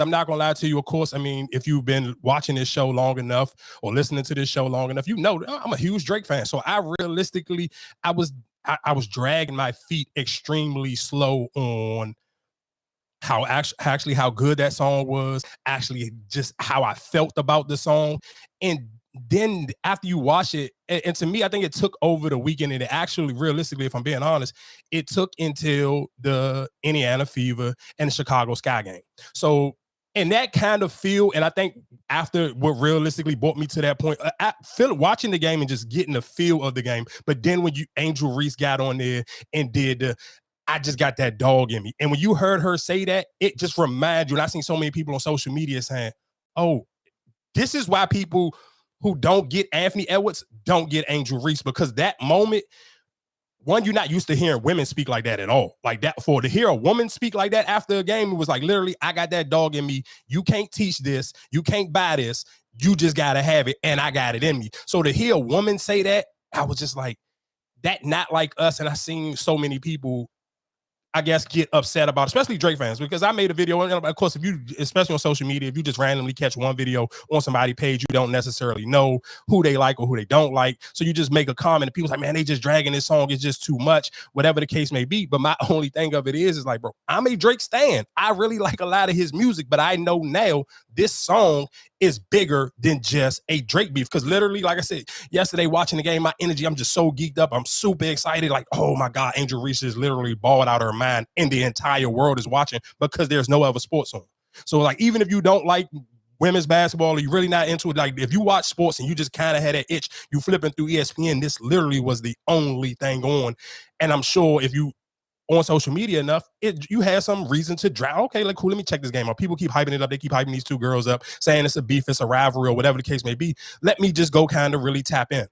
I'm not gonna lie to you. Of course, I mean, if you've been watching this show long enough or listening to this show long enough, you know I'm a huge Drake fan. So I realistically, I was I was dragging my feet extremely slow on how good that song was, actually just how I felt about the song. And then after you watch it, and to me, I think it took over the weekend, and it actually, realistically, if I'm being honest, it took until the Indiana Fever and the Chicago Sky game. So and that kind of feel, and I think after what realistically brought me to that point, I feel watching the game and just getting the feel of the game. But then when Angel Reese got on there and did the I just got that dog in me. And when you heard her say that, it just reminds you, and I've seen so many people on social media saying, oh, this is why people who don't get Anthony Edwards don't get Angel Reese, because that moment, one, you're not used to hearing women speak like that at all. Like that, to hear a woman speak like that after a game, it was like, literally, I got that dog in me. You can't teach this. You can't buy this. You just got to have it, and I got it in me. So to hear a woman say that, I was just like, that not like us. And I've seen so many people, I guess, get upset about, especially Drake fans, because I made a video, and of course, if you, especially on social media, if you just randomly catch one video on somebody's page, you don't necessarily know who they like or who they don't like. So you just make a comment, and people's like, man, they just dragging this song. It's just too much, whatever the case may be. But my only thing of it is like, bro, I'm a Drake stan. I really like a lot of his music, but I know now this song is bigger than just a Drake beef. Because literally, like I said, yesterday watching the game, my energy, I'm just so geeked up. I'm super excited. Like, oh my God, Angel Reese is literally balled out of her mind, and the entire world is watching because there's no other sports on. So like, even if you don't like women's basketball, or you're really not into it, like if you watch sports and you just kind of had that itch, you flipping through ESPN, this literally was the only thing on. And I'm sure if you on social media enough, you had some reason to drown. Okay, like, cool, let me check this game out. People keep hyping it up. They keep hyping these two girls up, saying it's a beef, it's a rivalry, or whatever the case may be. Let me just go kind of really tap in.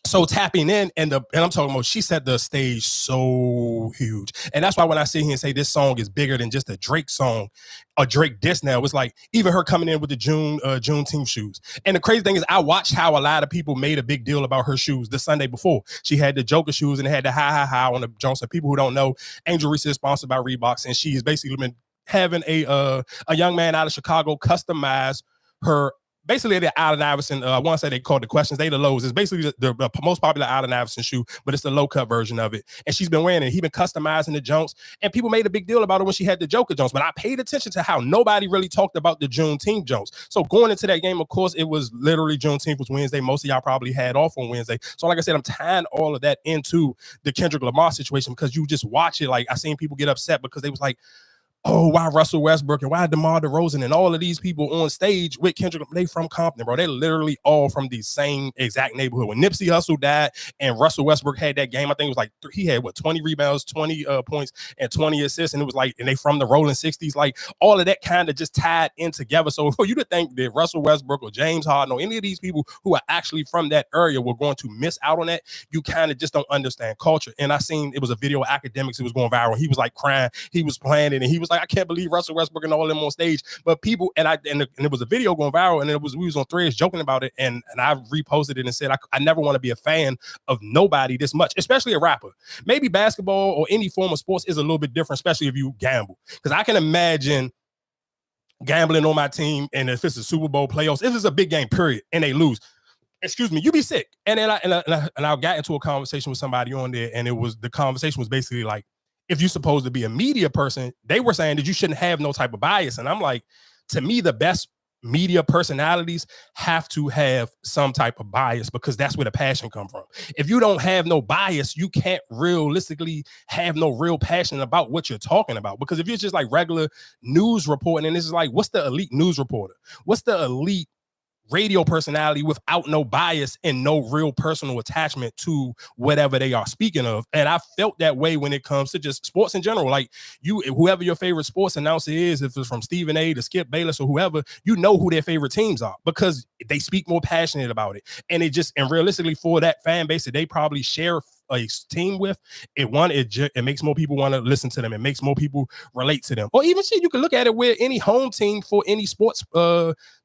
So tapping in, and I'm talking about, she set the stage so huge. And that's why when I sit here and say this song is bigger than just a Drake song, a Drake diss now, it's like even her coming in with the Juneteenth shoes. And the crazy thing is, I watched how a lot of people made a big deal about her shoes the Sunday before. She had the Joker shoes and it had the hi on the Johnson. People who don't know, Angel Reese is sponsored by Reeboks, and she has basically been having a young man out of Chicago customize her. Basically, the Allen Iverson, I want to say they called the questions, they the lows. It's basically the most popular Allen Iverson shoe, but it's the low-cut version of it. And she's been wearing it. He's been customizing the Jones, and people made a big deal about it when she had the Joker Jones. But I paid attention to how nobody really talked about the Juneteenth Jones. So going into that game, of course, it was literally Juneteenth was Wednesday. Most of y'all probably had off on Wednesday. So like I said, I'm tying all of that into the Kendrick Lamar situation, because you just watch it. Like, I seen people get upset because they was like, oh, why Russell Westbrook and why DeMar DeRozan and all of these people on stage with Kendrick, they from Compton, bro. They literally all from the same exact neighborhood. When Nipsey Hussle died and Russell Westbrook had that game, I think it was like, he had 20 rebounds, 20 points, and 20 assists. And it was like, and they from the rolling 60s, like all of that kind of just tied in together. So for you to think that Russell Westbrook or James Harden or any of these people who are actually from that area were going to miss out on that, you kind of just don't understand culture. And I seen, it was a video of academics, it was going viral. He was like crying, he was playing it, and he was like, I can't believe Russell Westbrook and all them on stage. But people, and it was a video going viral, and we was on Threads joking about it, and I reposted it and said, I never want to be a fan of nobody this much, especially a rapper. Maybe basketball or any form of sports is a little bit different, especially if you gamble. Because I can imagine gambling on my team, and if it's a Super Bowl playoffs, if it's a big game, period, and they lose, excuse me, you be sick. And then I got into a conversation with somebody on there, and the conversation was basically like, if you're supposed to be a media person, they were saying that you shouldn't have no type of bias. And I'm like, to me, the best media personalities have to have some type of bias, because that's where the passion comes from. If you don't have no bias, you can't realistically have no real passion about what you're talking about. Because if you're just like regular news reporting, and this is like, what's the elite news reporter? What's the elite radio personality without no bias and no real personal attachment to whatever they are speaking of? And I felt that way when it comes to just sports in general. Like, whoever your favorite sports announcer is, if it's from Stephen A to Skip Bayless or whoever, you know who their favorite teams are, because they speak more passionate about it. And realistically, for that fan base that they probably share a team with, it makes more people want to listen to them. It makes more people relate to them. Or even shit, you can look at it where any home team for any sports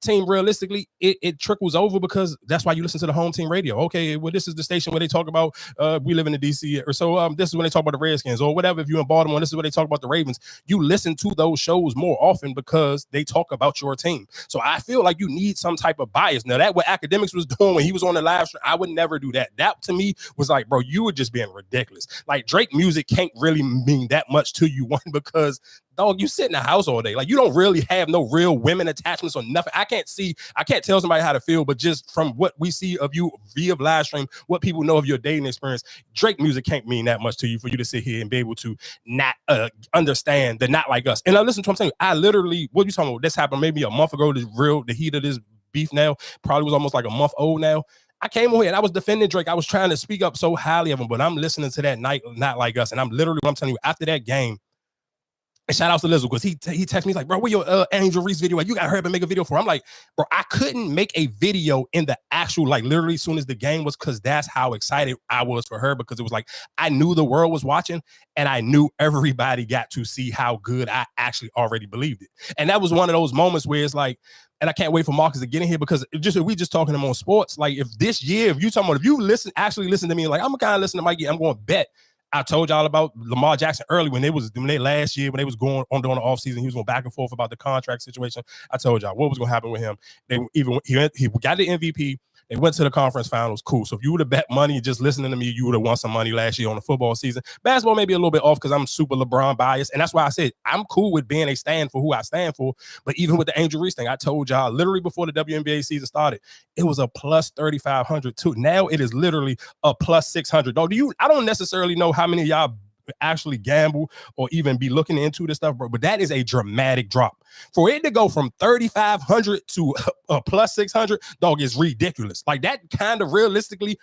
team, realistically, it trickles over because that's why you listen to the home team radio. Okay, well, this is the station where they talk about we live in the DC, or so this is when they talk about the Redskins or whatever. If you're in Baltimore, this is where they talk about the Ravens. You listen to those shows more often because they talk about your team. So I feel like you need some type of bias. Now, that what Academics was doing when he was on the live stream, I would never do that. That to me was like, bro, you were just being ridiculous. Like, Drake music can't really mean that much to you, one, because dog, you sit in the house all day. Like, you don't really have no real women attachments or nothing. I can't tell somebody how to feel, but just from what we see of you via live stream, what people know of your dating experience, Drake music can't mean that much to you for you to sit here and be able to not understand the Not Like Us. And I listen to what I'm saying. I literally, what you talking about? This happened maybe a month ago. The heat of this beef now probably was almost like a month old now. I came over here and I was defending Drake. I was trying to speak up so highly of him, but I'm listening to that Not Like Us. And I'm telling you, after that game, and shout out to Lizzo, because he texted me, he's like, bro, where your Angel Reese video? Like, you got her to make a video for her. I'm like, bro, I couldn't make a video in the actual, like, literally as soon as the game was, because that's how excited I was for her, because it was like, I knew the world was watching, and I knew everybody got to see how good I actually already believed it. And that was one of those moments where it's like, and I can't wait for Marcus to get in here, because if we just talking to him on sports, like, if this year, if you actually listen to me, like, I'm kind of listening to Mikey, I'm going to bet. I told y'all about Lamar Jackson early when they last year, when they was going on during the offseason, he was going back and forth about the contract situation. I told y'all what was going to happen with him. He got the MVP. They went to the conference finals. Cool. So if you would have bet money just listening to me, you would have won some money last year on the football season. Basketball may be a little bit off because I'm super LeBron biased. And that's why I said I'm cool with being a stand for who I stand for. But even with the Angel Reese thing, I told y'all literally before the WNBA season started, it was a plus 3,500 too. Now it is literally a plus 600. Though I don't necessarily know how many of y'all actually gamble or even be looking into this stuff, bro, but that is a dramatic drop. For it to go from 3,500 to a plus 600, dog, is ridiculous. Like, that kind of realistically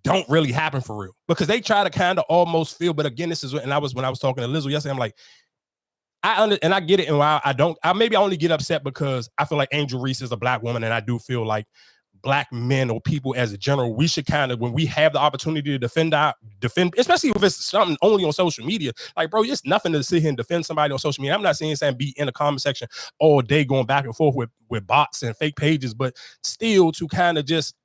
don't really happen for real, because they try to kind of almost feel, but again, this is when I was talking to Lizzo yesterday, I'm like, I get it, and I only get upset because I feel like Angel Reese is a black woman, and I do feel like black men or people as a general, we should kind of, when we have the opportunity to defend, especially if it's something only on social media, like, bro, it's nothing to sit here and defend somebody on social media. I'm not saying be in the comment section all day going back and forth with bots and fake pages, but still to kind of just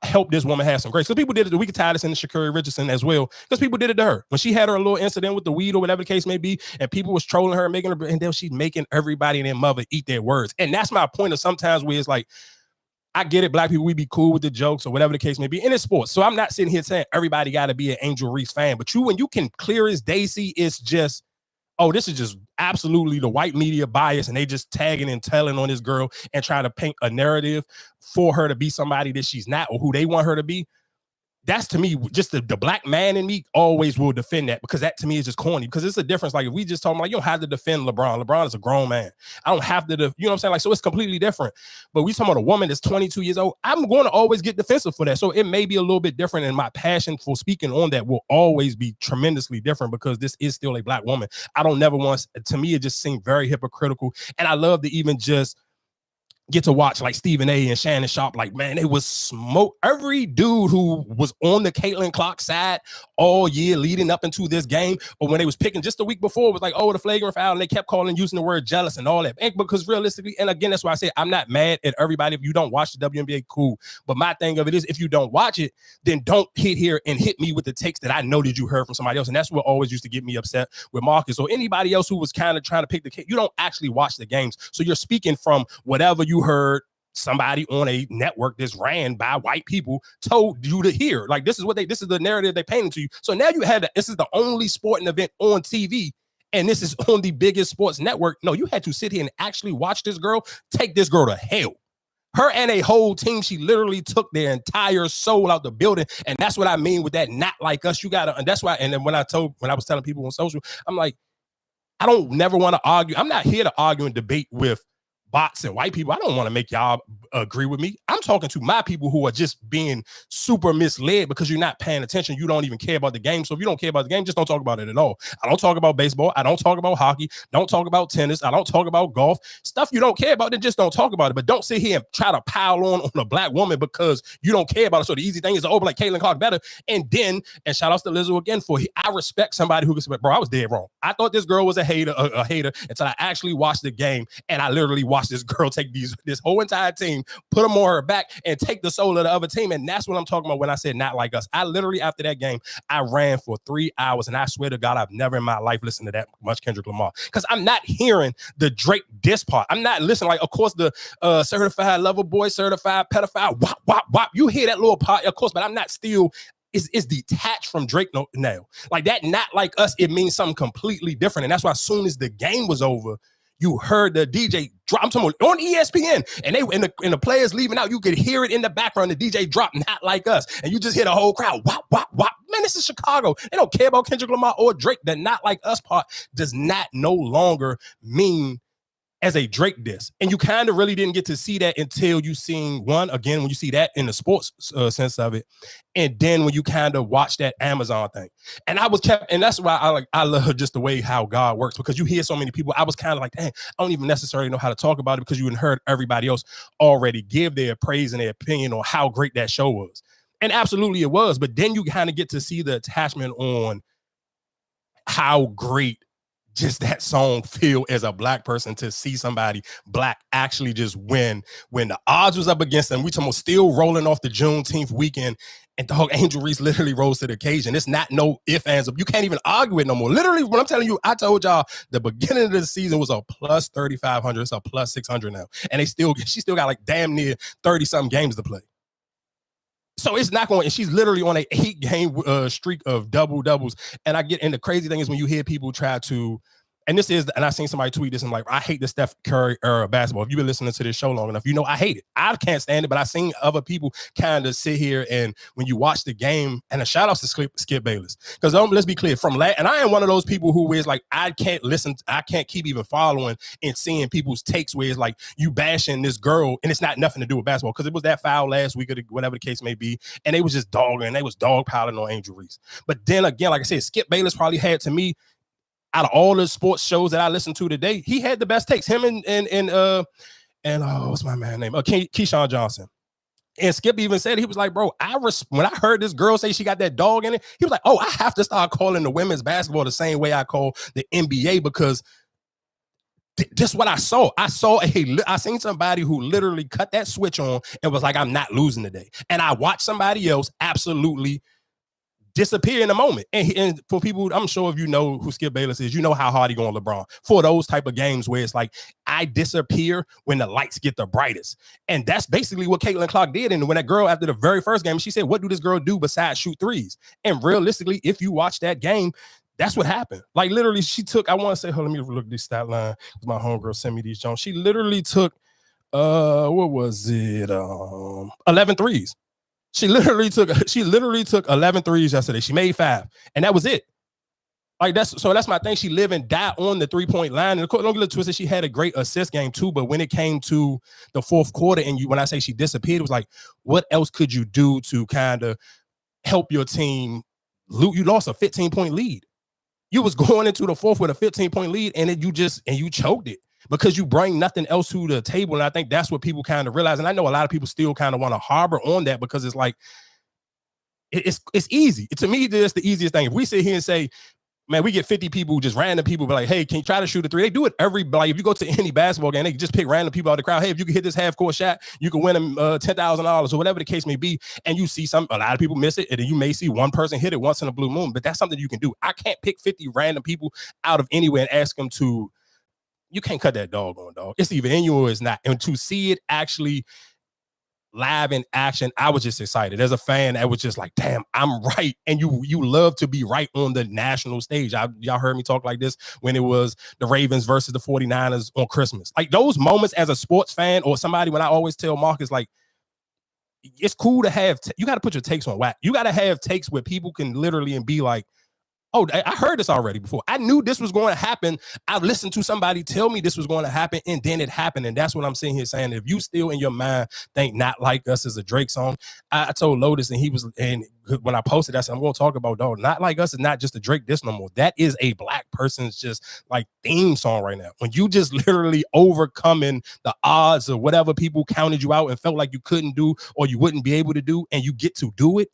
help this woman have some grace. Because people did it, we could tie this into Sha'Carri Richardson as well, because people did it to her when she had her little incident with the weed or whatever the case may be, and people was trolling her, and then she's making everybody and their mother eat their words. And that's my point of sometimes where it's like, I get it, black people, we be cool with the jokes or whatever the case may be, and it's sports. So I'm not sitting here saying everybody got to be an Angel Reese fan, but when you can clear as day see, it's just, oh, this is just absolutely the white media bias, and they just tagging and telling on this girl and trying to paint a narrative for her to be somebody that she's not or who they want her to be. That's, to me, just the black man in me always will defend that, because that to me is just corny, because it's a difference. Like, if we just talking, like, you don't have to defend LeBron. LeBron is a grown man. I don't have to, you know what I'm saying? Like, so it's completely different. But we talking about a woman that's 22 years old. I'm going to always get defensive for that. So it may be a little bit different, and my passion for speaking on that will always be tremendously different, because this is still a black woman. I don't never want, to me, it just seemed very hypocritical. And I love to even just get to watch like Stephen A and Shannon Sharp. Like, man, it was smoke. Every dude who was on the Caitlin Clark side all year leading up into this game, or when they was picking just the week before, was like, oh, the flagrant foul, and they kept using the word jealous and all that. And because realistically, and again, that's why I say I'm not mad at everybody. If you don't watch the WNBA, cool. But my thing of it is, if you don't watch it, then don't hit here and hit me with the takes that I know that you heard from somebody else. And that's what always used to get me upset with Marcus or anybody else who was kind of trying to pick the case. You don't actually watch the games. So you're speaking from whatever you heard somebody on a network that's ran by white people told you to hear. Like, this is the narrative they painted to you. So now you had this is the only sporting event on TV, and this is on the biggest sports network. No, you had to sit here and actually watch this girl take this girl to hell. Her and a whole team, she literally took their entire soul out the building. And that's what I mean with that Not Like Us. You gotta, and that's why, and then when I was telling people on social, I'm like, I don't never want to argue. I'm not here to argue and debate with bots and white people. I don't want to make y'all agree with me. I'm talking to my people who are just being super misled because you're not paying attention. You don't even care about the game. So if you don't care about the game, just don't talk about it at all. I don't talk about baseball. I don't talk about hockey. Don't talk about tennis. I don't talk about golf. Stuff you don't care about, then just don't talk about it. But don't sit here and try to pile on a black woman because you don't care about it. So the easy thing is to open like Caitlin Clark better. And shout out to Lizzo again for I respect somebody who can say, bro, I was dead wrong. I thought this girl was a hater until I actually watched the game. And I literally watched this girl take this whole entire team, put them on her back, and take the soul of the other team. And that's what I'm talking about when I said not like us. I literally, after that game, I ran for 3 hours. And I swear to God, I've never in my life listened to that much Kendrick Lamar. Because I'm not hearing the Drake diss part. I'm not listening. Like, of course, the certified lover boy, certified pedophile, wop, wop, wop. You hear that little part, of course, but I'm not still... Is detached from Drake now. Like that, not like us, it means something completely different. And that's why as soon as the game was over, you heard the DJ drop. I'm talking about on ESPN, and they and the players leaving out, you could hear it in the background. The DJ drop, not like us, and you just hear the whole crowd wop, wop, wop. Man, this is Chicago. They don't care about Kendrick Lamar or Drake. The not like us part does not no longer mean as a Drake diss. And you kind of really didn't get to see that until you seen one again, when you see that in the sports sense of it. And then when you kind of watch that Amazon thing. And and that's why I love just the way how God works, because you hear so many people. I was kind of like, dang, I don't even necessarily know how to talk about it because you had heard everybody else already give their praise and their opinion on how great that show was. And absolutely it was. But then you kind of get to see the attachment on how great just that song feel as a black person, to see somebody black actually just win when the odds was up against them. We talking about still rolling off the Juneteenth weekend, and dog Angel Reese literally rose to the occasion. It's not no ifs, ands. You can't even argue it no more. Literally, when I'm telling you, I told y'all the beginning of the season was a plus 3,500. It's a plus 600 now. And she still got like damn near 30-something games to play. So it's not going, and she's literally on a 8-game streak of doubles. And the crazy thing is when you hear people try to, and I seen somebody tweet this and like, I hate the Steph Curry era basketball. If you've been listening to this show long enough, you know I hate it. I can't stand it, but I've seen other people kind of sit here and when you watch the game, and a shout out to Skip Bayless. Because let's be clear, and I am one of those people who is like, I can't keep even following and seeing people's takes where it's like you bashing this girl and it's not nothing to do with basketball, because it was that foul last week or whatever the case may be, and they was just dogpiling on Angel Reese. But then again, like I said, Skip Bayless probably had, to me, out of all the sports shows that I listened to today, he had the best takes. Him and what's my man's name? Keyshawn Johnson. And Skip even said, he was like, bro, when I heard this girl say she got that dog in it, he was like, oh, I have to start calling the women's basketball the same way I call the NBA, because just what I saw. I seen somebody who literally cut that switch on and was like, I'm not losing today. And I watched somebody else absolutely disappear in a moment. And for people, I'm sure if you know who Skip Bayless is, you know how hard he going LeBron for those type of games where it's like, I disappear when the lights get the brightest. And that's basically what Caitlin Clark did. And when that girl, after the very first game, she said, what do this girl do besides shoot threes? And realistically, if you watch that game, that's what happened. Like literally she took, I want to say, let me look at this stat line, because my homegirl sent me these Jones. She literally took, 11 threes. She literally took 11 threes yesterday. She made 5, and that was it. Like that's my thing. She live and die on the 3-point line. And don't get it twisted, she had a great assist game too. But when it came to the fourth quarter, and when I say she disappeared, it was like, what else could you do to kind of help your team? You lost a 15-point lead. You was going into the fourth with a 15-point lead, and you choked it, because you bring nothing else to the table. And I think that's what people kind of realize. And I know a lot of people still kind of want to harbor on that, because it's like, it's easy. To me, that's the easiest thing. If we sit here and say, man, we get 50 people, just random people, be like, hey, can you try to shoot a 3? They do it like, if you go to any basketball game, they can just pick random people out of the crowd. Hey, if you can hit this half-court shot, you can win them $10,000 or whatever the case may be. And you see a lot of people miss it, and then you may see one person hit it once in a blue moon. But that's something you can do. I can't pick 50 random people out of anywhere and ask them to. You can't cut that dog on, dog. It's either in you or it's not. And to see it actually live in action, I was just excited. As a fan, I was just like, damn, I'm right. And you love to be right on the national stage. Y'all heard me talk like this when it was the Ravens versus the 49ers on Christmas. Like those moments as a sports fan or somebody, when I always tell Marcus, like, it's cool to have, you got to put your takes on whack. You got to have takes where people can literally and be like, oh, I heard this already before. I knew this was going to happen. I listened to somebody tell me this was going to happen, and then it happened. And that's what I'm sitting here saying. If you still in your mind think Not Like Us is a Drake song, I told Lotus, and when I posted, I said, I'm going to talk about, dog, Not Like Us is not just a Drake diss no more. That is a black person's just like theme song right now. When you just literally overcoming the odds of whatever people counted you out and felt like you couldn't do or you wouldn't be able to do, and you get to do it.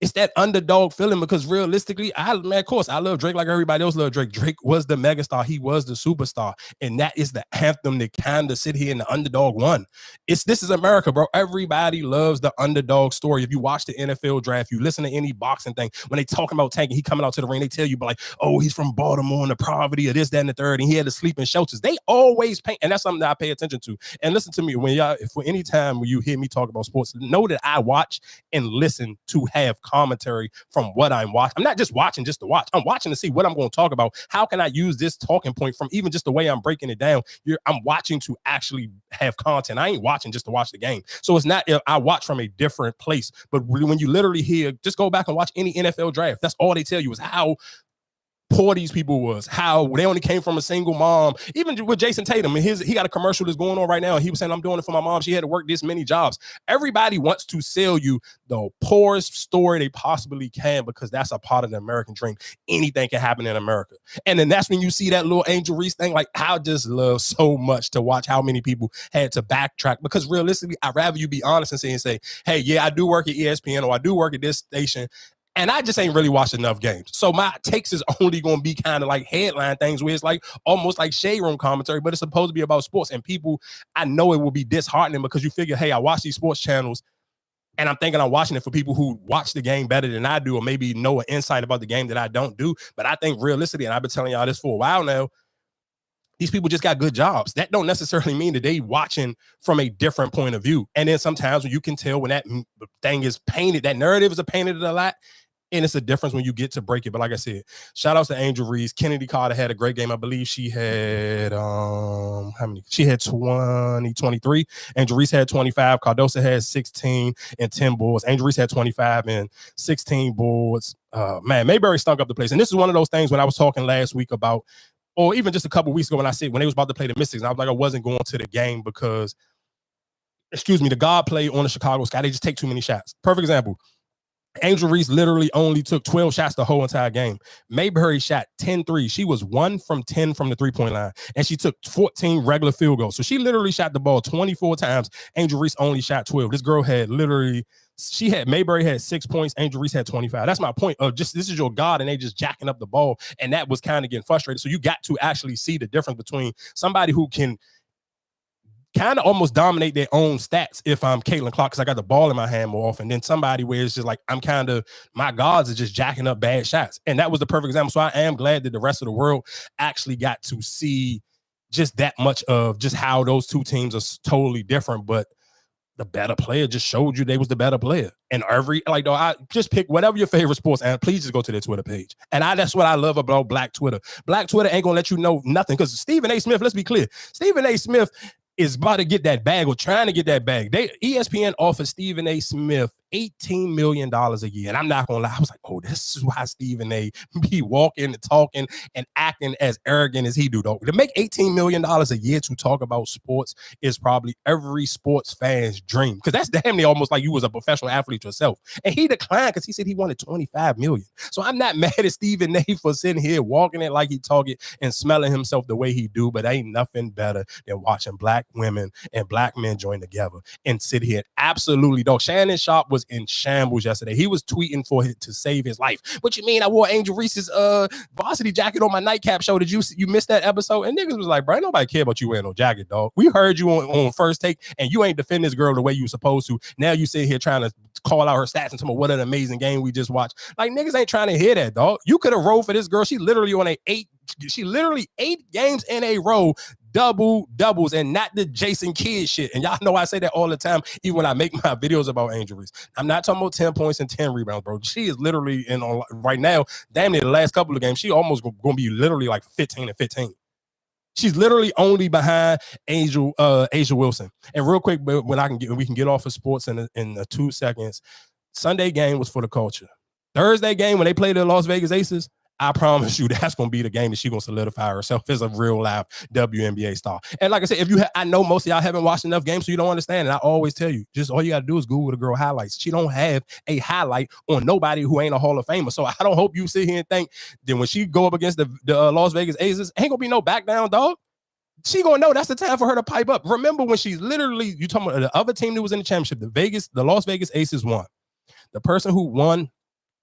It's that underdog feeling, because realistically, of course, I love Drake like everybody else love Drake. Drake was the megastar. He was the superstar. And that is the anthem that kind of sit here in the underdog won. This is America, bro. Everybody loves the underdog story. If you watch the NFL draft, you listen to any boxing thing, when they talking about tanking, he coming out to the ring, they tell you, but like, oh, he's from Baltimore and the poverty of this, that, and the third, and he had to sleep in shelters. They always paint, and that's something that I pay attention to. And listen to me, when y'all, for any time when you hear me talk about sports, know that I watch and listen to have commentary from what I'm watching. I'm not just watching just to watch. I'm watching to see what I'm going to talk about. How can I use this talking point from even just the way I'm breaking it down? I'm watching to actually have content. I ain't watching just to watch the game. So it's not, I watch from a different place. But when you literally hear, just go back and watch any NFL draft. That's all they tell you is how poor these people was, how they only came from a single mom. Even with Jason Tatum, and he got a commercial that's going on right now. He was saying, I'm doing it for my mom. She had to work this many jobs. Everybody wants to sell you the poorest story they possibly can, because that's a part of the American dream. Anything can happen in America. And then that's when you see that little Angel Reese thing. Like, I just love so much to watch how many people had to backtrack, because realistically, I'd rather you be honest and say, hey, yeah, I do work at ESPN, or I do work at this station, and I just ain't really watched enough games. So my takes is only going to be kind of like headline things where it's like almost like shade room commentary, but it's supposed to be about sports. And people, I know it will be disheartening, because you figure, hey, I watch these sports channels and I'm thinking I'm watching it for people who watch the game better than I do, or maybe know an insight about the game that I don't do. But I think realistically, and I've been telling y'all this for a while now, these people just got good jobs. That don't necessarily mean that they watching from a different point of view. And then sometimes when you can tell when that thing is painted, that narrative is painted a lot, and it's a difference when you get to break it. But like I said, shout outs to Angel Reese. Kennedy Carter had a great game. I believe she had how many? She had 23. Angel Reese had 25. Cardosa had 16 and 10 boards. Angel Reese had 25 and 16 boards. Man, Mayberry stunk up the place. And this is one of those things when I was talking last week about, or even just a couple weeks ago when they was about to play the Mystics, and I was like, I wasn't going to the game because, the God play on the Chicago Sky. They just take too many shots. Perfect example. Angel Reese literally only took 12 shots the whole entire game. Mayberry shot 10 threes. She was 1 from 10 from the three-point line, and she took 14 regular field goals. So she literally shot the ball 24 times. Angel Reese only shot 12. This girl had Mayberry had 6 points. Angel Reese had 25. That's my point of just, this is your God, and they just jacking up the ball, and that was kind of getting frustrated. So you got to actually see the difference between somebody who can kind of almost dominate their own stats if I'm Caitlin Clark, because I got the ball in my hand more often, than somebody where it's just like my gods are just jacking up bad shots. And that was the perfect example. So I am glad that the rest of the world actually got to see just that much of just how those two teams are totally different, but the better player just showed you they was the better player. And I just pick whatever your favorite sports, and please just go to their Twitter page. And that's what I love about Black Twitter. Black Twitter ain't gonna let you know nothing, because Stephen A. Smith, let's be clear, Stephen A. Smith is about to get that bag, or trying to get that bag. ESPN offered Stephen A. Smith $18 million a year. And I'm not going to lie, I was like, oh, this is why Stephen A. be walking and talking and acting as arrogant as he do, though. To make $18 million a year to talk about sports is probably every sports fan's dream, because that's damn near almost like you was a professional athlete yourself. And he declined because he said he wanted $25 million. So I'm not mad at Stephen A. for sitting here walking it like he talking and smelling himself the way he do, but ain't nothing better than watching black women and black men join together and sit here. Absolutely, dog. Shannon Sharp was in shambles yesterday. He was tweeting for it to save his life. What you mean? I wore Angel Reese's varsity jacket on my nightcap show. Did you missed that episode? And niggas was like, bro, nobody care about you wearing no jacket, dog. We heard you on First Take, and you ain't defend this girl the way you were supposed to. Now you sit here trying to call out her stats and tell me what an amazing game we just watched. Like, niggas ain't trying to hear that, dog. You could have rolled for this girl. She literally 8 games in a row, doubles, and not the Jason Kidd shit. And y'all know I say that all the time, even when I make my videos about Angel Reese. I'm not talking about 10 points and 10 rebounds, bro. She is literally right now, damn near the last couple of games, she almost going to be literally like 15 and 15. She's literally only behind Asia Wilson. And real quick, when we can get off of sports in 2 seconds. Sunday game was for the culture. Thursday game, when they played the Las Vegas Aces, I promise you that's going to be the game that she's going to solidify herself as a real live WNBA star. And like I said, I know most of y'all haven't watched enough games, so you don't understand. And I always tell you, just all you got to do is Google the girl highlights. She don't have a highlight on nobody who ain't a Hall of Famer. So I don't hope you sit here and think that when she go up against the Las Vegas Aces, ain't going to be no back down, dog. She gonna know that's the time for her to pipe up. Remember when she's literally, you talking about the other team that was in the championship, the Las Vegas Aces won. The person who won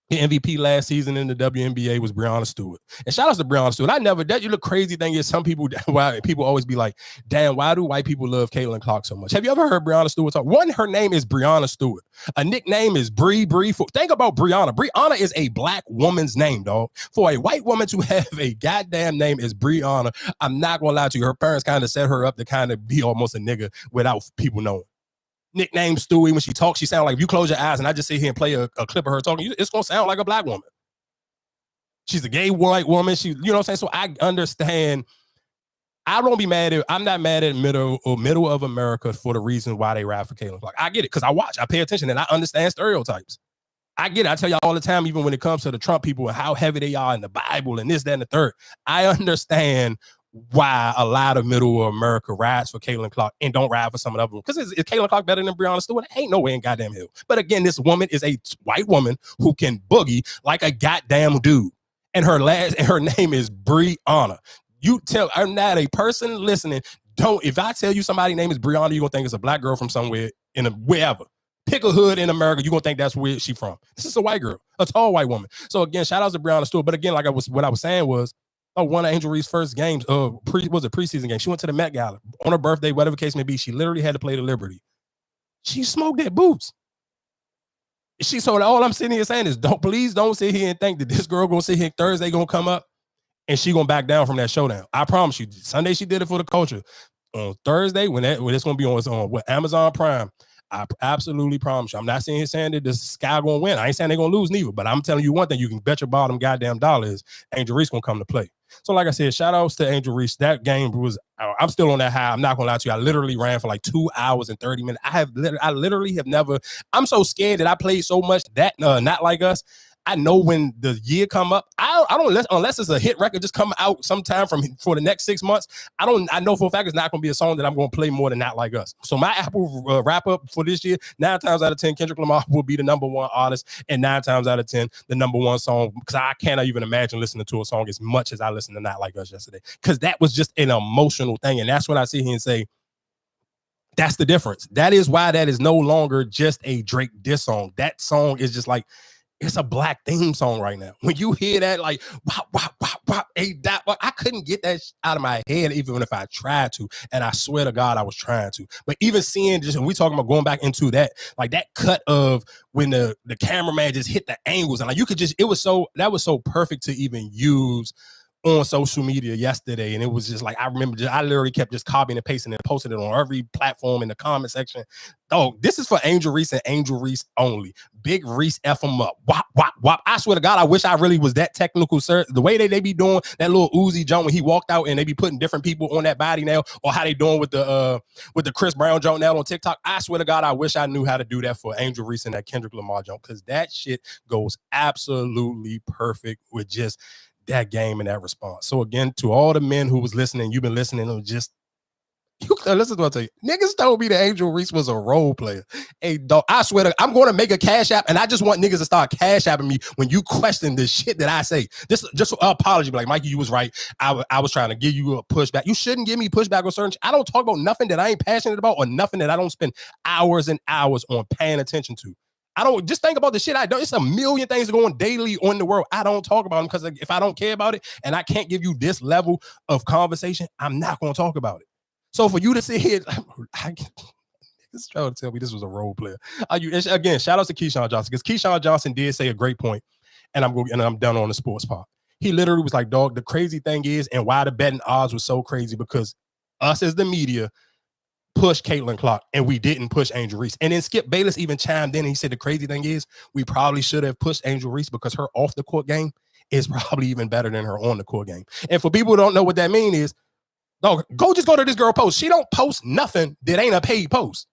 the MVP last season in the WNBA was Breanna Stewart. And shout out to Breanna Stewart. You look crazy thing is some people, why people always be like, damn, why do white people love Caitlin Clark so much? Have you ever heard Breanna Stewart talk? One, her name is Breanna Stewart. A nickname is Bree. Think about Breanna. Breanna is a black woman's name, dog. For a white woman to have a goddamn name as Breanna, I'm not gonna lie to you. Her parents kind of set her up to kind of be almost a nigga without people knowing. Nickname Stewie. When she talks, she sounds like, if you close your eyes and I just sit here and play a clip of her talking, it's going to sound like a black woman. She's a gay white woman. You know what I'm saying? So I understand. I'm not mad at middle of America for the reason why they ride for Caitlin Clark. I get it because I pay attention, and I understand stereotypes. I get it. I tell y'all all the time, even when it comes to the Trump people and how heavy they are in the Bible and this, that, and the third. I understand why a lot of middle of America rides for Caitlin Clark and don't ride for some of them. Because is Caitlin Clark better than Breanna Stewart? Ain't no way in goddamn hell. But again, this woman is a white woman who can boogie like a goddamn dude. And her name is Breanna. I'm not a person listening. If I tell you somebody's name is Breanna, you're gonna think it's a black girl from somewhere wherever. Pick a hood in America, you're gonna think that's where she from. This is a white girl, a tall white woman. So again, shout out to Breanna Stewart. But again, what I was saying was, one of Angel Reese's first games, was a preseason game. She went to the Met Gala on her birthday, whatever the case may be. She literally had to play the Liberty. She smoked that boots. So all I'm sitting here saying is, please don't sit here and think that this girl gonna sit here Thursday gonna come up and she gonna back down from that showdown. I promise you. Sunday she did it for the culture. On Thursday, when it's gonna be on Amazon Prime, I absolutely promise you. I'm not sitting here saying that the Sky gonna win. I ain't saying they're gonna lose neither, but I'm telling you one thing, you can bet your bottom goddamn dollar is Angel Reese gonna come to play. So like I said, shout outs to Angel Reese. That game I'm still on that high. I'm not gonna lie to you. I literally ran for like 2 hours and 30 minutes. I literally have never, I'm so scared that I played so much that Not Like Us. I know when the year come up, I don't unless it's a hit record just come out sometime for the next 6 months. I know for a fact it's not going to be a song that I'm going to play more than Not Like Us. So my Apple wrap up for this year, 9 times out of 10, Kendrick Lamar will be the #1 artist, and 9 times out of 10, the #1 song, because I cannot even imagine listening to a song as much as I listened to Not Like Us yesterday, because that was just an emotional thing, and that's what I sit here and say. That's the difference. That is why that is no longer just a Drake diss song. That song is just like, it's a black theme song right now. When you hear that, like, wop, wop, wop, wop, I couldn't get that out of my head, even if I tried to. And I swear to God, I was trying to. But even seeing when we talking about going back into that, like that cut of when the cameraman just hit the angles, and like that was so perfect to even use on social media yesterday. And it was just like, I remember I literally kept just copying and pasting and posting it on every platform in the comment section. Oh, this is for Angel Reese and Angel Reese only. Big Reese F them up. Wop, wop, wop. I swear to God, I wish I really was that technical, sir. The way they be doing that little Uzi jump when he walked out and they be putting different people on that body now, or how they doing with the Chris Brown jump now on TikTok. I swear to God, I wish I knew how to do that for Angel Reese and that Kendrick Lamar jump, because that shit goes absolutely perfect with just that game and that response. So again, to all the men who was listening, you've been listening, and just listen to what I tell you. Niggas told me that Angel Reese was a role player. Hey, dog, I swear to, I'm going to make a cash app, and I just want niggas to start cash apping me when you question the shit that I say. Just apology, like, Mikey, you was right. I was trying to give you a pushback. You shouldn't give me pushback on certain shit. I don't talk about nothing that I ain't passionate about, or nothing that I don't spend hours and hours on paying attention to. I don't just think about the shit I do. It's a million things going daily on the world. I don't talk about them, because if I don't care about it and I can't give you this level of conversation, I'm not going to talk about it. So for you to sit here, niggas trying to tell me this was a role player. Again, shout out to Keyshawn Johnson, because Keyshawn Johnson did say a great point, and I'm done on the sports part. He literally was like, dog, the crazy thing is, and why the betting odds was so crazy, because us as the media pushed Caitlin Clark and we didn't push Angel Reese. And then Skip Bayless even chimed in and he said the crazy thing is, we probably should have pushed Angel Reese because her off the court game is probably even better than her on the court game. And for people who don't know what that means is, no, go to this girl post. She don't post nothing that ain't a paid post.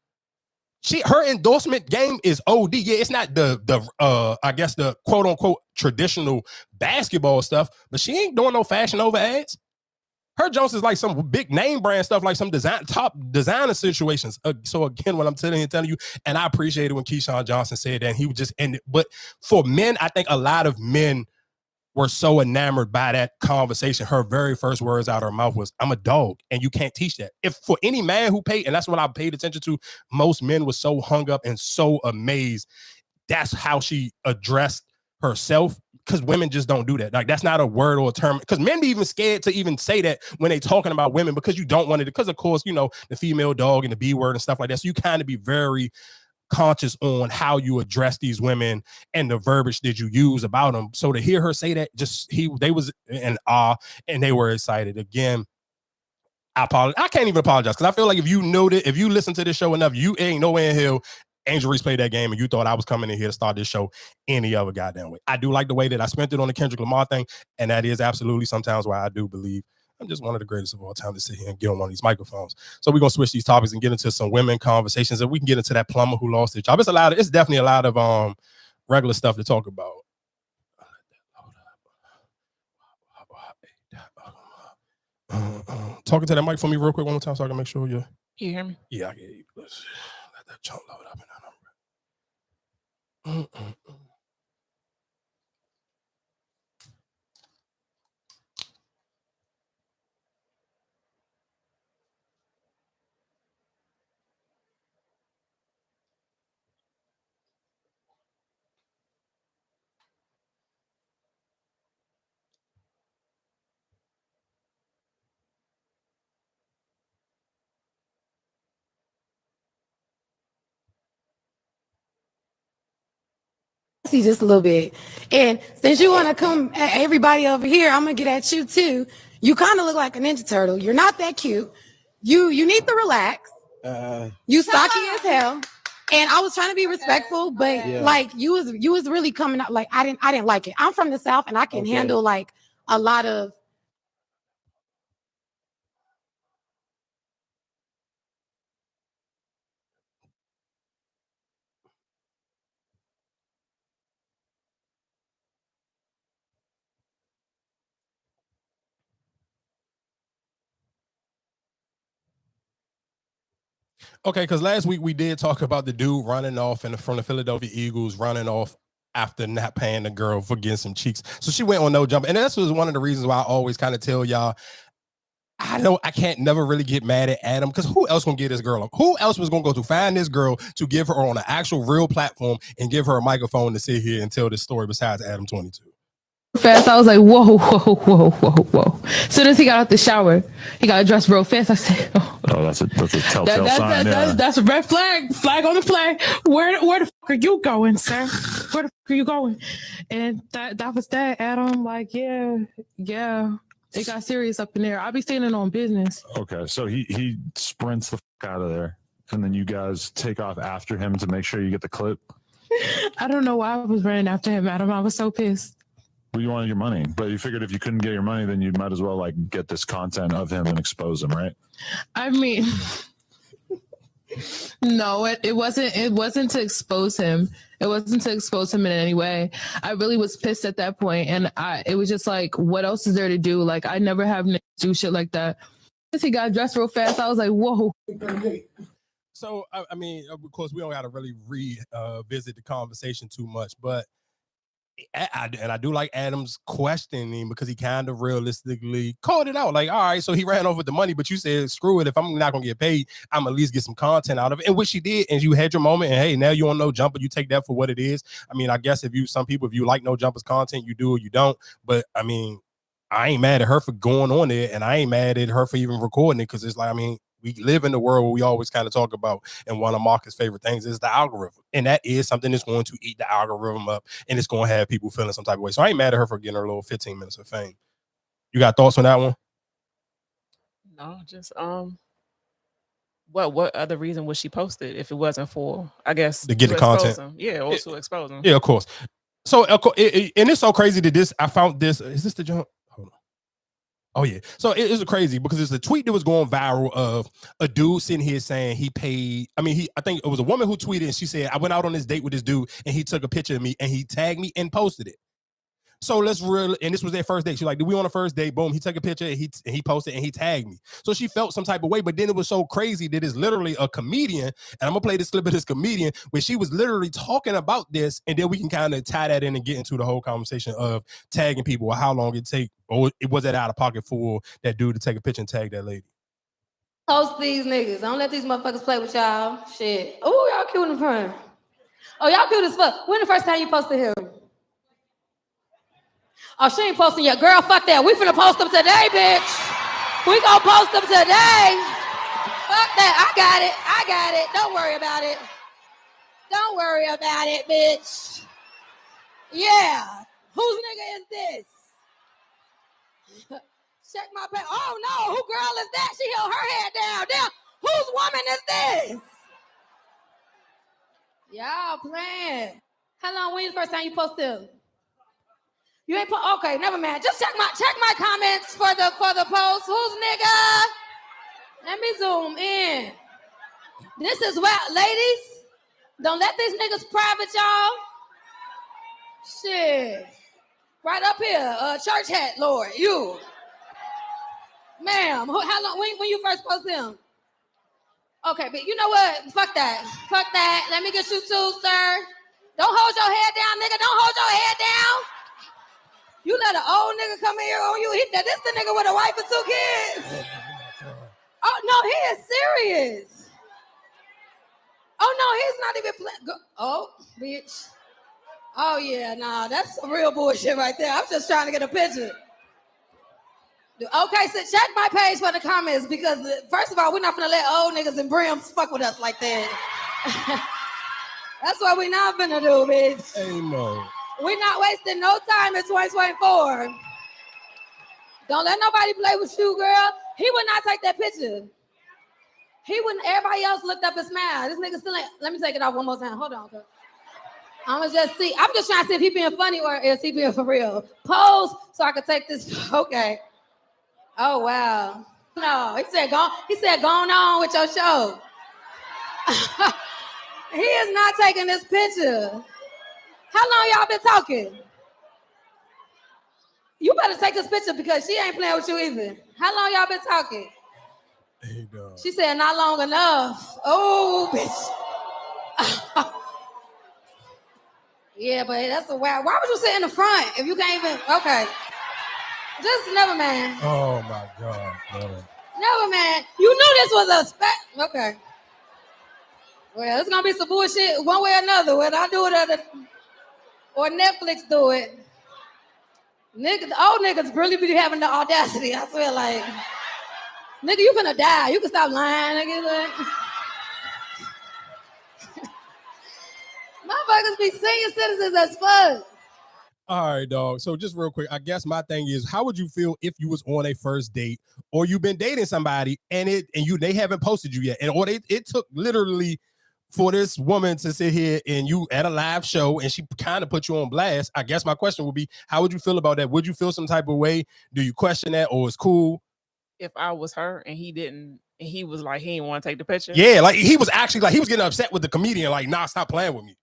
her endorsement game is OD. Yeah, it's not the I guess the quote unquote traditional basketball stuff, but she ain't doing no Fashion Nova ads. Her Jones is like some big name brand stuff, like some top designer situations. So again, what I'm telling you, and I appreciate it when Keyshawn Johnson said that, and he would just end it. But for men, I think a lot of men were so enamored by that conversation. Her very first words out of her mouth was, "I'm a dog," and you can't teach that. If for any man who paid, and that's what I paid attention to, most men were so hung up and so amazed. That's how she addressed herself, because women just don't do that. Like, that's not a word or a term, because men be even scared to even say that when they talking about women, because you don't want it, because of course, you know, the female dog and the B word and stuff like that. So you kind of be very conscious on how you address these women and the verbiage that you use about them. So to hear her say that, they was in awe and they were excited. Again, I can't even apologize, because I feel like if you listen to this show enough, you ain't nowhere in hell Angel Reese played that game and you thought I was coming in here to start this show any other goddamn way. I do like the way that I spent it on the Kendrick Lamar thing, and that is absolutely sometimes why I do believe I'm just one of the greatest of all time to sit here and get on one of these microphones. So we're gonna switch these topics and get into some women conversations, and we can get into that plumber who lost his job. It's definitely a lot of regular stuff to talk about. Talking to that mic for me real quick one more time so I can make sure you hear me. Yeah, I get you. Let's let that chunk load up. See just a little bit. And since you want to come at everybody over here, I'm going to get at you too. You kind of look like a Ninja Turtle. You're not that cute. You need to relax. You stocky as hell. And I was trying to be respectful, but like you was really coming out like I didn't like it. I'm from the South and I can handle like a lot of. Okay, because last week we did talk about the dude running off from the Philadelphia Eagles, running off after not paying the girl for getting some cheeks. So she went on no jump. And this was one of the reasons why I always kind of tell y'all, I can't never really get mad at Adam, because who else gonna get this girl? Who else was gonna go to find this girl to give her on an actual real platform and give her a microphone to sit here and tell this story besides Adam 22? Fast, I was like, whoa. As soon as he got out the shower, he got dressed real fast. I said, that's a telltale sign. That's a red flag on the flag. Where the fuck are you going, sir? Where the fuck are you going? And that was that, Adam. Like, yeah, it got serious up in there. I'll be standing on business. Okay, so he sprints the fuck out of there, and then you guys take off after him to make sure you get the clip. I don't know why I was running after him, Adam. I was so pissed. Well, you wanted your money, but you figured if you couldn't get your money, then you might as well like get this content of him and expose him, right? I mean, no, it wasn't to expose him. It wasn't to expose him in any way. I really was pissed at that point, and it was just like, what else is there to do? Like, I never have niggas do shit like that. He got dressed real fast. I was like, whoa. So, I mean, of course, we don't got to really revisit the conversation too much, but I do like Adam's questioning, because he kind of realistically called it out. Like, all right, so he ran off with the money, but you said, screw it. If I'm not going to get paid, I'm at least get some content out of it. And which she did. And you had your moment. And hey, now you on No Jumper. You take that for what it is. I mean, I guess if you like No Jumper's content, you do or you don't. But I mean, I ain't mad at her for going on there. And I ain't mad at her for even recording it, because it's like, I mean, we live in the world where we always kind of talk about, and one of Marcus' favorite things is the algorithm. And that is something that's going to eat the algorithm up, and it's going to have people feeling some type of way. So I ain't mad at her for getting her little 15 minutes of fame. You got thoughts on that one? No, just what other reason would she post it if it wasn't for, I guess, to get the content? Or to expose them. Yeah, of course. So and it's so crazy that I found this. Is this the jump? Hold on. Oh yeah. So it was crazy because it's a tweet that was going viral of a dude sitting here saying he paid. I think it was a woman who tweeted and she said, I went out on this date with this dude and he took a picture of me and he tagged me and posted it. So and this was their first date. She's like, we on the first date? Boom. He took a picture and he posted and he tagged me. So she felt some type of way, but then it was so crazy that it's literally a comedian. And I'm gonna play this clip of this comedian where she was literally talking about this, and then we can kind of tie that in and get into the whole conversation of tagging people or how long it take, or it was that out of pocket for that dude to take a picture and tag that lady. Post these niggas. Don't let these motherfuckers play with y'all. Shit. Oh, y'all cute in the front. Oh, y'all cute as fuck. When the first time you posted him? Oh, she ain't posting yet. Girl, fuck that. We finna post them today, bitch. We gonna post them today. Fuck that. I got it. Don't worry about it. Don't worry about it, bitch. Yeah. Whose nigga is this? Check my page. Oh, no. Who girl is that? She held her head down. Damn. Whose woman is this? Y'all playing. How long? When the first time you posted him? You ain't okay, never mind. Just check my comments for the post. Who's nigga? Let me zoom in. This is where, ladies, don't let these niggas private y'all. Shit. Right up here, church hat, Lord, you. Ma'am, how long, when you first posted him? Okay, but you know what? Fuck that. Let me get you too, sir. Don't hold your head down, nigga. Don't hold your head down. You let an old nigga come in here on you. This the nigga with a wife and 2 kids. Oh, no, he is serious. Oh, no, he's not even playing. Oh, bitch. Oh, yeah, nah, that's some real bullshit right there. I'm just trying to get a picture. Okay, so check my page for the comments because, first of all, we're not going to let old niggas and brims fuck with us like that. That's what we're not going to do, bitch. Amen. We're not wasting no time in 2024. Don't let nobody play with you, girl. He would not take that picture. He wouldn't. Everybody else looked up and smiled. This nigga still ain't. Let me take it off one more time. Hold on, cuz. I'm gonna just see. I'm just trying to see if he being funny or is he being for real. Pose so I can take this. Okay. Oh wow. No, he said going on with your show. He is not taking this picture. How long y'all been talking? You better take this picture because she ain't playing with you either. How long y'all been talking? There you go. She said not long enough. Oh, bitch. Yeah, but that's a wow. Why would you sit in the front if you can't even? Okay. Just never mind. Oh my God. Never mind. You knew this was a spec. Okay. Well, it's gonna be some bullshit one way or another. Whether I do it or Netflix do it. Niggas, old niggas really be having the audacity. I swear, like, nigga, you finna die. You can stop lying, nigga. Like, motherfuckers be senior citizens as fuck. All right, dog. So just real quick, I guess my thing is, how would you feel if you was on a first date or you've been dating somebody and they haven't posted you yet, or it took literally for this woman to sit here and you at a live show and she kind of put you on blast? I guess my question would be, how would you feel about that? Would you feel some type of way? Do you question that, or it's cool? If I was her and he didn't, and he was like, he didn't want to take the picture. Yeah, like he was actually like, he was getting upset with the comedian, like, nah, stop playing with me.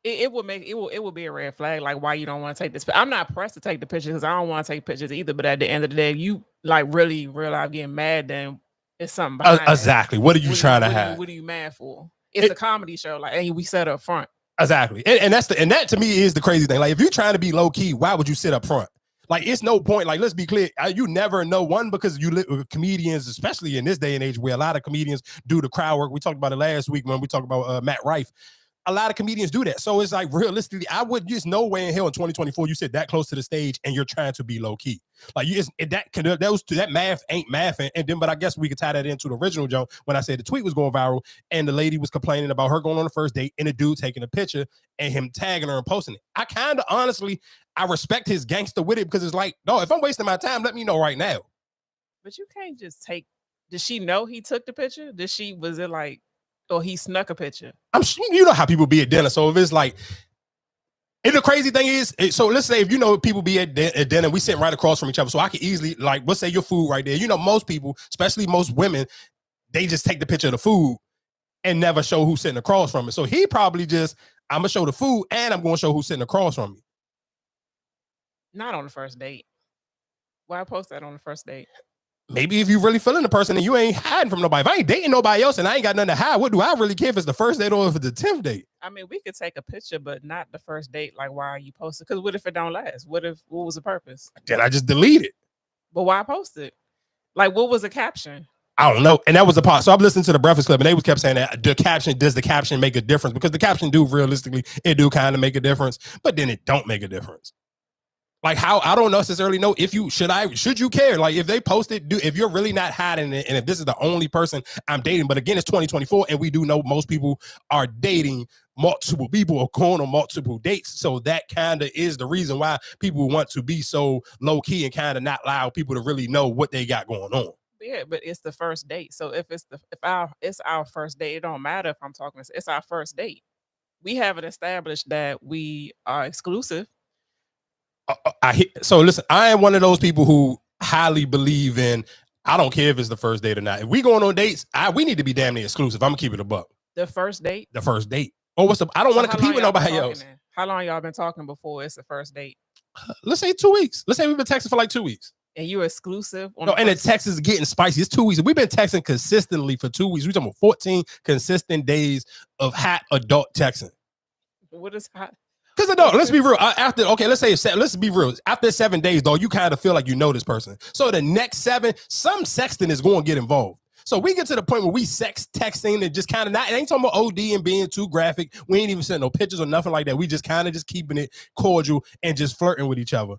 It would be a red flag. Like, why you don't want to take this? I'm not pressed to take the picture because I don't want to take pictures either. But at the end of the day, you like really realize getting mad, then it's something behind exactly. What are you trying to have? What are you mad for? It's a comedy show. Like, hey, we set up front. Exactly. And that to me is the crazy thing. Like, if you're trying to be low key, why would you sit up front? Like, it's no point. Like, let's be clear. You never know, one, because you live with comedians, especially in this day and age where a lot of comedians do the crowd work. We talked about it last week when we talked about Matt Rife. A lot of comedians do that. So it's like, realistically, I would just no way in hell in 2024 you sit that close to the stage and you're trying to be low key. Like, you just that math ain't mathing. And then, but I guess we could tie that into the original joke when I said the tweet was going viral and the lady was complaining about her going on the first date and the dude taking a picture and him tagging her and posting it. I kind of honestly, I respect his gangster with it because it's like, no, if I'm wasting my time, let me know right now. But you can't just take. Did she know he took the picture? Was it like, or he snuck a picture? You know how people be at dinner. So if it's like, And the crazy thing is, so let's say if you know people be at dinner, we sitting right across from each other, so I can easily like, let's say your food right there. You know, most people, especially most women, they just take the picture of the food and never show who's sitting across from it. So he probably just, I'm gonna show the food and I'm gonna show who's sitting across from me. Not on the first date. Why post that on the first date? Maybe if you really feeling the person and you ain't hiding from nobody. If I ain't dating nobody else and I ain't got nothing to hide, what do I really care if it's the first date or if it's the 10th date? I mean, we could take a picture, but not the first date. Like, why are you posting? Because what if it don't last? What was the purpose? Then I just delete it. But why post it? Like, what was the caption? I don't know. And that was the part. So I'm listening to the Breakfast Club and they kept saying that does the caption make a difference? Because the caption do realistically, it do kind of make a difference, but then it don't make a difference. Like how I don't necessarily know if you should you care? Like if they post it, if you're really not hiding it, and if this is the only person I'm dating, but again, it's 2024, and we do know most people are dating multiple people or going on multiple dates. So that kind of is the reason why people want to be so low key and kind of not allow people to really know what they got going on. Yeah, but it's the first date. So if it's our first date, it don't matter if I'm talking. It's our first date. We haven't established that we are exclusive. So listen, I am one of those people who highly believe in, I don't care if it's the first date or not. If we going on dates, we need to be damn near exclusive. I'm gonna keep it a buck. The first date? The first date. Oh, I don't want to compete with nobody else. How long y'all been talking before it's the first date? Let's say 2 weeks. Let's say we've been texting for like 2 weeks. And you're exclusive? No, and the text is getting spicy. It's 2 weeks. We've been texting consistently for 2 weeks. We're talking about 14 consistent days of hot adult texting. What is hot? Because adult, let's be real. Let's be real. After 7 days, though, you kind of feel like you know this person. So the next 7, some sexting is going to get involved. So we get to the point where we texting and just kind of not, it ain't talking about OD and being too graphic. We ain't even sending no pictures or nothing like that. We just kind of just keeping it cordial and just flirting with each other.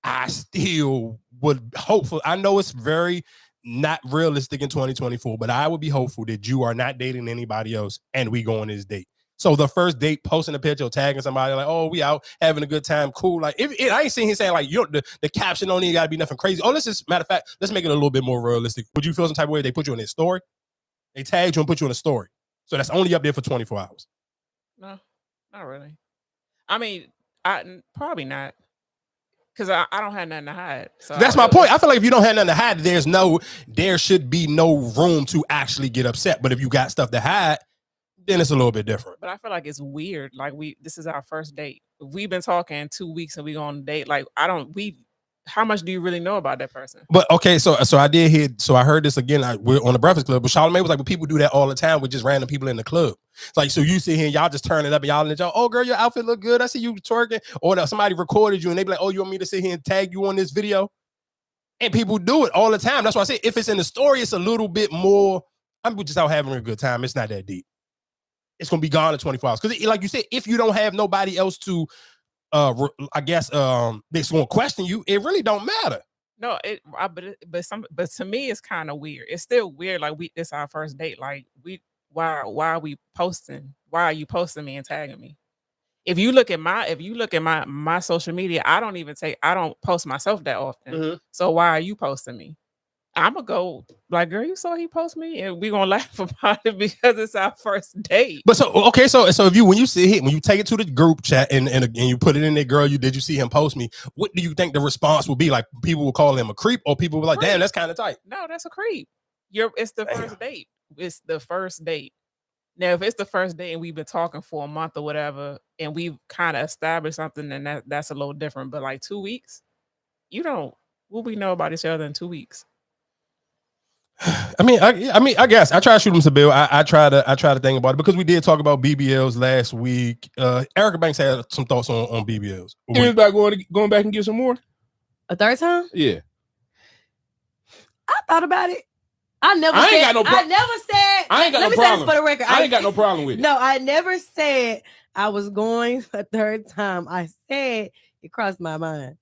I still would hopeful. I know it's very not realistic in 2024, but I would be hopeful that you are not dating anybody else and we go on this date. So the first date, posting a picture or tagging somebody like, oh, we out having a good time, cool. Like, I ain't seen him saying like, the caption don't even got to be nothing crazy. Oh, matter of fact, let's make it a little bit more realistic. Would you feel some type of way they put you in their story? They tagged you and put you in a story. So that's only up there for 24 hours. No, not really. I mean, probably not. Because I don't have nothing to hide. So that's my point. I feel like if you don't have nothing to hide, there should be no room to actually get upset. But if you got stuff to hide, then it's a little bit different. But I feel like it's weird. Like this is our first date. We've been talking 2 weeks and we go on a date. Like how much do you really know about that person? But okay, so I did hear. So I heard this again. We're on the Breakfast Club. But Charlamagne was like, "But people do that all the time with just random people in the club. It's like, so you sit here and y'all just turn it up and y'all, oh girl, your outfit look good. I see you twerking." Or somebody recorded you and they be like, "Oh, you want me to sit here and tag you on this video?" And people do it all the time. That's why I say if it's in the story, it's a little bit more. I'm just out having a good time. It's not that deep. It's gonna be gone in 24 hours. Because like you said, if you don't have nobody else to I guess they're gonna question you, it really don't matter. No, but to me it's kind of weird. It's still weird. Like it's our first date. Like why are we posting? Why are you posting me and tagging me? If you look at my social media, I don't post myself that often. Mm-hmm. So why are you posting me? I'm gonna go like, girl, you saw he post me, and we gonna laugh about it because it's our first date. But so if when you take it to the group chat and you put it in there, girl, did you see him post me? What do you think the response will be? Like people will call him a creep, or people will be like, damn, that's kind of tight. No, that's a creep. It's the first date. It's the first date. Now, if it's the first date and we've been talking for a month or whatever, and we've kind of established something, then that's a little different. But like 2 weeks, what we know about each other in 2 weeks? I guess I try to shoot him some bill. I try to think about it because we did talk about BBLs last week. Erica Banks had some thoughts on BBLs. You about going back and get some more? A third time? Yeah. I thought about it. I never said. I ain't got no problem. For the record, I ain't got no problem with it. No, I never said I was going a third time. I said it crossed my mind.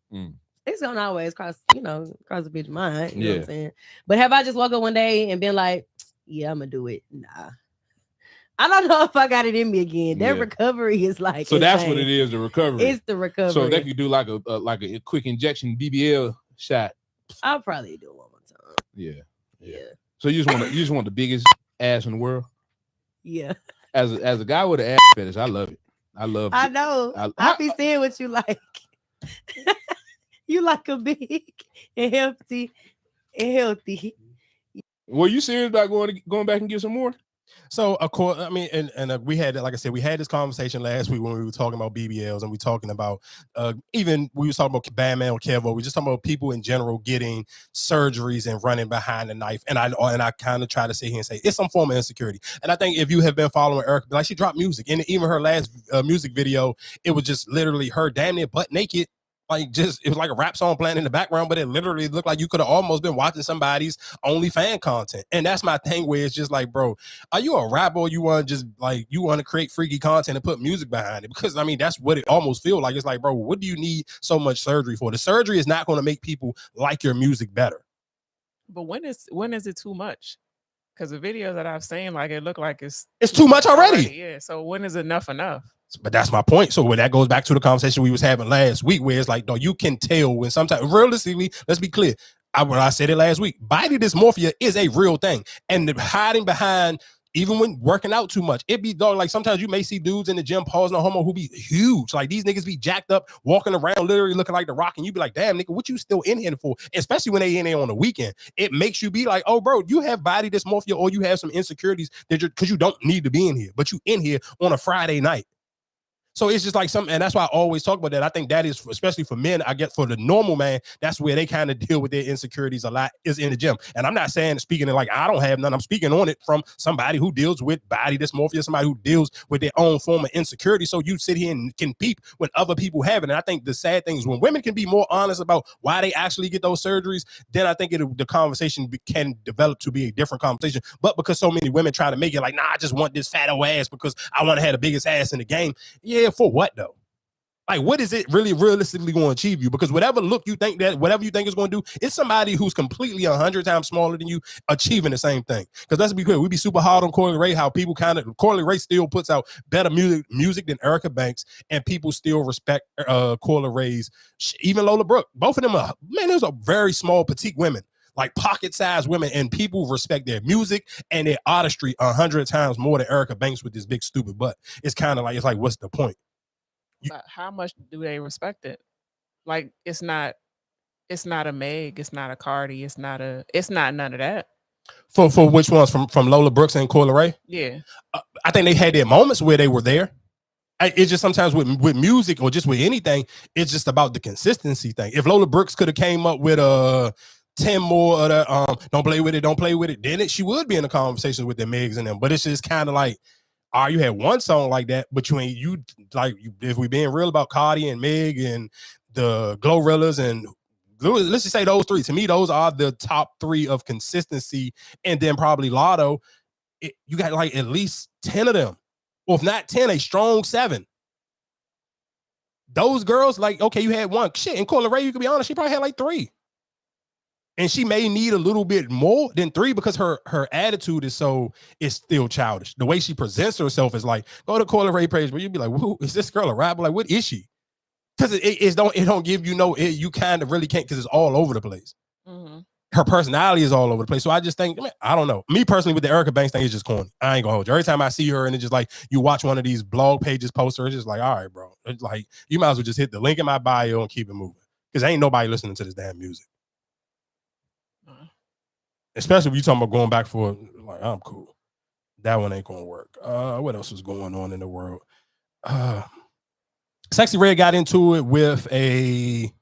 It's gonna always cross the bitch's mind. You know what I'm saying? But have I just woke up one day and been like, yeah, I'm gonna do it? Nah. I don't know if I got it in me again. That recovery is like so. Insane. That's what it is. The recovery. It's the recovery. So they could do like a quick injection BBL shot. I'll probably do it one more time. Yeah. So you just want the biggest ass in the world? Yeah. As a guy with an ass fetish, I love it. I love. I know. I be seeing what you like. You like a big and healthy Were you serious about going back and get some more? So of course, I mean, and we had, like I said, we had this conversation last week when we were talking about BBLs, and we talking about even we was talking about Batman or Kevo. We just talking about people in general getting surgeries and running behind the knife. And I kind of try to sit here and say it's some form of insecurity. And I think if you have been following Erica, like she dropped music, and even her last music video, it was just literally her damn near butt naked. Like it was like a rap song playing in the background, but it literally looked like you could have almost been watching somebody's OnlyFans content. And that's my thing where it's just like, bro, are you a rapper or you want to just like, you want to create freaky content and put music behind it? Because I mean, that's what it almost feels like. It's like, bro, what do you need so much surgery for? The surgery is not going to make people like your music better. But when is it too much? Because the videos that I've seen, like it looked like it's too much already. Yeah. So when is enough? But that's my point. So when that goes back to the conversation we was having last week, where it's like, no, you can tell when sometimes, realistically, let's be clear. When I said it last week, body dysmorphia is a real thing. And hiding behind, even when working out too much, it be dog. Like sometimes you may see dudes in the gym, pause no homo, who be huge. Like these niggas be jacked up, walking around, literally looking like The Rock, and you be like, damn, nigga, what you still in here for? Especially when they in there on the weekend. It makes you be like, oh, bro, you have body dysmorphia or you have some insecurities that because you don't need to be in here, but you in here on a Friday night. So it's just like something, and that's why I always talk about that. I think that is, especially for men, I get for the normal man, that's where they kind of deal with their insecurities a lot, is in the gym. And I'm not saying, speaking it like I don't have none. I'm speaking on it from somebody who deals with body dysmorphia, somebody who deals with their own form of insecurity. So you sit here and can peep when other people have it. And I think the sad thing is when women can be more honest about why they actually get those surgeries, then I think the conversation can develop to be a different conversation. But because so many women try to make it like, nah, I just want this fat old ass because I want to have the biggest ass in the game. Yeah, for what though? Like, what is it really realistically going to achieve you? Because whatever you think is going to do, it's somebody who's completely 100 times smaller than you achieving the same thing. Because let's be clear, we be super hard on Coily Ray, how people Coily Ray still puts out better music than Erica Banks, and people still respect Coily Ray's, even Lola Brooke. Both of them are, man, those are very small, petite women. Like pocket-sized women, and people respect their music and their artistry 100 times more than Erica Banks with this big stupid butt. It's kind of like, what's the point? But how much do they respect it? Like it's not a Meg, it's not a Cardi, it's not none of that. For which ones? From Lola Brooks and Coily Ray? Yeah, I think they had their moments where they were there. It's just sometimes with music or just with anything, it's just about the consistency thing. If Lola Brooks could have came up with 10 more of the don't play with it, then she would be in a conversation with the Megs and them. But it's just kind of like, you had one song like that, but if we being real about Cardi and Meg and the Glorillas and let's just say those three, to me, those are the top three of consistency. And then probably Latto, you got like at least 10 of them. Or if not 10, a strong 7. Those girls, like, okay, you had one. Shit, and Coily Ray, you can be honest, she probably had like 3. And she may need a little bit more than 3 because her attitude is still childish. The way she presents herself is like, go to Coily Ray page, but you'd be like, who is this girl a rapper? Like, what is she? Because it don't give you you kind of really can't, because it's all over the place. Mm-hmm. Her personality is all over the place. So I just think, I don't know. Me personally, with the Erica Banks thing, it's just corny. I ain't gonna hold you. Every time I see her and it's just like, you watch one of these blog pages post her, it's just like, all right, bro. It's like, you might as well just hit the link in my bio and keep it moving. Because ain't nobody listening to this damn music. Especially if you talking about going back for, like, I'm cool. That one ain't gonna work. What else was going on in the world? Sexy Red got into it with a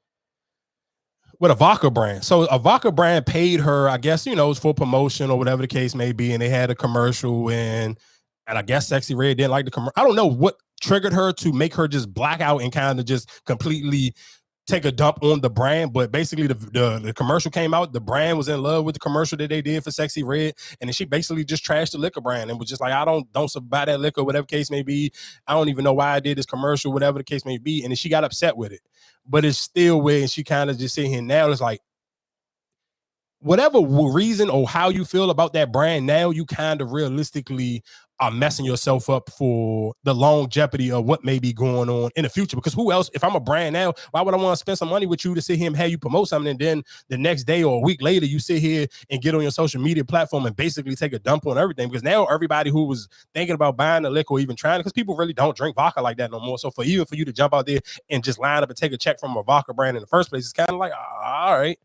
vodka brand. So a vodka brand paid her, I guess, it was for promotion or whatever the case may be, and they had a commercial, and I guess Sexy Red didn't like the commercial. I don't know what triggered her to make her just black out and kind of just completely take a dump on the brand. But basically the commercial came out, the brand was in love with the commercial that they did for Sexy Red, and then she basically just trashed the liquor brand and was just like, I don't buy that liquor, whatever case may be. I don't even know why I did this commercial, whatever the case may be. And then she got upset with it. But it's still where she kind of just sitting here now, it's like, whatever reason or how you feel about that brand now, you kind of realistically are messing yourself up for the longevity of what may be going on in the future. Because who else, if I'm a brand now, why would I want to spend some money with you to sit here and have you promote something, and then the next day or a week later you sit here and get on your social media platform and basically take a dump on everything? Because now everybody who was thinking about buying the liquor or even trying, because people really don't drink vodka like that no more. So for you to jump out there and just line up and take a check from a vodka brand in the first place, it's kind of like, all right.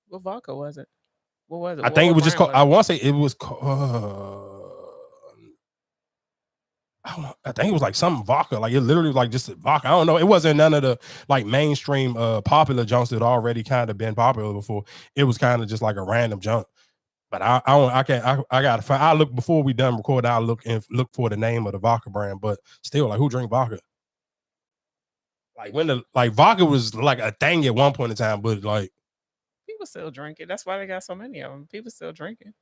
What vodka was it? What was it? I think it was just called, I want to say it was called, I think it was like some vodka. Like it literally was like just vodka. I don't know. It wasn't none of the like mainstream popular junks that already kind of been popular before. It was kind of just like a random junk. But I gotta find. I look before we done recording. I'll look for the name of the vodka brand. But still, like, who drink vodka? Like when the vodka was like a thing at one point in time, but like people still drink it. That's why they got so many of them. People still drinking.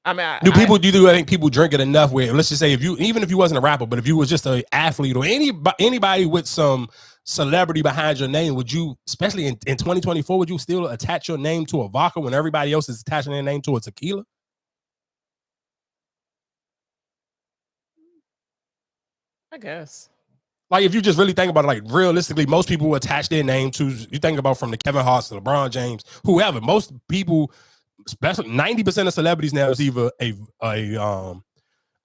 I mean, I think people drink it enough where, let's just say, even if you wasn't a rapper, but if you was just an athlete or anybody with some celebrity behind your name, would you, especially in 2024, would you still attach your name to a vodka when everybody else is attaching their name to a tequila? I guess. Like, if you just really think about it, like realistically, most people attach their name to, you think about from the Kevin Hart's to LeBron James, whoever, most people, especially 90% of celebrities now is either a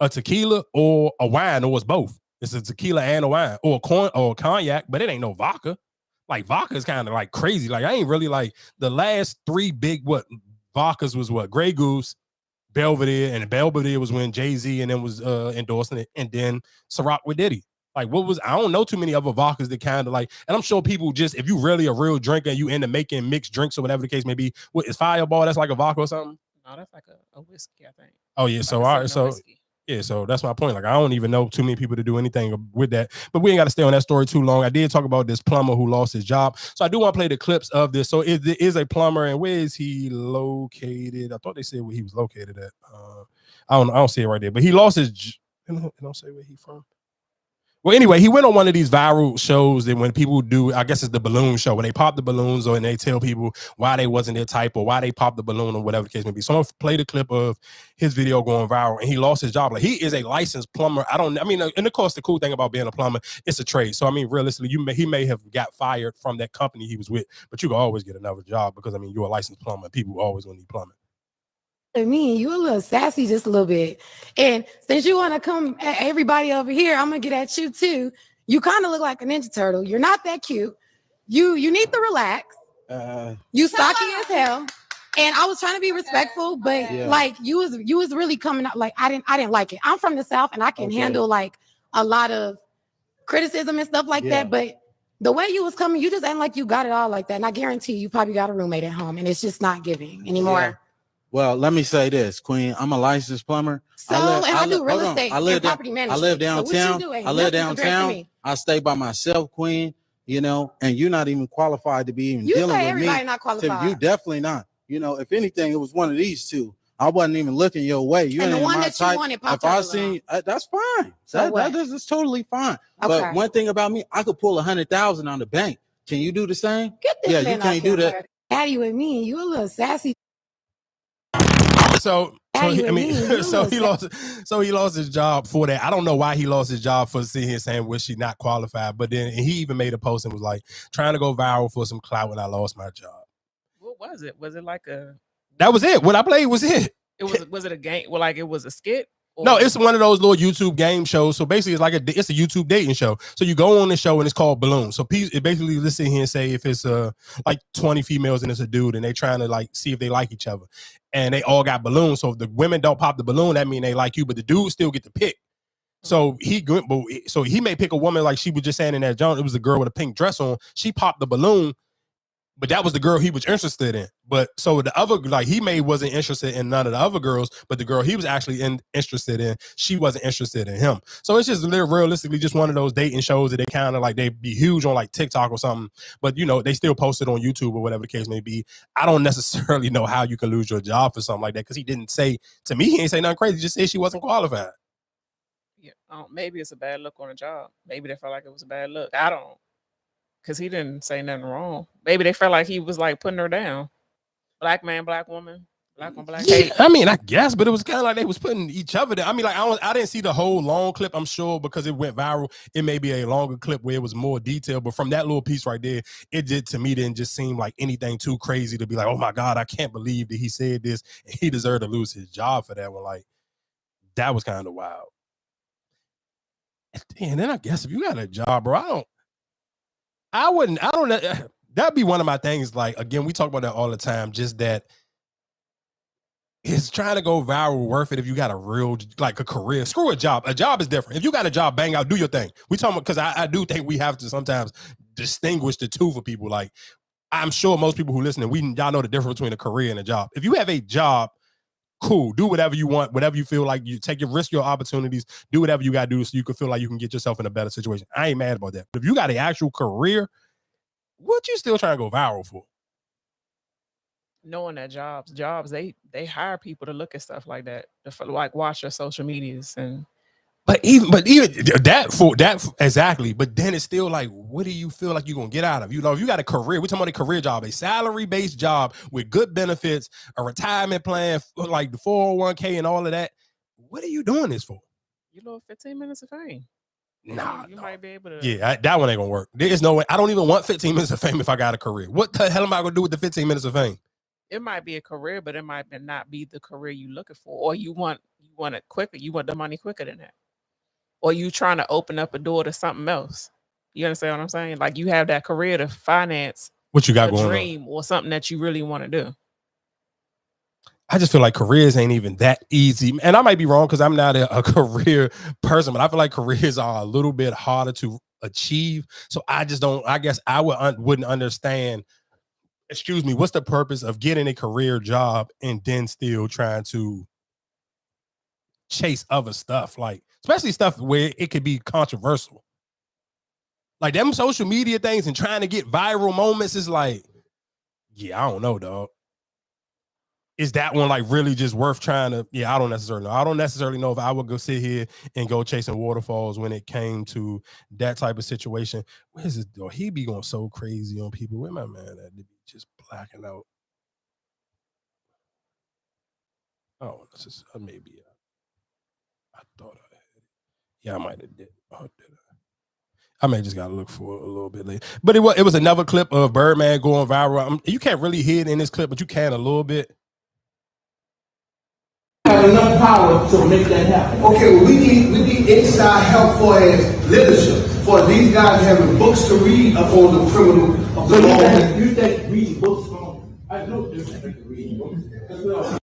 tequila or a wine, or it's both. It's a tequila and a wine, or a cognac, but it ain't no vodka. Like vodka is kind of like crazy. Like I ain't really like the last three big vodkas was Grey Goose, Belvedere, and Belvedere was when Jay-Z and then was endorsing it, and then Ciroc with Diddy. Like I don't know too many other vodkas that kind of like, and I'm sure people just, if you really a real drinker and you into making mixed drinks or whatever the case may be, what is Fireball? That's like a vodka or something? No, that's like a whiskey, I think. Oh yeah, so all right, so yeah, so that's my point. Like I don't even know too many people to do anything with that, but we ain't got to stay on that story too long. I did talk about this plumber who lost his job, so I do want to play the clips of this. So it is a plumber, and where is he located? I thought they said where he was located at. I don't see it right there, but he lost his. It don't say where he from. Well, anyway, he went on one of these viral shows that when people do, I guess it's the balloon show, where they pop the balloons and they tell people why they wasn't their type or why they popped the balloon or whatever the case may be. So I'm going to play the clip of his video going viral, and he lost his job. Like, he is a licensed plumber. And of course, the cool thing about being a plumber, it's a trade. So, I mean, realistically, he may have got fired from that company he was with, but you can always get another job because, I mean, you're a licensed plumber. People always going to need plumbing. I mean, you a little sassy just a little bit. And since you want to come at everybody over here, I'm going to get at you too. You kind of look like a Ninja Turtle. You're not that cute. You need to relax. You stocky as hell. And I was trying to be respectful, but like you was really coming out like I didn't like it. I'm from the South and I can handle like a lot of criticism and stuff like that. But the way you was coming, you just ain't like you got it all like that. And I guarantee you probably got a roommate at home and it's just not giving anymore. Yeah. Well, let me say this, Queen. I'm a licensed plumber. I do real estate and property management. I live downtown. So I live downtown. I stay by myself, Queen. You know, and you're not even qualified to be even dealing with me. Everybody not qualified. You definitely not. You know, if anything, it was one of these two. I wasn't even looking your way. You ain't the one that you wanted. If I seen, that's fine. That's totally fine. Okay. But one thing about me, I could pull 100,000 on the bank. Can you do the same? Get this man you can't do that. Daddy with me, you a little sassy. So he lost his job for that. I don't know why he lost his job for sitting here saying, was she not qualified? But then he even made a post and was like, trying to go viral for some clout when I lost my job. What was it? Was it like a... That was it. What I played was it. Was it a game? Well, like it was a skit? Or... No, it's one of those little YouTube game shows. So basically, it's a YouTube dating show. So you go on the show and it's called Balloon. So it basically, let's sit here and say if it's like 20 females and it's a dude and they trying to like see if they like each other, and they all got balloons. So if the women don't pop the balloon, that mean they like you, but the dude still get to pick. So he may pick a woman like she was just saying in that joint. It was a girl with a pink dress on. She popped the balloon. But that was the girl he was interested in. But so the other, like wasn't interested in none of the other girls, but the girl he was actually interested in, she wasn't interested in him. So it's just realistically just one of those dating shows that they kind of like, they be huge on like TikTok or something, but you know, they still post it on YouTube or whatever the case may be. I don't necessarily know how you can lose your job for something like that, because he didn't say, to me, he ain't say nothing crazy, he just said she wasn't qualified. Yeah, maybe it's a bad look on a job. Maybe they felt like it was a bad look. I don't. Because he didn't say nothing wrong. Maybe they felt like he was like putting her down. Black man, black woman. Black on black. Yeah, I mean, I guess, but it was kind of like they was putting each other there. I mean, like I didn't see the whole long clip. I'm sure because it went viral. It may be a longer clip where it was more detailed. But from that little piece right there, it did to me didn't just seem like anything too crazy to be like, oh my God, I can't believe that he said this. And he deserved to lose his job for that one. Like that was kind of wild. And then I guess if you got a job, bro, that'd be one of my things. Like again, we talk about that all the time. Just that. Is trying to go viral worth it if you got a real, like a career? Screw a job. A job is different. If you got a job, bang out, do your thing. We talking about, because I do think we have to sometimes distinguish the two for people. Like, I'm sure most people who listen, y'all know the difference between a career and a job. If you have a job, cool, do whatever you want, whatever you feel like, you take your risk, your opportunities, do whatever you got to do so you can feel like you can get yourself in a better situation. I ain't mad about that. But if you got an actual career, what you still trying to go viral for? Knowing that jobs they hire people to look at stuff like that, to like watch your social medias and. But even that exactly. But then it's still like, what do you feel like you're gonna get out of? You know, if you got a career, we're talking about a career job, a salary-based job with good benefits, a retirement plan, like the 401k and all of that. What are you doing this for? You know, 15 minutes of fame. Nah, you might be able to. Yeah, that one ain't gonna work. There's no way. I don't even want 15 minutes of fame if I got a career. What the hell am I gonna do with the 15 minutes of fame? It might be a career, but it might not be the career you're looking for, or you want it quicker. You want the money quicker than that, or you trying to open up a door to something else. You understand what I'm saying? Like you have that career to finance what you got a going dream on, or something that you really want to do. I just feel like careers ain't even that easy, and I might be wrong because I'm not a career person, but I feel like careers are a little bit harder to achieve. So I just don't. I guess I wouldn't understand. Excuse me, what's the purpose of getting a career job and then still trying to chase other stuff, like especially stuff where it could be controversial, like them social media things and trying to get viral moments is like, yeah, I don't know, dog. Is that one like really just worth trying to? Yeah, I don't necessarily know. I don't necessarily know if I would go sit here and go chasing waterfalls when it came to that type of situation. Where's this? Though he be going so crazy on people. Where my man at? Just blacking out. Oh, this is maybe. I thought I had it. Yeah, I might have did. Oh, did I may just gotta look for it a little bit later. But it was another clip of Birdman going viral. You can't really hear it in this clip, but you can a little bit. Have enough power to make that happen. Okay, well, we need inside help for his leadership, for these guys having books to read upon the criminal of the law. You think reading books from? I know different than reading books.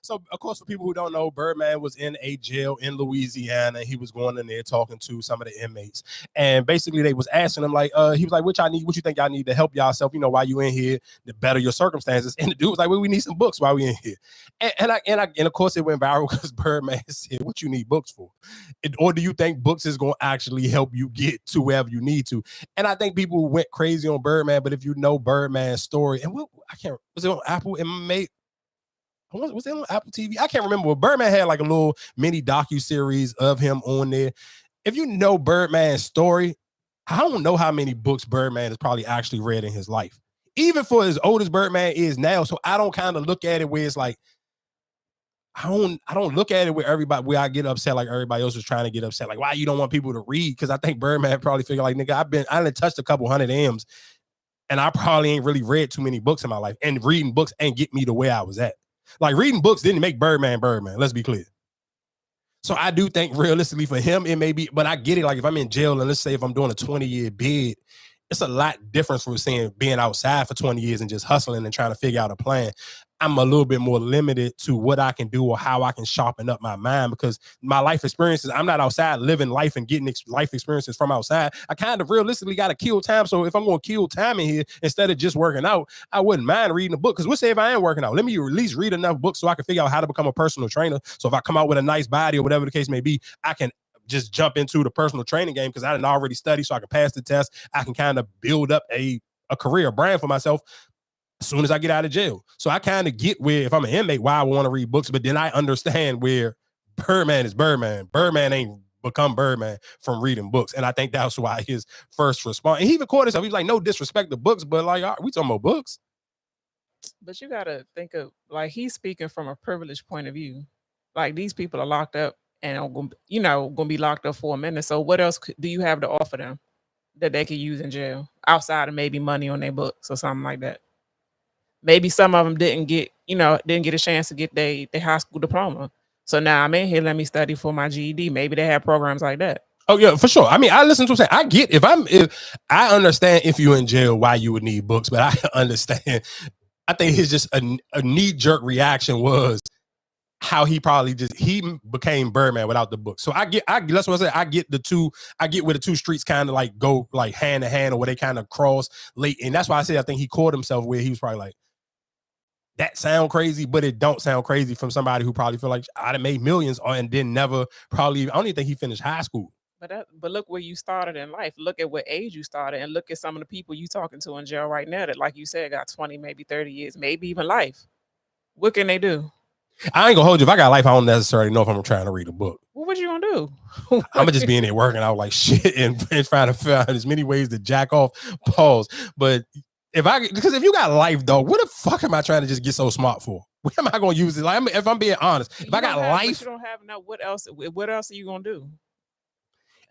So, of course, for people who don't know, Birdman was in a jail in Louisiana. He was going in there talking to some of the inmates. And basically, they was asking him, like, he was like, what you think y'all need to help yourself, you know, while you in here, to better your circumstances. And the dude was like, well, we need some books while we in here. And of course, it went viral because Birdman said, what you need books for? Or do you think books is going to actually help you get to wherever you need to? And I think people went crazy on Birdman, but if you know Birdman's story, and was it on Apple? Was it on Apple TV? I can't remember. But Birdman had like a little mini docuseries of him on there. If you know Birdman's story, I don't know how many books Birdman has probably actually read in his life, even for as old as Birdman is now. So I don't kind of look at it where it's like, I don't look at it where I get upset like everybody else is trying to get upset. Like, why you don't want people to read? Because I think Birdman probably figured like, nigga, I done touched a couple hundred M's and I probably ain't really read too many books in my life. And reading books ain't get me to where I was at. Like reading books didn't make Birdman. Let's be clear. So I do think realistically for him, it may be, but I get it. Like if I'm in jail and let's say if I'm doing a 20-year bid, it's a lot different from being outside for 20 years and just hustling and trying to figure out a plan. I'm a little bit more limited to what I can do or how I can sharpen up my mind because my life experiences, I'm not outside living life and getting life experiences from outside. I kind of realistically got to kill time. So if I'm going to kill time in here, instead of just working out, I wouldn't mind reading a book. Because let's say if I am working out, let me at least read enough books so I can figure out how to become a personal trainer. So if I come out with a nice body or whatever the case may be, I can just jump into the personal training game because I didn't already study so I can pass the test. I can kind of build up a career, a brand for myself as soon as I get out of jail. So I kind of get where if I'm an inmate, why I want to read books, but then I understand where Birdman is Birdman. Birdman ain't become Birdman from reading books. And I think that's why his first response, and he even caught himself, he was like, no disrespect to books, but like, we talking about books. But you gotta think of like he's speaking from a privileged point of view. Like these people are locked up and are gonna be locked up for a minute. So what else do you have to offer them that they could use in jail outside of maybe money on their books or something like that? Maybe some of them didn't get a chance to get their high school diploma. So now I'm in here. Let me study for my GED. Maybe they have programs like that. Oh yeah, for sure. I mean, I listen to what I'm saying. I get if I understand if you're in jail why you would need books, but I understand. I think it's just a knee-jerk reaction was how he became Birdman without the book. So I that's what I said. I get where the two streets kind of like go like hand to hand or where they kind of cross late. And that's why I said I think he caught himself where he was probably like, that sound crazy, but it don't sound crazy from somebody who probably feel like I'd have made millions and then never probably, I don't even think he finished high school. But look where you started in life. Look at what age you started and look at some of the people you talking to in jail right now that, like you said, got 20, maybe 30 years, maybe even life. What can they do? I ain't gonna hold you. If I got life, I don't necessarily know if I'm trying to read a book. What you gonna do? I'm gonna just be in there working out like shit and trying to find as many ways to jack off. Pause. But because if you got life, though, what the fuck am I trying to just get so smart for? What am I gonna use it? Like, if I'm being honest, if I got life, you don't have enough. What else are you gonna do?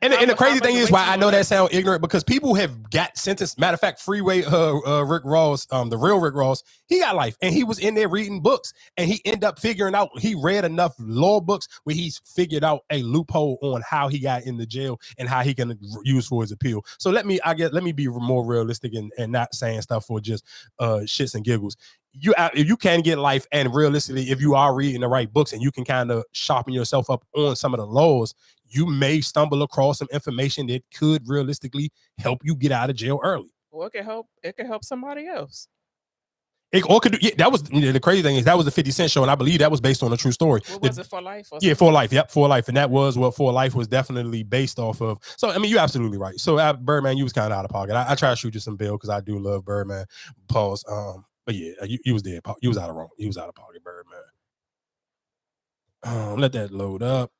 And the crazy thing is why I know that sound ignorant because people have got sentenced. Matter of fact, Freeway Rick Ross, the real Rick Ross, he got life and he was in there reading books and he ended up figuring out he read enough law books where he's figured out a loophole on how he got in the jail and how he can use for his appeal. So let me be more realistic and not saying stuff for just shits and giggles. If you can get life and realistically, if you are reading the right books and you can kind of sharpen yourself up on some of the laws, you may stumble across some information that could realistically help you get out of jail early. Well, it could help somebody else. That was the crazy thing is that was the 50 Cent show, and I believe that was based on a true story. What was it, For Life? Yeah, For Life. Yep, For Life, and that was what For Life was definitely based off of. So I mean, you're absolutely right. So Birdman, you was kind of out of pocket. I try to shoot you some bill because I do love Birdman. Pause. But yeah, you was there. You was out of pocket, Birdman. Let that load up.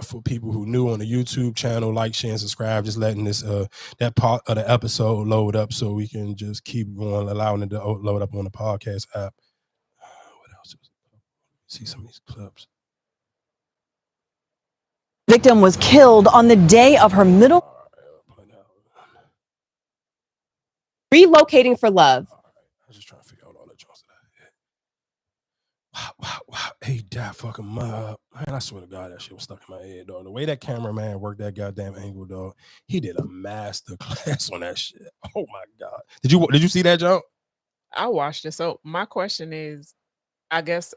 For people who new on the YouTube channel, like, share, and subscribe. Just letting this that part of the episode load up so we can just keep going, allowing it to load up on the podcast app. What else? See some of these clips. Victim was killed on the day of her relocating for love. I was just trying to figure out all the jokes that I had. Wow. Hey, that fucking mob. Man, I swear to God, that shit was stuck in my head, dog. The way that cameraman worked that goddamn angle, dog, he did a master class on that shit. Oh my God. Did you see that, Joe? I watched it. So my question is, I guess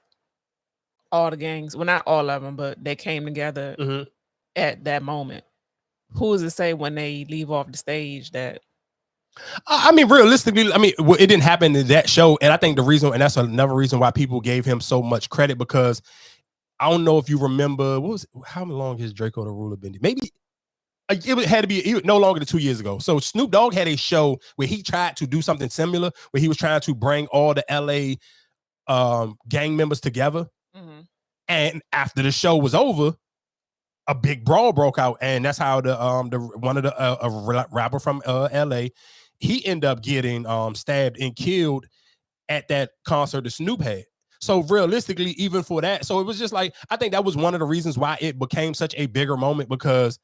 all the gangs, well, not all of them, but they came together at that moment. Who is to say when they leave off the stage that? I mean, realistically, it didn't happen in that show. And I think the reason, and that's another reason why people gave him so much credit, because I don't know if you remember, how long has Draco the Ruler been? Maybe it had to be no longer than 2 years ago. So Snoop Dogg had a show where he tried to do something similar, where he was trying to bring all the LA gang members together. Mm-hmm. And after the show was over, a big brawl broke out. And that's how one of the rapper from LA, he ended up getting stabbed and killed at that concert that Snoop had. So realistically, even for that, so it was just like, I think that was one of the reasons why it became such a bigger moment, because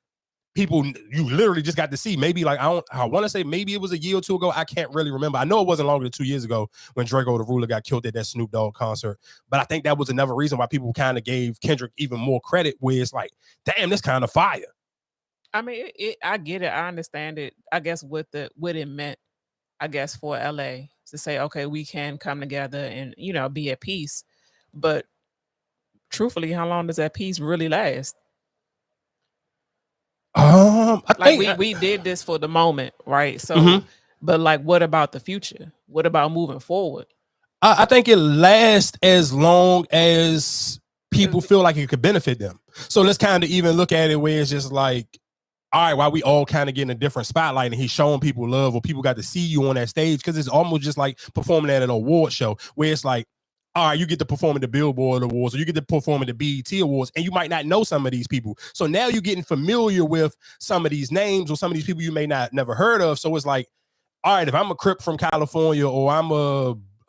people, you literally just got to see, maybe like, I want to say maybe it was a year or two ago. I can't really remember. I know it wasn't longer than 2 years ago when Draco the Ruler got killed at that Snoop Dogg concert. But I think that was another reason why people kind of gave Kendrick even more credit, where it's like, damn, this kind of fire. I mean, I get it. I understand it. I guess what it meant, I guess, for LA to say, okay, we can come together and, be at peace. But truthfully, how long does that peace really last? We did this for the moment, right? So, but like, what about the future? What about moving forward? I think it lasts as long as people feel like it could benefit them. So let's kind of even look at it where it's just like, all right, while we all kind of get in a different spotlight and he's showing people love, or people got to see you on that stage, because it's almost just like performing at an award show where it's like, all right, you get to perform at the Billboard Awards, or you get to perform at the BET Awards, and you might not know some of these people. So now you're getting familiar with some of these names or some of these people you may not never heard of. So it's like, all right, if I'm a Crip from California, or I'm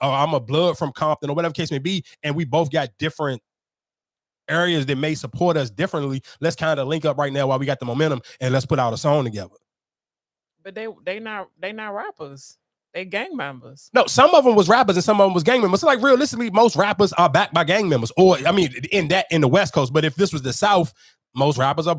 I'm a blood from Compton or whatever case may be, and we both got different areas that may support us differently. Let's kind of link up right now while we got the momentum, and let's put out a song together. But they not rappers. They gang members. No, some of them was rappers and some of them was gang members. So like realistically, most rappers are backed by gang members, or I mean, in the West Coast. But if this was the South, most rappers are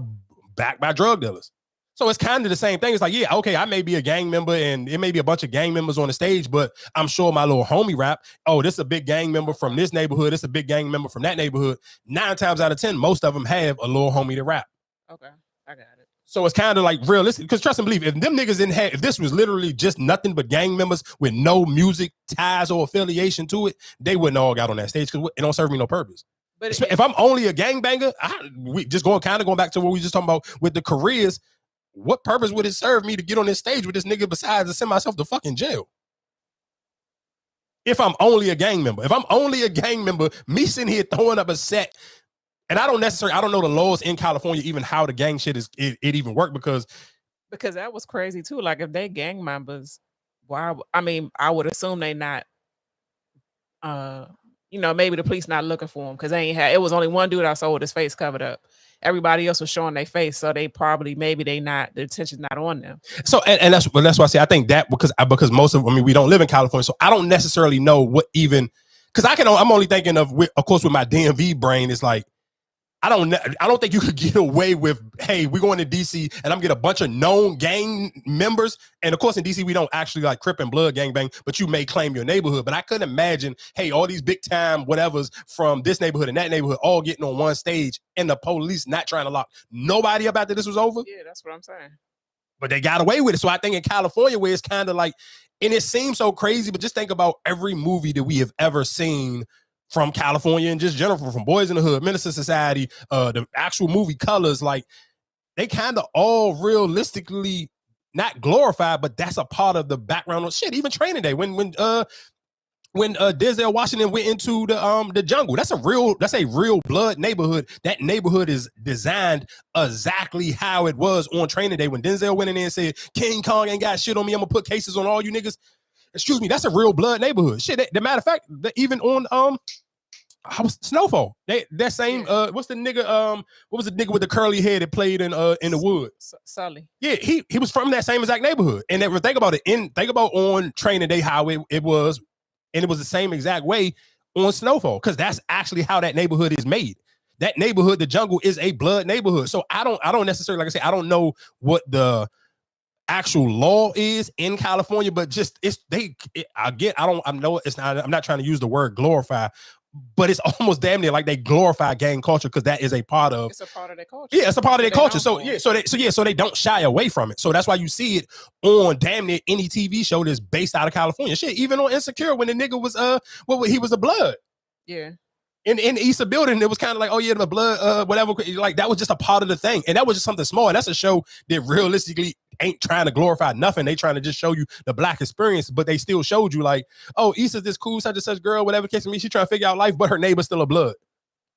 backed by drug dealers. So it's kind of the same thing. It's like, yeah, okay, I may be a gang member and it may be a bunch of gang members on the stage, but I'm sure my little homie rap, oh, this is a big gang member from this neighborhood, this is a big gang member from that neighborhood. 9 times out of 10, most of them have a little homie to rap. Okay, I got it. So it's kind of like realistic, because trust and believe, if them niggas didn't have, if this was literally just nothing but gang members with no music ties or affiliation to it, they wouldn't all got on that stage because it don't serve me no purpose. But if I'm only a gangbanger, we just going back to what we just talking about with the careers. What purpose would it serve me to get on this stage with this nigga besides to send myself to fucking jail? If I'm only a gang member. If I'm only a gang member, me sitting here throwing up a set, and I don't know the laws in California, even how the gang shit it even work, because that was crazy too. Like if they gang members, why? I mean, I would assume they not, maybe the police not looking for them because it was only one dude I saw with his face covered up. Everybody else was showing their face, so they probably the attention's not on them. So and that's why I say I think that because most of we don't live in California, so I don't necessarily know what even, because I'm only thinking of course with my DMV brain, it's like I don't think you could get away with, hey, we're going to DC and I'm get a bunch of known gang members. And of course in DC, we don't actually like Crip and Blood gangbang, but you may claim your neighborhood. But I couldn't imagine, hey, all these big time whatevers from this neighborhood and that neighborhood all getting on one stage and the police not trying to lock nobody up after this was over. Yeah, that's what I'm saying. But they got away with it. So I think in California where it's kind of like, and it seems so crazy, but just think about every movie that we have ever seen from California and just general, from Boys in the Hood, Minister Society, the actual movie Colors, like they kind of all realistically not glorified, but that's a part of the background of shit. Even Training Day, when Denzel Washington went into the jungle, that's a real blood neighborhood. That neighborhood is designed exactly how it was on Training Day when Denzel went in there and said, "King Kong ain't got shit on me. I'm gonna put cases on all you niggas." Excuse me, that's a real blood neighborhood. Shit, the matter of fact, even on Snowfall, that same what's the nigga what was the nigga with the curly hair that played in the wood? Sully. Yeah, he was from that same exact neighborhood. And then think about on Training Day how it was, and it was the same exact way on Snowfall, because that's actually how that neighborhood is made. That neighborhood, the jungle, is a blood neighborhood. So I don't necessarily, like I say, I don't know what the actual law is in California, but just I'm not trying to use the word glorify, but it's almost damn near like they glorify gang culture because that is a part of. It's a part of their culture. Yeah, it's a part of their culture. So they don't shy away from it. So that's why you see it on damn near any TV show that's based out of California. Shit, even on Insecure when the nigga was he was a blood. Yeah. In the Easter building, it was kind of like, oh yeah, the blood, whatever. Like that was just a part of the thing, and that was just something small. And that's a show that realistically ain't trying to glorify nothing. They trying to just show you the black experience, but they still showed you like, oh, Easter's this cool such and such girl, whatever case me, she trying to figure out life, but her neighbor's still a blood.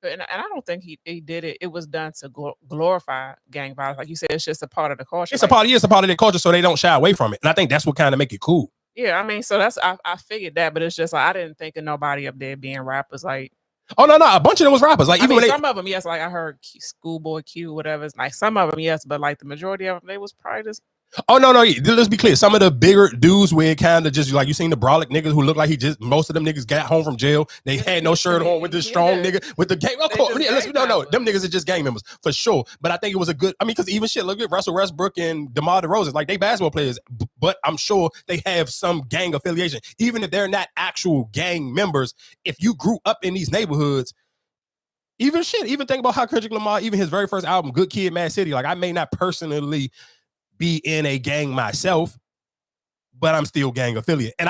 And I don't think he did it. It was done to glorify gang violence, like you said. It's just a part of the culture. It's a part of their culture, so they don't shy away from it. And I think that's what kind of make it cool. Yeah, I mean, so that's I figured that, but it's just like I didn't think of nobody up there being rappers like. Oh no, a bunch of them was rappers. Like even some of them, yes. Like I heard Schoolboy Q, whatever. It's like some of them, yes, but like the majority of them, they was probably just. Oh no, let's be clear. Some of the bigger dudes where it kind of just like you seen the brolic niggas who look like most of them niggas got home from jail. They had no shirt on with this strong nigga with the gang. Of course, no, them niggas are just gang members for sure. But I think it was a good. I mean, because even shit, look at Russell Westbrook and DeMar DeRozan, like they basketball players, but I'm sure they have some gang affiliation, even if they're not actual gang members. If you grew up in these neighborhoods. Even think about how Kendrick Lamar, even his very first album, Good Kid, Mad City, like I may not personally be in a gang myself, but I'm still gang affiliate. And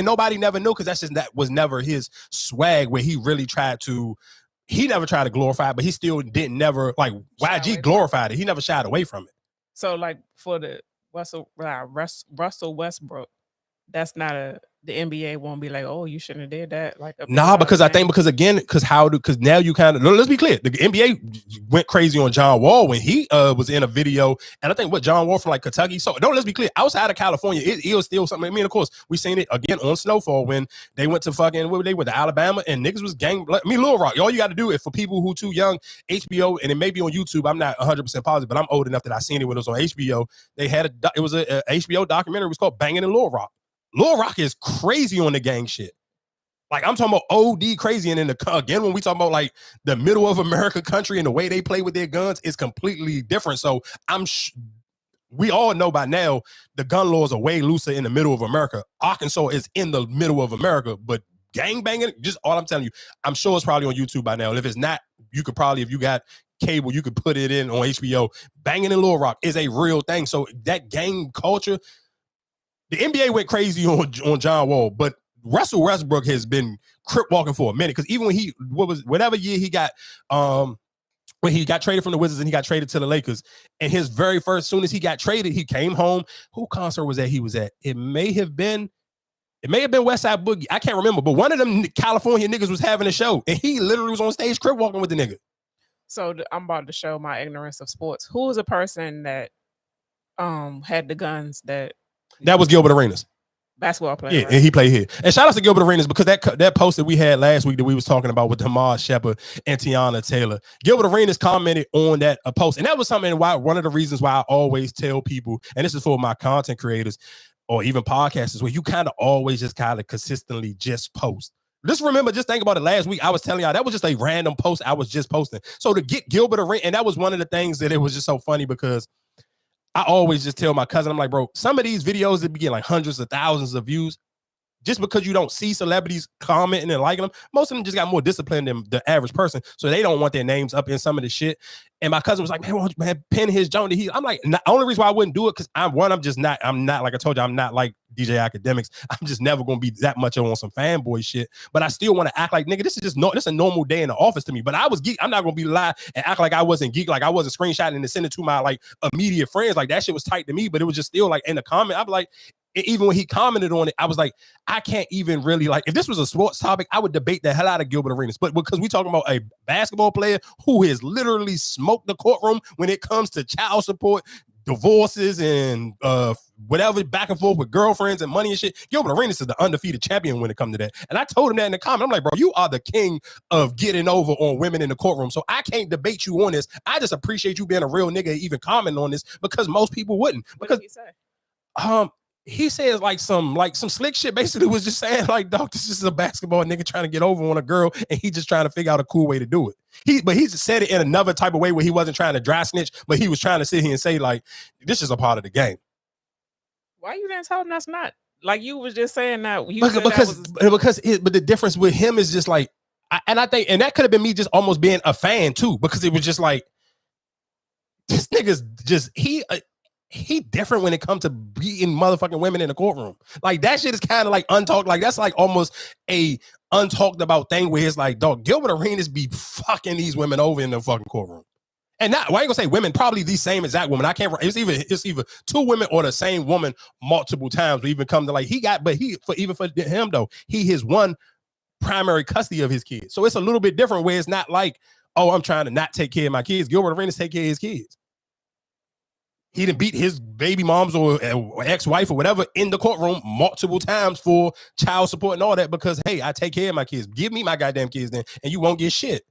nobody never knew because that was never his swag where he really never tried to glorify it, but he still never like YG glorified it. He never shied away from it. So like for the Russell Westbrook, that's not the NBA won't be like, oh, you shouldn't have did that. Like, nah, because I think because now you kind of, let's be clear, the NBA went crazy on John Wall when he was in a video, and I think John Wall from like Kentucky. So let's be clear, outside of California, it was still something. I mean, of course, we seen it again on Snowfall when they went to fucking where they went to Alabama and niggas was gang. Lil Rock. All you got to do is for people who too young, HBO, and it may be on YouTube. I'm not 100% positive, but I'm old enough that I seen it when it was on HBO. They had it was a HBO documentary. It was called Banging in Lil Rock. Lil Rock is crazy on the gang shit. Like, I'm talking about OD crazy. And then again, when we talk about like the middle of America country and the way they play with their guns is completely different. So we all know by now the gun laws are way looser in the middle of America. Arkansas is in the middle of America, but gang banging, just all I'm telling you, I'm sure it's probably on YouTube by now. And if it's not, you could probably, if you got cable, you could put it in on HBO. Banging in Lil Rock is a real thing. So that gang culture, the NBA went crazy on John Wall, but Russell Westbrook has been crip walking for a minute because even when whatever year he got when he got traded from the Wizards and he got traded to the Lakers, and his very first, soon as he got traded, he came home. Who concert was that he was at? It may have been Westside Boogie. I can't remember, but one of them California niggas was having a show, and he literally was on stage crip walking with the nigga. So I'm about to show my ignorance of sports. Who was a person that had the guns that was Gilbert Arenas. Basketball player. Yeah, right? and he played here. And shout out to Gilbert Arenas because that post that we had last week that we was talking about with Damar Shepard and Tiana Taylor. Gilbert Arenas commented on that post. And that was something one of the reasons why I always tell people, and this is for my content creators or even podcasters, where you kind of always just kind of consistently just post. Just remember, just think about it. Last week, I was telling y'all that was just a random post I was just posting. So to get Gilbert Arenas, and that was one of the things that it was just so funny because I always just tell my cousin, I'm like, bro, some of these videos that be getting like hundreds of thousands of views, just because you don't see celebrities commenting and liking them, most of them just got more discipline than the average person. So they don't want their names up in some of the shit. And my cousin was like, man, pin his joint. I'm like, the only reason why I wouldn't do it, because I'm not, like I told you, I'm not like DJ Academics. I'm just never going to be that much on some fanboy shit. But I still want to act like, nigga, this is a normal day in the office to me. But I was geek. I'm not going to be lie and act like I wasn't geek, like I wasn't screenshotting and sending it to my like immediate friends. Like that shit was tight to me, but it was just still like in the comment. I'm like, even when he commented on it, I was like, I can't even really, like, if this was a sports topic, I would debate the hell out of Gilbert Arenas. But because we talking about a basketball player who has literally smoked the courtroom when it comes to child support, divorces, and whatever, back and forth with girlfriends and money and shit, Gilbert Arenas is the undefeated champion when it comes to that. And I told him that in the comment. I'm like, bro, you are the king of getting over on women in the courtroom. So I can't debate you on this. I just appreciate you being a real nigga even commenting on this, because most people wouldn't. Because what did he say? He says like some slick shit. Basically was just saying like, dog, this is a basketball nigga trying to get over on a girl, and he just trying to figure out a cool way to do it. But he just said it in another type of way where he wasn't trying to dry snitch, but he was trying to sit here and say like, this is a part of the game. Why you didn't tell him that's not? Like you was just saying that. But the difference with him is just like, I think, and that could have been me just almost being a fan too, because it was just like, this nigga's just, he different when it comes to beating motherfucking women in the courtroom. Like that shit is kind of like untalked. Like that's like almost a untalked about thing where it's like, dog, Gilbert Arenas be fucking these women over in the fucking courtroom. And not, well, I ain't gonna say women, probably the same exact woman. I can't, it's either two women or the same woman multiple times. We even come to like, even for him though, he has one primary custody of his kids. So it's a little bit different where it's not like, oh, I'm trying to not take care of my kids. Gilbert Arenas take care of his kids. He didn't beat his baby moms or ex-wife or whatever in the courtroom multiple times for child support and all that because, hey, I take care of my kids. Give me my goddamn kids then, and you won't get shit.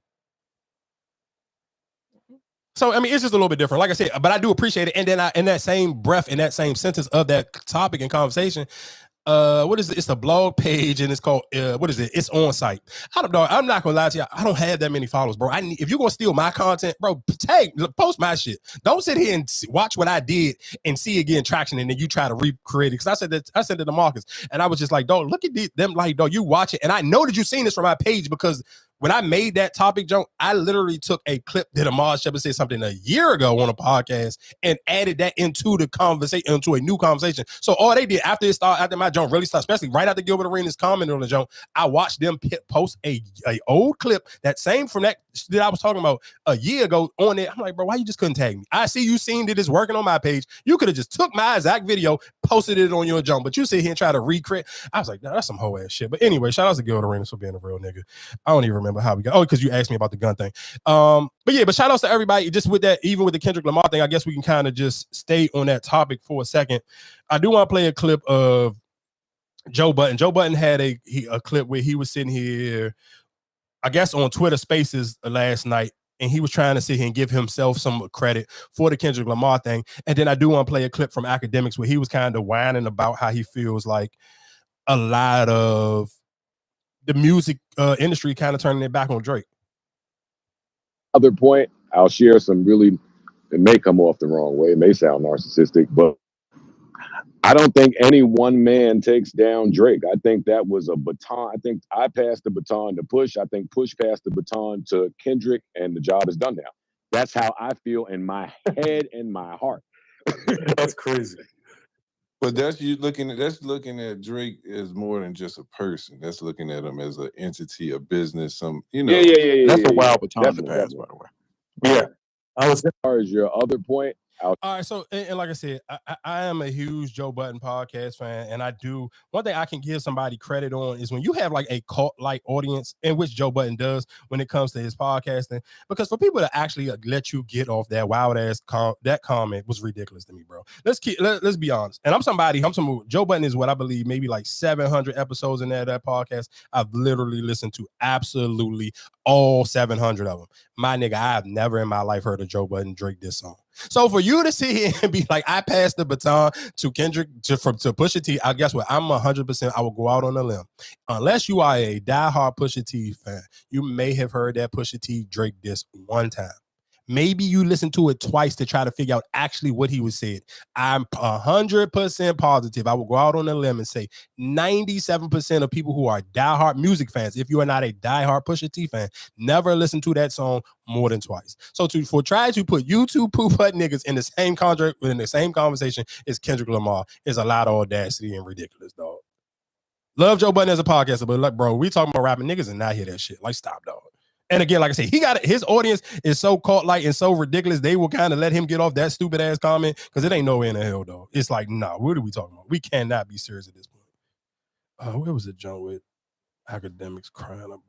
So, I mean, it's just a little bit different. Like I said, but I do appreciate it. And then in that same breath, in that same sentence of that topic and conversation, what is it? It's a blog page and it's called, what is it? It's On Site. I don't know. I'm not going to lie to you. I don't have that many followers, bro. If you're going to steal my content, bro, post my shit. Don't sit here and watch what I did and see it getting traction and then you try to recreate it. Because I said that to Marcus and I was just like, dog, look at them. Like, dog, you watch it. And I know that you've seen this from my page because when I made that topic, Joe, I literally took a clip that Ahmad Shepard said something a year ago on a podcast and added that into the conversation, into a new conversation. So all they did after my Joe really started, especially right after Gilbert Arenas commented on the Joe, I watched them post a old clip that same from that I was talking about a year ago on it. I'm like, bro, why you just couldn't tag me? I see you seen that it's working on my page. You could have just took my exact video, posted it on your Joe, but you sit here and try to recreate. I was like, no, that's some hoe ass shit. But anyway, shout out to Gilbert Arenas for being a real nigga. I don't even remember how we got. Oh, because you asked me about the gun thing. But shout outs to everybody. Just with that, even with the Kendrick Lamar thing, I guess we can kind of just stay on that topic for a second. I do want to play a clip of Joe Budden. Joe Budden had a clip where he was sitting here, I guess on Twitter Spaces last night, and he was trying to sit here and give himself some credit for the Kendrick Lamar thing. And then I do want to play a clip from Academics where he was kind of whining about how he feels like a lot of the music industry kind of turning their back on Drake. Other point, I'll share some really, it may come off the wrong way, it may sound narcissistic, but I don't think any one man takes down Drake. I think that was a baton. I think I passed the baton to Push. I think Push passed the baton to Kendrick, and the job is done now. That's how I feel in my head and my heart. That's crazy. But that's looking at Drake as more than just a person. That's looking at him as an entity, a business, Yeah. That's a wild baton to pass, by the way. Yeah. As far as your other point, all right, so and like I said, I am a huge Joe Budden podcast fan, and one thing I can give somebody credit on is when you have like a cult-like audience, in which Joe Budden does when it comes to his podcasting, because for people to actually let you get off that wild ass that comment was ridiculous to me, bro. Let's be honest, and I'm somebody Joe Budden is what I believe maybe like 700 episodes in that podcast. I've literally listened to absolutely all 700 of them. My nigga, I have never in my life heard a Joe Budden Drake diss song. So for you to sit here and be like, I passed the baton to Kendrick to Pusha T, I guess what? I'm 100%. I will go out on a limb. Unless you are a diehard Pusha T fan, you may have heard that Pusha T Drake diss one time. Maybe you listen to it twice to try to figure out actually what he was saying. I'm 100% positive. I will go out on a limb and say 97% of people who are diehard music fans, if you are not a diehard Pusha T fan, never listen to that song more than twice. So for try to put you two poop-butt niggas in the same contract, in the same conversation as Kendrick Lamar is a lot of audacity and ridiculous, dog. Love Joe Budden as a podcaster, but like, bro, we talking about rapping niggas and not hear that shit. Like, stop, dog. And again, like I said, his audience is so cult-like and so ridiculous, they will kind of let him get off that stupid ass comment because it ain't nowhere in the hell, though. It's like, nah, what are we talking about? We cannot be serious at this point. Where was the junk with Academics crying about?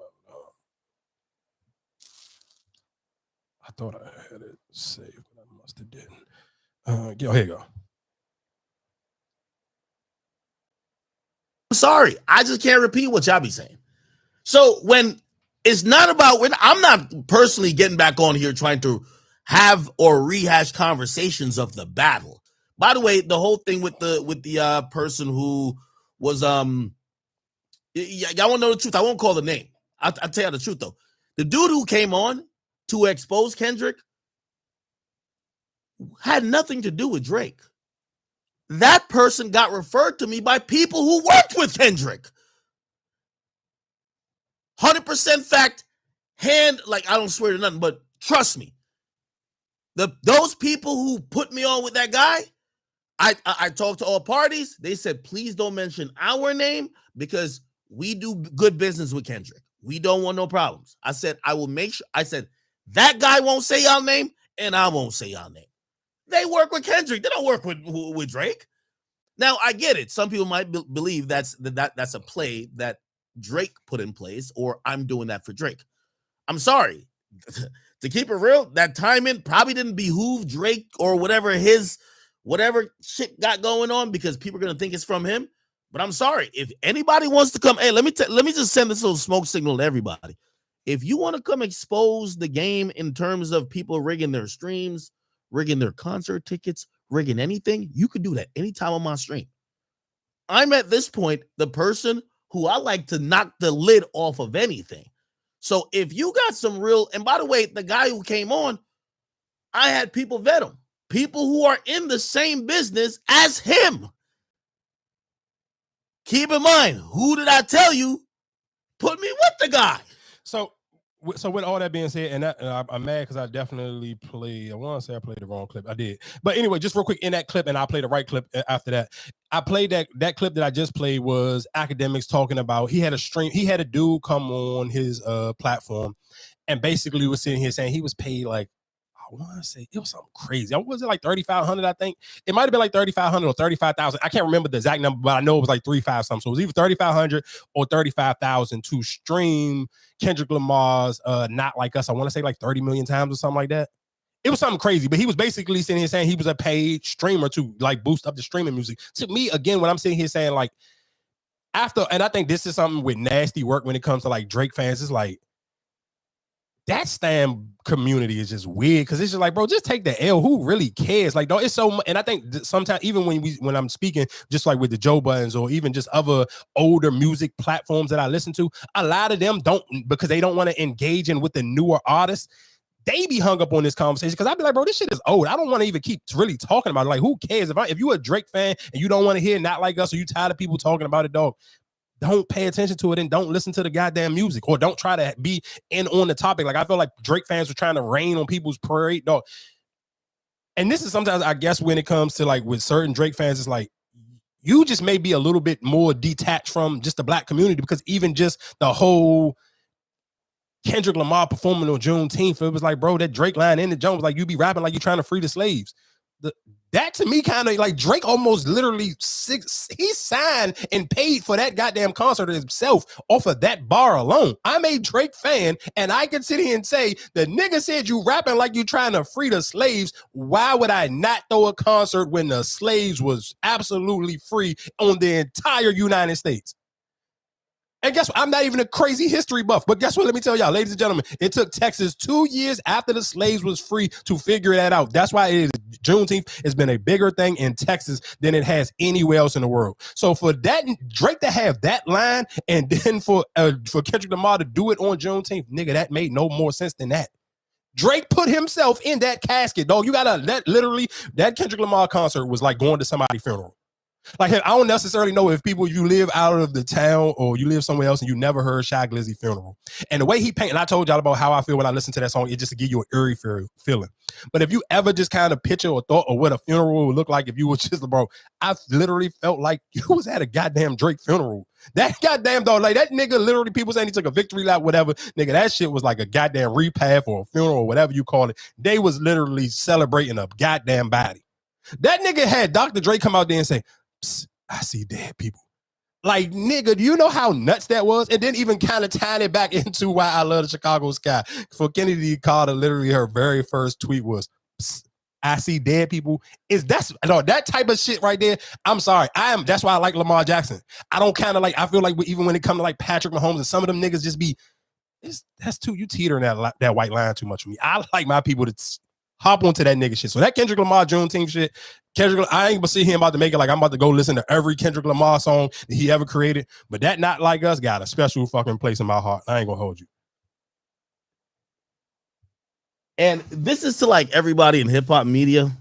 I thought I had it saved, but I must have didn't. Here you go. I'm sorry, I just can't repeat what y'all be saying. So when it's not about I'm not personally getting back on here trying to have or rehash conversations of the battle. By the way, the whole thing with the person who was y'all want to know the truth. I won't call the name. I'll tell you the truth though. The dude who came on to expose Kendrick had nothing to do with Drake. That person got referred to me by people who worked with Kendrick. 100% fact, I don't swear to nothing, but trust me. Those people who put me on with that guy, I talked to all parties. They said, please don't mention our name because we do good business with Kendrick. We don't want no problems. I said, I will make sure. I said, that guy won't say y'all name and I won't say y'all name. They work with Kendrick. They don't work with Drake. Now, I get it. Some people might believe that's a play that Drake put in place, or I'm doing that for Drake. I'm sorry. To keep it real, that timing probably didn't behoove Drake or whatever shit got going on because people are going to think it's from him. But I'm sorry. If anybody wants to come, hey, let me just send this little smoke signal to everybody. If you want to come expose the game in terms of people rigging their streams, rigging their concert tickets, rigging anything, you could do that anytime on my stream. I'm at this point the person who I like to knock the lid off of anything. So if you got some real, and by the way, the guy who came on, I had people vet him. People who are in the same business as him. Keep in mind, who did I tell you put me with the guy? So So with all that being said, and I'm mad because I definitely played. I want to say I played the wrong clip. I did, but anyway, just real quick in that clip, and I'll play the right clip after that. I played that clip that I just played was Academics talking about. He had a dude come on his platform, and basically was sitting here saying he was paid like, I want to say it was something crazy. Was it like 3,500? I think it might have been like 3,500 or 35,000. I can't remember the exact number, but I know it was like 3,500 something. So it was either 3,500 or 35,000 to stream Kendrick Lamar's "Not Like Us." I want to say like 30 million times or something like that. It was something crazy, but he was basically sitting here saying he was a paid streamer to like boost up the streaming music. To me, again, when I'm sitting here saying like after, and I think this is something with nasty work when it comes to like Drake fans, it's like, that stan community is just weird because it's just like, bro, just take the L. Who really cares? Like, no, it's so. And I think sometimes even when I'm speaking, just like with the Joe Buttons or even just other older music platforms that I listen to, a lot of them don't, because they don't want to engage in with the newer artists. They be hung up on this conversation because I'd be like, bro, this shit is old. I don't want to even keep really talking about it. Like, who cares if you a Drake fan and you don't want to hear Not Like Us or you tired of people talking about it, dog? Don't pay attention to it and don't listen to the goddamn music, or don't try to be in on the topic. Like, I feel like Drake fans were trying to rain on people's parade, dog. And this is sometimes, I guess, when it comes to like with certain Drake fans, it's like you just may be a little bit more detached from just the black community, because even just the whole Kendrick Lamar performing on Juneteenth, it was like, bro, that Drake line in the Jones, like, you be rapping like you trying to free the slaves. That to me kind of like Drake almost literally he signed and paid for that goddamn concert himself off of that bar alone. I'm a Drake fan, and I can sit here and say the nigga said you rapping like you trying to free the slaves. Why would I not throw a concert when the slaves was absolutely free on the entire United States? And guess what? I'm not even a crazy history buff, but guess what? Let me tell y'all, ladies and gentlemen, it took Texas 2 years after the slaves was free to figure that out. That's why Juneteenth has been a bigger thing in Texas than it has anywhere else in the world. So for that, Drake to have that line, and then for Kendrick Lamar to do it on Juneteenth, nigga, that made no more sense than that. Drake put himself in that casket, dog. You gotta literally, that Kendrick Lamar concert was like going to somebody's funeral. Like, I don't necessarily know if you live out of the town or you live somewhere else and you never heard Shy Glizzy funeral. And the way he painted, and I told y'all about how I feel when I listen to that song, it just to give you an eerie feeling. But if you ever just kind of picture or thought of what a funeral would look like if you were just, bro, I literally felt like you was at a goddamn Drake funeral. That goddamn dog, like that nigga literally, people saying he took a victory lap, whatever. Nigga, that shit was like a goddamn repast or a funeral or whatever you call it. They was literally celebrating a goddamn body. That nigga had Dr. Dre come out there and say, I see dead people. Like, nigga, do you know how nuts that was? And then even kind of tying it back into why I love the Chicago sky. For Kennedy Carter, literally her very first tweet was, I see dead people. That type of shit right there. I'm sorry. That's why I like Lamar Jackson. I don't kind of like, I feel like even when it comes to like Patrick Mahomes and some of them niggas just be, you teetering that white line too much for me. I like my people to hop onto that nigga shit. So that Kendrick Lamar Juneteenth shit, I ain't gonna see him about to make it like I'm about to go listen to every Kendrick Lamar song that he ever created. But that Not Like Us got a special fucking place in my heart. I ain't gonna hold you. And this is to like everybody in hip hop media.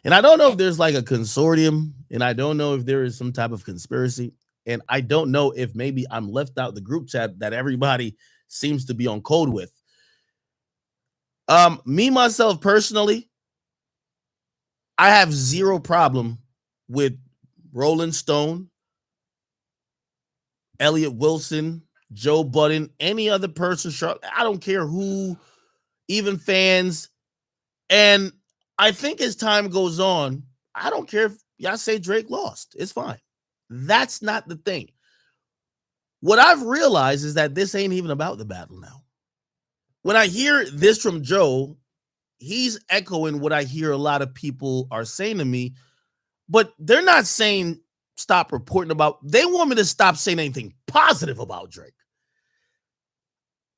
And I don't know if there's like a consortium, and I don't know if there is some type of conspiracy. And I don't know if maybe I'm left out the group chat that everybody seems to be on code with. Me, myself, personally, I have zero problem with Rolling Stone, Elliott Wilson, Joe Budden, any other person. I don't care who, even fans. And I think as time goes on, I don't care if y'all say Drake lost. It's fine. That's not the thing. What I've realized is that this ain't even about the battle now. When I hear this from Joe, he's echoing what I hear a lot of people are saying to me, but they're not saying stop reporting about. They want me to stop saying anything positive about Drake.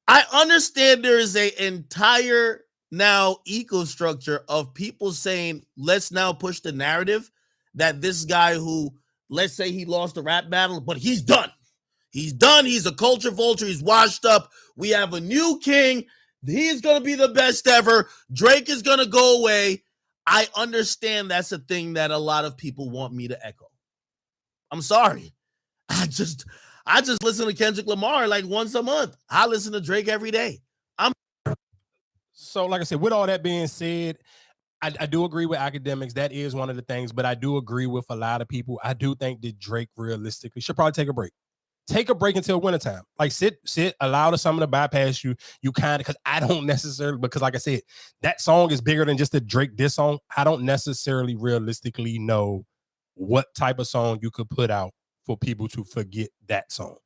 I understand there is an entire now eco-structure of people saying, let's now push the narrative that this guy who, let's say he lost the rap battle, but he's done. He's done. He's a culture vulture. He's washed up. We have a new king. He's going to be the best ever. Drake is going to go away. I understand that's a thing that a lot of people want me to echo. I'm sorry. I just listen to Kendrick Lamar like once a month. I listen to Drake every day. So, like I said, with all that being said, I do agree with academics. That is one of the things, but I do agree with a lot of people. I do think that Drake realistically should probably take a break. Take a break until wintertime. Like sit, allow the summer to bypass you. You kind of, because I don't necessarily, because like I said, that song is bigger than just a Drake diss song. I don't necessarily realistically know what type of song you could put out for people to forget that song.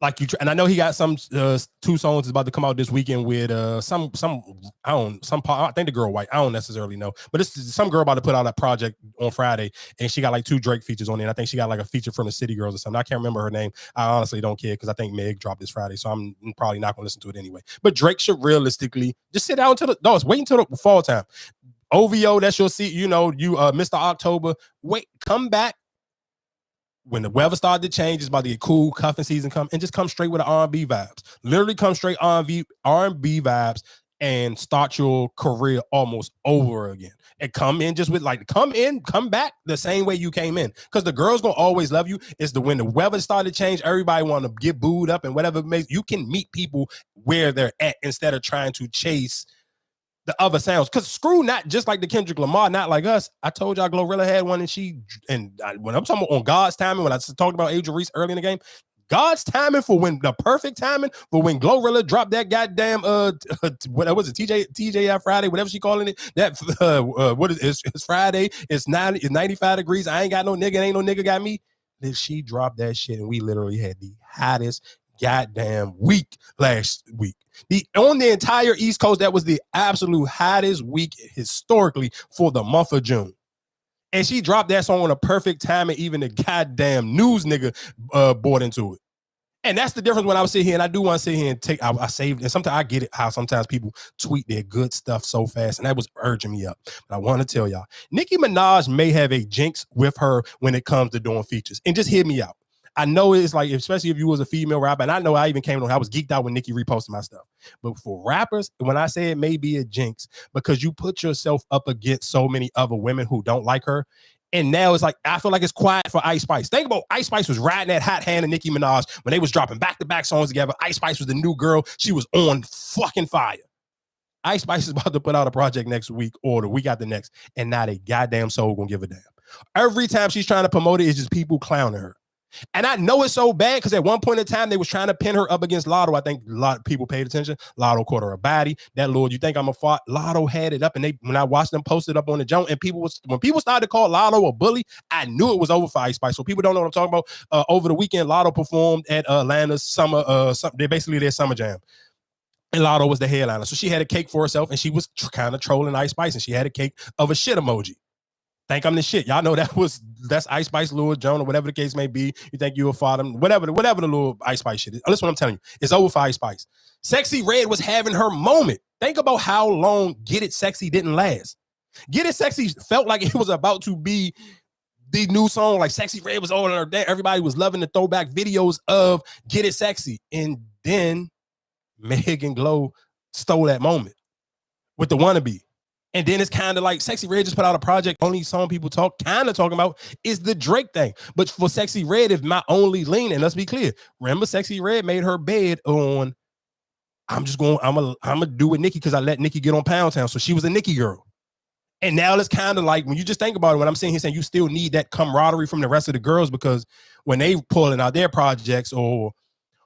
Like you, and I know he got some 2 songs about to come out this weekend with I think the girl White. I don't necessarily know, but it's some girl about to put out a project on Friday, and she got like 2 Drake features on it. And I think she got like a feature from the City Girls or something. I can't remember her name. I honestly don't care because I think Meg dropped this Friday, so I'm probably not gonna listen to it anyway. But Drake should realistically just sit down until wait until the fall time. OVO, that's your seat. You know, you Mr. October. Wait, come back. When the weather started to change, it's about to get cool, cuffing season come, and just come straight with the R&B vibes. Literally come straight R&B vibes and start your career almost over again. And come in just with come back the same way you came in. Because the girls gonna always love you. It's when the weather started to change, everybody want to get booed up and whatever it makes. You can meet people where they're at instead of trying to chase the other sounds, because screw not just like the Kendrick Lamar, not like us. I told y'all Glorilla had one, when I'm talking about on God's timing, when I talked about Angel Reese early in the game, God's timing for when the perfect timing for when Glorilla dropped that goddamn what was it, TJ Friday, whatever she calling it, that what is it's Friday, it's 95 degrees, I ain't got no nigga, ain't no nigga got me. Then she dropped that shit, and we literally had the hottest goddamn week last week. On the entire East Coast, that was the absolute hottest week historically for the month of June. And she dropped that song on a perfect time, and even the goddamn news nigga bought into it. And that's the difference when I was sitting here, and I do want to sit here and I saved, and sometimes I get it how sometimes people tweet their good stuff so fast, and that was urging me up. But I want to tell y'all, Nicki Minaj may have a jinx with her when it comes to doing features. And just hear me out. I know it's like, especially if you was a female rapper, and I know I even came on, I was geeked out when Nicki reposted my stuff. But for rappers, when I say it may be a jinx, because you put yourself up against so many other women who don't like her, and now it's like, I feel like it's quiet for Ice Spice. Think about Ice Spice was riding that hot hand of Nicki Minaj when they was dropping back-to-back songs together. Ice Spice was the new girl. She was on fucking fire. Ice Spice is about to put out a project next week or the week after next, and not a goddamn soul gonna give a damn. Every time she's trying to promote it, it's just people clowning her. And I know it's so bad because at one point in time, they was trying to pin her up against Latto. I think a lot of people paid attention. Latto caught her a body. That Lord, you think I'm a fart? Latto had it up, and when I watched them post it up on the joint, and when people started to call Latto a bully, I knew it was over for Ice Spice. So people don't know what I'm talking about. Over the weekend, Latto performed at Atlanta's summer, they're basically their summer jam. And Latto was the headliner. So she had a cake for herself, and she was kind of trolling Ice Spice, and she had a cake of a shit emoji. Think I'm the shit. Y'all know that's Ice Spice, Lil Jon, or whatever the case may be. You think you a father, whatever the little Ice Spice shit is. That's what I'm telling you. It's over for Ice Spice. Sexy Red was having her moment. Think about how long Get It Sexy didn't last. Get It Sexy felt like it was about to be the new song. Like Sexy Red was on her there. Everybody was loving the throwback videos of Get It Sexy. And then Meg and Glow stole that moment with the Wannabe. And then it's kind of like Sexy Red just put out a project. Only song people talking about is the Drake thing. But for Sexy Red, if my only lean, and let's be clear, remember Sexy Red made her bed on, I'm gonna do with Nicki because I let Nicki get on Pound Town. So she was a Nicki girl. And now it's kind of like, when you just think about it, when I'm saying here saying you still need that camaraderie from the rest of the girls, because when they pulling out their projects or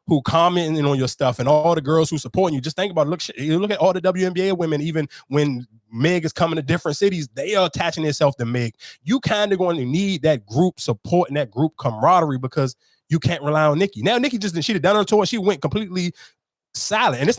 who commenting on your stuff and all the girls who supporting you, just think about it. Look at all the WNBA women, even when Meg is coming to different cities, they are attaching themselves to Meg. You kind of going to need that group support and that group camaraderie, because you can't rely on Nicki. Now Nicki she'd have done her tour and she went completely silent. And that's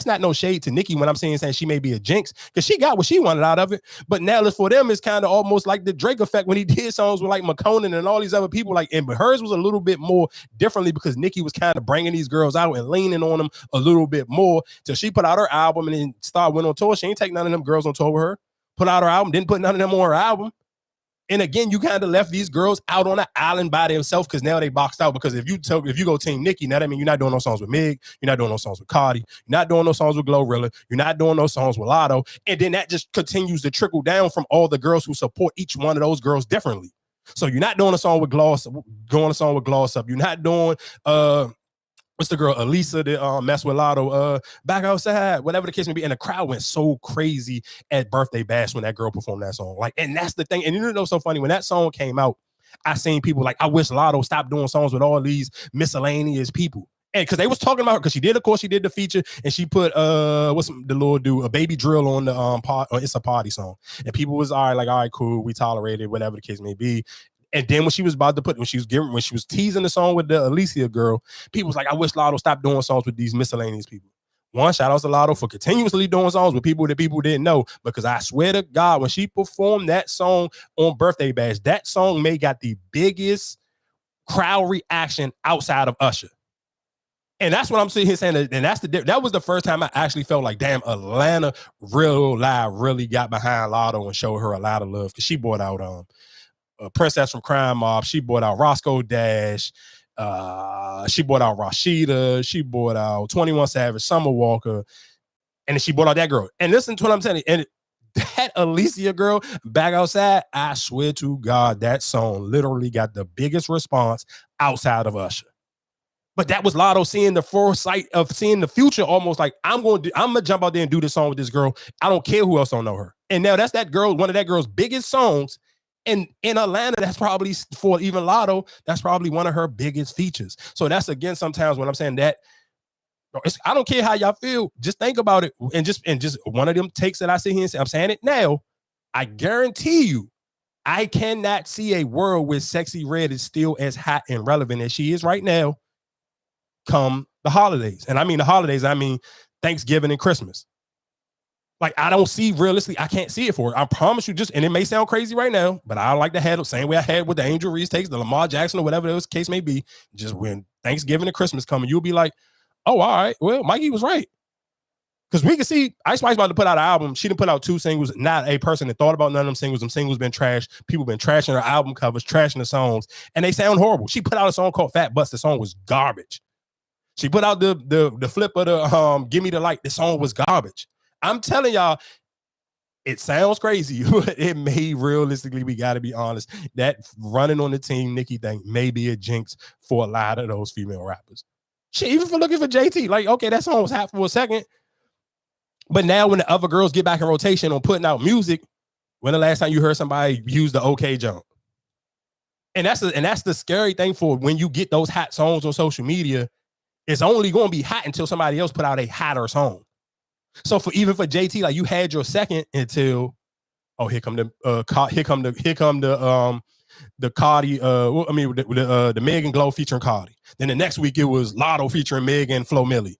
not no shade to Nicki when I'm saying she may be a jinx, because she got what she wanted out of it. But now for them, it's kind of almost like the Drake effect when he did songs with like McConan and all these other people. But hers was a little bit more differently, because Nicki was kind of bringing these girls out and leaning on them a little bit more till she put out her album and then went on tour. She ain't take none of them girls on tour with her. Put out her album, didn't put none of them on her album. And again, you kind of left these girls out on an island by themselves, because now they boxed out. Because if you go Team Nicki, now that means you're not doing no songs with Meg, you're not doing no songs with Cardi, you're not doing no songs with Glorilla, you're not doing no songs with Latto, and then that just continues to trickle down from all the girls who support each one of those girls differently. So you're not doing a song with gloss, going a song with gloss up. You're not doing what's the girl, Elisa, that mess with Latto, back outside, whatever the case may be. And the crowd went so crazy at Birthday Bash when that girl performed that song. Like, and that's the thing. And you know what's so funny? When that song came out, I seen people like, I wish Latto stopped doing songs with all these miscellaneous people. And because they was talking about her, because she did the feature, and she put what's the Lord do, a Baby Drill on the It's a Party song. And people was all right, cool, we tolerated, whatever the case may be. And then when she was about to when she was teasing the song with the Alicia girl, people was like, I wish Latto stopped doing songs with these miscellaneous people. One, shout out to Latto for continuously doing songs with people that people didn't know, because I swear to God, when she performed that song on Birthday Bash, that song got the biggest crowd reaction outside of Usher. And that's what I'm sitting here saying. And that was the first time I actually felt like, damn, Atlanta really got behind Latto and showed her a lot of love, because she brought out Princess from Crime Mob. She brought out Roscoe Dash. She brought out Rashida. She brought out 21 Savage, Summer Walker. And then she brought out that girl. And listen to what I'm telling you. And that Alicia girl, Back Outside, I swear to God, that song literally got the biggest response outside of Usher. But that was Latto seeing the foresight of seeing the future, almost like, I'm gonna jump out there and do this song with this girl. I don't care who else don't know her. And now that's that girl, one of that girl's biggest songs. And in Atlanta, that's probably, for even Latto, that's probably one of her biggest features. So that's, again, sometimes when I'm saying that, I don't care how y'all feel, just think about it. And just one of them takes that I sit here and say, I'm saying it now, I guarantee you, I cannot see a world where Sexy Red is still as hot and relevant as she is right now come the holidays. And I mean the holidays, I mean Thanksgiving and Christmas. Like, I don't see, realistically, I can't see it for her. I promise you, and it may sound crazy right now, but I like to have the same way I had with the Angel Reese takes, the Lamar Jackson, or whatever the case may be. Just when Thanksgiving and Christmas come, you'll be like, oh, all right, well, Mikey was right. Because we can see Ice Spice about to put out an album. She didn't put out 2 singles. Not a person that thought about none of them singles. Them singles been trashed. People been trashing her album covers, trashing the songs, and they sound horrible. She put out a song called Fat Butts. The song was garbage. She put out the flip of the Give Me the Light. The song was garbage. I'm telling y'all, it sounds crazy, but it may realistically, we got to be honest, that running on the team Nicki thing may be a jinx for a lot of those female rappers. Shit, even for looking for JT, like, okay, that song was hot for a second, but now when the other girls get back in rotation on putting out music, when the last time you heard somebody use the OK jump? And that's the scary thing for when you get those hot songs on social media. It's only going to be hot until somebody else put out a hotter song. So even for JT, like, you had your second until, here come the Cardi, the Megan Glow featuring Cardi. Then the next week it was Latto featuring Megan, Flo Milli.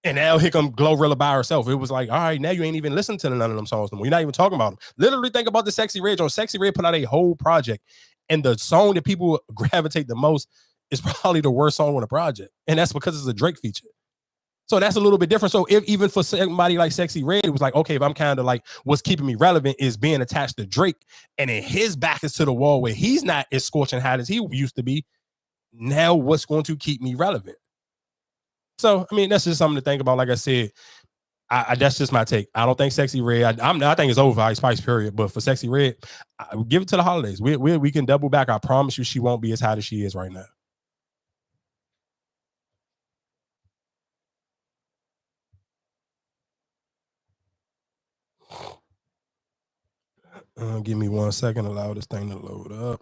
And now here come Glorilla by herself. It was like, all right, now you ain't even listening to none of them songs no more. You're not even talking about them. Literally think about the Sexy Red. Sexy Red put out a whole project, and the song that people gravitate the most is probably the worst song on the project. And that's because it's a Drake feature. So that's a little bit different. So if even for somebody like Sexy Red, it was like, okay, if I'm kind of like, what's keeping me relevant is being attached to Drake, and then his back is to the wall where he's not as scorching hot as he used to be. Now what's going to keep me relevant? So, I mean, that's just something to think about. Like I said, that's just my take. I don't think Sexy Red, I think it's over Ice Spice, period. But for Sexy Red, give it to the holidays. We can double back. I promise you she won't be as hot as she is right now. Give me 1 second. Allow this thing to load up.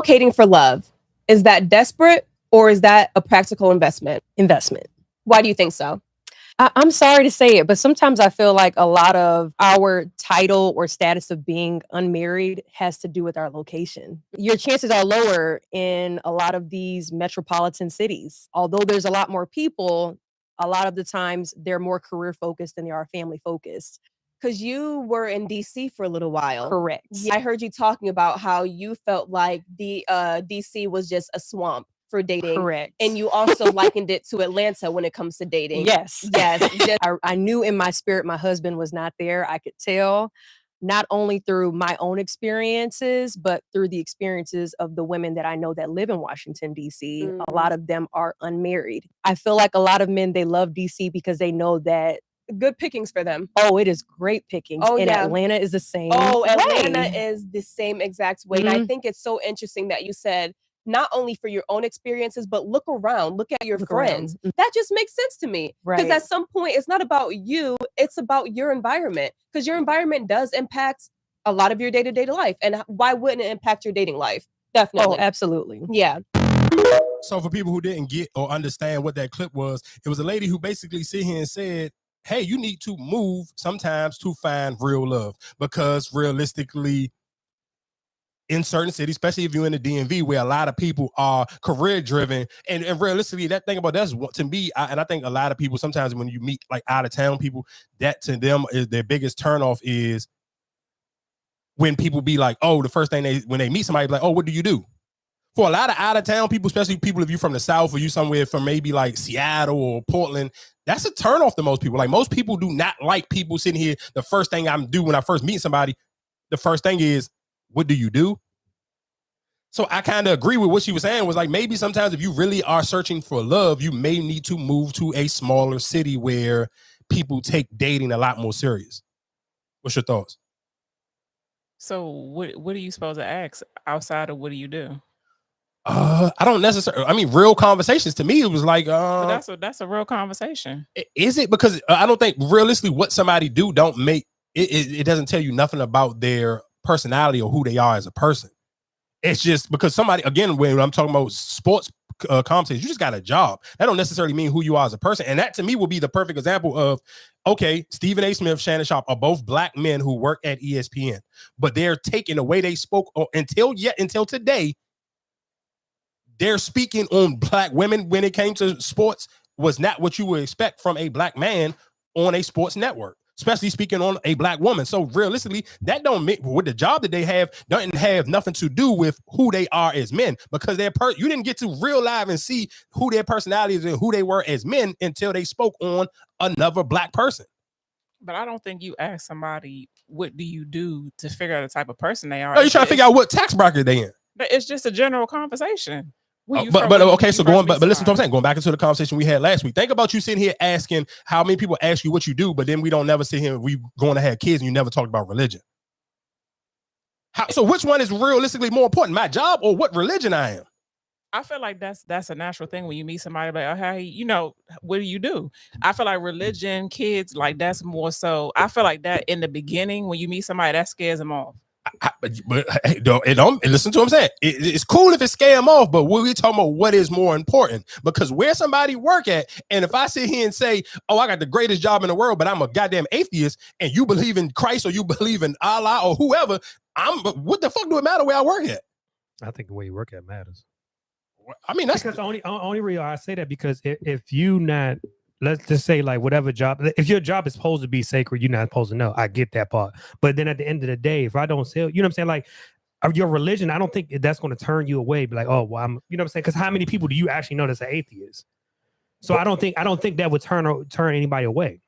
Relocating for love, is that desperate or is that a practical investment? Investment. Why do you think so? I'm sorry to say it, but sometimes I feel like a lot of our title or status of being unmarried has to do with our location. Your chances are lower in a lot of these metropolitan cities. Although there's a lot more people, a lot of the times they're more career focused than they are family focused. Because you were in DC for a little while. Correct. I heard you talking about how you felt like the DC was just a swamp for dating. Correct. And you also likened it to Atlanta when it comes to dating. Yes. I knew in my spirit my husband was not there. I could tell, not only through my own experiences, but through the experiences of the women that I know that live in Washington, D.C. A lot of them are unmarried. I feel like a lot of men, they love D.C. because they know that good pickings for them. Oh, it is great pickings. Oh, and yeah. Atlanta is the same Atlanta way. is the same exact way. And I think it's so interesting that you said, not only for your own experiences, but look around, look at your friends. That just makes sense to me. Because at some point, it's not about you, it's about your environment. Because your environment does impact a lot of your day-to-day life. And why wouldn't it impact your dating life? Definitely. Oh, absolutely. Yeah. So for people who didn't get or understand what that clip was, it was a lady who basically sit here and said, hey, you need to move sometimes to find real love. Because realistically, in certain cities, especially if you're in the DMV, where a lot of people are career driven, and realistically, that thing about that's what to me, and I think a lot of people sometimes when you meet like out of town people, that to them is their biggest turnoff is when people be like, oh, the first thing when they meet somebody, like, oh, what do you do? For a lot of out of town people, especially people if you're from the South or you somewhere from maybe like Seattle or Portland, that's a turnoff to most people. Like most people do not like people sitting here. The first thing I'm do when I first meet somebody, the first thing is, what do you do? So I kind of agree with what she was saying, was like maybe sometimes if you really are searching for love, you may need to move to a smaller city where people take dating a lot more serious. What's your thoughts? So what are you supposed to ask outside of what do you do? I don't necessarily. I mean, real conversations to me, it was like, but that's a real conversation. Is it? Because I don't think realistically what somebody do don't make it doesn't tell you nothing about their personality or who they are as a person. It's just because somebody, again, when I'm talking about sports conversations, you just got a job. That don't necessarily mean who you are as a person. And that to me will be the perfect example of, okay, Stephen A. Smith, Shannon Sharp are both black men who work at ESPN, but they're taking the way they spoke until today. They're speaking on black women when it came to sports was not what you would expect from a black man on a sports network, especially speaking on a black woman. So realistically, that don't make with the job that they have doesn't have nothing to do with who they are as men, because you didn't get to real live and see who their personality is and who they were as men until they spoke on another black person. But I don't think you ask somebody, what do you do, to figure out the type of person they are. No, you're trying to figure out what tax bracket they in. But it's just a general conversation. But listen to what I'm saying. Going back into the conversation we had last week. Think about you sitting here asking how many people ask you what you do, but then we don't never sit here. We going to have kids and you never talked about religion. So which one is realistically more important, my job or what religion I am? I feel like that's a natural thing when you meet somebody like, oh, hey, what do you do? I feel like religion, kids, like that's more so. I feel like that in the beginning when you meet somebody, that scares them off. But hey, listen to what I'm saying. It's cool if it scare them off, but we're talking about what is more important, because where somebody work at, and if I sit here and say, oh, I got the greatest job in the world, but I'm a goddamn atheist, and you believe in Christ or you believe in Allah or whoever, what the fuck do it matter where I work at? I think the way you work at matters. I mean, that's because the only reason I say that, because if you not, let's just say like whatever job, if your job is supposed to be sacred, you're not supposed to know. I get that part. But then at the end of the day, if I don't sell, you know what I'm saying? Like your religion, I don't think that's going to turn you away. Be like, oh, well, I'm, you know what I'm saying? Because how many people do you actually know that's an atheist? So I don't think that would turn anybody away.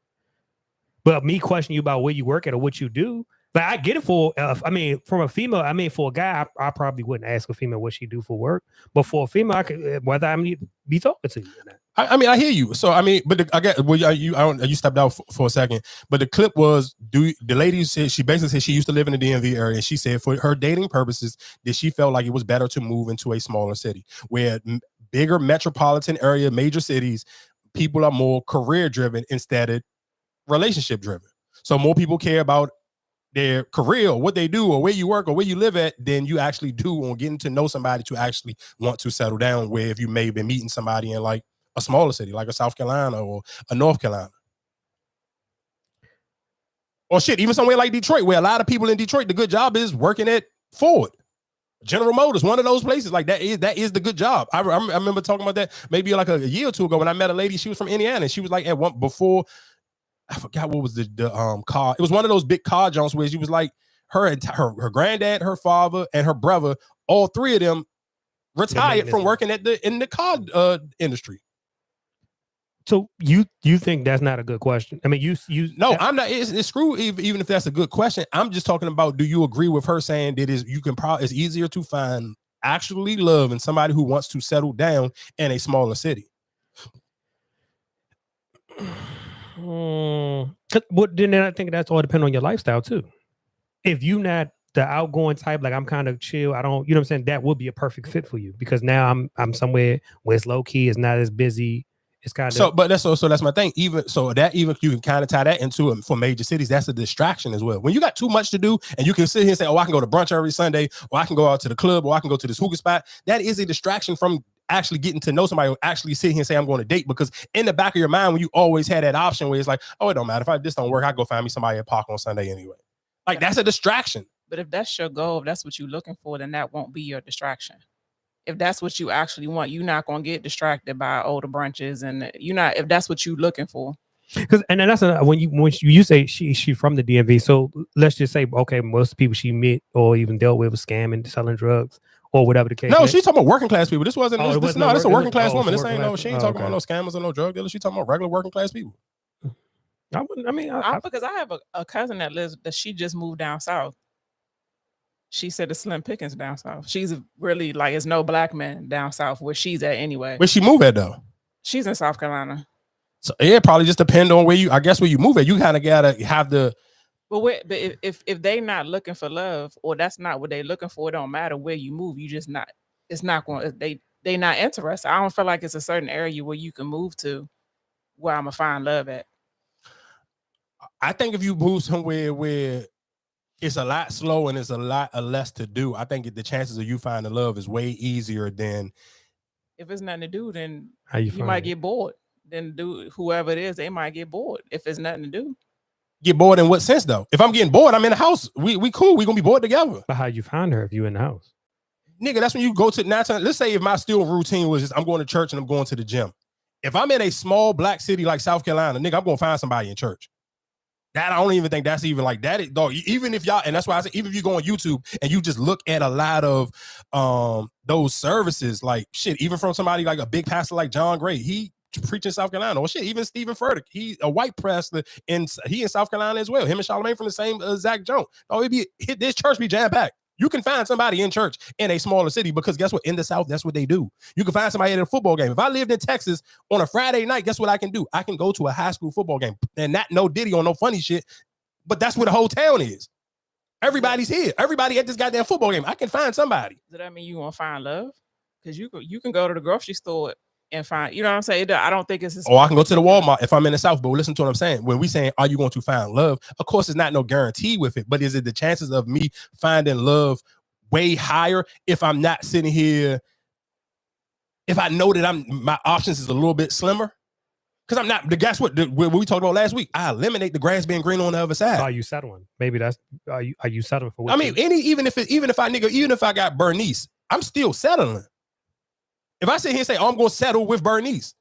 But me questioning you about where you work at or what you do, but I get it for, from a female, for a guy, I probably wouldn't ask a female what she do for work. But for a female, I could, whether I need to be talking to you or not. I hear you. So, but I get, you stepped out for a second, but the clip was, the lady said, she basically said she used to live in the DMV area. And she said for her dating purposes, that she felt like it was better to move into a smaller city where bigger metropolitan area, major cities, people are more career driven instead of relationship driven. So more people care about their career or what they do or where you work or where you live at than you actually do on getting to know somebody to actually want to settle down, where if you may have been meeting somebody in like a smaller city like a South Carolina or a North Carolina. Or shit, even somewhere like Detroit, where a lot of people in Detroit, the good job is working at Ford. General Motors, one of those places, like that is the good job. I remember talking about that maybe like a year or two ago when I met a lady. She was from Indiana, and she was like at one before. I forgot what was the car. It was one of those big car joints where she was like her granddad, her father, and her brother. All three of them retired from working in the car industry. So you think that's not a good question? I mean, you no, I'm not. It's screw even if that's a good question. I'm just talking about. Do you agree with her saying that it's easier to find actually love in somebody who wants to settle down in a smaller city? But then I think that's all depending on your lifestyle too. If you not the outgoing type, like I'm kind of chill, I don't, you know what I'm saying, that would be a perfect fit for you because now I'm somewhere where it's low key, it's not as busy. It's kind of so that's my thing. Even you can kind of tie that into it for major cities. That's a distraction as well. When you got too much to do and you can sit here and say, "Oh, I can go to brunch every Sunday, or I can go out to the club, or I can go to this hookah spot." That is a distraction from actually getting to know somebody, or actually sit here and say, "I'm going to date." Because in the back of your mind, when you always had that option where it's like, "Oh, it don't matter if this don't work, I go find me somebody at park on Sunday anyway." Like that's a distraction. But if that's your goal, if that's what you're looking for, then that won't be your distraction. If that's what you actually want, you're not gonna get distracted by older brunches, and if that's what you're looking for. Because and then that's when you say she from the DMV. So let's just say, okay, most people she met or even dealt with was scamming, selling drugs, or whatever the case. No, she's talking about working class people. This wasn't. This is a working class woman. This ain't no. She ain't talking about no scammers or no drug dealers. She talking about regular working class people. Because I have a cousin that she just moved down south. She said the slim pickings down south. She's really like, it's no black men down south where she's at anyway. Where she move at though? She's in South Carolina. So it probably just depend on where you. I guess where you move at, you kind of gotta have the. But if they not looking for love, or that's not what they looking for, it don't matter where you move. You just not. It's not going. They not interested. I don't feel like it's a certain area where you can move to, where I'm gonna find love at. I think if you move somewhere where it's a lot slow and it's a lot less to do, I think the chances of you finding love is way easier than. If it's nothing to do, then you might get bored. Then whoever it is, they might get bored if it's nothing to do. Get bored in what sense though? If I'm getting bored, I'm in the house. We cool. We gonna be bored together. But how you find her if you in the house? Nigga, that's when you go to let's say if my still routine was just I'm going to church and I'm going to the gym. If I'm in a small black city like South Carolina, nigga, I'm gonna find somebody in church. That I don't even think that's even like that. Dog, even if y'all, and that's why I say, even if you go on YouTube and you just look at a lot of those services, like shit, even from somebody like a big pastor like John Gray, he preaching South Carolina, or shit, even Stephen Furtick, he a white pastor he in South Carolina as well. Him and Charlamagne from the same Zach Jones. Oh, this church be jam packed. You can find somebody in church in a smaller city because guess what? In the South, that's what they do. You can find somebody at a football game. If I lived in Texas on a Friday night, guess what I can do? I can go to a high school football game and not no Diddy or no funny shit, but that's where the whole town is. Everybody's here. Everybody at this goddamn football game. I can find somebody. Does that mean you want to find love? Because you can go to the grocery store and find, you know what I'm saying? I don't think it's. I can go to the Walmart if I'm in the South. But listen to what I'm saying. When we saying, are you going to find love? Of course, it's not no guarantee with it. But is it the chances of me finding love way higher if I'm not sitting here? If I know that my options is a little bit slimmer, because I'm not. Guess what? What we talked about last week. I eliminate the grass being green on the other side. Are you settling? Maybe that's. Are you settling for? What I mean, even if I got Bernice, I'm still settling. If I sit here and say, "Oh, I'm going to settle with Bernice,"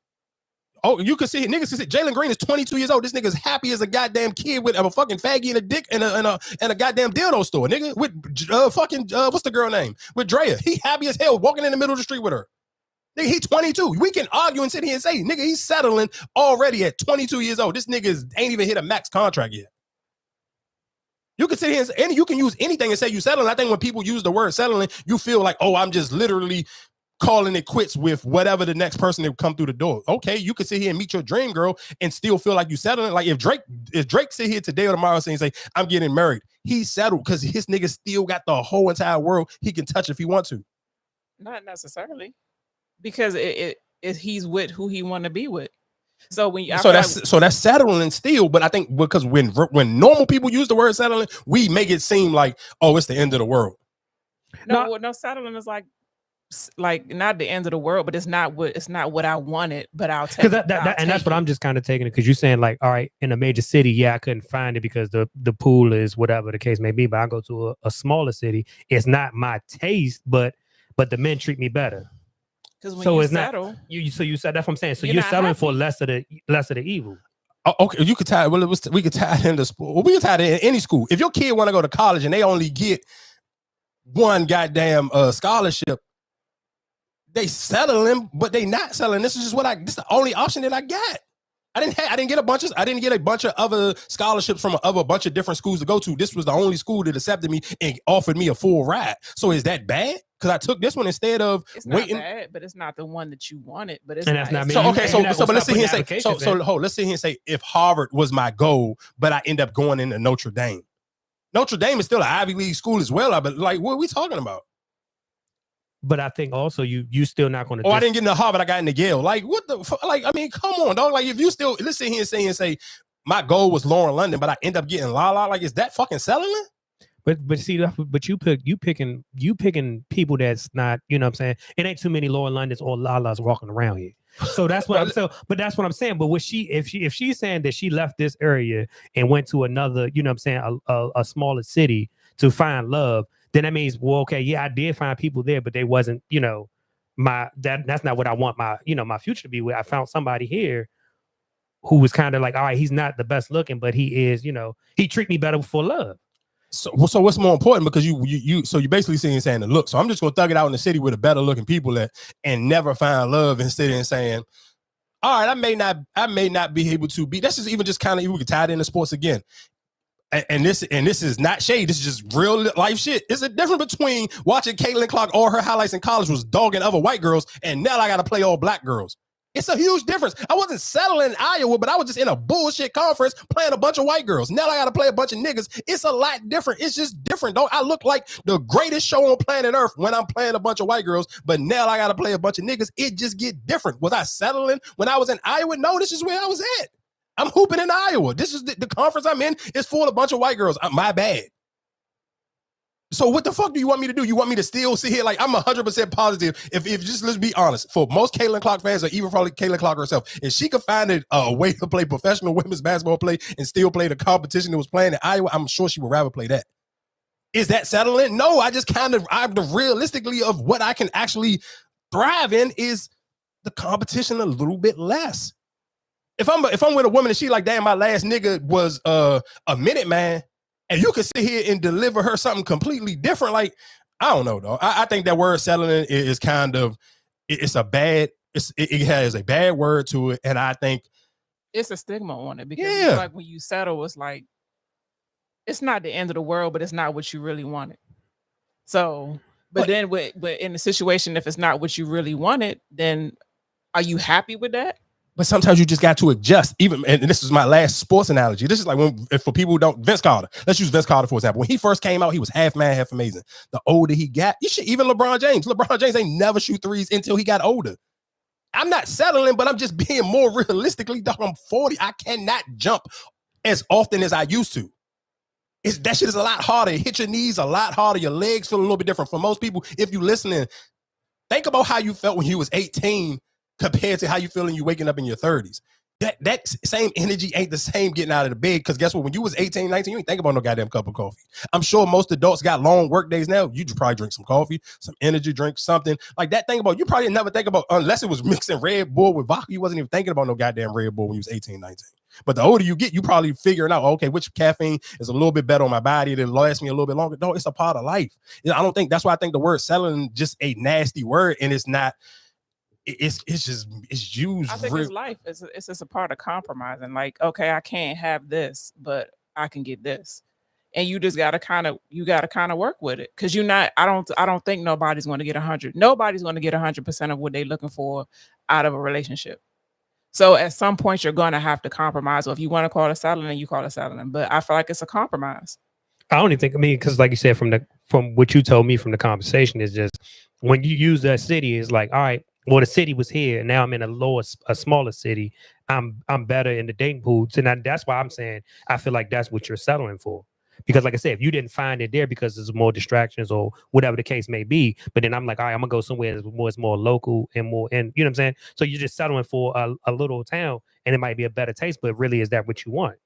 oh, you can see niggas can see Jalen Green is 22 years old. This nigga's happy as a goddamn kid with a fucking faggy and a dick and a goddamn dildo store, nigga. With what's the girl name? With Draya. He happy as hell walking in the middle of the street with her. Nigga, he 22. We can argue and sit here and say, nigga, he's settling already at 22 years old. This nigga ain't even hit a max contract yet. You can sit here and you can use anything and say you settling. I think when people use the word settling, you feel like, oh, I'm just literally calling it quits with whatever the next person that come through the door. Okay, you can sit here and meet your dream girl and still feel like you settling. Like if Drake sit here today or tomorrow and say, I'm getting married, he's settled because his nigga still got the whole entire world he can touch if he wants to. Not necessarily. Because he's with who he want to be with. So when that's settling still, but I think because when normal people use the word settling, we make it seem like, oh, it's the end of the world. No, settling is like not the end of the world, but it's not what I wanted, but I'll take it. That's what I'm just kind of taking it, because you're saying like, all right, in a major city, yeah, I couldn't find it because the pool is whatever the case may be, but I go to a smaller city, it's not my taste, but the men treat me better. Because when you settle, not you. So you said that's what I'm saying. So you're settling for less of the evil. Oh, okay, you could tie. Well, we could tie it into school. Well, we could tie it in any school. If your kid want to go to college and they only get one goddamn scholarship, they settling, but they not selling. This is the only option that I got. I didn't get a bunch of other scholarships from a bunch of different schools to go to. This was the only school that accepted me and offered me a full ride. So is that bad? Because I took this one instead of waiting. Not bad, but it's not the one that you wanted. But it's that's not me. So okay, but let's sit here and say. Let's sit here and say if Harvard was my goal, but I end up going into Notre Dame. Notre Dame is still an Ivy League school as well. But like, what are we talking about? But I think also you still not going to. I didn't get into Harvard. I got into Yale. Like what the fuck? Like I mean, come on, dog. Like if you still let's sit here and say my goal was Lauren London, but I end up getting Lala. Like is that fucking selling it? But see, you picking people that's not, you know what I'm saying? It ain't too many Lauren Londons or Lalas walking around here. So that's what but that's what I'm saying. But if she's saying that she left this area and went to another, you know what I'm saying, a smaller city to find love, then that means, well, okay, yeah, I did find people there, but they wasn't, you know, that's not what I want my future to be with. I found somebody here who was kind of like, all right, he's not the best looking, but he is, you know, he treat me better for love. So what's more important? Because you're basically saying the look. So I'm just gonna thug it out in the city with a better looking people and never find love instead of saying, all right, I may not be able to be. That's just even just kind of we could tie it into sports again. And this is not shade. This is just real life shit. It's a difference between watching Caitlin Clark, all her highlights in college was dogging other white girls, and now I got to play all black girls. It's a huge difference. I wasn't settling in Iowa, but I was just in a bullshit conference playing a bunch of white girls. Now I got to play a bunch of niggas. It's a lot different. It's just different. I look like the greatest show on planet Earth when I'm playing a bunch of white girls, but now I got to play a bunch of niggas. It just get different. Was I settling when I was in Iowa? No, this is where I was at. I'm hooping in Iowa. This is the conference I'm in. It's full of a bunch of white girls. My bad. So what the fuck do you want me to do? You want me to still sit here like I'm 100% positive? If just let's be honest, for most Caitlin Clark fans, or even probably Caitlin Clark herself, if she could find a way to play professional women's basketball play and still play the competition that was playing in Iowa, I'm sure she would rather play that. Is that settling? No, I just I'm the realistically of what I can actually thrive in is the competition a little bit less. If I'm with a woman and she like, damn, my last nigga was a minute man, and you can sit here and deliver her something completely different. Like, I don't know, though. I think that word settling is kind of it has a bad word to it, and I think it's a stigma on it because it's like when you settle, it's like it's not the end of the world, but it's not what you really wanted. So, but then in the situation, if it's not what you really wanted, then are you happy with that? But sometimes you just got to adjust. Even, and this is my last sports analogy. This is like for people who don't, Vince Carter. Let's use Vince Carter for example. When he first came out, he was half man, half amazing. The older he got, even LeBron James ain't never shoot threes until he got older. I'm not settling, but I'm just being more realistically, dog. I'm 40. I cannot jump as often as I used to. That shit is a lot harder. It hit your knees a lot harder. Your legs feel a little bit different. For most people, if you listening, think about how you felt when you was 18 compared to how you feel when you waking up in your 30s. That same energy ain't the same getting out of the bed, because guess what? When you was 18, 19, you ain't think about no goddamn cup of coffee. I'm sure most adults got long work days now. You just probably drink some coffee, some energy drink, something like that. Think about, you probably never think about, unless it was mixing Red Bull with vodka, you wasn't even thinking about no goddamn Red Bull when you was 18, 19. But the older you get, you probably figuring out, okay, which caffeine is a little bit better on my body that lasts me a little bit longer. No, it's a part of life. I don't think, that's why I think the word settling just a nasty word, and it's not. It's used. I think it's life. It's just a part of compromising. Like, okay, I can't have this, but I can get this, and you just gotta kind of work with it, because you're not. I don't think nobody's going to get 100. Nobody's going to get 100% of what they're looking for out of a relationship. So at some point you're going to have to compromise. Or if you want to call it settling, then you call it settling. But I feel like it's a compromise. I only think, because like you said, from what you told me from the conversation, is just when you use that city, it's like, all right, well, the city was here, and now I'm in a smaller city. I'm better in the dating pool. And that's why I'm saying I feel like that's what you're settling for. Because like I said, if you didn't find it there because there's more distractions or whatever the case may be, but then I'm like, all right, I'm gonna go somewhere that's more local and more, and you know what I'm saying? So you're just settling for a little town and it might be a better taste, but really, is that what you want?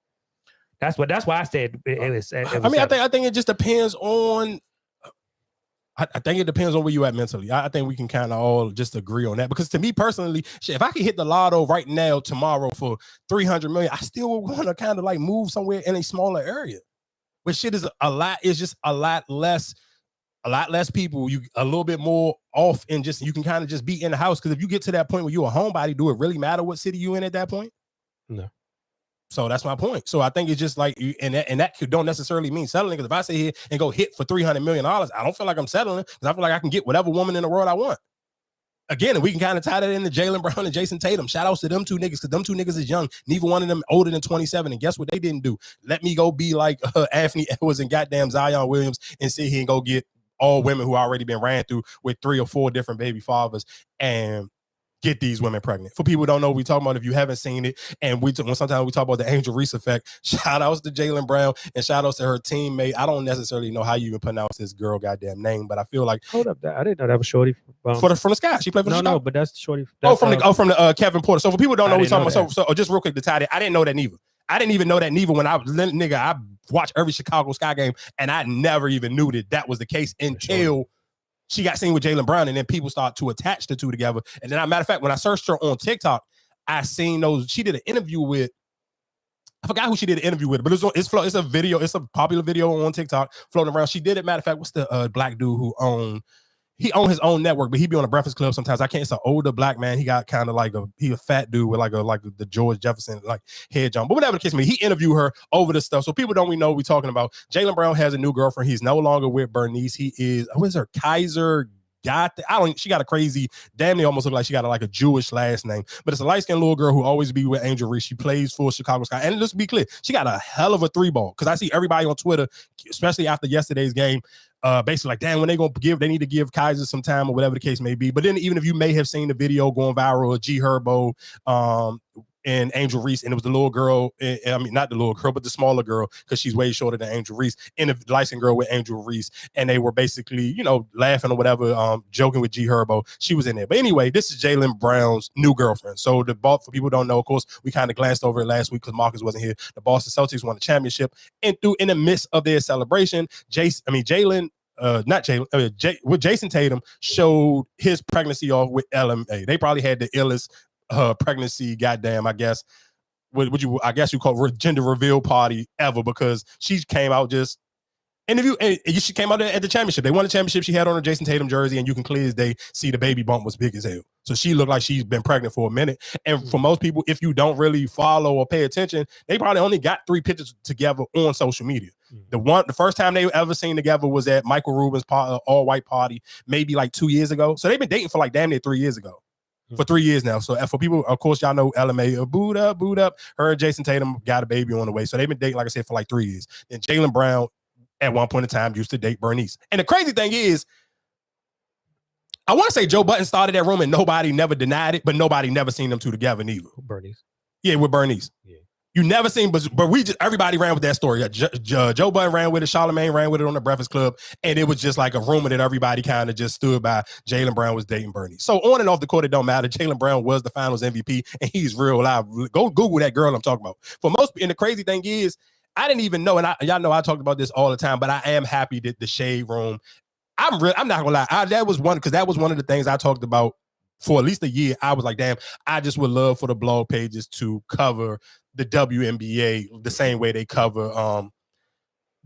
That's why I said it was. I mean, I think it just depends on. I think it depends on where you at mentally. I think we can kind of all just agree on that. Because to me personally, shit, if I could hit the lotto right now, tomorrow for $300 million, I still would want to kind of like move somewhere in a smaller area. But shit is it's just a lot less people. You a little bit more off, and just you can kind of just be in the house. Because if you get to that point where you're a homebody, do it really matter what city you in at that point? No. So that's my point. So I think it's just like, and that don't necessarily mean settling. Because if I sit here and go hit for $300 million, I don't feel like I'm settling. Because I feel like I can get whatever woman in the world I want. Again, and we can kind of tie that into Jalen Brown and Jason Tatum. Shout outs to them two niggas, because them two niggas is young. Neither one of them older than 27. And guess what they didn't do? Let me go be like Anthony Edwards and goddamn Zion Williams and sit here and go get all women who already been ran through with 3 or 4 different baby fathers and get these women pregnant. For people who don't know what we talking about, if you haven't seen it, and sometimes we talk about the Angel Reese effect, shout outs to Jalen Brown and shout outs to her teammate. I don't necessarily know how you even pronounce this girl goddamn name, but I feel like hold up, I didn't know that was Shorty from the Sky. She played for the Sky. No, but that's Shorty. From the Kevin Porter. So for people who don't know what we talking about, so just real quick to tie that, I didn't know that neither. I didn't even know that neither when I watched every Chicago Sky game, and I never even knew that was the case until she got seen with Jalen Brown, and then people start to attach the two together. And then, matter of fact, when I searched her on TikTok, I seen those. She did an interview with, I forgot who she did an interview with, but it's a video. It's a popular video on TikTok floating around. She did it. Matter of fact, what's the black dude who owned his own network, but he be on the Breakfast Club sometimes. I can't. It's an older black man. He got kind of like a fat dude with like the George Jefferson like head jump. But whatever the case may be, he interviewed her over this stuff. So people don't know what we're talking about. Jalen Brown has a new girlfriend. He's no longer with Bernice. He is, what is her, Kaiser? She got a crazy, damn near almost look like she got a Jewish last name, but it's a light-skinned little girl who always be with Angel Reese. She plays for Chicago Sky. And let's be clear, she got a hell of a 3-ball, because I see everybody on Twitter, especially after yesterday's game, basically like, damn, when they need to give Kaiser some time or whatever the case may be. But then even if you may have seen the video going viral of G Herbo and Angel Reese, and it was the little girl, I mean, not the little girl, but the smaller girl, because she's way shorter than Angel Reese, and the light-skinned girl with Angel Reese, and they were basically, laughing or whatever, joking with G Herbo. She was in there. But anyway, this is Jalen Brown's new girlfriend. So for people who don't know, of course, we kind of glanced over it last week because Marcus wasn't here. The Boston Celtics won the championship, and in the midst of their celebration, with Jason Tatum showed his pregnancy off with LMA. They probably had the illest pregnancy, goddamn, I guess you call it gender reveal party ever, because she came out just interview, and she came out at the championship. They won the championship. She had on a Jason Tatum jersey, and you can clear as day see the baby bump was big as hell. So she looked like she's been pregnant for a minute. And for most people, if you don't really follow or pay attention, they probably only got 3 pictures together on social media. The first time they ever seen together was at Michael Rubin's all-white party, maybe like 2 years ago. So they've been dating for like damn near 3 years ago. For 3 years now. So for people, of course, y'all know LMA, boot up. Her and Jason Tatum got a baby on the way. So they've been dating, like I said, for like 3 years. And Jalen Brown, at one point in time, used to date Bernice. And the crazy thing is, I want to say Joe Budden started that room and nobody never denied it, but nobody never seen them two together neither. Bernice. Yeah, with Bernice. Yeah. You never seen, but everybody ran with that story. Joe Budden ran with it. Charlamagne ran with it on the Breakfast Club. And it was just like a rumor that everybody kind of just stood by. Jalen Brown was dating Bernice. So on and off the court, it don't matter. Jalen Brown was the finals MVP, and he's real live. Go Google that girl I'm talking about. For most, and the crazy thing is, I didn't even know, and y'all know I talked about this all the time, but I am happy that the Shade Room, I'm not gonna lie, that was one of the things I talked about for at least a year. I was like, damn, I just would love for the blog pages to cover the WNBA the same way they cover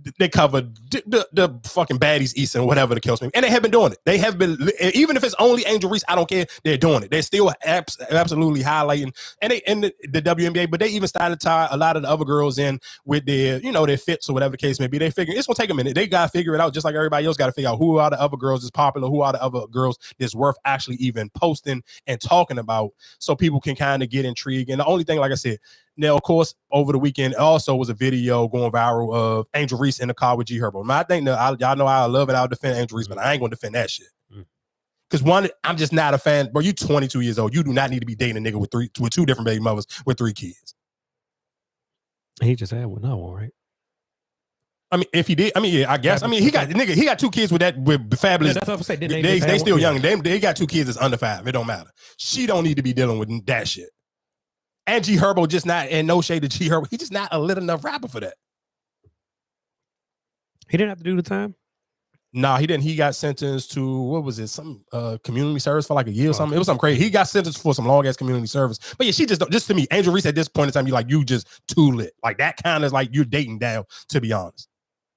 the fucking baddies East and whatever the case may be. And they have been doing it. They have been, even if it's only Angel Reese, I don't care. They're doing it. They're still absolutely highlighting the WNBA, but they even started to tie a lot of the other girls in with their, their fits or whatever the case may be. They figure it's gonna take a minute. They gotta figure it out, just like everybody else gotta figure out who are the other girls that's popular, who are the other girls that's worth actually even posting and talking about, so people can kind of get intrigued. And the only thing, like I said, now, of course, over the weekend also was a video going viral of Angel Reese in the car with G Herbo. My thing, y'all know I love it. I'll defend Angel Reese, but I ain't gonna defend that shit. Because one, I'm just not a fan. Bro, you 22 years old. You do not need to be dating a nigga with two different baby mothers with 3 kids. He just had one, right? I mean, if he did, I mean, yeah, I guess. I mean, he got 2 kids with Fabulous. Yeah, that's what I'm saying. They still young. They got 2 kids that's under 5. It don't matter. She don't need to be dealing with that shit. And G Herbo just not, and no shade to G Herbo, he just not a lit enough rapper for that. He didn't have to do the time? Nah, he didn't. He got sentenced to, what was it? Some community service for like a year or something. It was something crazy. He got sentenced for some long ass community service. But yeah, she just to me, Angel Reese at this point in time, you just too lit. Like that kind of like you're dating down, to be honest.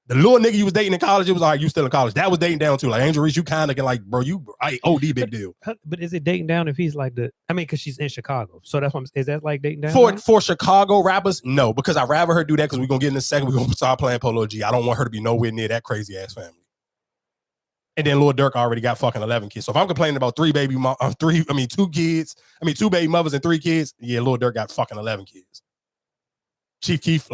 The little nigga you was dating in college, it was like you still in college. That was dating down too. Like Angel Reese, you kind of can like, bro, you OD big deal. But is it dating down if he's like because she's in Chicago. So that's what is that like dating down? For Chicago rappers, no, because I'd rather her do that because we're gonna get in a second. We're gonna start playing Polo G. I don't want her to be nowhere near that crazy ass family. And then Lil Durk already got fucking 11 kids. So if I'm complaining about 2 baby mothers and 3 kids, yeah, Lil Durk got fucking 11 kids. Chief Keef,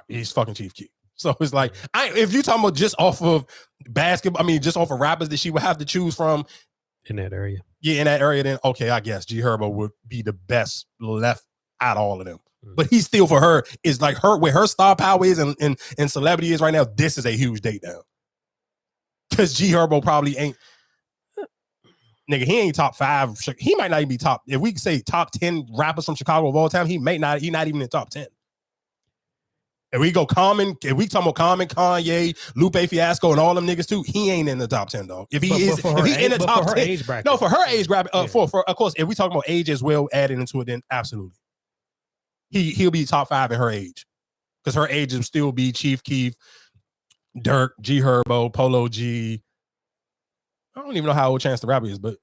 he's fucking Chief Keef. So it's like, if you're talking about just off of basketball, just off of rappers that she would have to choose from in that area. Yeah, in that area, then okay, I guess G Herbo would be the best left out of all of them. But he's still, for her, is like her where her star power is and celebrity is right now. This is a huge date down. Because G Herbo probably ain't, nigga, he ain't top 5. He might not even be top, if we could say top 10 rappers from Chicago of all time, he not even in top 10. If we go Common, if we talking about Common, Kanye, Lupe Fiasco, and all them niggas too, he ain't in the top 10, dog. If he in the top 10, age bracket. No, for her age bracket, for of course, if we talking about age as well, added into it, then absolutely, he'll be top 5 in her age, because her age will still be Chief Keef, Dirk, G Herbo, Polo G. I don't even know how old Chance the Rapper is, but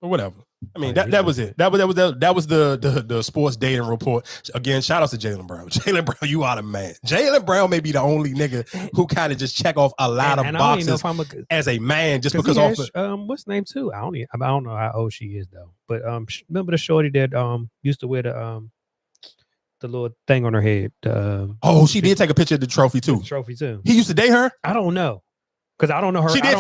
whatever. I mean, that was it. That was the sports dating report. Again, shout out to Jalen Brown. Jalen Brown, you are the man. Jalen Brown may be the only nigga who kind of just check off a lot of boxes as a man, just because what's his name too? I don't know how old she is though. But remember the shorty that used to wear the little thing on her head. She did take a picture of the trophy too. He used to date her? I don't know. Because I don't know her. She did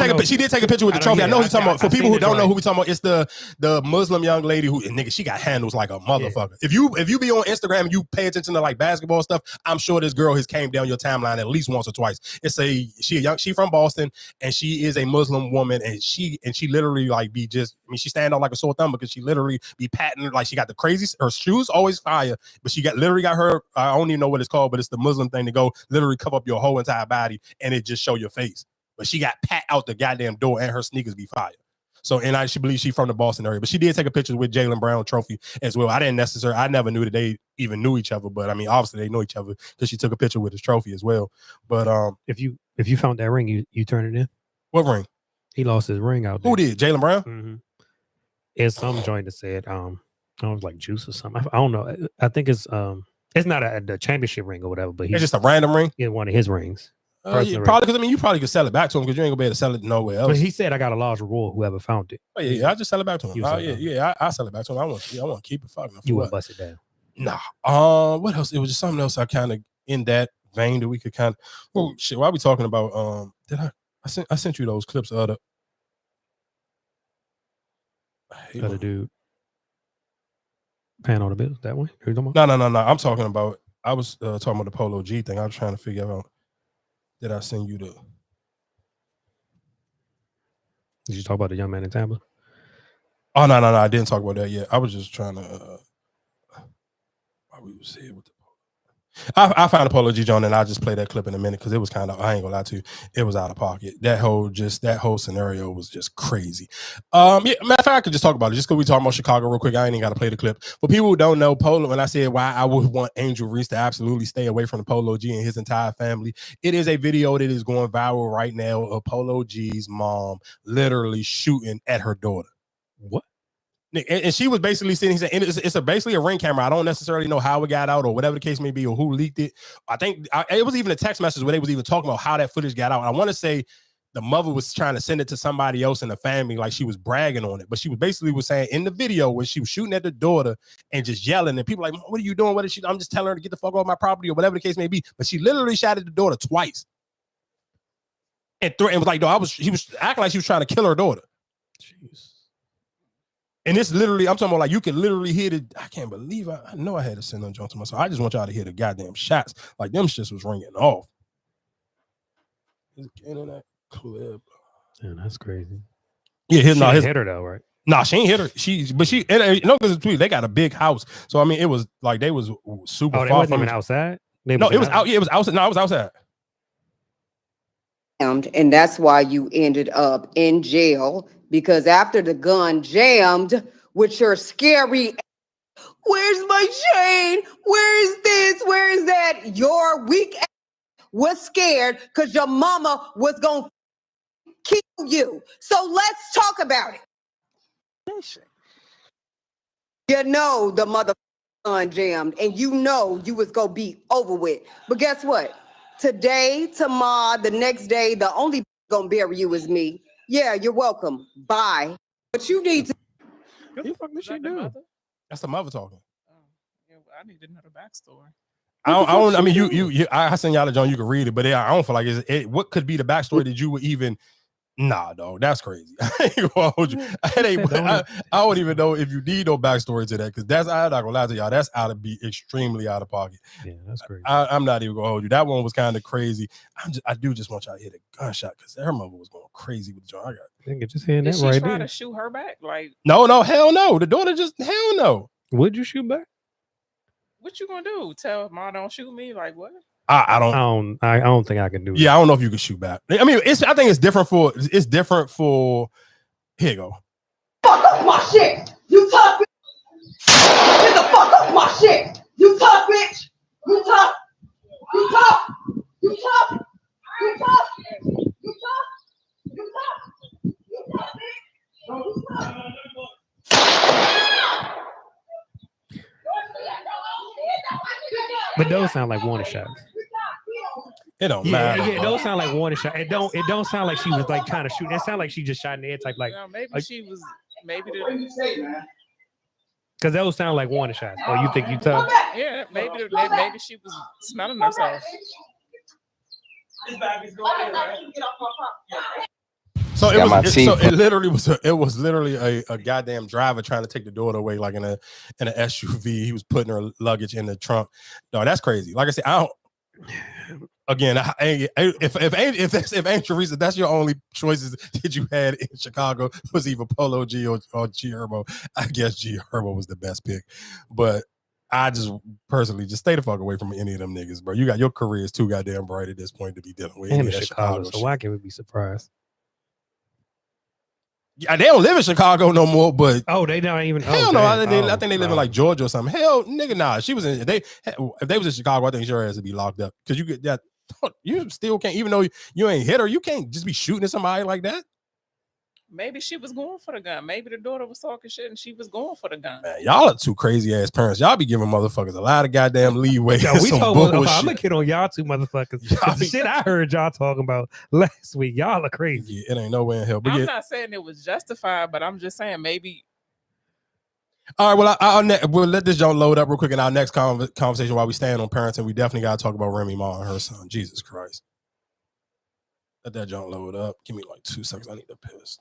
take a picture with the trophy. I know he's talking about. For people who don't know who we talking about, it's the Muslim young lady who, and nigga, she got handles like a motherfucker. Yeah. If you be on Instagram and you pay attention to like basketball stuff, I'm sure this girl has came down your timeline at least once or twice. She from Boston, and she is a Muslim woman, and she literally like she stand out like a sore thumb because she literally be patting, like she got the crazy, her shoes always fire, but she literally got her, I don't even know what it's called, but it's the Muslim thing to go literally cover up your whole entire body and it just show your face. But she got pat out the goddamn door and her sneakers be fire. So, and I believe she's from the Boston area. But she did take a picture with Jalen Brown trophy as well. I never knew that they even knew each other. But I mean, obviously they know each other because she took a picture with his trophy as well. But if you found that ring, you turn it in? What ring? He lost his ring out there. Who did? Jalen Brown? Mm-hmm. It's some joint that said, I was like juice or something. I don't know. I think it's not the championship ring or whatever, but it's just a random ring? Yeah, one of his rings. Yeah, probably because you probably could sell it back to him because you ain't gonna be able to sell it nowhere else. But he said I got a large reward whoever found it. Oh yeah, I just sell it back to him. I sell it back to him. I want to keep it. Fuck. You want to bust it down? Nah. What else? It was just something else. I kind of in that vein that we could kind of. Oh shit! Why are we talking about? I sent you those clips of the other dude paying all the bills that way. No. I'm talking about. I was talking about the Polo G thing. I was trying to figure out. Did I send you the? Did you talk about the young man in Tampa? Oh no! I didn't talk about that yet. I was just trying to. While we was here with the. I found a Polo G John and I'll just play that clip in a minute because it was kind of, I ain't gonna lie to you, it was out of pocket. That whole scenario was just crazy. Matter of fact, I could just talk about it just because we talking about Chicago real quick. I ain't even got to play the clip. For people who don't know, Polo, when I said why I would want Angel Reese to absolutely stay away from the Polo G and his entire family, it is a video that is going viral right now of Polo G's mom literally shooting at her daughter. What? And she was basically sitting here saying it's basically a ring camera. I don't necessarily know how it got out or whatever the case may be or who leaked it. I think it was even a text message where they was even talking about how that footage got out. I want to say the mother was trying to send it to somebody else in the family, like she was bragging on it. But she was basically saying in the video when she was shooting at the daughter and just yelling, and people like, what are you doing? What is she? I'm just telling her to get the fuck off my property or whatever the case may be. But she literally shot at the daughter twice. And was like, he was acting like she was trying to kill her daughter. Jeez. And it's literally, I'm talking about like you can literally hear the. I can't believe I know I had to send on John to myself. I just want y'all to hear the goddamn shots. Like them shits was ringing off. Internet clip. Yeah, that's crazy. Yeah, She didn't hit her though, right? Nah, she ain't hit her. Because it's they got a big house. So I mean, it was like they was super Oh, they far wasn't from even each- outside. No, it was out. Yeah, it was outside. No, it was outside. And that's why you ended up in jail, because after the gun jammed with your scary, where's my chain? Where is this? Where is that? Your weak ass was scared because your mama was going to kill you. So let's talk about it. You know the mother gun jammed, and you know you was going to be over with. But guess what? Today, tomorrow, the next day, the only gonna bury you is me. Yeah, you're welcome. Bye. But you need to. What the fuck did she do? That's the mother talking. Yeah, I need to know the backstory. I mean, you. I send y'all the John. You can read it, but I don't feel like what could be the backstory that you would even. Nah, dog, that's crazy. I ain't gonna hold you. I don't even know if you need no backstory to that, because I'm not gonna lie to y'all. That's out of be extremely out of pocket. Yeah, that's crazy. I'm not even gonna hold you. That one was kind of crazy. I do just want y'all to hit a gunshot because her mother was going crazy with John. Just hearing Did that she right try there. to shoot her back? Like, No, hell no. The daughter just hell no. Would you shoot back? what you gonna do? Tell Ma don't shoot me? Like what? I don't think I can do that. Yeah, I don't know if you can shoot back. I mean, I think it's different for here you go. Fuck up my shit. You talk, bitch. Get the fuck up my shit. You talk, bitch. You talk. You talk. You talk. You talk. You talk. You talk. You talk, bitch. But those sound like warning shots. It don't matter. Yeah, those sound like warning shots. It don't sound like she was like trying to shoot. It sound like she just shot in the air type like. Maybe she was. Maybe Because those sound like warning shots. Oh, you think you tough? Yeah, maybe she was smelling herself. So it literally was a goddamn driver trying to take the daughter away, like in an SUV. He was putting her luggage in the trunk. No, that's crazy. Like I said, I don't. Again, if Aunt Teresa, that's your only choices that you had in Chicago was either Polo G or G Herbo. I guess G Herbo was the best pick, but I just personally just stay the fuck away from any of them niggas, bro. Your career is too goddamn bright at this point to be dealing with. And in Chicago, so why can we be surprised? Yeah, they don't live in Chicago no more, but they don't even. Hell no, I think they live in like Georgia or something. Hell, nigga, nah. She was in. If they was in Chicago, I think your ass would be locked up because you get that. You still can't, even though you ain't hit her, you can't just be shooting at somebody like that. Maybe she was going for the gun. Maybe the daughter was talking shit and she was going for the gun. Man, y'all are two crazy ass parents. Y'all be giving motherfuckers a lot of goddamn leeway. Yo, we talking about, I'm gonna kid on y'all two motherfuckers. The shit I heard y'all talking about last week. Y'all are crazy. Yeah, it ain't nowhere in hell. But I'm not saying it was justified, but I'm just saying maybe. All right, well, we'll let this joint load up real quick in our next conversation while we stand on parenting. We definitely got to talk about Remy Ma and her son. Jesus Christ. Let that joint load up. Give me like 2 seconds. I need to piss.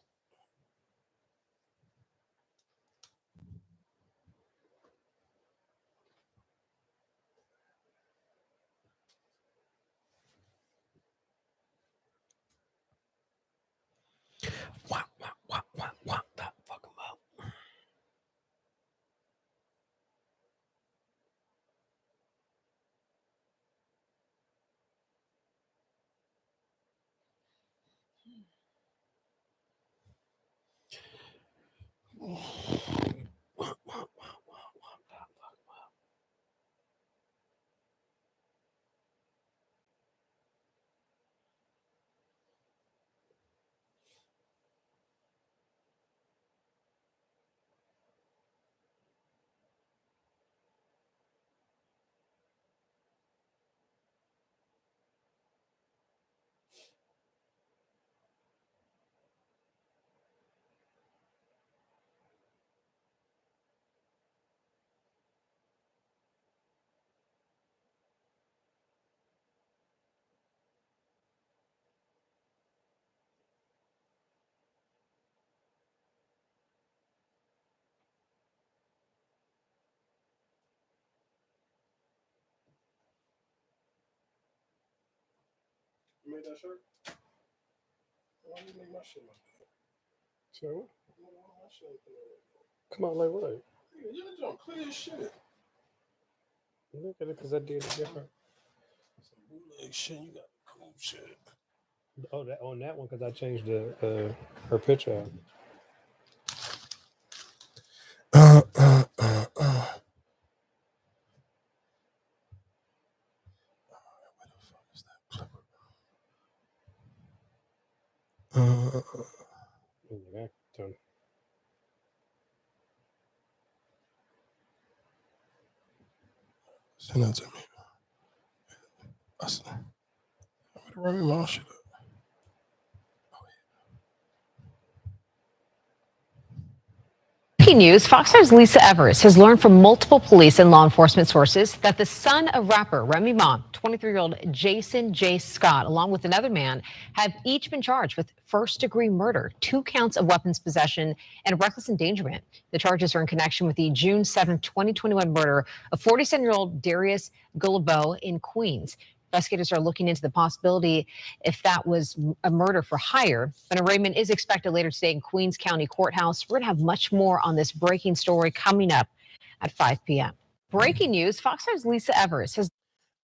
What the fuck about? made that shirt? Why you make my shit like that? So, come out like what? You don't clear as shit. Look at it, because I did it different. Some bootleg shit, you got cool shit. Oh, that on that one, because I changed the her picture out. Send that to me. I said, I'm gonna run my shit up. Breaking news, Fox News' Lisa Evers has learned from multiple police and law enforcement sources that the son of rapper Remy Ma, 23-year-old Jason J. Scott, along with another man, have each been charged with first-degree murder, 2 counts of weapons possession, and reckless endangerment. The charges are in connection with the June 7, 2021 murder of 47-year-old Darius Gullibo in Queens. Investigators are looking into the possibility if that was a murder for hire. An arraignment is expected later today in Queens County Courthouse. We're going to have much more on this breaking story coming up at 5 p.m. Breaking news, Fox News' Lisa Evers has...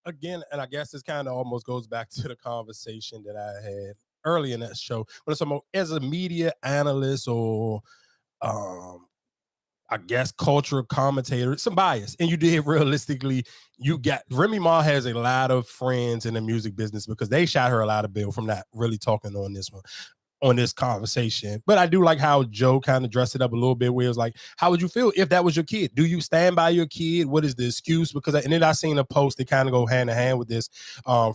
Again, and I guess this kind of almost goes back to the conversation that I had early in that show. But it's almost, as a media analyst or I guess cultural commentator, some bias. And you did realistically, you got Remy Ma has a lot of friends in the music business because they shot her a lot of bail from not really talking on this one, on this conversation. But I do like how Joe kind of dressed it up a little bit where it was like, how would you feel if that was your kid? Do you stand by your kid? What is the excuse? Because, and then I seen a post that kind of go hand in hand with this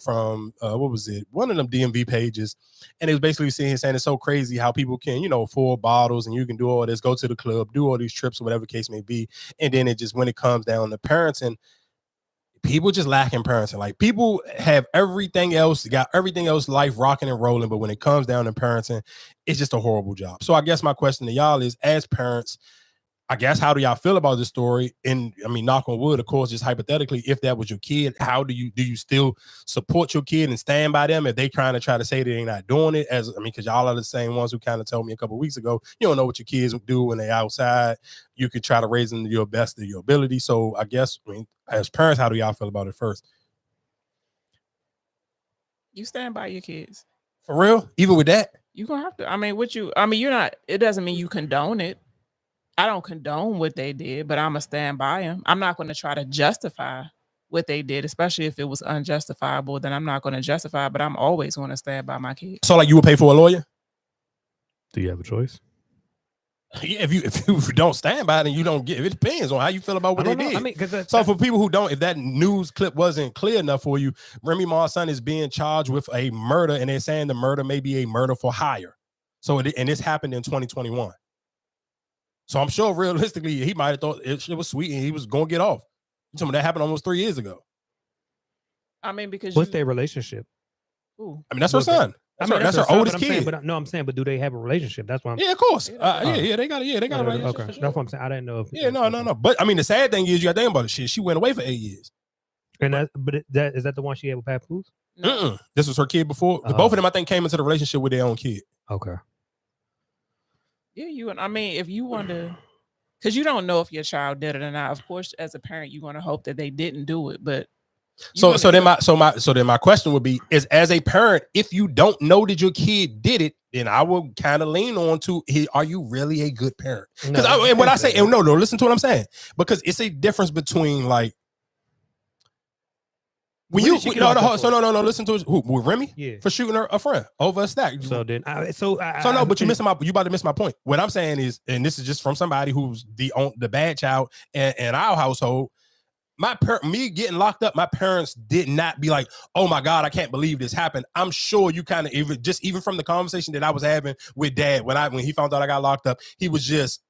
from, what was it? One of them DMV pages. And it was basically saying it's so crazy how people can, afford bottles and you can do all this, go to the club, do all these trips or whatever case may be. And then it just, when it comes down to parenting, people just lacking parenting. Like people have everything else, got everything else life rocking and rolling. But when it comes down to parenting, it's just a horrible job. So I guess my question to y'all is, as parents, I guess, how do y'all feel about this story? And I mean, knock on wood, of course, just hypothetically, if that was your kid, how do you still support your kid and stand by them if they try to say that they're not doing it? Because y'all are the same ones who kind of told me a couple of weeks ago, you don't know what your kids do when they're outside. You could try to raise them to your best of your ability. So I guess, as parents, how do y'all feel about it first? You stand by your kids. For real? Even with that? You're gonna have to. You're not, it doesn't mean you condone it. I don't condone what they did, but I'm going to stand by them. I'm not going to try to justify what they did, especially if it was unjustifiable. Then I'm not going to justify, but I'm always going to stand by my kids. So, like, you would pay for a lawyer? Do you have a choice? Yeah, if you don't stand by it and you don't get it, depends on how you feel about what they did. So for people who don't, if that news clip wasn't clear enough for you, Remy Ma's son is being charged with a murder, and they're saying the murder may be a murder for hire. So, and this happened in 2021. So I'm sure realistically, he might have thought it was sweet and he was going to get off. You told me that happened almost 3 years ago. Because what's their relationship? Ooh. That's her son. That's her oldest kid. I'm saying, but do they have a relationship? That's why. Yeah, of course. They got a relationship. Okay, that's what I'm saying. I didn't know. No. But the sad thing is, you got to think about it. She went away for 8 years. And is that the one she had with Papoose? No. This was her kid before. Both of them, I think, came into the relationship with their own kid. Okay. Yeah, if you want to, because you don't know if your child did it or not. Of course, as a parent, you're going to hope that they didn't do it. But so then my question would be, is as a parent, if you don't know that your kid did it, then I will kind of lean on to, are you really a good parent? Because listen to what I'm saying, because it's a difference between like. Listen to it. Who? With Remy? Yeah. For shooting a friend over a stack. So then, but you about to miss my point. What I'm saying is, and this is just from somebody who's the bad child in our household. Me getting locked up, my parents did not be like, "Oh my God, I can't believe this happened." I'm sure you kind of even from the conversation that I was having with Dad when he found out I got locked up, he was just.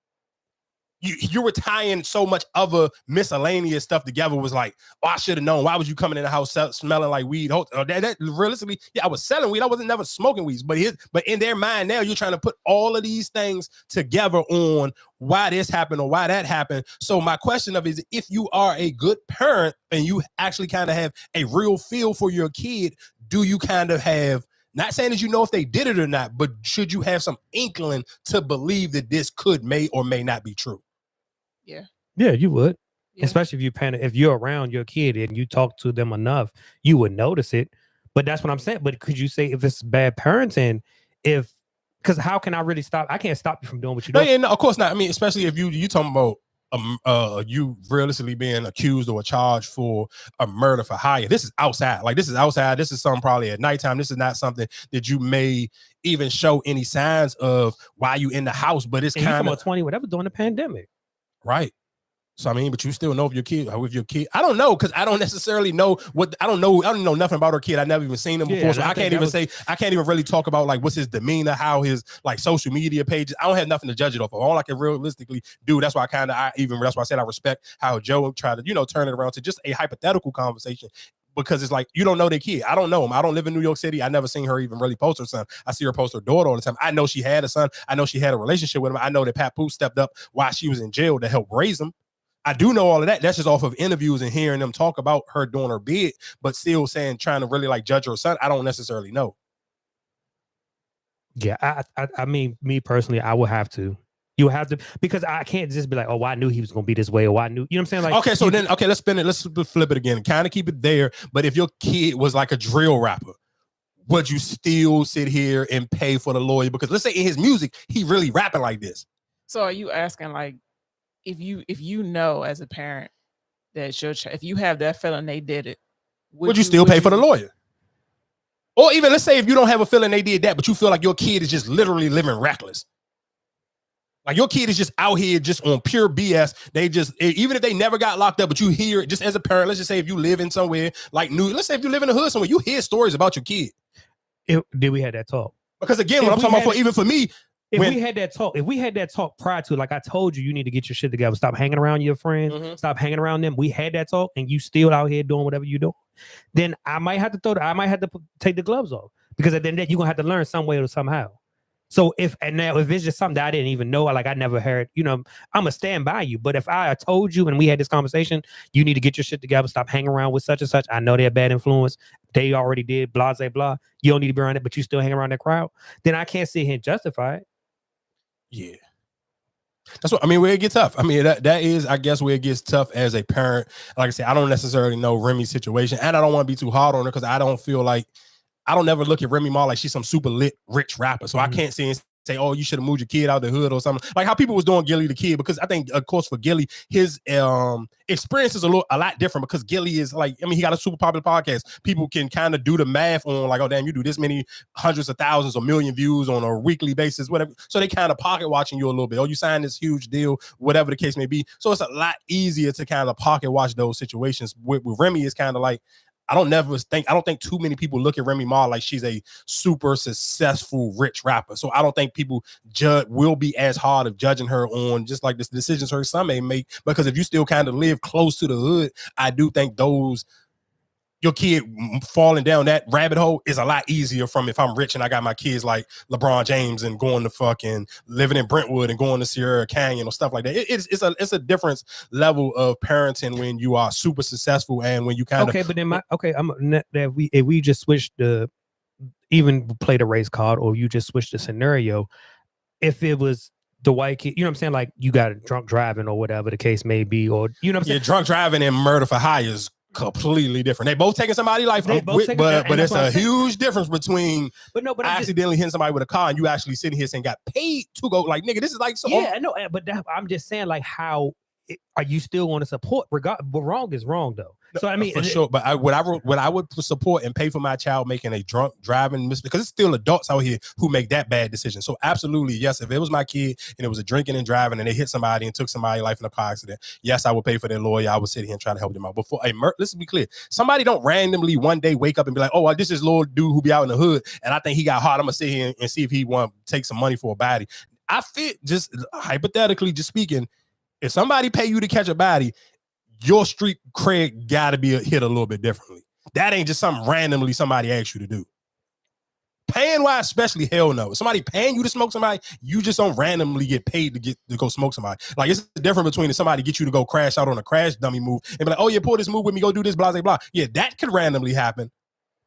You were tying so much other miscellaneous stuff together. Was like, oh, I should have known. Why was you coming in the house smelling like weed? That realistically, yeah, I was selling weed. I wasn't never smoking weeds. But in their mind now, you're trying to put all of these things together on why this happened or why that happened. So my question is, if you are a good parent and you actually kind of have a real feel for your kid, do you kind of have Not saying that you know if they did it or not, but should you have some inkling to believe that this may or may not be true? Yeah. Yeah, you would. Yeah. Especially if you're around your kid and you talk to them enough, you would notice it. But that's what I'm saying. But could you say if it's bad parenting, because how can I really stop? I can't stop you from doing what you do. Yeah, no, of course not. I mean, especially if you talking about you realistically being accused or charged for a murder for hire. This is outside. Like, this is outside. This is something probably at nighttime. This is not something that you may even show any signs of while you in the house. But it's kind of 20 whatever during the pandemic, right? So I mean, but you still know if your kid with your kid. I don't know, because I don't necessarily know what I don't know nothing about her kid. I never even seen him before, so I can't even really talk about like what's his demeanor, how his like social media pages. I don't have nothing to judge it off of. All I can realistically do. That's why that's why I said I respect how Joe tried to turn it around to just a hypothetical conversation. Because it's like, you don't know their kid. I don't know him. I don't live in New York City. I never seen her even really post her son. I see her post her daughter all the time. I know she had a son. I know she had a relationship with him. I know that Papoose stepped up while she was in jail to help raise him. I do know all of that. That's just off of interviews and hearing them talk about her doing her bid, but still trying to really like judge her son. I don't necessarily know. Yeah, I mean, me personally, I would have to. You have to, because I can't just be like, oh, I knew he was going to be this way, or I knew, you know what I'm saying? Like, okay, so let's spin it. Let's flip it again and kind of keep it there. But if your kid was like a drill rapper, would you still sit here and pay for the lawyer? Because let's say in his music, he really rapping like this. So are you asking like, if you know as a parent that if you have that feeling they did it, would you still pay for the lawyer? Or even let's say if you don't have a feeling they did that, but you feel like your kid is just literally living reckless. Like your kid is just out here just on pure BS. They just, even if they never got locked up, but you hear it just as a parent. Let's just say if you live in somewhere like let's say if you live in the hood somewhere, you hear stories about your kid. Did we have that talk? Because again, what I'm talking about even for me, if we had that talk prior to, like I told you need to get your shit together. Stop hanging around your friends. Mm-hmm. Stop hanging around them. We had that talk, and you still out here doing whatever you do. Then I might have to take the gloves off, because at the end of the day, you're gonna have to learn some way or somehow. So if it's just something that I didn't even know, like I never heard, I'm gonna stand by you. But if I told you and we had this conversation, you need to get your shit together. Stop hanging around with such and such. I know they're a bad influence. They already did. Blah blah blah. You don't need to be around it, but you still hang around that crowd. Then I can't sit here and justify it. Yeah. That's what I mean, where it gets tough. I mean, that is, I guess, where it gets tough as a parent. Like I said, I don't necessarily know Remy's situation, and I don't want to be too hard on her, because I don't never look at Remy Ma like she's some super lit, rich rapper. So I can't say, oh, you should have moved your kid out the hood or something. Like how people was doing Gilly the Kid, because I think, of course, for Gilly, his experience is a lot different, because Gilly is like, I mean, he got a super popular podcast. People can kind of do the math on like, oh, damn, you do this many hundreds of thousands or million views on a weekly basis, whatever. So they kind of pocket watching you a little bit. Oh, you signed this huge deal, whatever the case may be. So it's a lot easier to kind of pocket watch those situations. With Remy, it's kind of like, I don't think too many people look at Remy Ma like she's a super successful, rich rapper. So I don't think people will be as hard of judging her on just like the decisions her son may make. Because if you still kind of live close to the hood, I do think your kid falling down that rabbit hole is a lot easier from if I'm rich and I got my kids like LeBron James and going to fucking living in Brentwood and going to Sierra Canyon or stuff like that. It's a different level of parenting when you are super successful and when you kind of. Okay, but then if we just switch even play the race card, or you just switch the scenario, if it was the white kid, you know what I'm saying? Like you got drunk driving or whatever the case may be, or you know what I'm saying? Yeah, drunk driving and murder for hire is completely different. They both taking somebody's life, but it's a huge difference between accidentally hitting somebody with a car and you actually sitting here saying got paid to go. Like, nigga, this is like so. Yeah, I know, but I'm just saying, like, how are you still want to support? But wrong is wrong, though. So I mean, for sure. But what I would support and pay for my child making a drunk driving mistake, because it's still adults out here who make that bad decision. So absolutely, yes. If it was my kid and it was a drinking and driving and they hit somebody and took somebody's life in a car accident, yes, I would pay for their lawyer. I would sit here and try to help them out. But for let's be clear, somebody don't randomly one day wake up and be like, oh, this is little dude who be out in the hood and I think he got hard. I'm gonna sit here and see if he want to take some money for a body. I fit just hypothetically, just speaking, if somebody pay you to catch a body, your street cred got to be hit a little bit differently. That ain't just something randomly somebody asks you to do. Paying wise, especially, hell no. If somebody paying you to smoke somebody, you just don't randomly get paid to go smoke somebody. Like, it's the difference between if somebody get you to go crash out on a crash dummy move and be like, oh yeah, pull this move with me, go do this, blah, blah, blah. Yeah, that could randomly happen.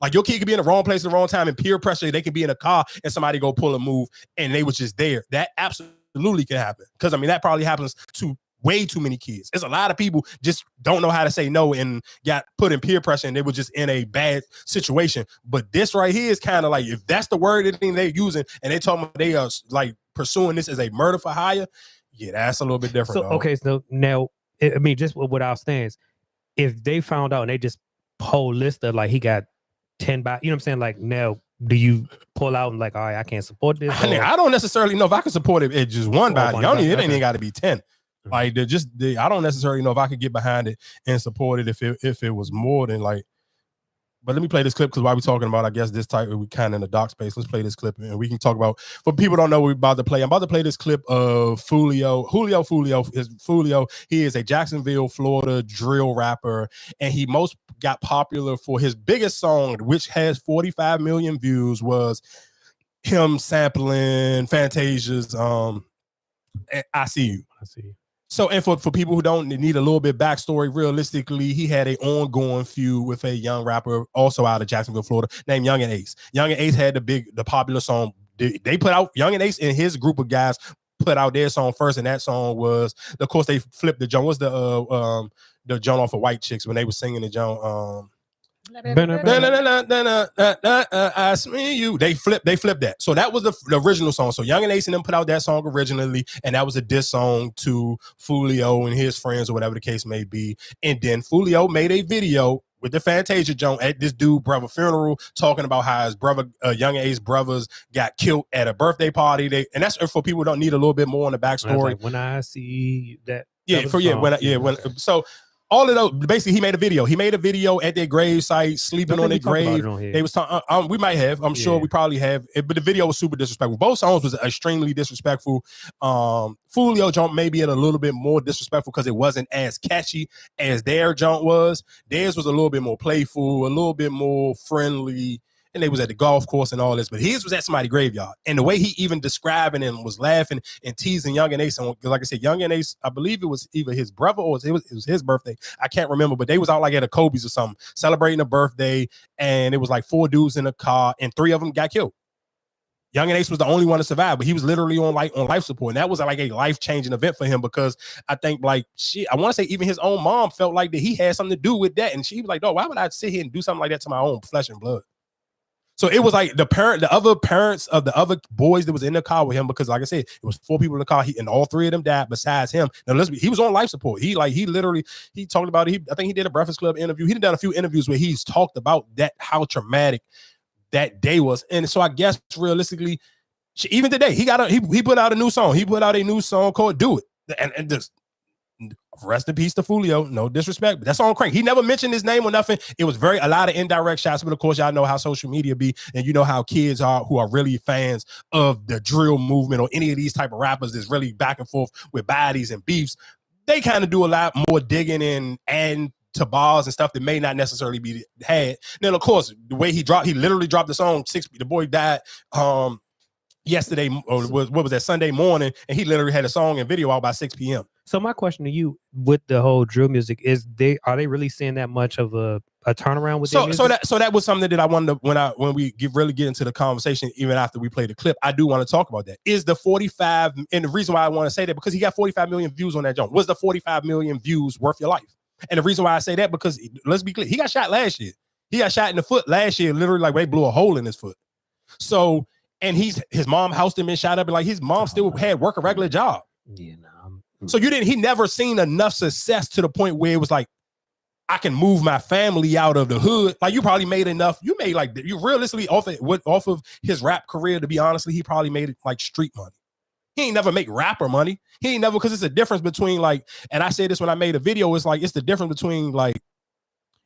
Like your kid could be in the wrong place at the wrong time and peer pressure. They could be in a car and somebody go pull a move and they was just there. That absolutely can happen. Because I mean, that probably happens to way too many kids. There's a lot of people just don't know how to say no and got put in peer pressure and they were just in a bad situation. But this right here is kind of like, if that's the word that they're using and they talking about they are like pursuing this as a murder for hire, yeah, that's a little bit different. So, okay, so now, I mean, just with our stance, if they found out and they just whole list of like he got 10 by, you know what I'm saying? Like now, do you pull out and like, all right, I can't support this? I mean, I don't necessarily know if I can support it at just one body. It ain't even got to be 10. Like I don't necessarily know if I could get behind it and support it if it was more than like. But let me play this clip because while we're talking about, I guess this type we kind of in the dark space. Let's play this clip and we can talk about. For people who don't know what we're about to play, I'm about to play this clip of Foolio. Foolio. He is a Jacksonville, Florida drill rapper, and he most got popular for his biggest song, which has 45 million views, was him sampling Fantasia's I See You. I See You. So, and for people who don't need a little bit backstory, realistically, he had an ongoing feud with a young rapper also out of Jacksonville, Florida, named Yungeen Ace. Yungeen Ace had the popular song. They put out, Yungeen Ace and his group of guys put out their song first, and that song was, of course, they flipped the joint. What's the joint off of White Chicks when they were singing the joint? I smell you. They flipped that. So that was the original song. So Yungeen Ace and them put out that song originally, and that was a diss song to Foolio and his friends or whatever the case may be. And then Foolio made a video with the Fantasia joint at this dude brother funeral, talking about how his brother, Yungeen Ace brothers, got killed at a birthday party. And that's for people who don't need a little bit more on the backstory. Like, when I see that. So. All of those, basically, he made a video. He made a video at their grave site, sleeping on their grave. They was talking. We might have. I'm sure we probably have. But the video was super disrespectful. Both songs was extremely disrespectful. Foolio jump maybe a little bit more disrespectful because it wasn't as catchy as their jump was. Theirs was a little bit more playful, a little bit more friendly. And they was at the golf course and all this, but his was at somebody's graveyard. And the way he even describing and was laughing and teasing Yungeen Ace, and like I said, Yungeen Ace, I believe it was either his brother or it was his birthday. I can't remember, but they was out like at a Kobe's or something, celebrating a birthday, and it was like 4 dudes in a car, and 3 of them got killed. Yungeen Ace was the only one to survive, but he was literally on life support, and that was like a life-changing event for him because I think I want to say even his own mom felt like that he had something to do with that, and she was like, "Oh, why would I sit here and do something like that to my own flesh and blood?" So it was like the other parents of the other boys that was in the car with him, because like I said, it was 4 people in the car, and all 3 of them died besides him. Now he was on life support. He talked about it. I think he did a Breakfast Club interview. He done a few interviews where he's talked about that, how traumatic that day was. And so I guess realistically, even today, he put out a new song. He put out a new song called "Do It," and just. Rest in peace to Foolio. No disrespect, but that's on crank. He never mentioned his name or nothing. It was a lot of indirect shots, but of course, y'all know how social media be, and you know how kids are who are really fans of the drill movement or any of these type of rappers that's really back and forth with bodies and beefs. They kind of do a lot more digging and to bars and stuff that may not necessarily be had. Then, of course, the way he literally dropped the song. The boy died yesterday, or what was that, Sunday morning, and he literally had a song and video out by 6 p.m. So my question to you with the whole drill music is, are they really seeing that much of a turnaround with their music? So that was something that I wanted to, when we really get into the conversation, even after we play the clip, I do want to talk about that. Is the 45, and the reason why I want to say that, because he got 45 million views on that jump. Was the 45 million views worth your life? And the reason why I say that, because let's be clear, he got shot last year. He got shot in the foot last year, literally like they blew a hole in his foot. So, and his mom housed him and shot up, and like his mom still had work a regular job. Yeah, no. So he never seen enough success to the point where it was like, I can move my family out of the hood. Like, you probably made enough. You made like, you realistically off of his rap career, to be honestly, he probably made it like street money. He ain't never make rapper money. He ain't never, because it's a difference between like, and I said this when I made a video, it's like, it's the difference between like,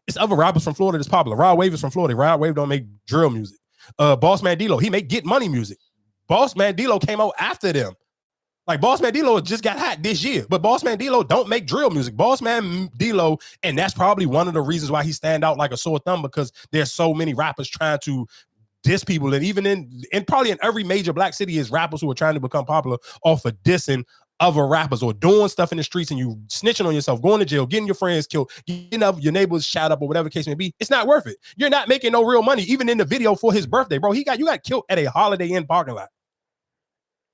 it's other rappers from Florida that's popular. Rod Wave is from Florida. Rod Wave don't make drill music. Boss Man D-Lo, he make get money music. Boss Man D-Lo came out after them. Like, Boss Man D-Lo just got hot this year, but Boss Man D-Lo don't make drill music. Boss Man D-Lo, and that's probably one of the reasons why he stand out like a sore thumb, because there's so many rappers trying to diss people, and even in probably in every major black city is rappers who are trying to become popular off of dissing other rappers or doing stuff in the streets and you snitching on yourself, going to jail, getting your friends killed, getting your neighbors shot up or whatever the case may be, it's not worth it. You're not making no real money. Even in the video for his birthday, bro, you got killed at a Holiday Inn parking lot.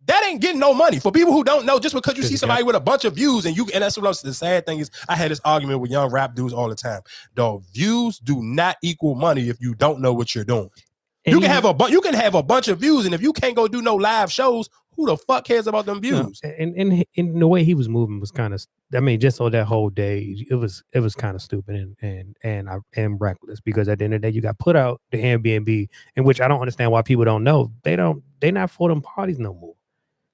That ain't getting no money. For people who don't know, just because you see somebody with a bunch of views and that's what the sad thing is. I had this argument with young rap dudes all the time. Dog, views do not equal money if you don't know what you're doing. You can have a bunch of views, and if you can't go do no live shows, who the fuck cares about them views? And the way he was moving was kind of, I mean, just on that whole day, it was kind of stupid and reckless, because at the end of the day, you got put out the Airbnb, in which I don't understand why people don't know. They not for them parties no more.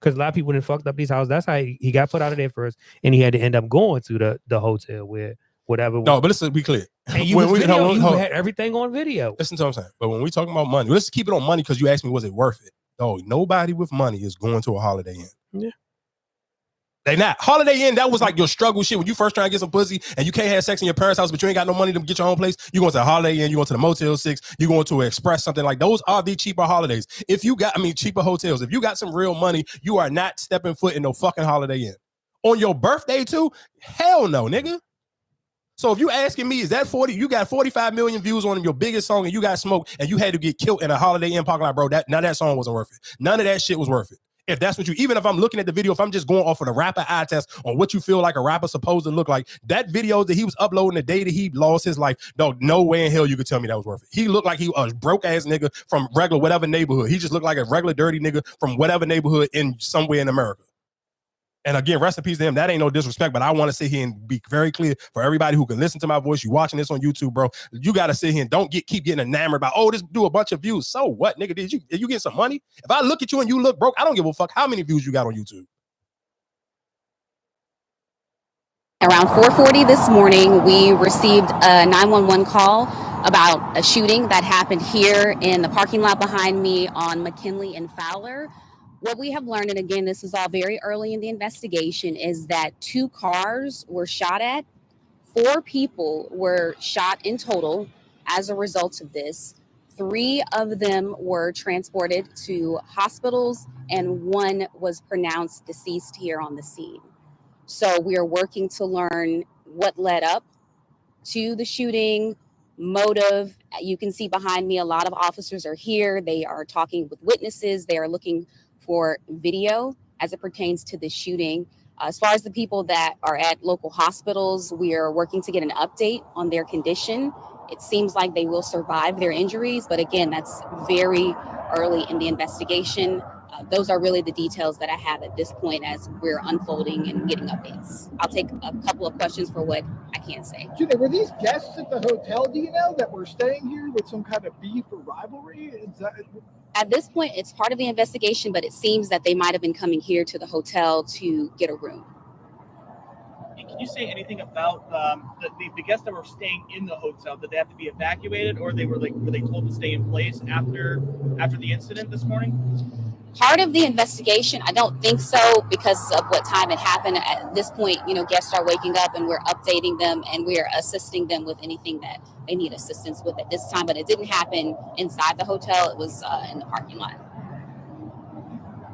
Because a lot of people done fucked up these houses. That's how he got put out of there first, and he had to end up going to the hotel where whatever. No, but let's be clear. And you had everything on video. Listen to what I'm saying. But when we talking about money, let's keep it on money, because you asked me, was it worth it? No, nobody with money is going to a Holiday Inn. Yeah. They not. Holiday Inn, that was like your struggle shit when you first trying to get some pussy and you can't have sex in your parents' house, but you ain't got no money to get your own place. You going to the Holiday Inn, you going to the Motel 6, you going to Express, something like those are the cheaper holidays. Cheaper hotels. If you got some real money, you are not stepping foot in no fucking Holiday Inn. On your birthday too? Hell no, nigga. So if you asking me, is that 40? You got 45 million views on your biggest song and you got smoked and you had to get killed in a Holiday Inn parking lot, bro. That song wasn't worth it. None of that shit was worth it. If that's what even if I'm looking at the video, if I'm just going off of the rapper eye test on what you feel like a rapper supposed to look like, that video that he was uploading the day that he lost his life, no way in hell you could tell me that was worth it. He looked like he was a broke ass nigga from regular whatever neighborhood. He just looked like a regular dirty nigga from whatever neighborhood in somewhere in America. And again, rest in peace to him. That ain't no disrespect, but I want to sit here and be very clear for everybody who can listen to my voice. You watching this on YouTube, bro. You got to sit here and don't keep getting enamored by, this do a bunch of views. So what, nigga? Did you get some money? If I look at you and you look broke, I don't give a fuck how many views you got on YouTube. Around 4:40 this morning, we received a 911 call about a shooting that happened here in the parking lot behind me on McKinley and Fowler. What we have learned, and again, this is all very early in the investigation, is that 2 cars were shot at. 4 people were shot in total as a result of this. 3 of them were transported to hospitals, and 1 was pronounced deceased here on the scene. So we are working to learn what led up to the shooting, motive. You can see behind me, a lot of officers are here. They are talking with witnesses. They are looking for video as it pertains to the shooting. As far as the people that are at local hospitals, we are working to get an update on their condition. It seems like they will survive their injuries, but again, that's very early in the investigation. Those are really the details that I have at this point as we're unfolding and getting updates. I'll take a couple of questions for what I can say. Julia, were these guests at the hotel, do you know, that were staying here with some kind of beef or rivalry? At this point, it's part of the investigation, but it seems that they might have been coming here to the hotel to get a room. Can you say anything about the guests that were staying in the hotel? Did they have to be evacuated, or were they told to stay in place after the incident this morning? Part of the investigation, I don't think so, because of what time it happened. At this point, guests are waking up and we're updating them and we're assisting them with anything that they need assistance with at this time. But it didn't happen inside the hotel. It was in the parking lot.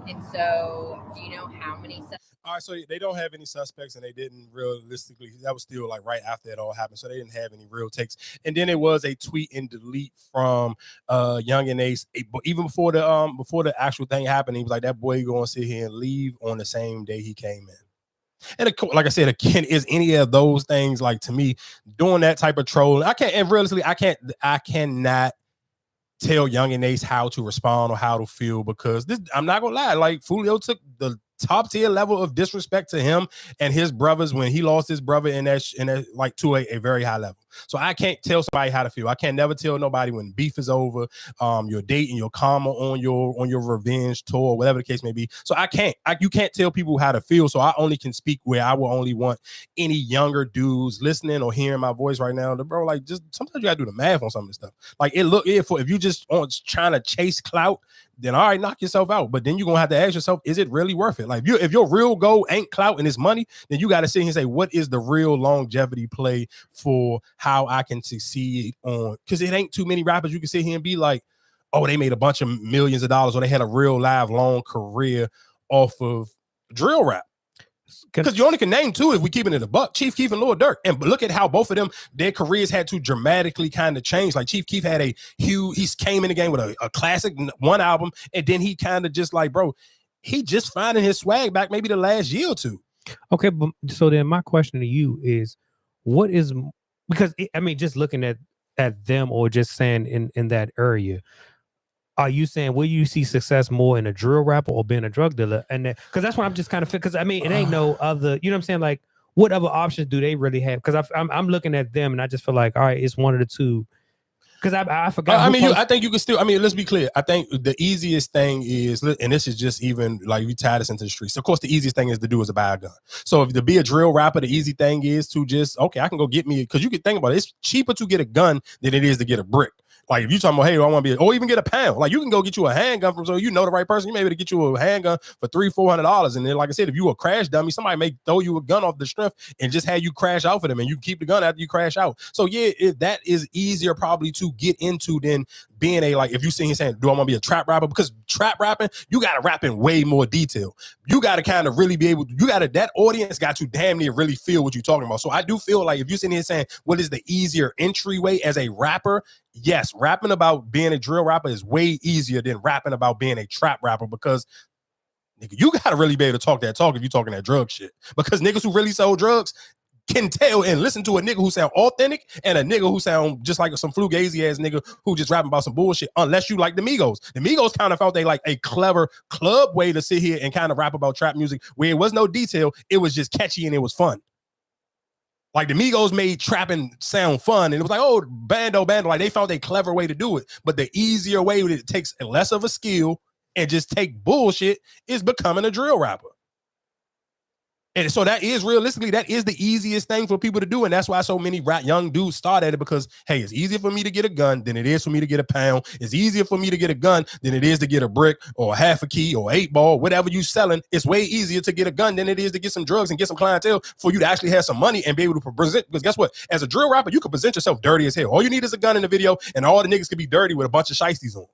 And so, do you know how many? All right, so they don't have any suspects, and they didn't realistically. That was still like right after it all happened, so they didn't have any real takes. And then it was a tweet and delete from Yungeen Ace, even before the actual thing happened. He was like, "That boy gonna sit here and leave on the same day he came in." And like I said, again, is any of those things, like, to me, doing that type of troll? I can't, and realistically, I cannot tell Yungeen Ace how to respond or how to feel, because this, I'm not gonna lie, like, Foolio took the top tier level of disrespect to him and his brothers when he lost his brother in that like to a very high level. So I can't tell somebody how to feel. I can't never tell nobody when beef is over, your date and your karma on your revenge tour, whatever the case may be. So you can't tell people how to feel. So I only can speak where I will only want any younger dudes listening or hearing my voice right now. Bro, like, just sometimes you gotta do the math on some of this stuff. Like, if you just trying to chase clout, then all right, knock yourself out. But then you're gonna have to ask yourself, is it really worth it? Like, if your real goal ain't clout and it's money, then you got to sit here and say, what is the real longevity play for how I can succeed on? Because it ain't too many rappers you can sit here and be like, oh, they made a bunch of millions of dollars, or they had a real live long career off of drill rap. Because you only can name two if we keep it in the buck. Chief Keef and Lil Durk. And look at how both of them, their careers had to dramatically kind of change. Like Chief Keef had he came in the game with a classic one album, and then he kind of just like, bro, he just finding his swag back maybe the last year or two. Okay, but so then my question to you is, what is, because I mean, just looking at them or just saying in that area, are you saying will you see success more in a drill rapper or being a drug dealer? And because that's what I'm just kind of, because I mean, it ain't no other, you know what I'm saying? Like, what other options do they really have? Because I'm looking at them and I just feel like, all right, it's one of the two. Because I forgot. I think you can still. I mean, let's be clear. I think the easiest thing is, and this is just even like we tie this into the streets. Of course, the easiest thing is to do is to buy a gun. So if to be a drill rapper, the easy thing is to just I can go get me, because you can think about it. It's cheaper to get a gun than it is to get a brick. Like if you talking about, hey, I want to be, or even get a pound. Like you can go get you a handgun from, so you know the right person. You may be able to get you a handgun for $300-$400, and then like I said, if you a crash dummy, somebody may throw you a gun off the strength and just have you crash out for them, and you can keep the gun after you crash out. So yeah, that is easier probably to get into than being a, like if you see him saying, do I want to be a trap rapper? Because trap rapping, you got to rap in way more detail. You got to kind of really be able, that audience got to damn near really feel what you're talking about. So I do feel like if you're sitting here saying, what is the easier entryway as a rapper? Yes, rapping about being a drill rapper is way easier than rapping about being a trap rapper, because nigga, you got to really be able to talk that talk if you're talking that drug shit. Because niggas who really sell drugs can tell and listen to a nigga who sound authentic and a nigga who sound just like some fugazi ass nigga who just rapping about some bullshit, unless you like the Migos. The Migos kind of felt they like a clever club way to sit here and kind of rap about trap music where it was no detail, it was just catchy and it was fun. Like the Migos made trapping sound fun, and it was like, oh, bando. Like they found a clever way to do it. But the easier way that it takes less of a skill and just take bullshit is becoming a drill rapper. And so that is realistically, that is the easiest thing for people to do. And that's why so many young dudes start at it, because, hey, it's easier for me to get a gun than it is for me to get a pound. It's easier for me to get a gun than it is to get a brick or half a key or 8-ball, whatever you selling. It's way easier to get a gun than it is to get some drugs and get some clientele for you to actually have some money and be able to present. Because guess what? As a drill rapper, you can present yourself dirty as hell. All you need is a gun in the video, and all the niggas can be dirty with a bunch of shiesties on.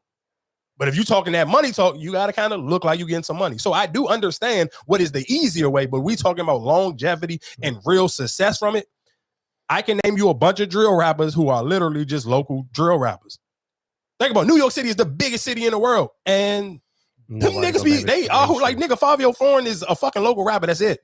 But if you talking that money talk, you got to kind of look like you getting some money. So I do understand what is the easier way, but we talking about longevity and real success from it. I can name you a bunch of drill rappers who are literally just local drill rappers. Think about New York City is the biggest city in the world. And them niggas they are like, nigga, Fabio Foreign is a fucking local rapper. That's it.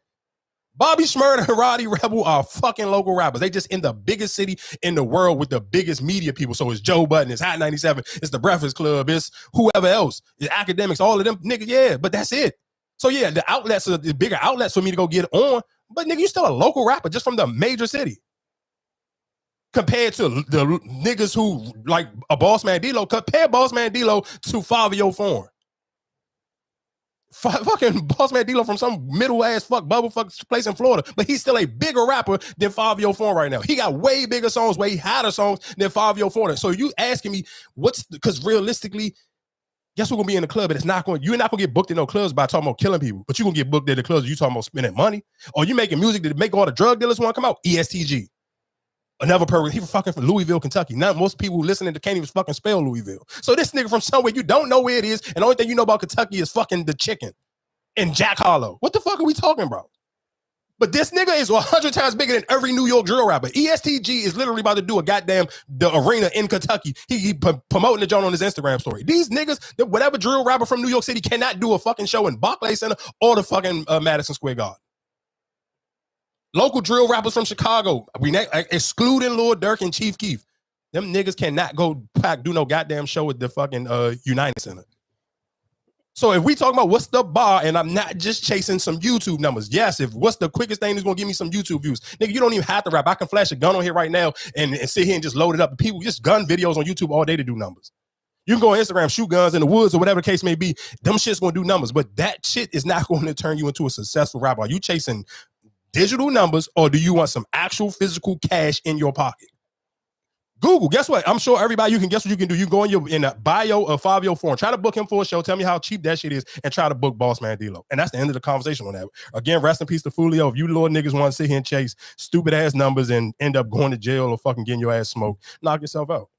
Bobby Shmurda and Roddy Rebel are fucking local rappers. They just in the biggest city in the world with the biggest media people. So it's Joe Budden, it's Hot 97, it's the Breakfast Club, it's whoever else, it's academics, all of them, nigga, yeah, but that's it. So yeah, the outlets are the bigger outlets for me to go get on, but nigga, you still a local rapper just from the major city. Compared to the niggas who like a Boss Man D-Lo, compare Boss Man D-Lo to Fabio Foreign. Fucking Boss Man D-Lo from some middle ass bubble place in Florida, but he's still a bigger rapper than Fabio Foreign right now. He got way bigger songs, way hotter songs than Fabio Foreign. So you asking me because realistically, guess who's gonna be in the club? And you're not gonna get booked in no clubs by talking about killing people, but you're gonna get booked in the clubs. You talking about spending money, or you making music that make all the drug dealers want to come out? ESTG. Another person, he fucking from Louisville, Kentucky. Not most people listening to can't even fucking spell Louisville. So this nigga from somewhere you don't know where it is, and the only thing you know about Kentucky is fucking the chicken and Jack Harlow. What the fuck are we talking about? But this nigga is 100 times bigger than every New York drill rapper. ESTG is literally about to do the arena in Kentucky. He promoting the joint on his Instagram story. These niggas, whatever drill rapper from New York City cannot do a fucking show in Barclays Center or the fucking Madison Square Garden. Local drill rappers from Chicago, excluding Lil Durk and Chief Keef, them niggas cannot go do no goddamn show at the fucking United Center. So if we talking about what's the bar, and I'm not just chasing some YouTube numbers. Yes, if what's the quickest thing that's gonna give me some YouTube views, nigga, you don't even have to rap. I can flash a gun on here right now and sit here and just load it up. People just gun videos on YouTube all day to do numbers. You can go on Instagram, shoot guns in the woods or whatever the case may be. Them shit's gonna do numbers, but that shit is not going to turn you into a successful rapper. Are you chasing digital numbers, or do you want some actual physical cash in your pocket? Google, guess what? I'm sure everybody, you can guess what you can do. You go in the bio of Fabio Foreign, try to book him for a show, tell me how cheap that shit is, and try to book Boss Man D-Lo. And that's the end of the conversation on that. Again, rest in peace to Foolio. If you little niggas want to sit here and chase stupid ass numbers and end up going to jail or fucking getting your ass smoked, knock yourself out.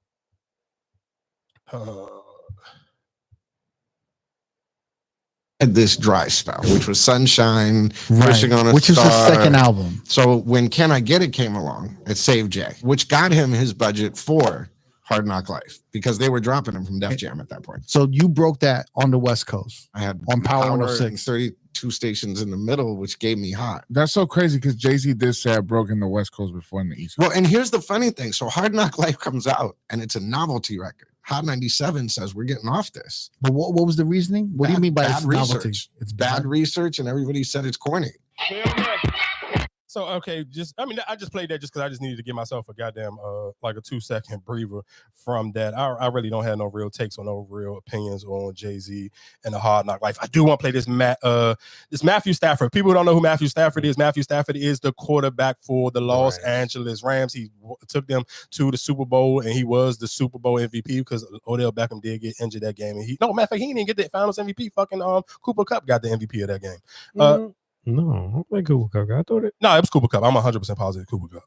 had this dry spell, which was Sunshine, Wishing on a which Star. was his second album. So when Can I Get It came along, it saved Jay, which got him his budget for Hard Knock Life because they were dropping him from Def Jam at that point. So you broke that on the West Coast. I had on Power and 106. 32 stations in the middle, which gave me hot. That's so crazy because Jay-Z did say I broke in the West Coast before in the East Coast. Well, and here's the funny thing. So Hard Knock Life comes out and it's a novelty record. Hot 97 says we're getting off this. But what was the reasoning? What do you mean by bad it's novelty? research? It's bad research and everybody said it's corny. So okay, I just played that just because I just needed to give myself a goddamn like a 2-second breather from that. I really don't have no real takes or no real opinions on Jay-Z and the Hard Knock Life. I do want to play this Matthew Stafford. People who don't know who Matthew Stafford is. Matthew Stafford is the quarterback for the Los Angeles Rams. He took them to the Super Bowl and he was the Super Bowl MVP because Odell Beckham did get injured that game. And matter of fact, he didn't get the Finals MVP. Fucking Cooper Kupp got the MVP of that game. No, I Cooper Cup. I thought it. No, it was Cooper Kupp. I'm 100% positive Cooper Kupp.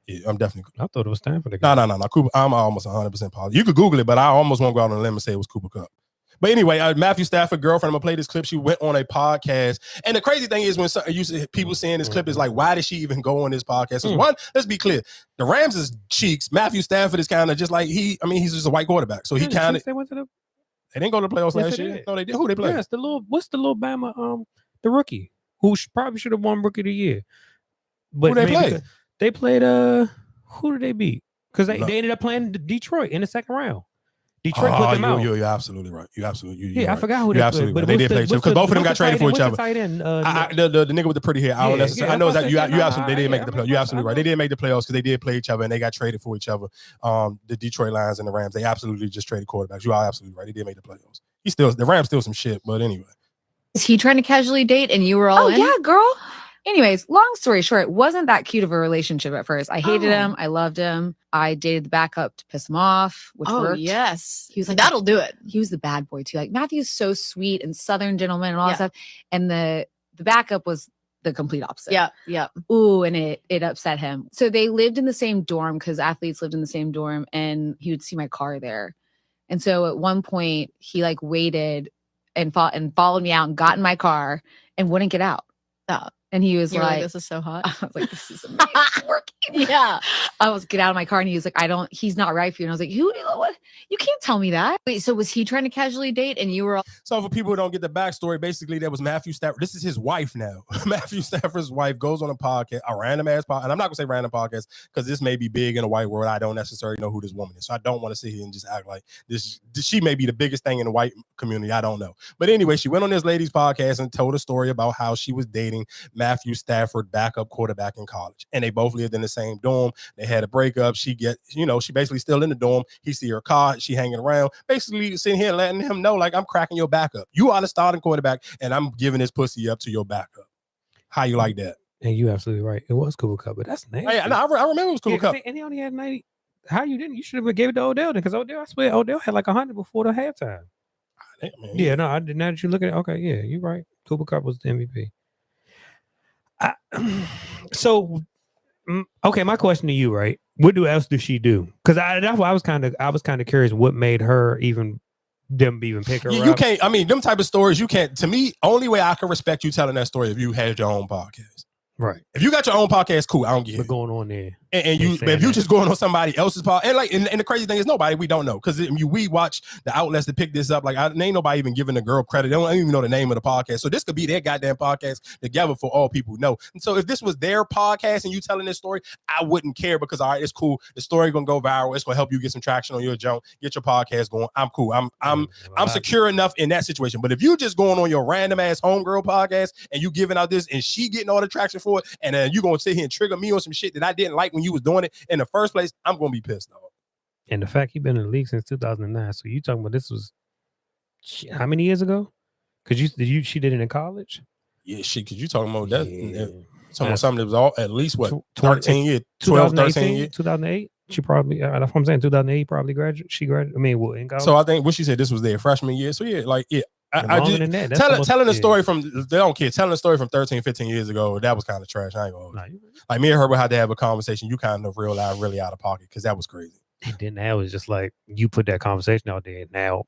Yeah, I'm definitely. I thought it was Stanford. No. Cooper. I'm almost 100% positive. You could Google it, but I almost won't go out on a limb and say it was Cooper Kupp. But anyway, Matthew Stafford girlfriend. I'm gonna play this clip. She went on a podcast, and the crazy thing is when people seeing this clip is like, why did she even go on this podcast? Because one, let's be clear, the Rams is cheeks. Matthew Stafford is kind of just like he's just a white quarterback, so he kind of. They went to the. They didn't go to the playoffs last year. No, they did. Who they played? Yes, what's the little Bama the rookie who probably should have won Rookie of the Year. But who they played? They played who did they beat? Because they ended up playing Detroit in the second round. Detroit put them out. You're absolutely right. You absolutely. I forgot who they played. But they did play each other because both of them got traded for each other. The nigga with the pretty hair. I don't necessarily. I know that you absolutely. They did make the playoffs. You're absolutely right. They did make the playoffs because they did play each other and they got traded for each other. The Detroit Lions and the Rams. They absolutely just traded quarterbacks. You are absolutely right. They did make the playoffs. The Rams still some shit, but anyway. Is he trying to casually date and you were all in? Yeah, girl. Anyways, long story short, it wasn't that cute of a relationship at first. I hated him. I loved him. I dated the backup to piss him off, which worked. Yes. He was like, that'll do it. He was the bad boy too. Like Matthew's so sweet and Southern gentleman and all that stuff. And the backup was the complete opposite. Yeah. Ooh, and it upset him. So they lived in the same dorm because athletes lived in the same dorm and he would see my car there. And so at one point he like waited and followed me out and got in my car and wouldn't get out. And he was like, this is so hot. I was like, this is amazing working. Yeah. I was get out of my car and he was like, he's not right for you. And I was like, what? You can't tell me that. Wait, so was he trying to casually date and you were all. So for people who don't get the backstory, basically that was Matthew Stafford. This is his wife now. Matthew Stafford's wife goes on a podcast, a random ass podcast. And I'm not gonna say random podcast because this may be big in the white world. I don't necessarily know who this woman is. So I don't want to sit here and just act like this. She may be the biggest thing in the white community. I don't know. But anyway, she went on this lady's podcast and told a story about how she was dating Matthew Stafford, backup quarterback in college. And they both lived in the same dorm. They had a breakup. She basically still in the dorm. He see her car. She hanging around, basically sitting here letting him know, like, I'm cracking your backup. You are the starting quarterback, and I'm giving this pussy up to your backup. How you like that? And you absolutely right. It was Cooper Kupp, but that's nasty. I remember it was Cooper Kupp. And he only had 90. How you didn't? You should have gave it to Odell because I swear Odell had like 100 before the halftime. Yeah, no, I did. Now that you look at it, okay, yeah, you're right. Cooper Kupp was the MVP. Okay, my question to you, right? What else does she do? Because that's why I was kind of curious what made her even pick her up. You can't. I mean, them type of stories you can't. To me, only way I can respect you telling that story if you had your own podcast. Right. If you got your own podcast, cool. I don't get it. Going on there. And if you just going on somebody else's podcast, and the crazy thing is nobody we don't know because we watch the outlets that pick this up. Like ain't nobody even giving the girl credit. They don't even know the name of the podcast. So this could be their goddamn podcast together for all people know. And so if this was their podcast and you telling this story, I wouldn't care because all right, it's cool. The story gonna go viral. It's gonna help you get some traction on your jump, get your podcast going. I'm cool. I'm secure enough in that situation. But if you just going on your random ass homegirl podcast and you giving out this and she getting all the traction for it, and then you gonna sit here and trigger me on some shit that I didn't like when you was doing it in the first place, I'm gonna be pissed off. And the fact you've been in the league since 2009, so you talking about this was how many years ago? Because she did it in college. Yeah, because you talking about that. Talking about something that was all at least what 13 years, 12, 13 years, 2008. She probably. That's what I'm saying. 2008 probably graduated. She graduated. I mean, in college. So I think what she said this was their freshman year. So yeah, like yeah. I just telling the story from they don't care. Telling the story from 13, 15 years ago, that was kind of trash. I ain't gonna like me and her had to have a conversation. You kind of realized really out of pocket because that was crazy. And then now it's just like you put that conversation out there. Now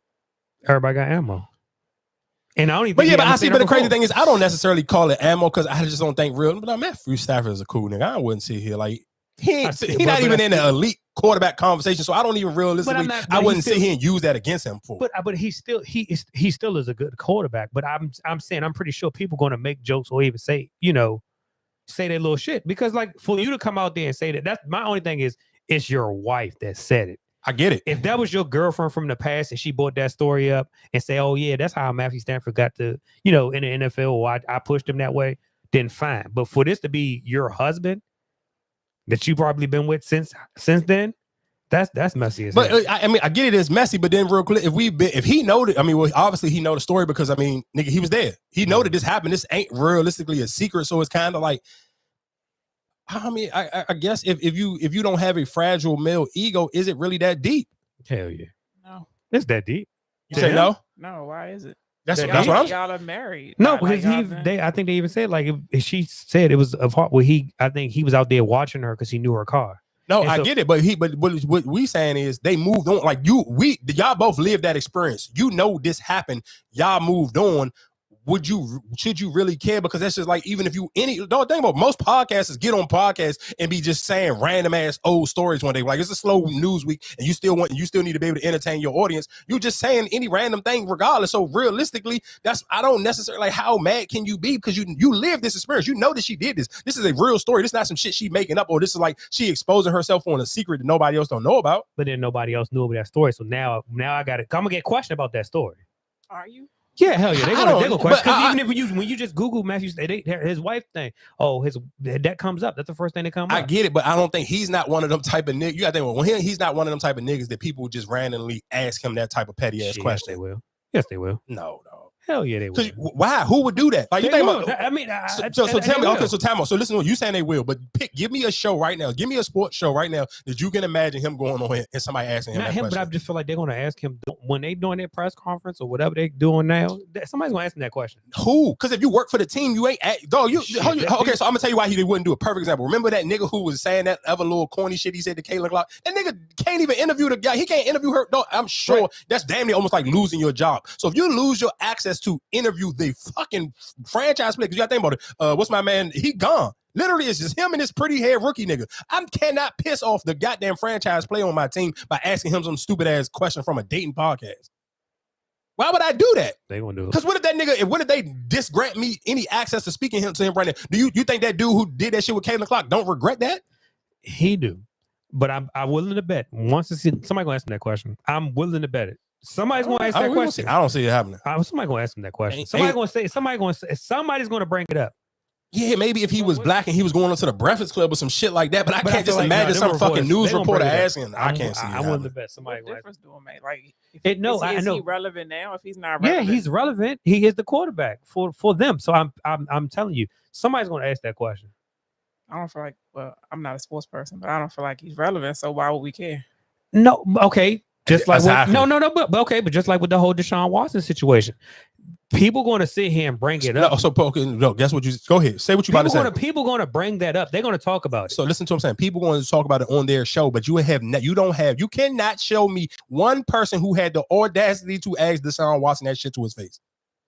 everybody got ammo. And I don't even. But think yeah, he but ever I see. seen But her the crazy before. thing is, I don't necessarily call it ammo because I just don't think real. But Matthew Stafford is a cool nigga. I wouldn't sit here like he not even in the elite quarterback conversation. So I don't even realistically. I wouldn't sit here and use that against him for. But he still is a good quarterback. But I'm saying I'm pretty sure people going to make jokes or even say say that little shit because like for you to come out there and say that, that's my only thing is it's your wife that said it. I get it. If that was your girlfriend from the past and she brought that story up and say, oh yeah, that's how Matthew Stafford got to, in the NFL, or I pushed him that way, then fine. But for this to be your husband that you probably been with since then, that's messy as hell. But I mean, I get it as messy, but then real quick, if he noted, I mean, well, obviously he know the story because I mean, nigga, he was there. He know that this happened. This ain't realistically a secret, so it's kind of like. I mean, I guess if you don't have a fragile male ego, is it really that deep? Hell yeah. No. It's that deep. You say no? No, why is it? That's y'all, what I'm. Y'all are married. No, Not like because y'all been- I think they even said like if she said it was of heart. Well, I think he was out there watching her because he knew her car. No, And I so- get it, but what we saying is they moved on. Like y'all both lived that experience. You know this happened. Y'all moved on. Should you really care? Because that's just like, even if you don't think about most podcasters get on podcasts and be just saying random ass old stories one day. Like it's a slow news week and you still need to be able to entertain your audience. You're just saying any random thing regardless. So realistically, I don't necessarily like how mad can you be? Because you live this experience. You know that she did this. This is a real story. This is not some shit she making up, or this is like she exposing herself on a secret that nobody else don't know about. But then nobody else knew about that story. So now I got it. I'm gonna get questioned about that story. Are you? Yeah, hell yeah, they're gonna question. Because even if when you just Google Matthews, his wife thing, that comes up. That's the first thing that comes up. I get it, but I don't think he's not one of them type of niggas. You gotta think, he's not one of them type of niggas that people just randomly ask him that type of petty ass question. Yes, they will. Yes, they will. No. Hell yeah, they will. Why? Who would do that? Like you They think will. about? I mean, so tell me. will. Okay, so Tamo. So listen, you saying they will, but give me a show right now. Give me a sports show right now that you can imagine him going on here and somebody asking him Not that him, question. but I just feel like they're gonna ask him when they doing their press conference or whatever they doing now. Somebody's gonna ask him that question. Who? Because if you work for the team, you ain't dog. Okay, so I'm gonna tell you why he wouldn't do a perfect example. Remember that nigga who was saying that other little corny shit he said to Caitlin Clark? That nigga can't even interview the guy. He can't interview her. No, I'm sure that's damn near almost like losing your job. So if you lose your access to interview the fucking franchise player, because you gotta think about it. What's my man? He gone. Literally, it's just him and this pretty hair rookie nigga. I cannot piss off the goddamn franchise player on my team by asking him some stupid ass question from a dating podcast. Why would I do that? They gonna do it. Because what if they disgrant me any access to speaking to him right now? Do you think that dude who did that shit with Caitlin Clark don't regret that? He do, but I'm willing to bet once somebody gonna ask him that question. I'm willing to bet it. Somebody's gonna ask that question. I don't see it happening. Somebody gonna ask him that question. Somebody's gonna bring it up. Yeah, maybe if he was black and he was going into the Breakfast Club or some shit like that, but I can't just imagine some fucking news reporter asking. I can't see it. I wouldn't have bet somebody. What difference do it make? Like, I know. Is he relevant now? If he's not Yeah, relevant, he's relevant. He is the quarterback for them. So I'm telling you, somebody's gonna ask that question. I don't feel like. Well, I'm not a sports person, but I don't feel like he's relevant. So why would we care? No, okay. Just like Exactly. but okay, but just like with the whole Deshaun Watson situation, people going to sit here and bring it up. Guess what? Go ahead. Say what you about to say. People going to bring that up. They're going to talk about it. So listen to what I'm saying. People going to talk about it on their show, but you cannot show me one person who had the audacity to ask Deshaun Watson that shit to his face.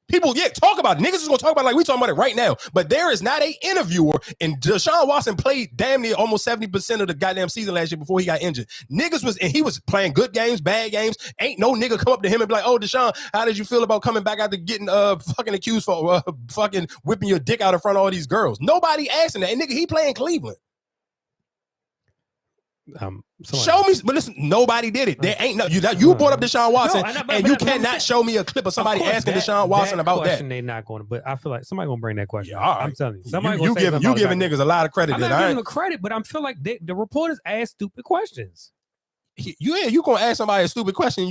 People, talk about it. Niggas is gonna talk about it like we talking about it right now. But there is not a interviewer, and Deshaun Watson played damn near almost 70% of the goddamn season last year before he got injured. He was playing good games, bad games. Ain't no nigga come up to him and be like, "Oh, Deshaun, how did you feel about coming back after getting fucking accused for fucking whipping your dick out in front of all these girls?" Nobody asking that. And nigga, he playing Cleveland. Show me, but listen, nobody did it. There ain't no. You brought up Deshaun Watson, and you cannot show me a clip of somebody asking Deshaun Watson about that. They're not going to, but I feel like somebody gonna bring that question. Yeah, all right. I'm telling you, You giving niggas a lot of credit. I'm not giving them credit, but I feel like the reporters ask stupid questions. You gonna ask somebody a stupid question,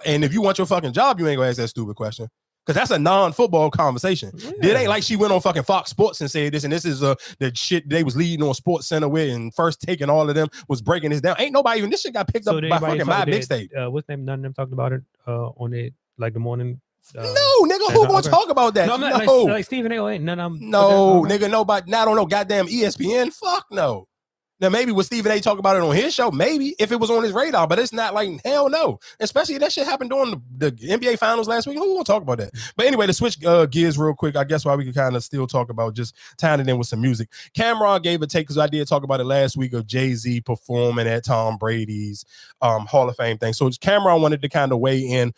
and if you want your fucking job, you ain't gonna ask that stupid question. Because that's a non-football conversation. Yeah. It ain't like she went on fucking Fox Sports and said this, and this is the shit they was leading on Sports Center with, and First Take and all of them was breaking this down. Ain't nobody even, this shit got picked up by fucking My Big State. What's the name? None of them talked about it on it, like the morning. No, nigga, who gonna talk about that? No, I'm not, like Stephen A. Ain't none of them. No, nigga, nobody. I don't know. Goddamn ESPN. Fuck no. Now, maybe would Stephen A. talk about it on his show? Maybe if it was on his radar, but it's not like hell no. Especially that shit happened during the NBA Finals last week. Who gonna talk about that? But anyway, to switch gears real quick, I guess why we could kind of still talk about just tying it in with some music. Cameron gave a take because I did talk about it last week of Jay-Z performing at Tom Brady's Hall of Fame thing. So Cameron wanted to kind of weigh in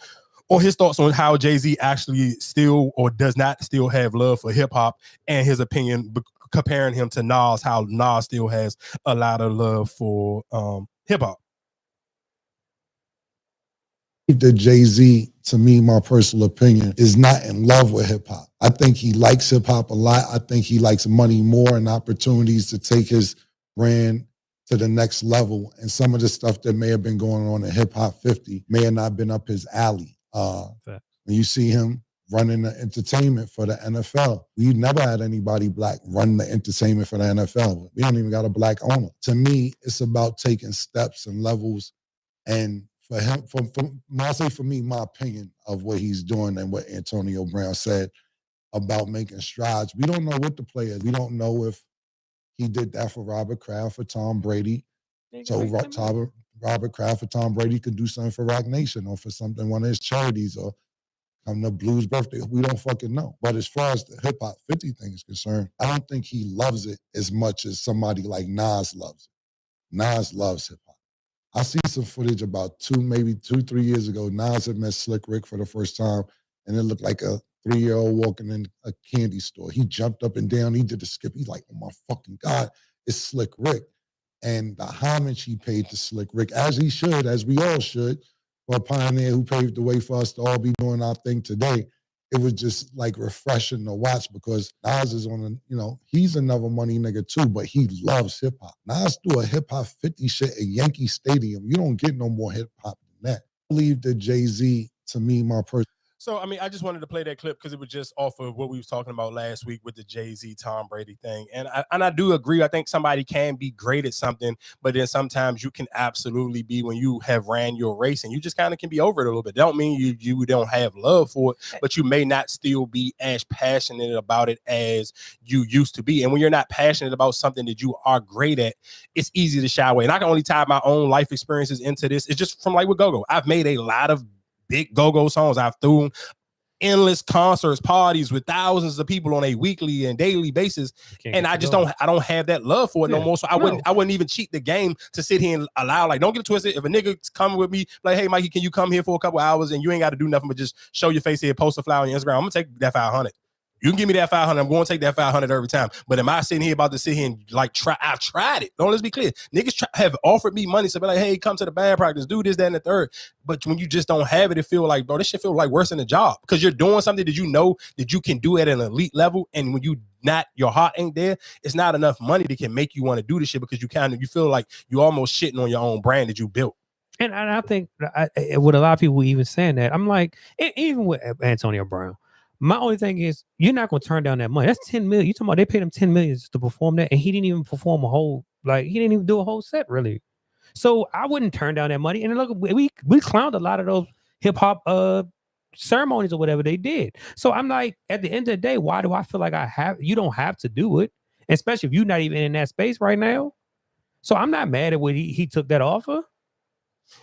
on his thoughts on how Jay-Z actually still or does not still have love for hip hop and his opinion comparing him to Nas, how Nas still has a lot of love for hip hop. That Jay-Z, to me, my personal opinion, is not in love with hip hop. I think he likes hip hop a lot. I think he likes money more and opportunities to take his brand to the next level. And some of the stuff that may have been going on in Hip Hop 50 may have not been up his alley. When you see him running the entertainment for the NFL, we never had anybody black run the entertainment for the NFL. We don't even got a black owner. To me, it's about taking steps and levels. And for him, I say for me, my opinion of what he's doing and what Antonio Brown said about making strides. We don't know what the play is. We don't know if he did that for Robert Kraft or Tom Brady. So Robert Kraft or Tom Brady could do something for Rock Nation or for something, one of his charities or on the Blues birthday. We don't fucking know. But as far as the Hip Hop 50 thing is concerned, I don't think he loves it as much as somebody like Nas loves it. Nas loves hip hop. I see some footage about 3 years ago. Nas had met Slick Rick for the first time, and it looked like a 3-year-old walking in a candy store. He jumped up and down. He did a skip. He's like, oh my fucking God, it's Slick Rick. And the homage he paid to Slick Rick, as he should, as we all should, for a pioneer who paved the way for us to all be doing our thing today, it was just like refreshing to watch because Nas is on he's another money nigga too, but he loves hip hop. Nas do a hip hop 50 shit at Yankee Stadium. You don't get no more hip hop than that. I believe that Jay-Z, to me, my person. So, I mean, I just wanted to play that clip because it was just off of what we was talking about last week with the Jay-Z, Tom Brady thing. And I do agree. I think somebody can be great at something, but then sometimes you can absolutely be when you have ran your race and you just kind of can be over it a little bit. Don't mean you don't have love for it, but you may not still be as passionate about it as you used to be. And when you're not passionate about something that you are great at, it's easy to shy away. And I can only tie my own life experiences into this. It's just from like with Go-Go. I've made a lot of big Go-Go songs. I've thrown endless concerts, parties with thousands of people on a weekly and daily basis. And I just don't have that love for it no more. So I wouldn't even cheat the game to sit here and allow, like, don't get it twisted. If a nigga's coming with me, like, hey, Mikey, can you come here for a couple hours and you ain't got to do nothing but just show your face here, post a flower on your Instagram, I'm gonna take that 500. You can give me that 500. I'm going to take that 500 every time. But am I sitting here about to sit here and like try? I've tried it. No, let's be clear. Niggas have offered me money to be like, hey, come to the band practice, do this, that, and the third. But when you just don't have it, it feel like, bro, this shit feel like worse than a job because you're doing something that you know that you can do at an elite level. And when your heart ain't there, it's not enough money that can make you want to do this shit because you feel like you almost shitting on your own brand that you built. And I think with a lot of people even saying that, I'm like, even with Antonio Brown, my only thing is you're not going to turn down that money. That's $10 million. You talking about they paid him $10 million to perform that, and he didn't even perform he didn't even do a whole set really. So I wouldn't turn down that money. And look, we clowned a lot of those hip hop ceremonies or whatever they did. So I'm like, at the end of the day, why do I feel like you don't have to do it, especially if you're not even in that space right now. So I'm not mad at what he took that offer.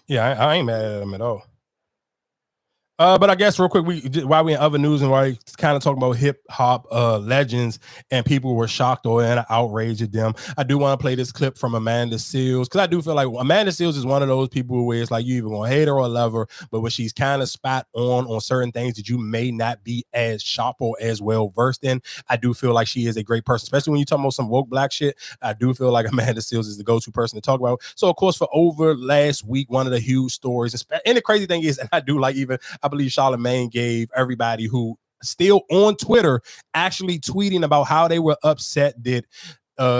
Yeah, I ain't mad at him at all. But I guess real quick, while we in other news and while we kind of talking about hip hop legends and people were shocked or outraged at them, I do want to play this clip from Amanda Seales because I do feel like Amanda Seales is one of those people where it's like you either gonna hate her or love her, but when she's kind of spot on certain things that you may not be as sharp or as well versed in, I do feel like she is a great person, especially when you talk about some woke black shit. I do feel like Amanda Seales is the go-to person to talk about. So of course, for over last week, one of the huge stories, and the crazy thing is, and I do like I believe Charlamagne gave everybody who still on Twitter actually tweeting about how they were upset that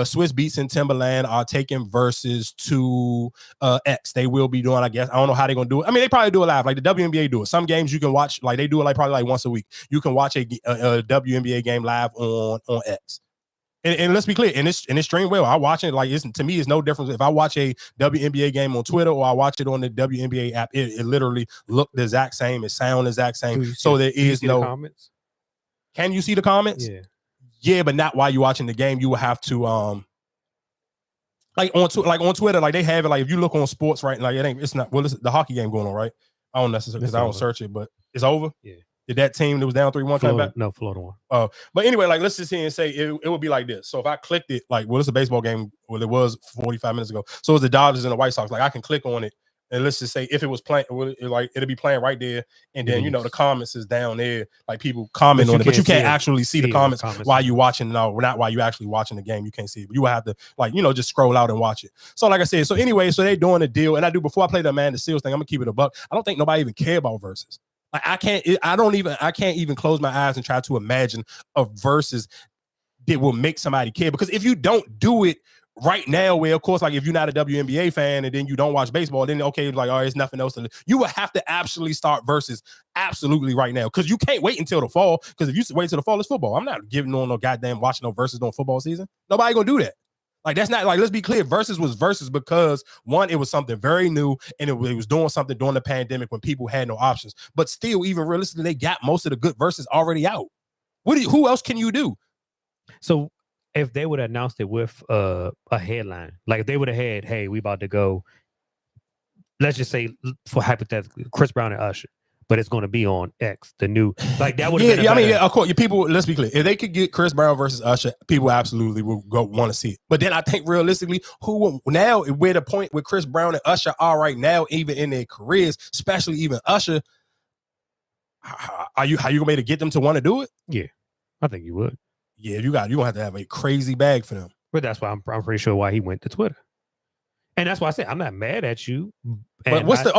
Swiss Beats and Timberland are taking verses to X. They will be doing, I guess. I don't know how they're gonna do it. I mean, they probably do it live, like the WNBA do it. Some games you can watch, like they do it like probably like once a week. You can watch a WNBA game live on X. And let's be clear, and it's streamed well. I watch it like to me, it's no difference if I watch a WNBA game on Twitter or I watch it on the WNBA app. It literally looked the exact same. It sound the exact same. So there is no comments. Can you see the comments? Yeah. Yeah, but not while you're watching the game. You will have to like on Twitter, like they have it. Like if you look on sports, right? Like it's not. Well, it's the hockey game going on, right? I don't necessarily because I don't search it, but it's over. Yeah. Did that team that was down 3-1 come back? No, Florida won. Oh, but anyway, like let's just see and say it would be like this. So if I clicked it, like, well, it's a baseball game. Well, it was 45 minutes ago. So it's the Dodgers and the White Sox. Like I can click on it, and let's just say if it was playing, it'll be playing right there, and then the comments is down there, like people comment on it, but you can't actually see the comments while you watching. No, not while you actually watching the game. You can't see it. But you will have to just scroll out and watch it. So like I said, so anyway, so they doing a deal, and I do before I play the Amanda Seals thing. I'm gonna keep it a buck. I don't think nobody even care about verses. Like I can't even close my eyes and try to imagine a versus that will make somebody care. Because if you don't do it right now, where of course, like if you're not a WNBA fan and then you don't watch baseball, then okay, like all right, it's nothing else. You will have to absolutely start versus absolutely right now because you can't wait until the fall. Because if you wait till the fall, it's football. I'm not giving on no goddamn watching no versus during football season. Nobody gonna do that. Like that's not like, let's be clear. Versus was versus because one, it was something very new and it was doing something during the pandemic when people had no options. But still, even realistically, they got most of the good verses already out. Who else can you do? So if they would have announced it with a headline, like if they would have had, hey, we about to go, let's just say for hypothetically, Chris Brown and Usher. But it's going to be on X, the new, like that would have been. I mean, of course, people. Let's be clear. If they could get Chris Brown versus Usher, people absolutely will go want to see it. But then I think realistically, now where the point with Chris Brown and Usher are right now, even in their careers, especially even Usher, how you gonna be able to get them to want to do it? Yeah, I think you would. Yeah, you're gonna have to have a crazy bag for them. But that's why I'm pretty sure why he went to Twitter. And that's why I said I'm not mad at you. But what's so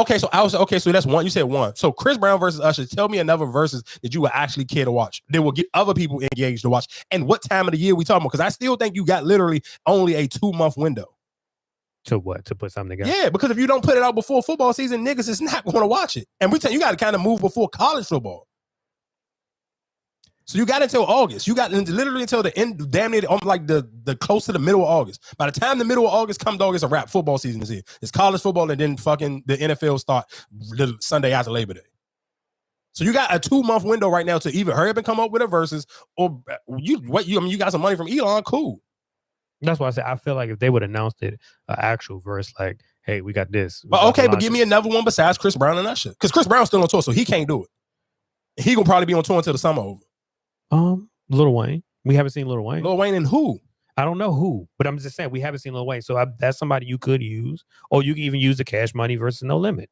that's one. You said one. So Chris Brown versus Usher. Tell me another versus that you would actually care to watch. That will get other people engaged to watch. And what time of the year we talking about? Because I still think you got literally only a 2-month window. To what? To put something together? Yeah, because if you don't put it out before football season, niggas is not going to watch it. And you got to kind of move before college football. So you got until August. You got literally until the end, damn near like the close to the middle of August. By the time the middle of August comes, dog, it's a wrap. Football season is here. It's college football, and then fucking the NFL start the Sunday after Labor Day. So you got a 2-month window right now to either hurry up and come up with a versus, or you got some money from Elon, cool. That's why I said I feel like if they would have announced it, an actual verse, like, hey, we got this. But okay, but give me another one besides Chris Brown and Usher, because Chris Brown's still on tour, so he can't do it. He gonna probably be on tour until the summer over. Lil Wayne. We haven't seen Lil Wayne. Lil Wayne and who? I don't know who, but I'm just saying we haven't seen Lil Wayne. So that's somebody you could use, or you can even use the Cash Money versus No Limit.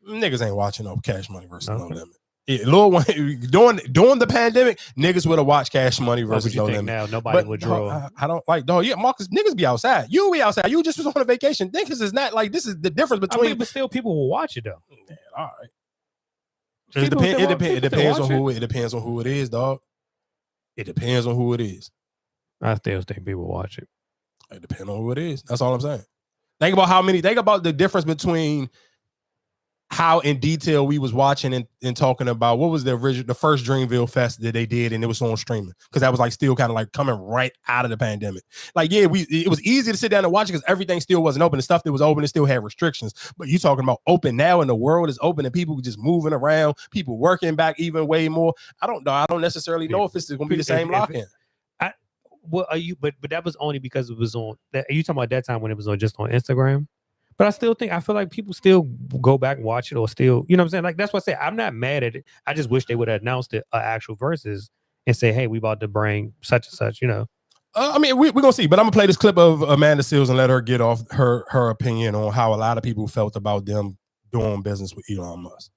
Niggas ain't watching no Cash Money versus No Limit. Yeah, Lil Wayne during the pandemic, niggas would have watched Cash Money versus No Limit. Now nobody would draw. I don't like, dog. Yeah, Marcus, niggas be outside. You be outside. You just was on a vacation. Niggas is not like, this is the difference between. but still, people will watch it though. Man, all right. It depends on who. It depends on who it is, dog. It depends on who it is. I still think people watch it. It depends on who it is. That's all I'm saying. Think about the difference between how in detail we was watching and talking about what was the first Dreamville Fest that they did, and it was on streaming because that was like still kind of like coming right out of the pandemic. Like, yeah, it was easy to sit down and watch it because everything still wasn't open. The stuff that was open, it still had restrictions. But you talking about open now, and the world is open, and people just moving around, people working back even way more. I don't know. I don't necessarily know if it's going to be the same lock-in. Well, but that was only because it was on. Are you talking about that time when it was just on Instagram? But I feel like people still go back and watch it, or still, you know what I'm saying? Like, that's what I say. I'm not mad at it. I just wish they would have announced it actual verses and say, hey, we about to bring such and such, you know. I mean, we're going to see, but I'm going to play this clip of Amanda Seals and let her get off her opinion on how a lot of people felt about them doing business with Elon Musk.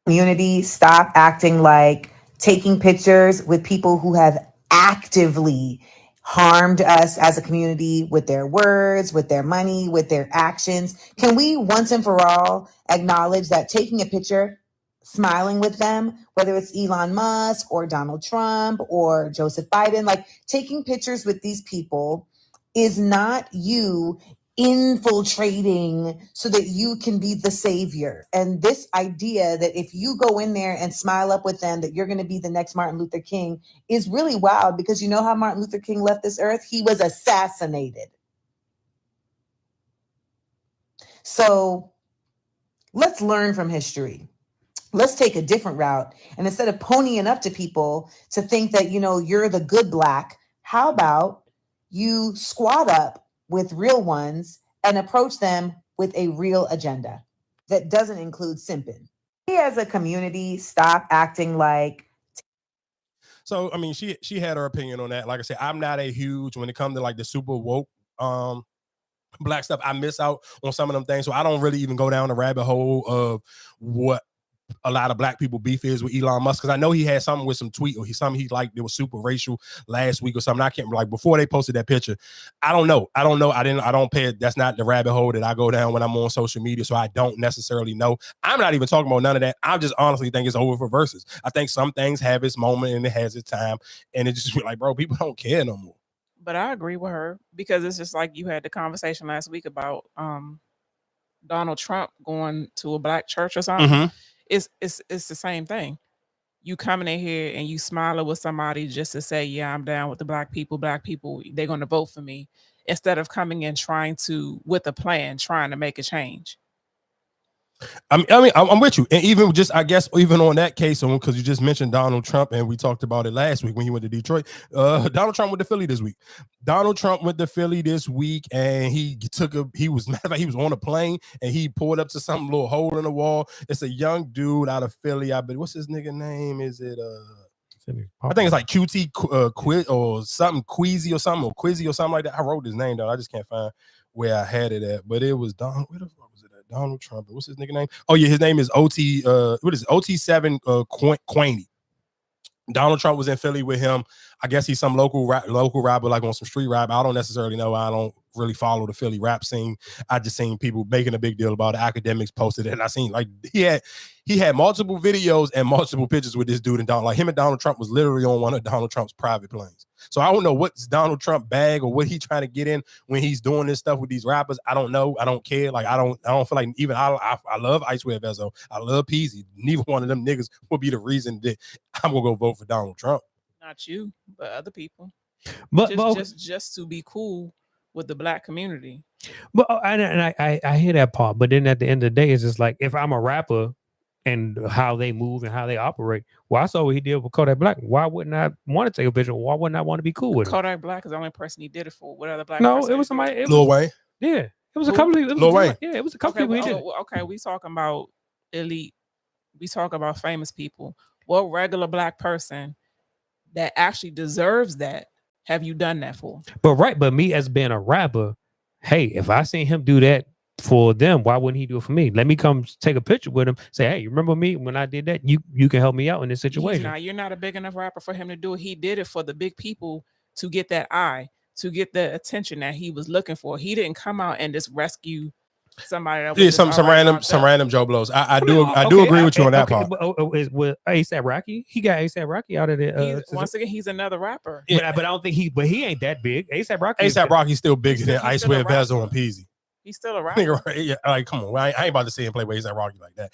Community, stop acting like taking pictures with people who have actively harmed us as a community with their words, with their money, with their actions. Can we once and for all acknowledge that taking a picture, smiling with them, whether it's Elon Musk or Donald Trump or Joseph Biden, like taking pictures with these people is not you infiltrating so that you can be the savior. And this idea that if you go in there and smile up with them, that you're going to be the next Martin Luther King is really wild, because you know how Martin Luther King left this earth? He was assassinated. So let's learn from history. Let's take a different route. And instead of ponying up to people to think that, you know, you're the good Black, how about you squat up with real ones and approach them with a real agenda that doesn't include simping. We as a community stop acting like. So I mean, she had her opinion on that. Like I said, I'm not a huge when it comes to like the super woke black stuff. I miss out on some of them things, so I don't really even go down the rabbit hole of what a lot of black people beef is with Elon Musk, because I know he had something with some tweet or something he liked that was super racial last week or something. I can't, like, before they posted that picture. I don't know. I don't pay it. That's not the rabbit hole that I go down when I'm on social media, so I don't necessarily know. I'm not even talking about none of that. I just honestly think it's over for verses. I think some things have its moment and it has its time, and it just be like, bro, people don't care no more. But I agree with her, because it's just like you had the conversation last week about Donald Trump going to a black church or something. Mm-hmm. It's the same thing. You coming in here and you smiling with somebody just to say, yeah, I'm down with the black people, they're going to vote for me, instead of coming in trying to, with a plan, trying to make a change. I mean, I'm with you. And even just, I guess, even on that case, because you just mentioned Donald Trump, and we talked about it last week when he went to Detroit. Donald Trump went to Philly this week. And he was on a plane and he pulled up to some little hole in the wall. It's a young dude out of Philly. What's his nigga name? Is it I think it's like QT Quid or something, Queasy or something, or Quizzy or something like that. I wrote his name down. I just can't find where I had it at, but it was Donald. Where the fuck was it at? Donald Trump. What's his nigga name? Oh yeah, his name is OT. What is it? OT7 Quaney. Donald Trump was in Philly with him. I guess he's some local rapper, like on some street rap. I don't necessarily know. I don't really follow the Philly rap scene. I just seen people making a big deal about it. Academics posted it, and I seen like he had multiple videos and multiple pictures with this dude and Donald. Like him and Donald Trump was literally on one of Donald Trump's private planes. So I don't know what's Donald Trump bag or what he's trying to get in when he's doing this stuff with these rappers. I don't know. I don't care. Like I don't feel like even I love Icewear Vezo. I love Peasy. Neither one of them niggas will be the reason that I'm gonna go vote for Donald Trump. Not you, but other people. But just to be cool with the black community. But I hear that part. But then at the end of the day, it's just like, if I'm a rapper and how they move and how they operate, well, I saw what he did with Kodak Black. Why wouldn't I want to take a picture? Why wouldn't I want to be cool with him? Kodak Black is the only person he did it for. What other black? No, it was somebody. Lil Wayne. Yeah, it was a couple. Lil Wayne. Yeah, it was a couple people. He did. Okay, we talking about elite. We talk about famous people. What regular black person that actually deserves that have you done that for? But me as being a rapper, hey, if I seen him do that for them, why wouldn't he do it for me? Let me come take a picture with him. Say, hey, you remember me when I did that? You can help me out in this situation. You're not a big enough rapper for him to do it. He did it for the big people to get that eye, to get the attention that he was looking for. He didn't come out and just rescue somebody that was some random Joe Blows. I do agree with you on that part. With A$AP Rocky, he got A$AP Rocky out of it. Once again, he's another rapper. But I don't think he ain't that big. A$AP Rocky's still bigger than Icewear Vezo and Peasy. He's still a rapper. Yeah, like, come on. I ain't about to see him play with A$AP Rocky like that.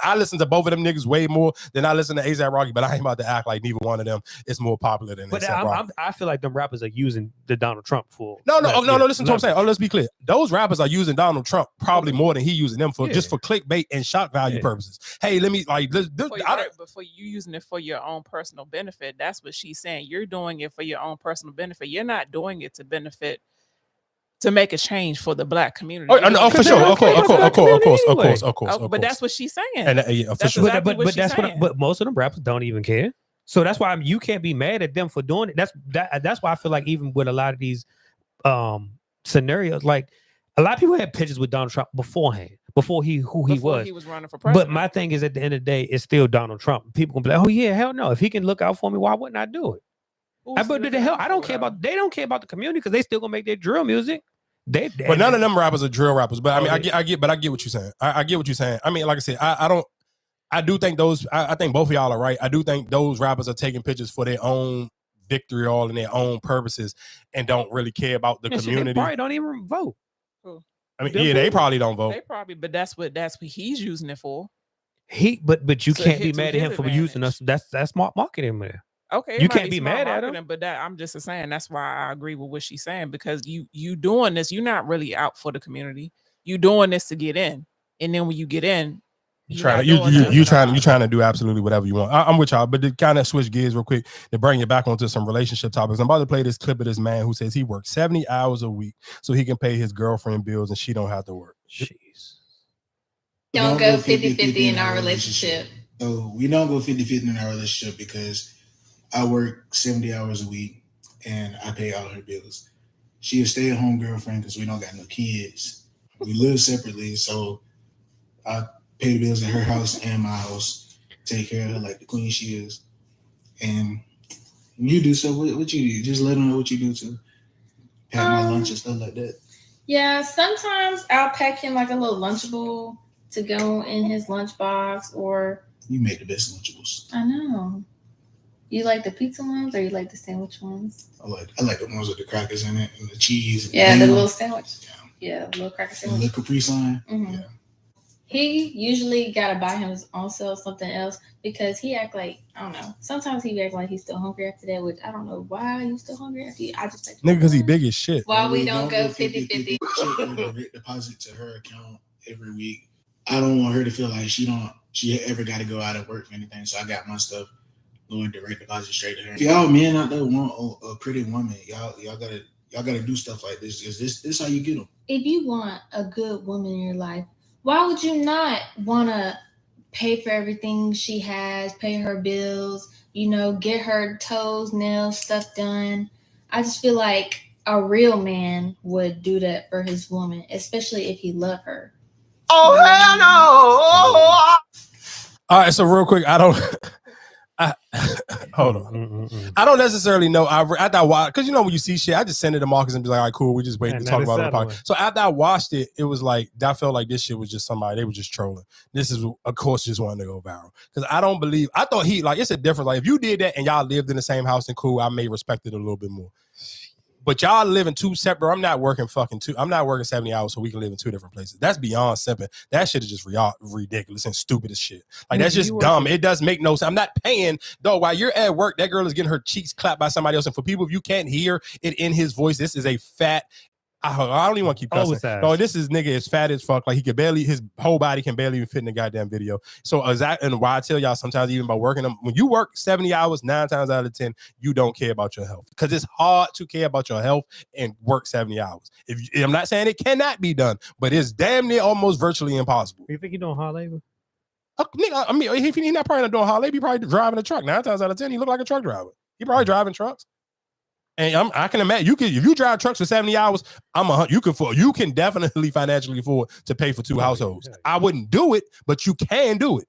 I listen to both of them niggas way more than I listen to A$AP Rocky, but I ain't about to act like neither one of them is more popular than A$AP Rocky. I feel like them rappers are using the Donald Trump for. No, listen to what I'm saying. Let's be clear. Those rappers are using Donald Trump probably more than he using them for just for clickbait and shock value purposes. Hey, let me but for you using it for your own personal benefit, that's what she's saying. You're doing it for your own personal benefit. You're not doing it to benefit, to make a change for the black community. For sure. Of course. But that's what she's saying. And for sure. But most of them rappers don't even care. So that's why you can't be mad at them for doing it. That's why I feel like even with a lot of these scenarios, like a lot of people had pictures with Donald Trump beforehand, before he was. He was running for president. But my thing is, at the end of the day, it's still Donald Trump. People gonna be like, oh yeah, hell no. If he can look out for me, why wouldn't I do it? But the hell, I don't care about. They don't care about the community because they still gonna make their drill music. But none of them rappers are drill rappers. But I mean, I get what you're saying. I get what you're saying. I mean, like I said, I do think those. I think both of y'all are right. I do think those rappers are taking pictures for their own victory, all in their own purposes, and don't really care about the community. They probably don't even vote. I mean, they probably don't vote. They probably, but that's what he's using it for. But you can't be mad at him for using us. That's smart marketing, man. Okay, you can't be mad at him. But I'm just saying that's why I agree with what she's saying, because you doing this, you're not really out for the community. You doing this to get in, and then when you get in, You trying to do absolutely whatever you want. I'm with y'all, but to kind of switch gears real quick to bring you back onto some relationship topics. I'm about to play this clip of this man who says he works 70 hours a week so he can pay his girlfriend bills and she don't have to work. Jeez. Don't go 50-50 in our relationship. So we don't go 50-50 in our relationship because I work 70 hours a week and I pay all her bills. She a stay-at-home girlfriend because we don't got no kids. We live separately, so I pay the bills at her house and my house, take care of her like the queen she is. And you do so, what you do? Just let them know what you do to pack my lunch and stuff like that. Yeah, sometimes I'll pack him like a little Lunchable to go in his lunchbox, or you make the best Lunchables. I know. You like the pizza ones or you like the sandwich ones? I like the ones with the crackers in it and the cheese. Yeah, the little sandwich. Yeah, the little cracker sandwich. The little Capri Sun. Mm-hmm. Yeah. He usually gotta buy him his own self something else because he act like, I don't know. Sometimes he act like he's still hungry after that, which I don't know why you still hungry after you. I just Nigga, because he big as shit. Why we don't go 50-50. Direct deposit to her account every week. I don't want her to feel like she ever got to go out and work or anything. So I got my stuff going direct deposit straight to her. If y'all men out there want a pretty woman, y'all gotta do stuff like this. Is this how you get them? If you want a good woman in your life, why would you not want to pay for everything she has, pay her bills, get her toes, nails, stuff done? I just feel like a real man would do that for his woman, especially if he loved her. Oh, hell no! All right, so real quick, hold on. I don't necessarily know. After I watched, because when you see shit, I just send it to Marcus and be like, all right, cool, we just waiting to talk about it. On the podcast. So after I watched it, it was like, I felt like this shit was just somebody, they were just trolling. This is, of course, just wanting to go viral. Because I thought it's a difference. Like, if you did that and y'all lived in the same house and cool, I may respect it a little bit more. But y'all live in two separate. I'm not working 70 hours so we can live in two different places. That's beyond simping. That shit is just ridiculous and stupid as shit. Like, that's just dumb. It does make no sense. I'm not paying, though, while you're at work, that girl is getting her cheeks clapped by somebody else. And for people, if you can't hear it in his voice, this is a fat, I don't even want to keep cussing. No, this is nigga is fat as fuck. Like, he could barely, his whole body can barely even fit in the goddamn video. So and why I tell y'all sometimes even by working them, when you work 70 hours, 9 times out of 10, you don't care about your health. Because it's hard to care about your health and work 70 hours. I'm not saying it cannot be done, but it's damn near almost virtually impossible. You think he doing hard labor? Nigga, I mean, he's not probably not doing hard labor. He probably driving a truck. 9 times out of 10, he look like a truck driver. He probably driving trucks. And I can imagine if you drive trucks for 70 hours, you can definitely financially afford to pay for 2 households. I wouldn't do it, but you can do it.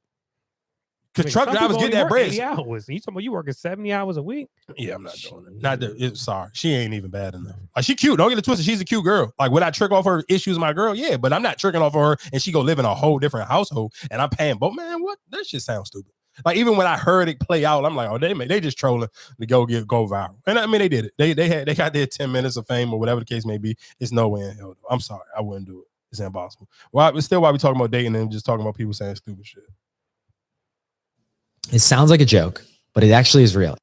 Because truck drivers get that bread. 80 hours. You talking about you working 70 hours a week? Yeah, I'm not doing it. Sorry, she ain't even bad enough. Like, she cute. Don't get it twisted. She's a cute girl. Like, would I trick off her issues, my girl? Yeah, but I'm not tricking off her and she go live in a whole different household and I'm paying both. Man, what? That shit sounds stupid. Like, even when I heard it play out, I'm like, oh, they just trolling to go viral. And I mean, they did it. They got their 10 minutes of fame or whatever the case may be. It's no way in hell. I'm sorry, I wouldn't do it. It's impossible. Why we talking about dating and just talking about people saying stupid shit? It sounds like a joke, but it actually is real.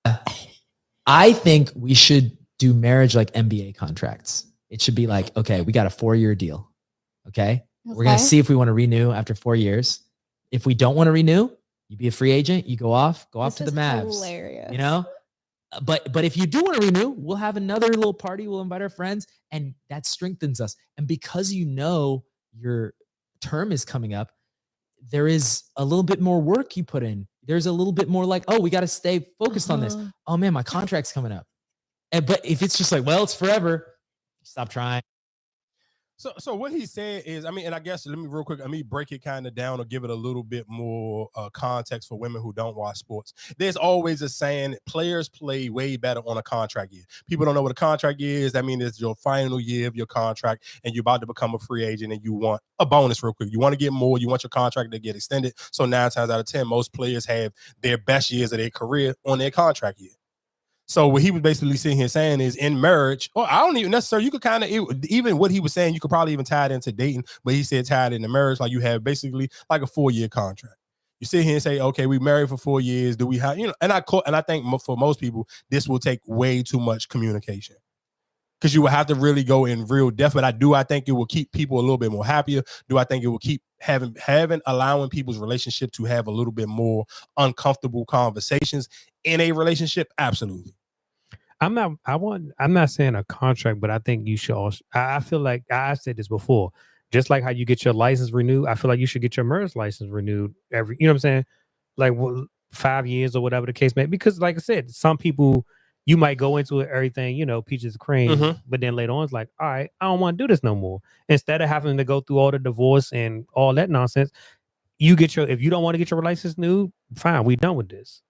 I think we should do marriage like NBA contracts. It should be like, okay, we got a 4-year deal. Okay. We're going to see if we want to renew after 4 years. If we don't want to renew, you be a free agent, you go off to the Mavs. Hilarious. But if you do want to renew, we'll have another little party. We'll invite our friends, and that strengthens us. And because your term is coming up, there is a little bit more work you put in. There's a little bit more like, oh, we got to stay focused on this. Oh man, my contract's coming up. But if it's just like, well, it's forever, stop trying. So what he said is, I mean, and I guess let me break it kind of down or give it a little bit more context for women who don't watch sports. There's always a saying, players play way better on a contract year. People don't know what a contract year is. That means it's your final year of your contract and you're about to become a free agent and you want a bonus real quick. You want to get more. You want your contract to get extended. So 9 times out of 10, most players have their best years of their career on their contract year. So what he was basically sitting here saying is in marriage, or I don't even necessarily, you could kind of, even what he was saying, you could probably even tie it into dating, but he said tie it into marriage, like you have basically like a 4-year contract. You sit here and say, okay, we married for 4 years. Do we have, and I think for most people, this will take way too much communication. because you will have to really go in real depth. But I think it will keep people a little bit more happier. Do I think it will keep allowing people's relationship to have a little bit more uncomfortable conversations in a relationship? Absolutely. I'm not saying a contract, but I think you should also, I feel like I've said this before, just like how you get your license renewed, I feel like you should get your marriage license renewed every, you know what I'm saying? Like 5 years or whatever the case may be. Because like I said, some people, you might go into it, everything, you know, peaches and cream, but then later on it's like, all right, I don't want to do this no more. Instead of having to go through all the divorce and all that nonsense, if you don't want to get your license renewed, fine, we done with this.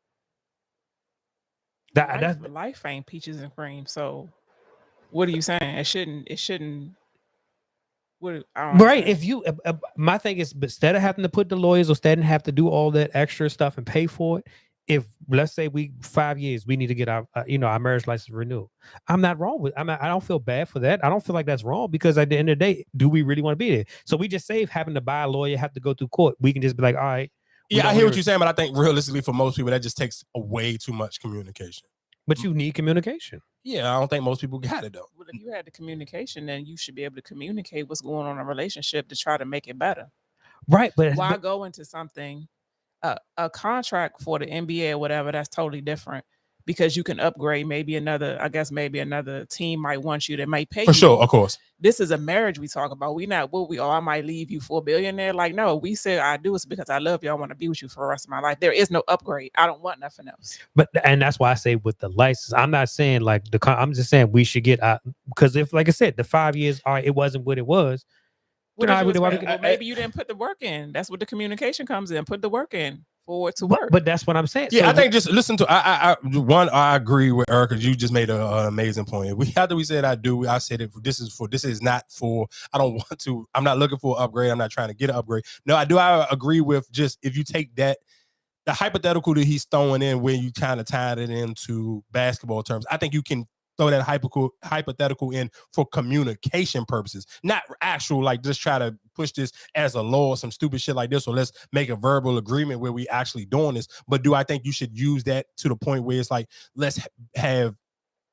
Life ain't peaches and cream. So what are you saying? It shouldn't. Right. If you, my thing is, instead of having to put the lawyers or instead of have to do all that extra stuff and pay for it, if let's say 5 years, we need to get our, our marriage license renewed. I'm not wrong with. I don't feel bad for that. I don't feel like that's wrong because at the end of the day, do we really want to be there? So we just save having to buy a lawyer, have to go through court. We can just be like, all right. Yeah, I hear what you're saying, but I think realistically for most people, that just takes way too much communication. But you need communication. Yeah, I don't think most people got it though. Well, if you had the communication, then you should be able to communicate what's going on in a relationship to try to make it better. Right, but why go into something, a contract for the NBA or whatever? That's totally different because you can upgrade. Maybe another team might want you that might pay for you. sure, of course. This is a marriage we talk about. We not what we are. I might leave you for $1 billion. Like, no, we said I do it because I love you. I want to be with you for the rest of my life. There is no upgrade. I don't want nothing else. And that's why I say with the license, I'm not saying like I'm just saying we should get because if, like I said, the 5 years, all right, it wasn't what it was. Maybe you didn't put the work in. That's what the communication comes in. Put the work in for it to work. But that's what I'm saying. Yeah, so I think just listen to. I agree with Erica. You just made an amazing point. After we said I do, I said it. This is not for. I don't want to. I'm not looking for an upgrade. I'm not trying to get an upgrade. No, I do. I agree with just if you take that. The hypothetical that he's throwing in when you kind of tied it into basketball terms, I think you can throw that hypothetical in for communication purposes, not actual like just try to push this as a law or some stupid shit like this, or let's make a verbal agreement where we actually doing this. But do I think you should use that to the point where it's like, let's have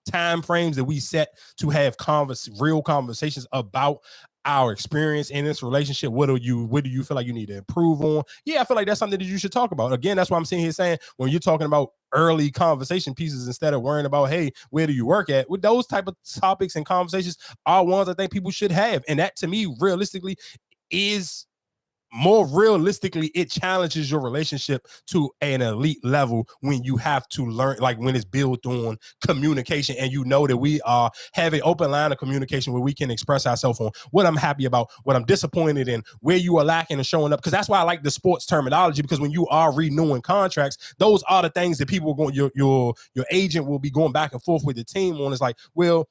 time frames that we set to have real conversations about our experience in this relationship? What do you feel like you need to improve on? Yeah, I feel like that's something that you should talk about. Again, that's why I'm sitting here saying when you're talking about early conversation pieces instead of worrying about, hey, where do you work at? With those type of topics and conversations are ones I think people should have. And that to me, realistically, is more realistically, it challenges your relationship to an elite level when you have to learn, like when it's built on communication and you know that we are have an open line of communication where we can express ourselves on what I'm happy about, what I'm disappointed in, where you are lacking and showing up. Because that's why I like the sports terminology, because when you are renewing contracts, those are the things that people are going, your agent will be going back and forth with the team on. It's like, well,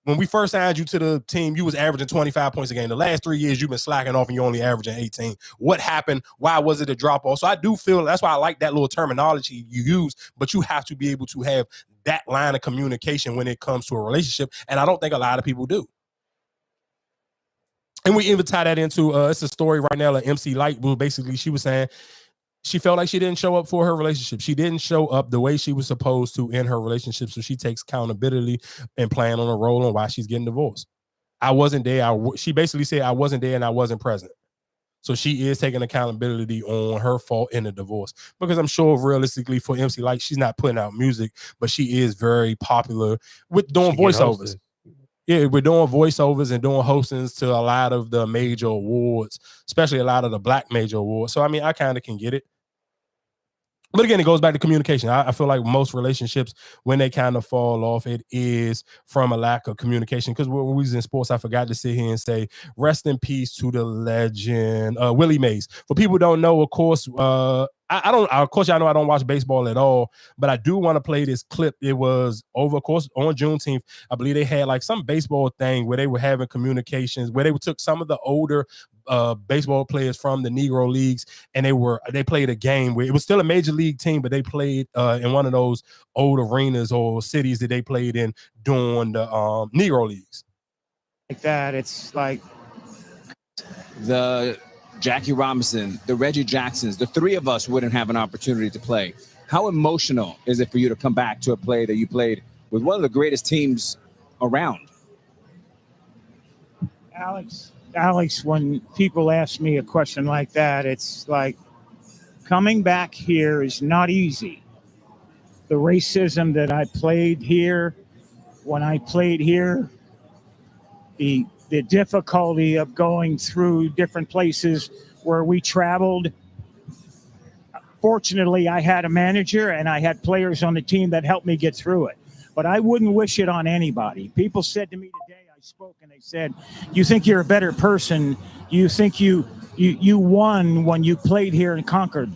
when we first signed you to the team, you was averaging 25 points a game. The last 3 years, you've been slacking off and you're only averaging 18. What happened? Why was it a drop off? So I do feel that's why I like that little terminology you use, but you have to be able to have that line of communication when it comes to a relationship. And I don't think a lot of people do. And we even tie that into, it's a story right now, like MC Light, who basically she was saying, she felt like she didn't show up for her relationship. She didn't show up the way she was supposed to in her relationship. So she takes accountability and playing on a role on why she's getting divorced. I wasn't there. She basically said I wasn't there and I wasn't present. So she is taking accountability on her fault in the divorce. Because I'm sure realistically for MC Light, she's not putting out music, but she is very popular with doing voiceovers. Yeah, we're doing voiceovers and doing hostings to a lot of the major awards, especially a lot of the Black major awards. So, I mean, I kind of can get it. But again, it goes back to communication. I feel like most relationships, when they kind of fall off, it is from a lack of communication. Because when we was in sports, I forgot to sit here and say, rest in peace to the legend, Willie Mays. For people who don't know, of course, of course, y'all know I don't watch baseball at all, but I do want to play this clip. It was over, of course, on Juneteenth. I believe they had like some baseball thing where they were having communications, where they took some of the older baseball players from the Negro leagues, and they played a game where it was still a major league team, but they played in one of those old arenas or cities that they played in during the Negro leagues. Like that, it's like the Jackie Robinson, the Reggie Jacksons, the three of us wouldn't have an opportunity to play. How emotional is it for you to come back to a play that you played with one of the greatest teams around. Alex, when people ask me a question like that, it's like coming back here is not easy. The racism that I played here, when I played here, the difficulty of going through different places where we traveled. Fortunately, I had a manager and I had players on the team that helped me get through it. But I wouldn't wish it on anybody. People said to me today, I spoke and they said, you think you're a better person. You think you won when you played here in Concord.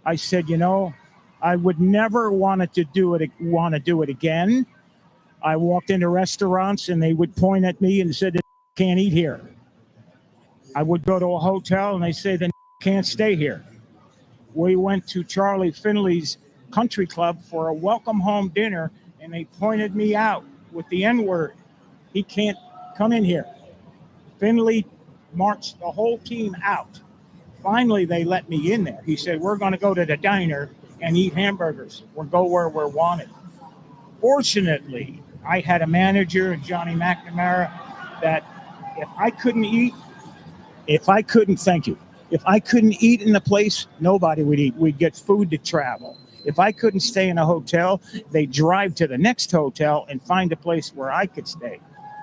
I said, you know, I would never want to do it again. I walked into restaurants and they would point at me and said, can't eat here. I would go to a hotel and they say, then can't stay here. We went to Charlie Finley's country club for a welcome home dinner and they pointed me out with the N-word. He can't come in here. Finley marched the whole team out. Finally, they let me in there. He said, we're going to go to the diner and eat hamburgers. We'll go where we're wanted. Fortunately, I had a manager, Johnny McNamara, that if I couldn't eat in the place, nobody would eat. We'd get food to travel. If I couldn't stay in a hotel, they'd drive to the next hotel and find a place where I could stay.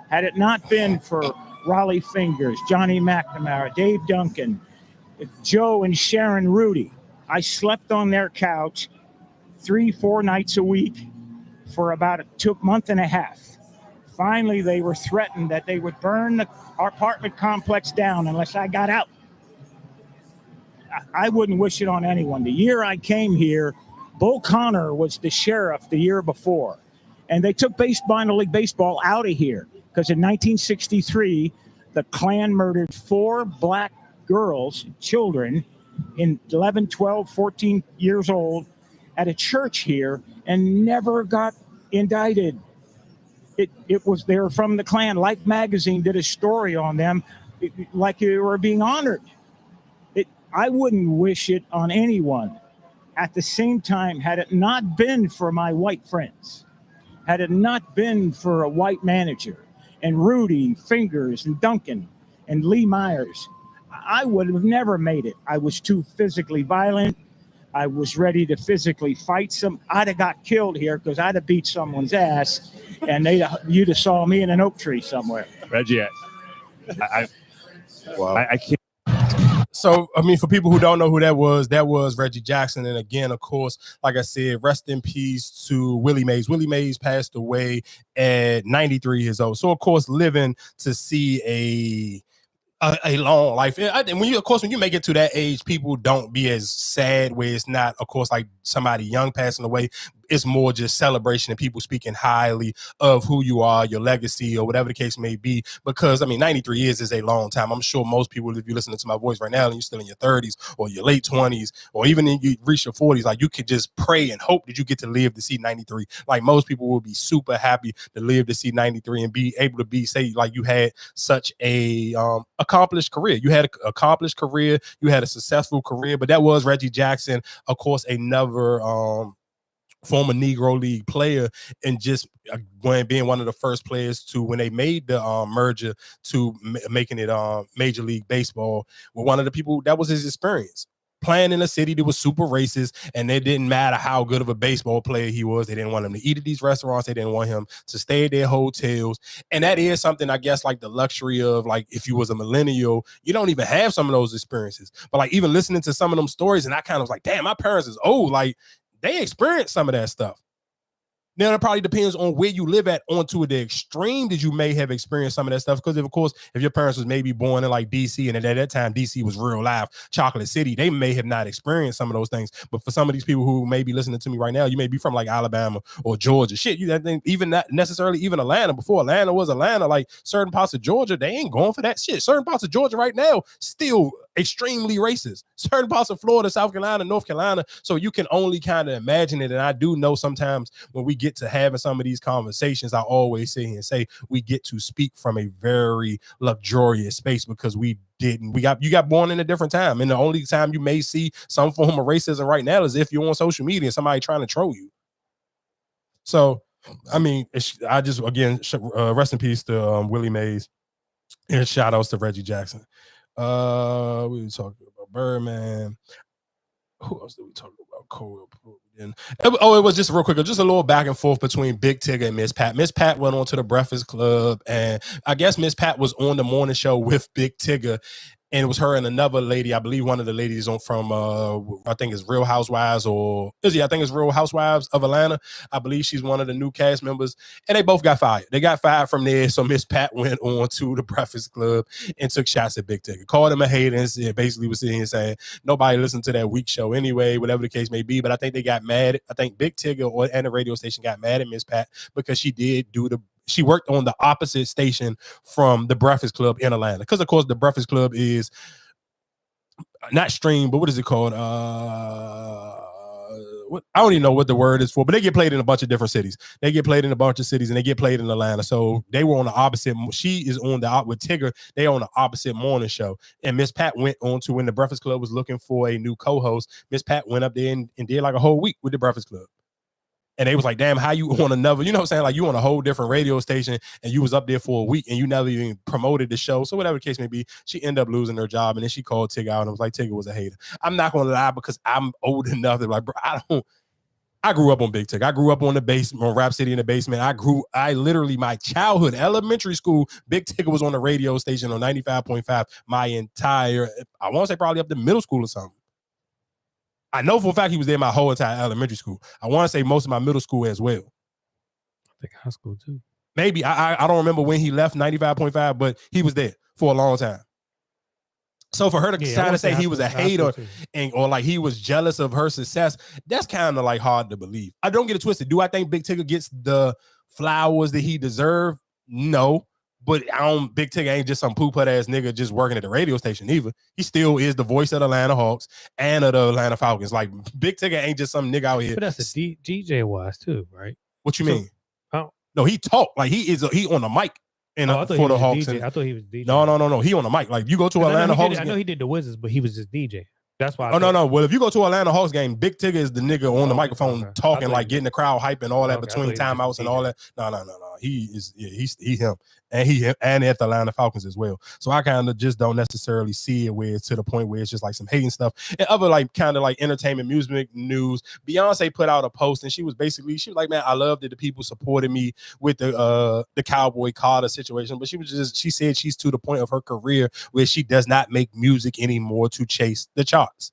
Had it not been for Raleigh Fingers, Johnny McNamara, Dave Duncan, Joe and Sharon Rudy, I slept on their couch 3-4 nights a week for about a month and a half. Finally, they were threatened that they would burn our apartment complex down unless I got out. I wouldn't wish it on anyone. The year I came here, Bull Connor was the sheriff the year before. And they took minor league baseball out of here because in 1963, the Klan murdered 4 black girls, children, in 11, 12, 14 years old at a church here and never got indicted. They were from the Klan. Life magazine did a story on them like they were being honored. I wouldn't wish it on anyone. At the same time, had it not been for my white friends, had it not been for a white manager and Rudy, Fingers, and Duncan, and Lee Myers, I would have never made it. I was too physically violent. I was ready to physically fight I'd have got killed here because I'd have beat someone's ass, and you'd have saw me in an oak tree somewhere. Reggie, I can't. So, I mean, for people who don't know who that was Reggie Jackson. And again, of course, like I said, rest in peace to Willie Mays. Willie Mays passed away at 93 years old. So, of course, living to see a long life. And when you make it to that age, people don't be as sad where it's not, of course, like somebody young passing away. It's more just celebration and people speaking highly of who you are, your legacy, or whatever the case may be. Because, I mean, 93 years is a long time. I'm sure most people, if you're listening to my voice right now and you're still in your 30s or your late 20s, or even if you reach your 40s, like you could just pray and hope that you get to live to see 93. Like most people will be super happy to live to see 93 and be able to say like you had such a accomplished career. You had an accomplished career. You had a successful career. But that was Reggie Jackson, of course, another former Negro League player, and just being one of the first players to, when they made the merger to making it Major League Baseball, with one of the people that was his experience. Playing in a city that was super racist, and it didn't matter how good of a baseball player he was. They didn't want him to eat at these restaurants. They didn't want him to stay at their hotels. And that is something, I guess, like the luxury of, like, if you was a millennial, you don't even have some of those experiences. But like even listening to some of them stories, and I kind of was like, damn, my parents is old. Like they experienced some of that stuff. Now, it probably depends on where you live at, onto the extreme that you may have experienced some of that stuff. Because, of course, if your parents was maybe born in like D.C. and at that time D.C. was real live, Chocolate City, they may have not experienced some of those things. But for some of these people who may be listening to me right now, you may be from like Alabama or Georgia. Shit, I think even not necessarily even Atlanta. Before Atlanta was Atlanta, like certain parts of Georgia, they ain't going for that shit. Certain parts of Georgia right now still extremely racist. Certain parts of Florida, South Carolina, North Carolina. So you can only kind of imagine it. And I do know sometimes when we get to having some of these conversations, I always sit here and say we get to speak from a very luxurious space, because you got born in a different time. And the only time you may see some form of racism right now is if you're on social media and somebody trying to troll you. So I mean, I just again rest in peace to Willie Mays, and shout outs to Reggie Jackson. We were talking about Birdman. Who else did we talk about? Cole. It was just real quick, just a little back and forth between Big Tigger and Miss Pat. Miss Pat went on to the Breakfast Club, and I guess Miss Pat was on the morning show with Big Tigger. And it was her and another lady, I believe one of the ladies from I think it's Real Housewives I think it's Real Housewives of Atlanta. I believe she's one of the new cast members. And they both got fired. They got fired from there. So Miss Pat went on to the Breakfast Club and took shots at Big Tigger. Called him a hater and basically was sitting here saying, nobody listened to that weak show anyway, whatever the case may be. But I think they got mad. I think Big Tigger and the radio station got mad at Miss Pat because she worked on the opposite station from the Breakfast Club in Atlanta. Because, of course, the Breakfast Club is not stream, but what is it called? I don't even know what the word is for, but they get played in a bunch of different cities. They get played in a bunch of cities, and they get played in Atlanta. So they were on the opposite. She is on with Tigger. They on the opposite morning show. And Miss Pat went on to, when the Breakfast Club was looking for a new co-host, Miss Pat went up there and did like a whole week with the Breakfast Club. And they was like, damn, how you on another, you know what I'm saying? Like you on a whole different radio station and you was up there for a week and you never even promoted the show. So whatever the case may be, she ended up losing her job. And then she called Tigger out and was like, Tigger was a hater. I'm not going to lie because I'm old enough to like, bro, I grew up on Big Tigger. I grew up on the basement, on Rap City in the basement. My childhood, elementary school, Big Tigger was on the radio station on 95.5 my entire, I want to say probably up to middle school or something. I know for a fact he was there my whole entire elementary school. I want to say most of my middle school as well. I think high school too. Maybe. I don't remember when he left 95.5, but he was there for a long time. So for her to kind of say he was a hater or like he was jealous of her success, that's kind of like hard to believe. I don't get it twisted. Do I think Big Tigger gets the flowers that he deserved? No. But Big Tigger ain't just some poop-put ass nigga just working at the radio station either. He still is the voice of the Atlanta Hawks and of the Atlanta Falcons. Like Big Tigger ain't just some nigga out here. But that's a DJ wise too, right? What you mean? No, he talk like he on the mic for the Hawks. I thought he was DJ. No. He on the mic. Like you go to Atlanta Hawks. I know he did the Wizards, but he was just DJ. That's why. No. Well, if you go to Atlanta Hawks game, Big Tigger is the nigga on the microphone talking, like getting the crowd hype and all that between timeouts and all that. No. He is, he's him. And at the Atlanta Falcons as well. So I kind of just don't necessarily see it where it's to the point where it's just like some hating stuff. And other like kind of like entertainment, music news. Beyonce put out a post and she was like, man, I love that the people supported me with the Cowboy Carter situation. But she said she's to the point of her career where she does not make music anymore to chase the charts.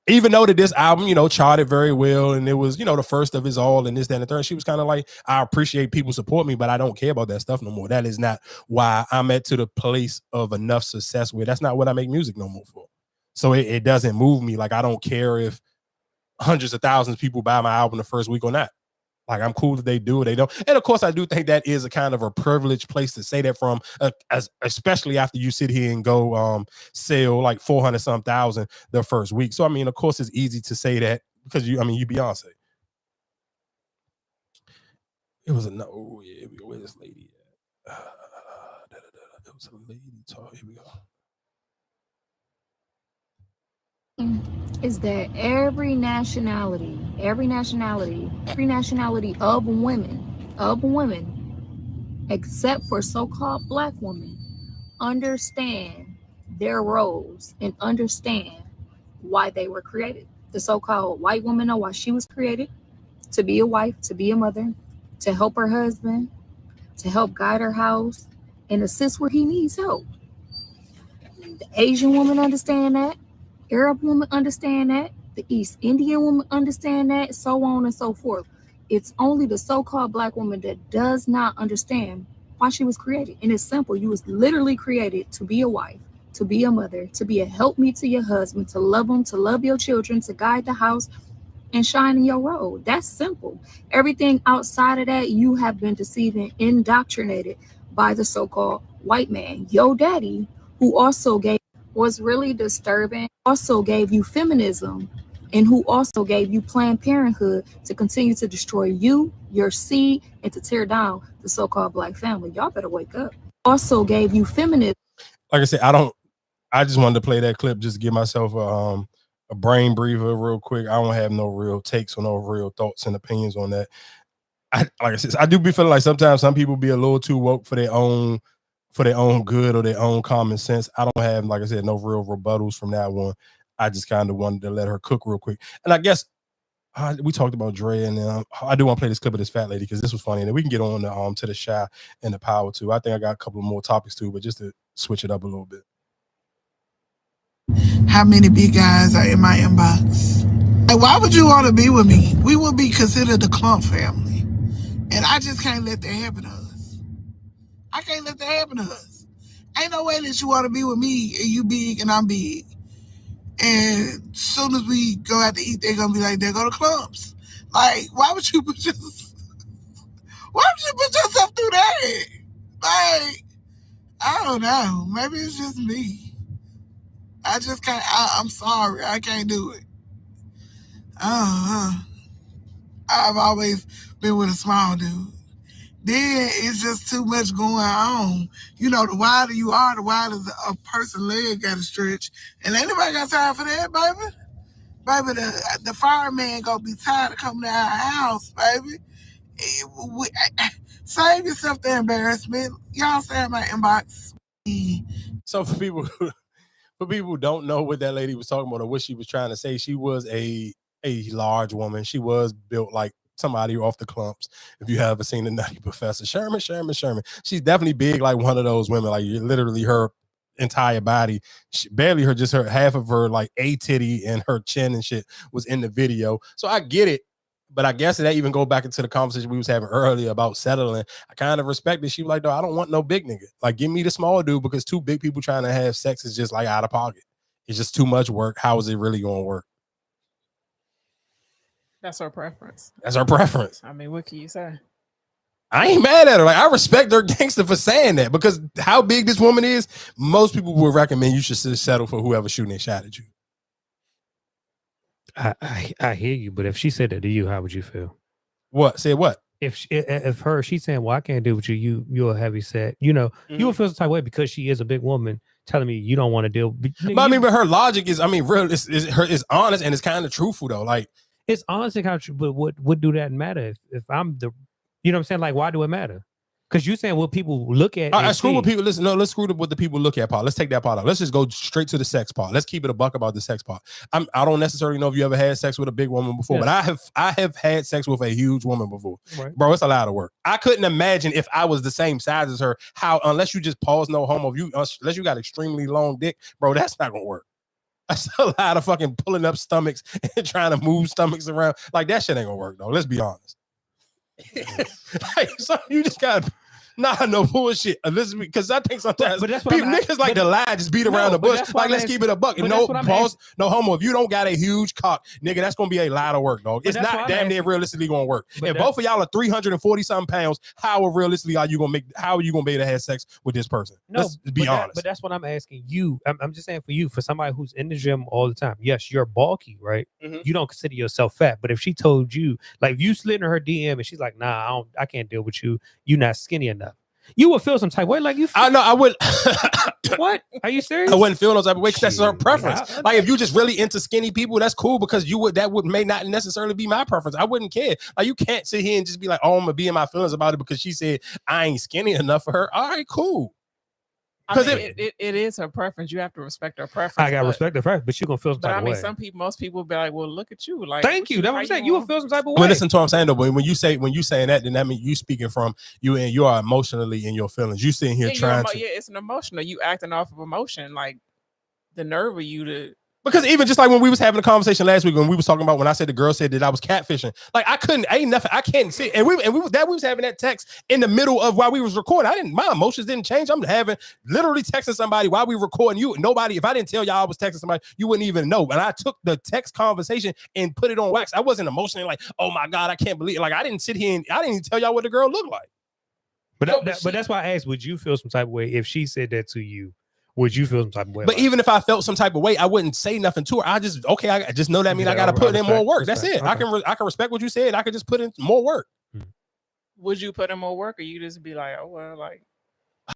Even though that this album, charted very well and it was, the first of his all and this, that, and the third, she was kind of like, I appreciate people support me, but I don't care about that stuff no more. That is not why I'm at to the place of enough success where that's not what I make music no more for. So it doesn't move me. Like, I don't care if hundreds of thousands of people buy my album the first week or not. Like, I'm cool that they do or they don't. And of course, I do think that is a kind of a privileged place to say that from, especially after you sit here and go sell like 400-some thousand the first week. So, I mean, of course, it's easy to say that because you Beyonce. It was where's this lady at? It was a lady talk. Here we go. Is that every nationality of women, except for so-called black women, understand their roles and understand why they were created. The so-called white woman know why she was created, to be a wife, to be a mother, to help her husband, to help guide her house, and assist where he needs help. The Asian woman understand that. Arab woman understand that. The East Indian woman understand that. So on and so forth. It's only the so-called black woman that does not understand why she was created. And it's simple. You was literally created to be a wife, to be a mother, to be a helpmeet to your husband, to love them, to love your children, to guide the house and shine in your road. That's simple. Everything outside of that, you have been deceived and indoctrinated by the so-called white man. Your daddy, who also was really disturbing, also gave you feminism, and who also gave you Planned Parenthood to continue to destroy you, your seed, and to tear down the so-called black family. Y'all better wake up. Also gave you feminism. Like I said, I just wanted to play that clip just to give myself a brain breather real quick. I don't have no real takes or no real thoughts and opinions on that. like I said, I do be feeling like sometimes some people be a little too woke for their own good or their own common sense. I don't have, like I said, no real rebuttals from that one. I just kind of wanted to let her cook real quick. And I guess we talked about Draya, and I do want to play this clip of this fat lady because this was funny. And then we can get on to the Shy and the Power too. I think I got a couple of more topics too, but just to switch it up a little bit. How many big guys are in my inbox? Like, why would you want to be with me? We would be considered the Clump family. And I just can't let that happen to us. I can't let that happen to us. Ain't no way that you want to be with me and you big and I'm big. And as soon as we go out to eat, they're going to be like, there go the Clumps. Like, why would you put yourself through that? Like, I don't know. Maybe it's just me. I just can't. I'm sorry. I can't do it. I've always been with a small dude. Then it's just too much going on. You know, the wider you are, the wider a person's leg got to stretch. And ain't nobody got time for that, baby. Baby, the fireman gonna be tired of coming to our house, baby. Save yourself the embarrassment. Y'all stay in my inbox. So for people who don't know what that lady was talking about or what she was trying to say, she was a large woman. She was built like somebody off the Clumps. If you haven't seen the Nutty Professor, Sherman. She's definitely big, like one of those women. Like literally her entire body, barely her half of her like a titty and her chin and shit was in the video. So I get it. But I guess that even go back into the conversation we was having earlier about settling. I kind of respect it. She was like, "No, I don't want no big nigga. Like, give me the small dude because two big people trying to have sex is just like out of pocket. It's just too much work. How is it really going to work?" That's her preference. That's her preference. I mean, what can you say? I ain't mad at her. Like, I respect her gangster for saying that because how big this woman is, most people would recommend you should settle for whoever shooting a shot at you. I hear you, but if she said that to you, how would you feel? What? Say what? If she's saying, "Well, I can't deal with you. You're a heavy set." You know, you would feel some type of way because she is a big woman telling me you don't want to deal. But her logic is, real. It's honest and it's kind of truthful though. Like it's honest and kind of true. But what do that matter if I'm the, you know what I'm saying? Like, why do it matter? Because you're saying what people look at. I screw with people. Listen, no, let's screw with the people look at part. Let's take that part out. Let's just go straight to the sex part. Let's keep it a buck about the sex part. I don't necessarily know if you ever had sex with a big woman before, but I have had sex with a huge woman before. Right. Bro, it's a lot of work. I couldn't imagine if I was the same size as her, how, unless you just pause no homo, unless you got extremely long dick, bro, that's not gonna work. That's a lot of fucking pulling up stomachs and trying to move stomachs around. Like that shit ain't gonna work though. Let's be honest. Like, so you just gotta. Nah, no bullshit. Listen, because I think sometimes but that's what niggas like to lie, just beat around the bush. Like, let's keep it a buck. No pause, no homo. If you don't got a huge cock, nigga, that's gonna be a lot of work, dog. It's not damn near realistically gonna work. If both of y'all are 340 something pounds, how realistically are you gonna be able to have sex with this person? No, let's be honest. But that's what I'm asking you. I'm just saying for you, for somebody who's in the gym all the time. Yes, you're bulky, right? Mm-hmm. You don't consider yourself fat, but if she told you, like, if you slid in her DM and she's like, "Nah, I can't deal with you. You're not skinny enough." You would feel some type of way, like you. I know I would. What? Are you serious? I wouldn't feel no type of way because that's her preference. Like if you just really into skinny people, that's cool because may not necessarily be my preference. I wouldn't care. Like you can't sit here and just be like, "Oh, I'm gonna be in my feelings about it because she said I ain't skinny enough for her." All right, cool. Because it is her preference. You have to respect her preference. I got to respect her preference, but you're going to feel some type of way. Most people be like, "Well, look at you." Like, thank you. That's what I'm saying. You will feel some type of way. Well, listen to what I'm saying though. But when you saying that, then that means you speaking from you and you are emotionally in your feelings. You sitting here trying to. Yeah, it's an emotional. You acting off of emotion, like the nerve of you to. Because even just like when we was having a conversation last week when we was talking about when I said the girl said that I was catfishing, like I can't see. And we was having that text in the middle of while we was recording. My emotions didn't change. I'm having literally texting somebody while we recording you. Nobody, if I didn't tell y'all I was texting somebody, you wouldn't even know. And I took the text conversation and put it on wax. I wasn't emotionally like, "Oh my God, I can't believe it." Like I didn't sit here and I didn't even tell y'all what the girl looked like. But that's why I asked, would you feel some type of way if she said that to you? Would you feel some type of way? But even if I felt some type of way, I wouldn't say nothing to her. I just know that means I got to put in more work. That's it. Okay. I can respect what you said. I could just put in more work. Would you put in more work, or you just be like, "Oh well," like?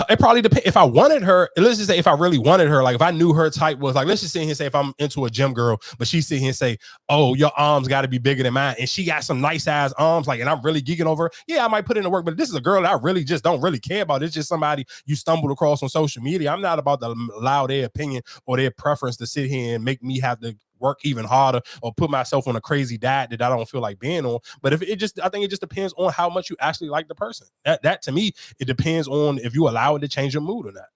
It probably depends. If I wanted her, let's just say if I really wanted her, like if I knew her type was like, let's just sit here and say if I'm into a gym girl, but she sit here and say, oh, your arms got to be bigger than mine, and she got some nice ass arms, like, and I'm really geeking over her, yeah, I might put in the work. But this is a girl that I really just don't really care about. It's just somebody you stumbled across on social media. I'm not about to allow their opinion or their preference to sit here and make me have to work even harder or put myself on a crazy diet that I don't feel like being on. But if it just, I think it just depends on how much you actually like the person. That to me, it depends on if you allow it to change your mood or not,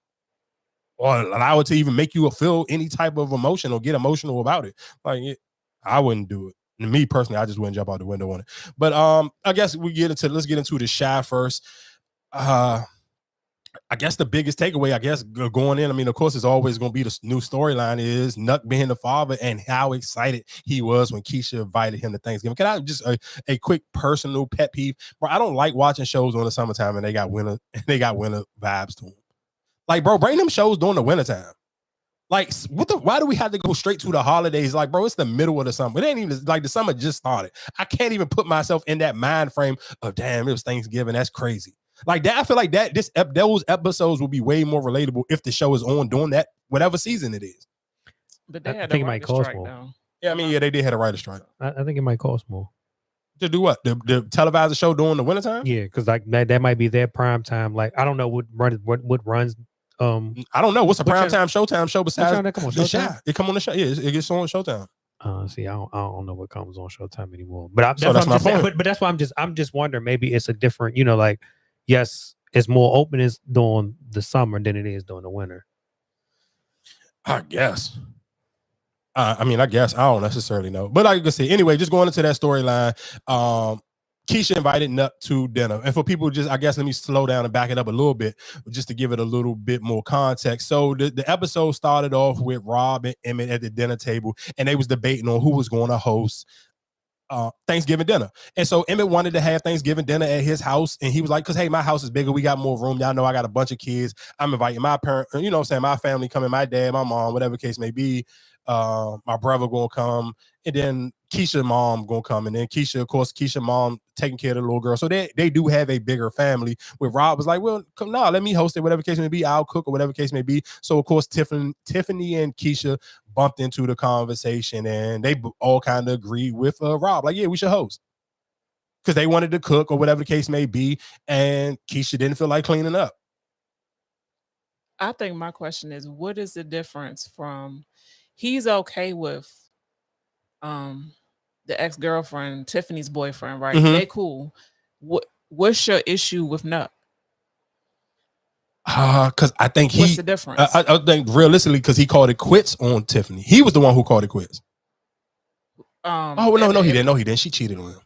or allow it to even make you feel any type of emotion or get emotional about it. Like I wouldn't do it. And me personally, I just wouldn't jump out the window on it. But I guess let's get into the Shy first. I guess the biggest takeaway, I guess, going in, I mean, of course, it's always going to be the new storyline is Nuck being the father and how excited he was when Keisha invited him to Thanksgiving. Can I just a quick personal pet peeve? Bro, I don't like watching shows during the summertime and they got winter vibes to them. Like, bro, bring them shows during the wintertime. Like, why do we have to go straight to the holidays? Like, bro, it's the middle of the summer. It ain't even like the summer just started. I can't even put myself in that mind frame of, damn, it was Thanksgiving. That's crazy. Like that, I feel like those episodes will be way more relatable if the show is on during that whatever season it is. But they had I think it might cost more. though. Yeah, I mean, yeah, they did have a writer's strike. I think it might cost more. To do what? The televised show during the wintertime? Yeah, because like that might be their prime time. Like I don't know what runs. I don't know what's a prime time Showtime show besides that come on, the Showtime? Shy. It come on the show. Yeah, it gets on Showtime. See, I don't know what comes on Showtime anymore. But So that's my point. But that's why I'm just wondering. Maybe it's a different. Like yes, it's more openings during the summer than it is during the winter. I guess. I mean, I guess I don't necessarily know, but like I said, anyway, just going into that storyline. Keisha invited Nuck to dinner. And for people just, I guess, let me slow down and back it up a little bit just to give it a little bit more context. So the episode started off with Rob and Emmett at the dinner table, and they was debating on who was going to host Thanksgiving dinner. And so Emmett wanted to have Thanksgiving dinner at his house, and he was like, because hey, my house is bigger, we got more room, y'all know I got a bunch of kids, I'm inviting my parents, you know what I'm saying, my family coming, my dad, my mom, whatever case may be, my brother gonna come, and then Keisha mom gonna come, and then Keisha, of course, Keisha mom taking care of the little girl, so they do have a bigger family. Where Rob was like, well, come now, let me host it, whatever case may be, I'll cook or whatever case may be. So of course Tiffany and Keisha bumped into the conversation, and they all kind of agreed with Rob, like, yeah, we should host, because they wanted to cook or whatever the case may be, and Keisha didn't feel like cleaning up. I think my question is, what is the difference from he's okay with the ex-girlfriend, Tiffany's boyfriend, right? Mhm. They cool. What's your issue with Nuck? Because I think What's the difference? I think realistically, because he called it quits on Tiffany. He was the one who called it quits. No, he didn't. No, he didn't. She cheated on him.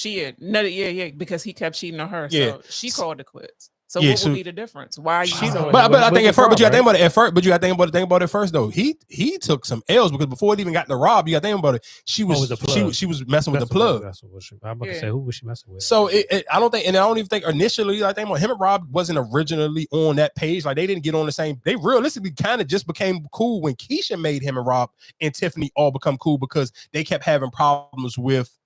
Yeah, because he kept cheating on her. Yeah. So she called it quits. So Yeah, what so- would be the difference? Why are you so But I think at first, but you got to think about it at first. But you got to think about it first though. He took some L's because before it even got to Rob, you got to think about it. She was messing with the plug. I'm about to say, who was she messing with? So I don't even think initially, I think about him and Rob wasn't originally on that page. Like they didn't get on the same. They realistically kind of just became cool when Keisha made him and Rob and Tiffany all become cool because they kept having problems with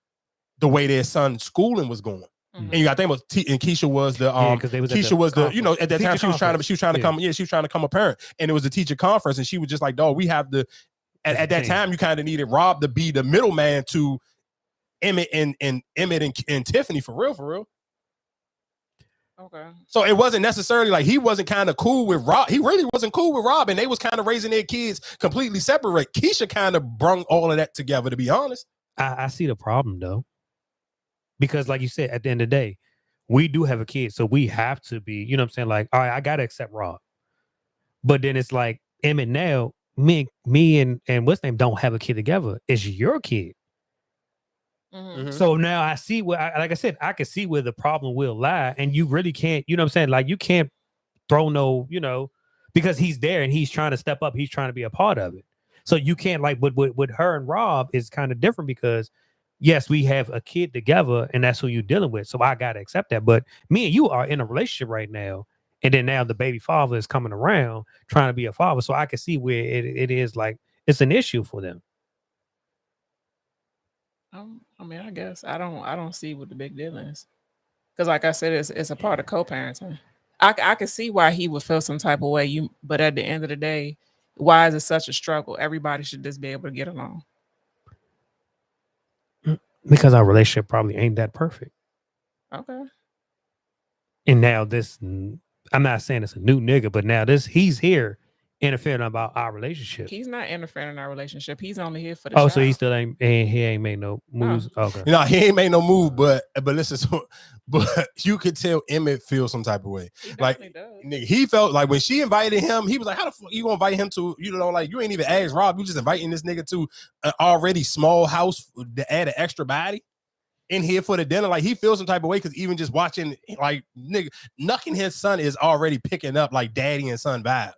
the way their son's schooling was going. And you got to think about and Keisha was the Keisha was the at that time she was trying to come she was trying to come a parent, and it was the teacher conference, and she was just like, dog, we have the at that time you kind of needed Rob to be the middleman to Emmett and Tiffany for real. Okay. So it wasn't necessarily like he wasn't kind of cool with Rob. He really wasn't cool with Rob, and they was kind of raising their kids completely separate. Keisha kind of brung all of that together, to be honest. I see the problem though. Because like you said, at the end of the day, we do have a kid. So we have to be, you know what I'm saying? Like, all right, I got to accept Rob. But then it's like, Emmett now, me and what's name don't have a kid together. It's your kid. Mm-hmm. So now I see like I said, I can see where the problem will lie. And you really can't, you know what I'm saying? Like you can't throw no, because he's there and he's trying to step up. He's trying to be a part of it. So you can't like with her and Rob is kind of different because yes, we have a kid together and that's who you're dealing with. So I got to accept that. But me and you are in a relationship right now. And then now the baby father is coming around trying to be a father. So I can see where it is like, it's an issue for them. I mean, I guess I don't see what the big deal is. Because like I said, it's a part of co-parenting. I could see why he would feel some type of way. But at the end of the day, why is it such a struggle? Everybody should just be able to get along. Because our relationship probably ain't that perfect. Okay. And now this, I'm not saying it's a new nigga, but now he's here interfering about our relationship. He's not interfering in our relationship. He's only here for the Oh, child. so he still ain't, and he ain't made no moves. Okay. You know, he ain't made no move, but listen, but you could tell Emmett feels some type of way. Like, nigga, he felt like when she invited him, he was like, how the fuck you gonna invite him to, like, you ain't even asked Rob, you just inviting this nigga to an already small house to add an extra body in here for the dinner. Like, he feels some type of way because even just watching, like, nigga, Nuck and his son is already picking up like daddy and son vibes.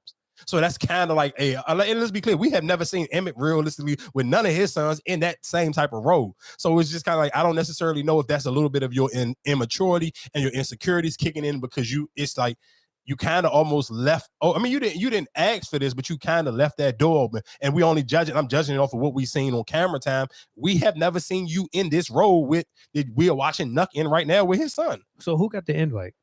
So that's kind of like and let's be clear, we have never seen Emmett realistically with none of his sons in that same type of role. So it's just kind of like, I don't necessarily know if that's a little bit of your immaturity and your insecurities kicking in because it's like you kind of almost left. Oh, I mean, you didn't ask for this, but you kind of left that door open. And we only I'm judging it off of what we've seen on camera time. We have never seen you in this role we are watching Nuck in right now with his son. So who got the invite?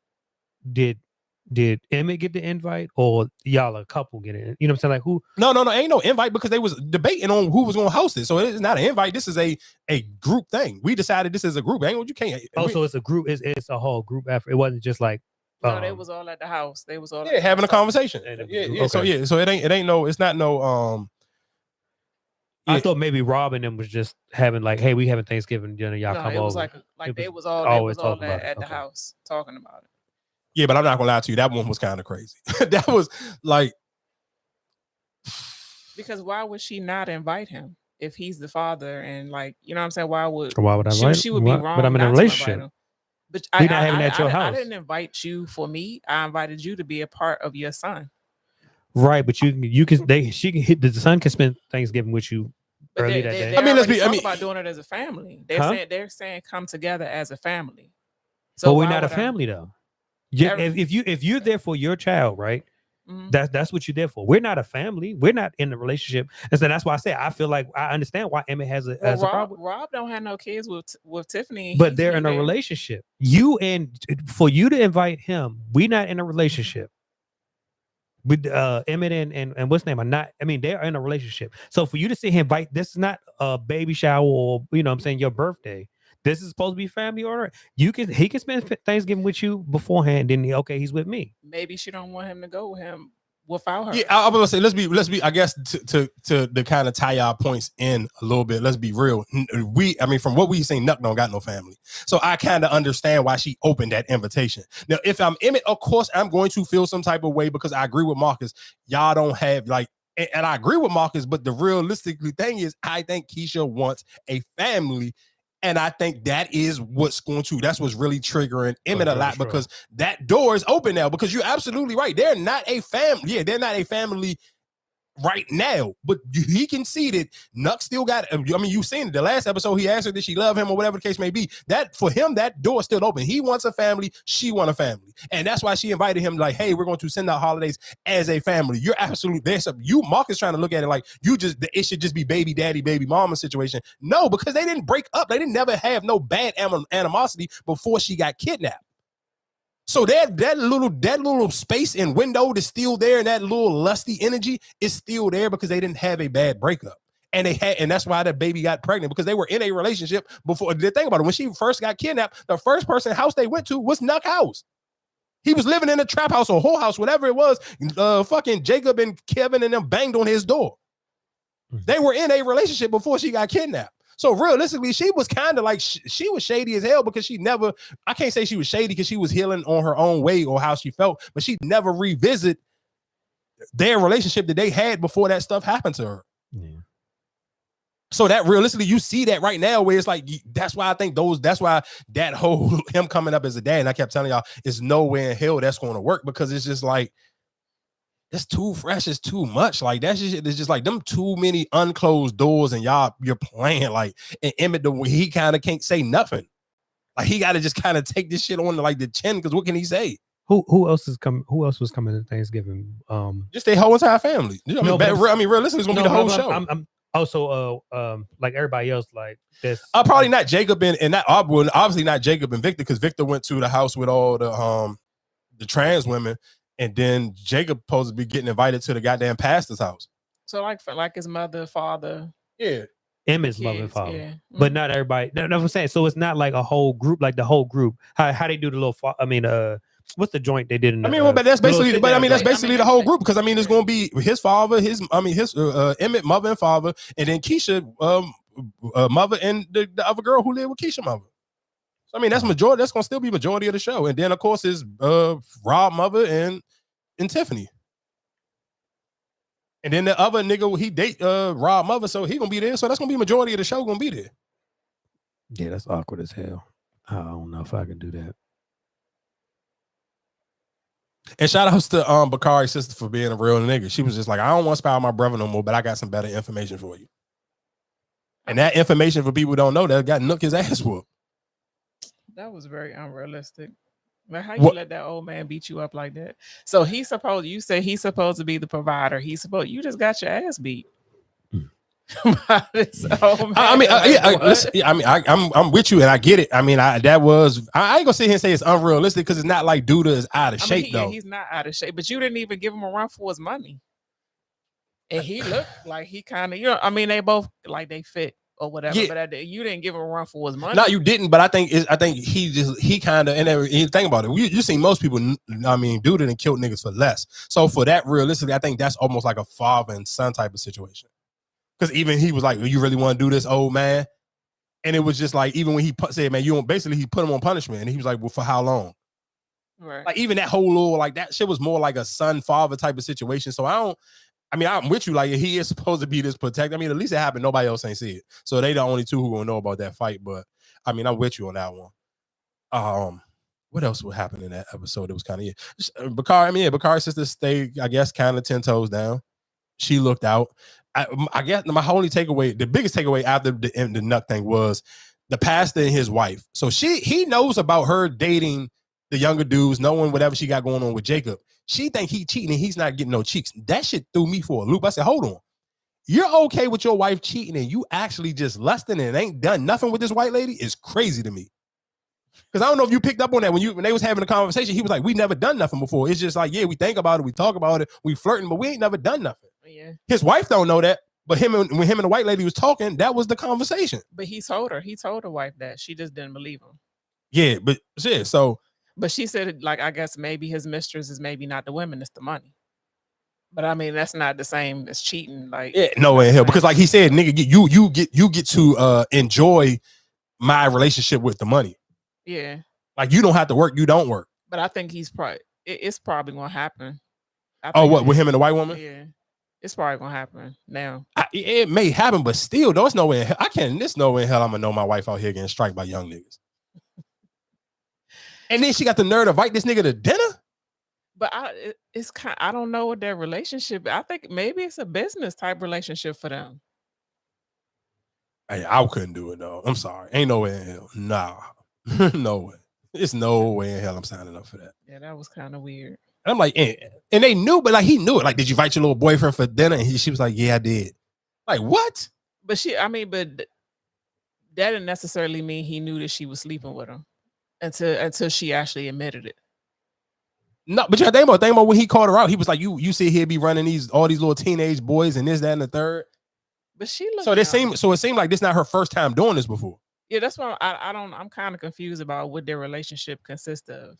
Did Emmett get the invite or y'all a couple get it? You know what I'm saying? Like who? No, ain't no invite because they was debating on who was going to host it. So it's not an invite. This is a group thing. We decided this is a group. Ain't what you can't. Oh, so it's a group. It's a whole group effort. It wasn't just like. No, they was all at the house. They was all having a conversation. Yeah. Okay. So it ain't no. It's not no. I thought maybe Rob and them was just having like, hey, we having Thanksgiving dinner. Y'all come it was over. Like they was all at the house talking about it. Yeah, but I'm not gonna lie to you. That one was kind of crazy. That was like, because why would she not invite him if he's the father and like, you know what I'm saying? Why would she would be wrong? But I'm in a relationship. But we not having at your house. I didn't invite you for me. I invited you to be a part of your son. Right, but the son can spend Thanksgiving with you early that day. I mean, let's be about doing it as a family. They're saying come together as a family. So we're not a family though. If you're there for your child, right? Mm-hmm. That's what you're there for. We're not a family. We're not in a relationship, and so that's why I say I feel like I understand why Emmett has a problem. Rob don't have no kids with Tiffany, but they're in a relationship. For you to invite him, we're not in a relationship. With Emmett and what's name are not. I mean, they're in a relationship. So for you to see him invite, this is not a baby shower or what I'm saying, your birthday. This is supposed to be family order. He can spend Thanksgiving with you beforehand. Then he's with me. Maybe she don't want him to go with him without her. Yeah, I'm gonna say let's be. I guess to kind of tie our points in a little bit. Let's be real. From what we seen, Nuck don't got no family. So I kind of understand why she opened that invitation. Now, if I'm Emmett, of course I'm going to feel some type of way because I agree with Marcus. Y'all don't have like. And I agree with Marcus, but the realistic thing is, I think Keisha wants a family. And I think that's what's really triggering Emmett a lot because that door is open now because you're absolutely right. They're not a family. Yeah, they're not a family right now, but he conceded. Nuck still got. I mean, you've seen it. The last episode, he asked her, did she love him or whatever the case may be. That for him, that door is still open. He wants a family. She wants a family, and that's why she invited him. Like, hey, we're going to send out holidays as a family. You're absolutely there. Mark is trying to look at it like it should just be baby daddy, baby mama situation. No, because they didn't break up. They didn't never have no bad animosity before she got kidnapped. So that little space and window is still there, and that little lusty energy is still there because they didn't have a bad breakup, and that's why that baby got pregnant because they were in a relationship before. The thing about it, when she first got kidnapped, the first person house they went to was Nuck house. He was living in a trap house or whole house, whatever it was. Fucking Jacob and Kevin and them banged on his door. They were in a relationship before she got kidnapped. So realistically, she was kind of like, she was shady as hell because I can't say she was shady because she was healing on her own way or how she felt, but she never revisit their relationship that they had before that stuff happened to her. Yeah. So that realistically, you see that right now where it's like, that's why I think that's why that whole him coming up as a dad, and I kept telling y'all, it's nowhere in hell that's going to work because it's just like, it's too fresh. It's too much. Like that's just like them too many unclosed doors, and you're playing like. And Emmett, he kind of can't say nothing. Like he got to just kind of take this shit on like the chin because what can he say? Who else was coming to Thanksgiving? Just their whole entire family. Realistically, it's gonna be the whole show. I'm also like everybody else like this. Probably not Jacob and not obviously not Jacob and Victor because Victor went to the house with all the trans women, and then Jacob supposed to be getting invited to the goddamn pastor's house. So like his mother, father. Yeah. Emmett's mother and kids, father. yeah. But not everybody. No, what I'm saying. So it's not like a whole group, like the whole group. How they do the little what's the joint they did in the, but that's basically the whole group, because it's going to be his father, his Emmett mother and father, and then Keisha mother and the other girl who lived with Keisha mother. So that's majority. That's going to still be majority of the show, and then of course is Rob mother and Tiffany, and then the other nigga he date Rob mother, so he gonna be there. So that's gonna be majority of the show gonna be there. Yeah, that's awkward as hell. I don't know if I can do that. And shout outs to Bakari's sister for being a real nigga. She was just like, I don't want to spy on my brother no more, but I got some better information for you. And that information, for people who don't know, that got Nook his ass whooped. That was very unrealistic. Like, how you let that old man beat you up like that? So you say he's supposed to be the provider. You just got your ass beat. Listen, I'm with you and I get it. I ain't gonna sit here and say it's unrealistic, because it's not like Duda is out of shape though. He's not out of shape, but you didn't even give him a run for his money. And he looked like he kind of, they both like they fit or whatever. Yeah. But you didn't give him a run for his money. No, you didn't. But I think he kind of, and think about it. You see most people, Duda done killed niggas for less. So for that, realistically, I think that's almost like a father and son type of situation. Because even he was like, you really want to do this, old man? And it was just like, even when he said, man, he put him on punishment. And he was like, well, for how long? Right. Like, even that whole little, like, that shit was more like a son-father type of situation. So I'm with you. Like, he is supposed to be this protector. At least it happened. Nobody else ain't see it. So they the only two who gonna know about that fight. But, I'm with you on that one. What else would happen in that episode? It was kind of, Bakari's sister stayed, I guess, kind of 10 toes down. She looked out. I guess my only takeaway, the biggest takeaway after the Nut thing, was the pastor and his wife. So he knows about her dating the younger dudes, knowing whatever she got going on with Jacob. She think he cheating and he's not getting no cheeks. That shit threw me for a loop. I said, hold on. You're okay with your wife cheating and you actually just lusting and ain't done nothing with this white lady? Is crazy to me. Because I don't know if you picked up on that when they was having a conversation. He was like, we never done nothing before. It's just like, yeah, we think about it, we talk about it, we flirting, but we ain't never done nothing. Yeah. His wife don't know that, but when him and the white lady was talking, that was the conversation. But he told the wife that. She just didn't believe him. Yeah, but shit, so. But she said, like, I guess maybe his mistress is maybe not the women, it's the money. But that's not the same as cheating. Like, yeah, no way in hell. Because like he said, nigga, you get to enjoy my relationship with the money. Yeah. Like, you don't have to work, you don't work. But I think it's probably gonna happen. With him and the white woman? Yeah. It's probably gonna happen now. It may happen, but still, there's no way in hell. There's no way in hell I'm gonna know my wife out here getting striked by young niggas. And then she got the nerve to invite this nigga to dinner? But I don't know what their relationship. I think maybe it's a business type relationship for them. Hey, I couldn't do it though. I'm sorry. Ain't no way in hell. Nah. No way. It's no way in hell I'm signing up for that. Yeah, that was kind of weird. And I'm like, and they knew, but like he knew it. Like, did you invite your little boyfriend for dinner? And she was like, yeah, I did. Like, what? But but that didn't necessarily mean he knew that she was sleeping with him until she actually admitted it. No, but you think about when he called her out. He was like, you sit here be running all these little teenage boys and this, that, and the third. But she looked so it seemed like this not her first time doing this before. Yeah, that's why I'm kind of confused about what their relationship consists of.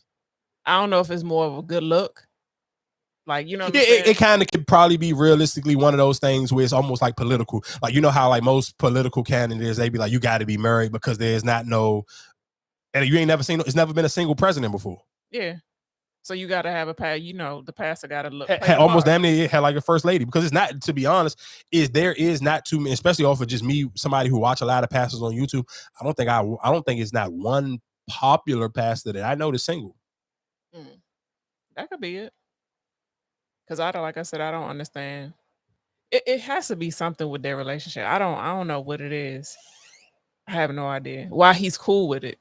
I don't know if it's more of a good look. Like, you know what I'm saying? It kind of could probably be realistically one of those things where it's almost like political. Like, you know how like most political candidates, they be like, you got to be married because there's not no, and you ain't never seen, it's never been a single president before. Yeah. So you got to have the pastor got to look. Almost damn near had like a first lady, because it's not, to be honest, there is not too many, especially off of just me, somebody who watch a lot of pastors on YouTube. I don't think it's not one popular pastor that I know that's single. That could be it. Because like I said, I don't understand. It has to be something with their relationship. I don't know what it is. I have no idea why he's cool with it.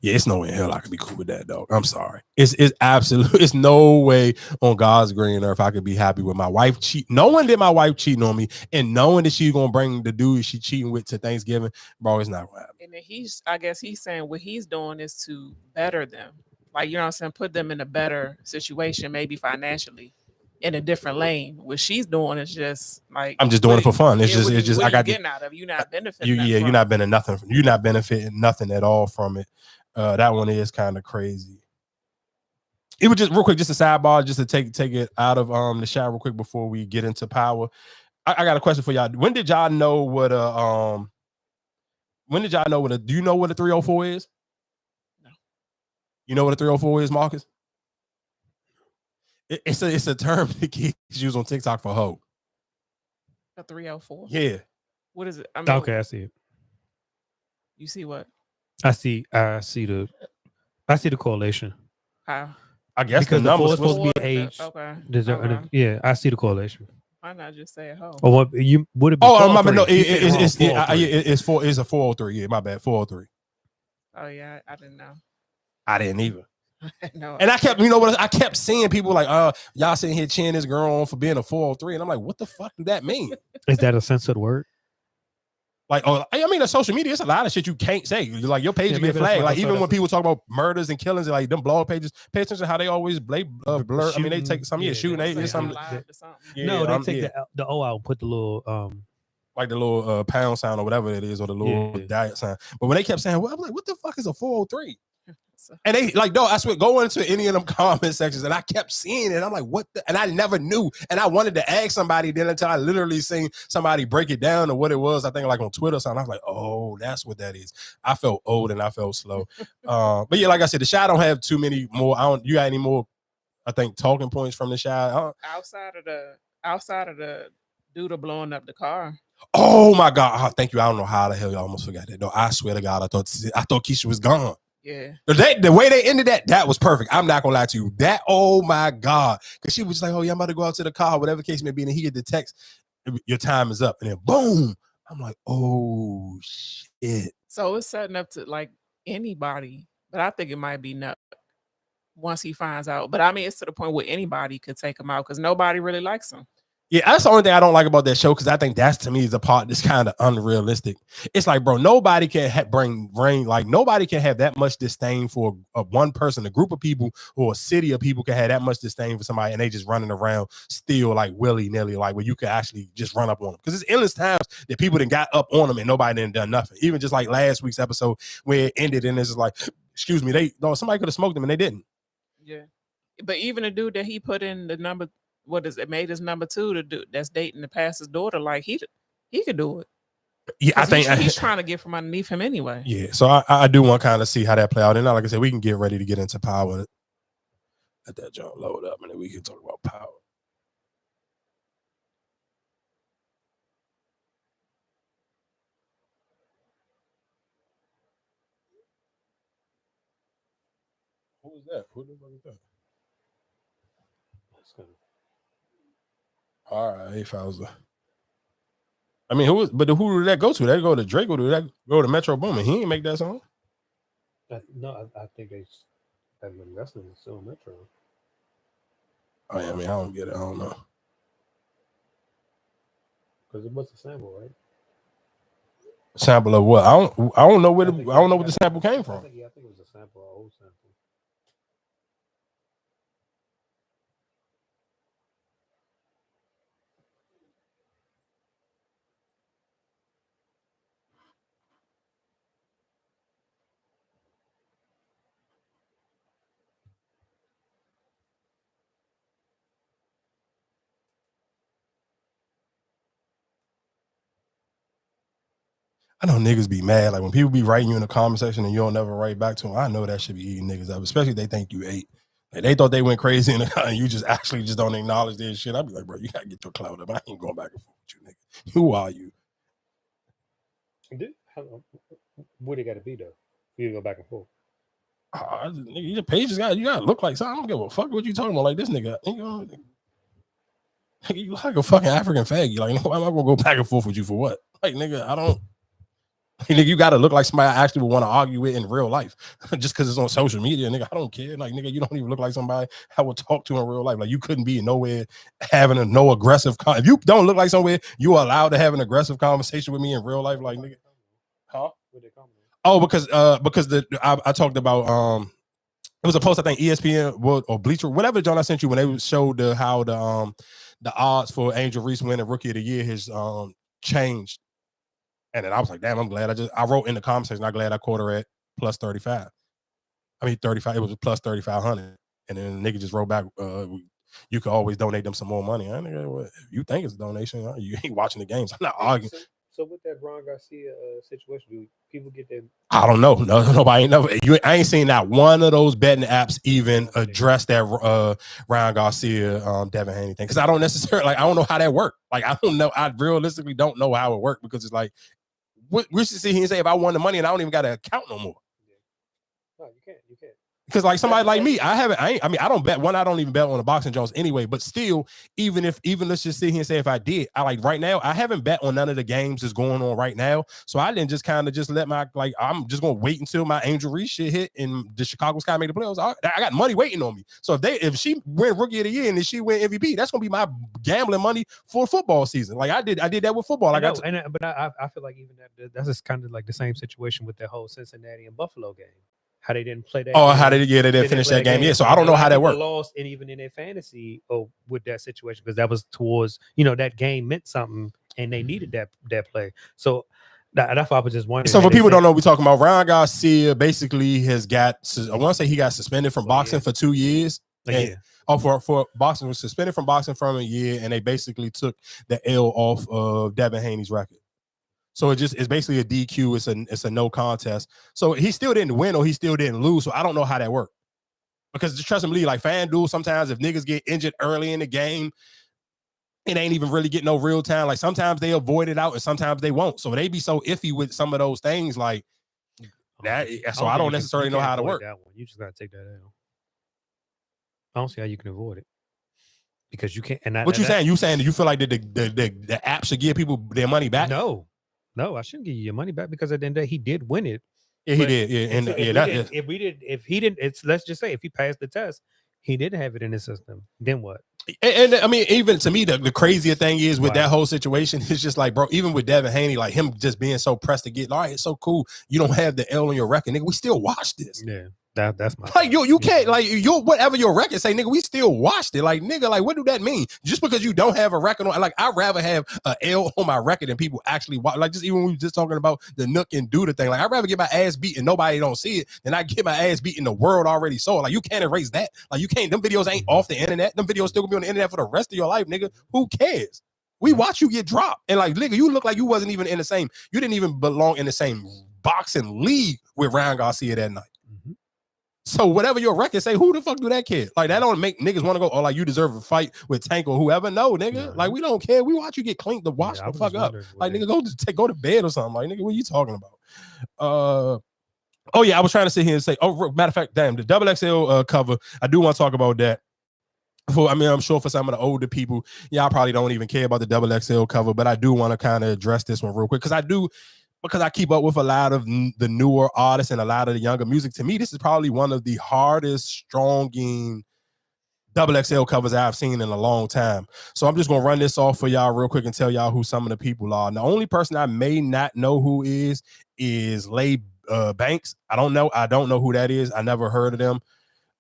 Yeah, it's no way in hell I could be cool with that, dog. I'm sorry. It's no way on God's green earth I could be happy with my wife knowing that my wife cheating on me and knowing that she's gonna bring the dude she cheating with to Thanksgiving. Bro, it's not gonna happen. And then I guess he's saying what he's doing is to better them. Like, you know what I'm saying? Put them in a better situation, maybe financially, in a different lane. What she's doing is just like, I'm just doing it for fun. It's just what I you got getting out of it? You're not benefiting. you're not benefiting nothing. You're not benefiting nothing at all from it. That one is kind of crazy. It was just real quick, just a sidebar, just to take it out of the shower real quick before we get into power. I got a question for y'all. When did y'all know what do you know what a 304 is? No. You know what a 304 is, Marcus? It's a term that kids use on TikTok for hoe. A 304? Yeah. What is it? I mean, Okay, I see it. You see what? I see the correlation. How? I guess because the numbers is supposed to be age. Okay. Yeah, I see the correlation. Why not just say a hoe? Or what you would have been? Oh, my bad. No, it's a 403. Yeah, my bad. 403. Oh yeah, I didn't know. I didn't either. No. And I kept, you know what? I kept seeing people like, y'all sitting here cheering this girl on for being a 403, and I'm like, what the fuck does that mean? Is that a censored word? Like, I mean, on social media, it's a lot of shit you can't say. Like, your page get flagged. Like, even when people talk about murders and killings, and like them blog pages, pay attention to how they always blur. I mean, they take some shooting. They something. No, they take the O out and put the little like the little pound sign or whatever it is, or the little diet sign. But when they kept saying, well, I'm like, what the fuck is a 403? And they like, no, I swear, go into any of them comment sections, and I kept seeing it. I'm like, what? And I never knew. And I wanted to ask somebody then until I literally seen somebody break it down to what it was. I think like on Twitter or something. I was like, oh, that's what that is. I felt old and I felt slow. But yeah, like I said, the Shy don't have too many more. You got any more? I think talking points from the Shy. Outside of the dude blowing up the car. Oh my God! Thank you. I don't know how the hell you almost forgot that. No, I swear to God, I thought Keisha was gone. Yeah. The way they ended that was perfect. I'm not gonna lie to you. That, oh my God. Because she was just like, oh yeah, I'm about to go out to the car, whatever the case may be. And he get the text, your time is up. And then boom. I'm like, oh shit. So it's setting up to like anybody, but I think it might be nuts once he finds out. But I mean, it's to the point where anybody could take him out because nobody really likes him. Yeah, that's the only thing I don't like about that show, because I think that's, to me, is the part that's kind of unrealistic. It's like, bro, nobody can nobody can have that much disdain for one person, a group of people, or a city of people can have that much disdain for somebody, and they just running around still like willy-nilly, like where you could actually just run up on them. Because it's endless times that people done got up on them and nobody done done nothing. Even just like last week's episode where it ended and it's just like, excuse me, somebody could have smoked them and they didn't. Yeah. But even the dude that he put in the number, what is it, made his number 2 to do that's dating the pastor's daughter, like he could do it. Yeah, I think he's trying to get from underneath him anyway. Yeah, so I do want to kind of see how that play out. And now, like I said, we can get ready to get into power. Let that joint load up, and then we can talk about power. Who is that? Who the fuck is that? All right, 8,000. I mean, who did that go to? That go to Drake, or did that go to Metro Boomin? He ain't make that song. No, I think they have been wrestling still Metro. Oh yeah, I mean, I don't get it. I don't know. Because it was a sample, right? Sample of what? I don't know where I don't know what the sample came from. I think it was a sample, an old sample. I know niggas be mad. Like when people be writing you in the comment section and you don't never write back to them. I know that should be eating niggas up, especially if they think you ate. Like they thought they went crazy and you just actually just don't acknowledge their shit. I'd be like, bro, you gotta get your clout up. I ain't going back and forth with you, nigga. Who are you? What it got to be though? For you to go back and forth. Nigga, your page you gotta look like something. I don't give a fuck what you talking about. Like this nigga, you look like a fucking African faggy. Like, why am I gonna go back and forth with you for what? Like, nigga, I don't. Nigga, you gotta look like somebody I actually would want to argue with in real life, just because it's on social media, nigga. I don't care. Like, nigga, you don't even look like somebody I would talk to in real life. Like, you couldn't be nowhere having no aggressive. If you don't look like somewhere you are allowed to have an aggressive conversation with me in real life, like, nigga, huh? Oh, because I talked about It was a post, I think ESPN or Bleacher, whatever John I sent you when they showed how the odds for Angel Reese winning Rookie of the Year has changed. And then I was like, damn, I'm glad I wrote in the comment section, I'm glad I caught her at plus 35. I mean 35, it was plus 3,500. And then the nigga just wrote back, you could always donate them some more money. I think if you think it's a donation, you ain't watching the games. I'm not arguing. So with that Ron Garcia situation, do people get that? I don't know. No, nobody ain't never. I ain't seen not one of those betting apps even address that Ryan Garcia, Devin Haney thing. Because I don't necessarily I don't know how that worked. Like I don't know. I realistically don't know how it worked because it's like we should sit here and say if I won the money and I don't even got an account no more. No, you can't. You can't. Because like somebody like me, I don't bet. I don't even bet on the boxing Jones anyway. But still, even let's just sit here and say if I did, I like right now, I haven't bet on none of the games that's going on right now. So I didn't just kind of just let I'm just gonna wait until my Angel Reese shit hit and the Chicago Sky make the playoffs. I got money waiting on me. So if she win Rookie of the Year and then she win MVP, that's gonna be my gambling money for football season. Like I did that with football. Like but I feel like even that's just kind of like the same situation with the whole Cincinnati and Buffalo game. How they didn't play that. Oh, game. How they didn't finish that game. Yeah, so I don't know how that worked. Lost, and even in their fantasy, with that situation, because that was towards that game meant something, and they needed that play. So that's why I was just wondering. So for people who don't know, we're talking about Ryan Garcia. Basically, has got. I want to say he got suspended from boxing for 2 years. For boxing, was suspended from boxing for a year, and they basically took the L off of Devin Haney's record. So it's basically a DQ. It's a no contest. So he still didn't win or he still didn't lose. So I don't know how that worked. Because trust me, like FanDuel, sometimes if niggas get injured early in the game, it ain't even really getting no real time. Like sometimes they avoid it out and sometimes they won't. So they be so iffy with some of those things like that. So I don't necessarily know how to work. That one. You just gotta take that out. I don't see how you can avoid it. Because you can't. What you saying? You saying that you feel like the app should give people their money back? No, I shouldn't give you your money back because at the end of the day, he did win it. Yeah, he did. Yeah, and if let's just say if he passed the test, he didn't have it in his system. Then what? And I mean, even to me, the crazier thing is with that whole situation, it's just like, bro, even with Devin Haney, like him just being so pressed to get, all right, it's so cool. You don't have the L on your record, nigga. We still watch this. Yeah. That's my like you can't like whatever your record say, nigga. We still watched it, like nigga. Like what do that mean? Just because you don't have a record on, like I'd rather have a L on my record than people actually watch. Like just even when we were just talking about the Nook and Duda thing, like I'd rather get my ass beat and nobody don't see it than I get my ass beat and the world already saw it. Like you can't erase that. Like you can't. Them videos ain't off the internet. Them videos still gonna be on the internet for the rest of your life, nigga. Who cares? We watch you get dropped, and like nigga, you look like you wasn't even in the same. You didn't even belong in the same boxing league with Ryan Garcia that night. So whatever your record say, who the fuck do that care? Like that don't make niggas want to go, oh, like you deserve a fight with Tank or whoever. No, nigga. Like we don't care. We watch you get cleaned to watch the fuck up. Like nigga, go to bed or something. Like nigga, what are you talking about? Oh yeah, I was trying to sit here and say, matter of fact, damn, the XXL cover. I do want to talk about that. I'm sure for some of the older people, y'all probably don't even care about the XXL cover, but I do want to kind of address this one real quick because I keep up with a lot of the newer artists and a lot of the younger music. To me, this is probably one of the hardest stronging XXL covers I've seen in a long time. So I'm just going to run this off for y'all real quick and tell y'all who some of the people are. And the only person I may not know who is Lay Banks. I don't know who that is. I never heard of them.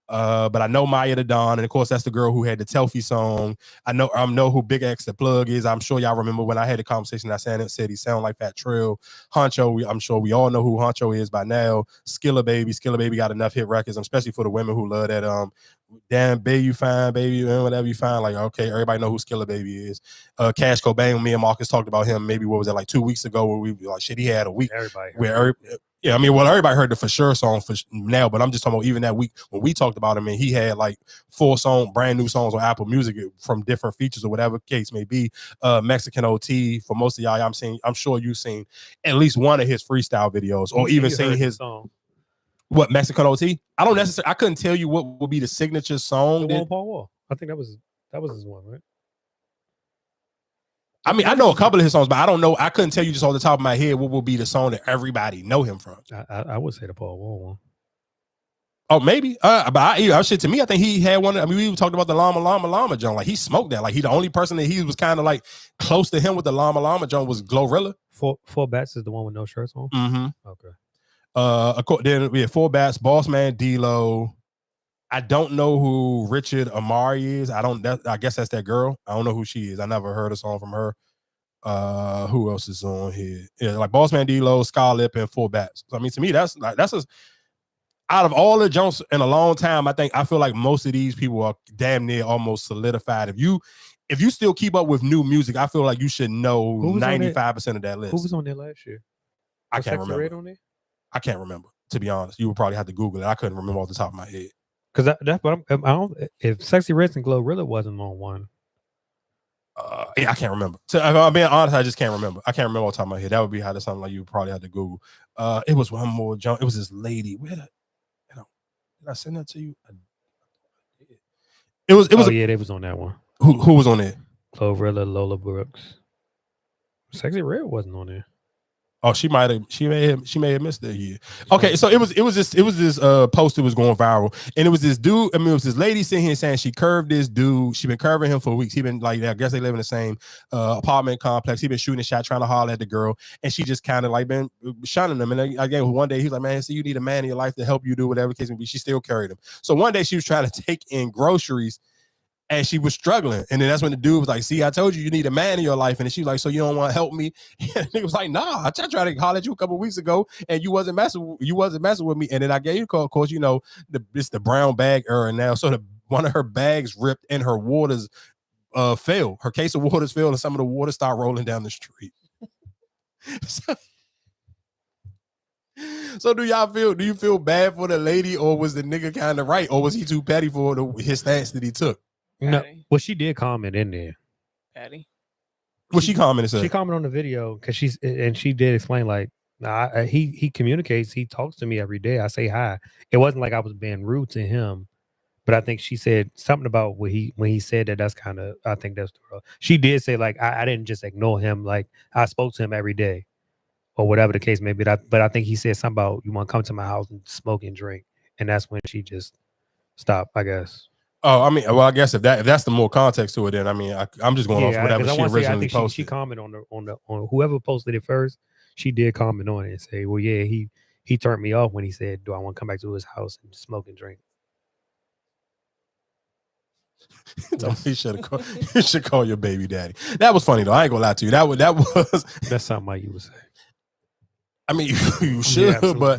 But I know Maya the Dawn, and of course that's the girl who had the Telfie song. I know who Big X the Plug is. I'm sure y'all remember when I had a conversation. I said he sound like Fat Trill. Honcho, I'm sure we all know who Honcho is by now. Skilla Baby got enough hit records, especially for the women who love that. Damn, baby, you fine, baby, whatever you find. Like, okay, everybody know who Skilla Baby is. Cash Cobain, me and Marcus talked about him. Maybe what was it like 2 weeks ago? Where we like shit. He had a week yeah, I mean, well, everybody heard the For Sure song for now, but I'm just talking about even that week when we talked about him, and he had like 4 brand new songs on Apple Music from different features or whatever case may be. Mexican OT, for most of y'all, I'm sure you've seen at least one of his freestyle videos, or even seen his song. What, Mexican OT? I don't necessarily. I couldn't tell you what would be the signature song. The one Paul Wall. I think that was his one, right? I mean, I know a couple of his songs, but I don't know. I couldn't tell you just off the top of my head what will be the song that everybody know him from. I would say the Paul Wall one. Oh, maybe. But to me, I think he had one. I mean, we talked about the Llama Llama Llama John. Like he smoked that. Like he the only person that he was kind of like close to him with the Llama Llama John was Glorilla. Four Bats is the one with no shirts on. Mm-hmm. Okay. Then we had 4 Bats, Boss Man, D-Lo. I don't know who Richard Amari is. I guess that's that girl. I don't know who she is. I never heard a song from her. Who else is on here? Yeah, like Bossman D-Lo, Scarlett, and Full Bats. So, I mean, to me, that's out of all the jumps in a long time. I feel like most of these people are damn near almost solidified. If you still keep up with new music, I feel like you should know 95% of that list. Who was on there last year? I Was can't Sexy remember. Red on there? I can't remember, to be honest. You would probably have to Google it. I couldn't remember off the top of my head. Because that's what I don't. If Sexy Red and Glow really wasn't on one. Yeah, I can't remember. So if I'm being honest, I just can't remember. I can't remember off the top of my head. That would be how to something like you probably had to Google. It was one more jump. It was this lady. Did I send that to you? It was. Yeah, they was on that one. Who was on it? Glorilla, Lola Brooks. Sexy Red wasn't on there. Oh, she may have missed it here. Okay, so it was this post that was going viral, and it was this dude. I mean, it was this lady sitting here saying she curved this dude. She been curving him for weeks. He been like, I guess they live in the same apartment complex. He been shooting a shot, trying to holler at the girl, and she just kind of like been shunning him. And again, one day he's like, man, see, you need a man in your life to help you do whatever the case may be. She still carried him. So one day she was trying to take in groceries. And she was struggling. And then that's when the dude was like, see, I told you need a man in your life. And she was like, so you don't want to help me? And he was like, nah, I tried to holler at you a couple of weeks ago and you wasn't messing with me. And then I gave you a call. Of course, it's the brown bag era now. So one of her bags ripped and her waters fell. Her case of waters fell and some of the water started rolling down the street. So do you feel bad for the lady, or was the nigga kind of right? Or was he too petty for his stance that he took? No, well, she did comment in there. Patty. What she commented? She commented on the video because she did explain like, he communicates, he talks to me every day. I say hi. It wasn't like I was being rude to him, but I think she said something about when he said that. That's kind of, I think that's the real. She did say like I didn't just ignore him. Like I spoke to him every day, or whatever the case may be. But I think he said something about you want to come to my house and smoke and drink, and that's when she just stopped, I guess. Oh, I mean, well, I guess if that's the more context to it, then I mean, I'm just going off whatever she originally posted. She commented on whoever posted it first. She did comment on it and say, "Well, yeah, he turned me off when he said, do I want to come back to his house and smoke and drink?" You should call your baby daddy. That was funny though. I ain't gonna lie to you. That was that's something like you would say. I mean, you should, Yeah,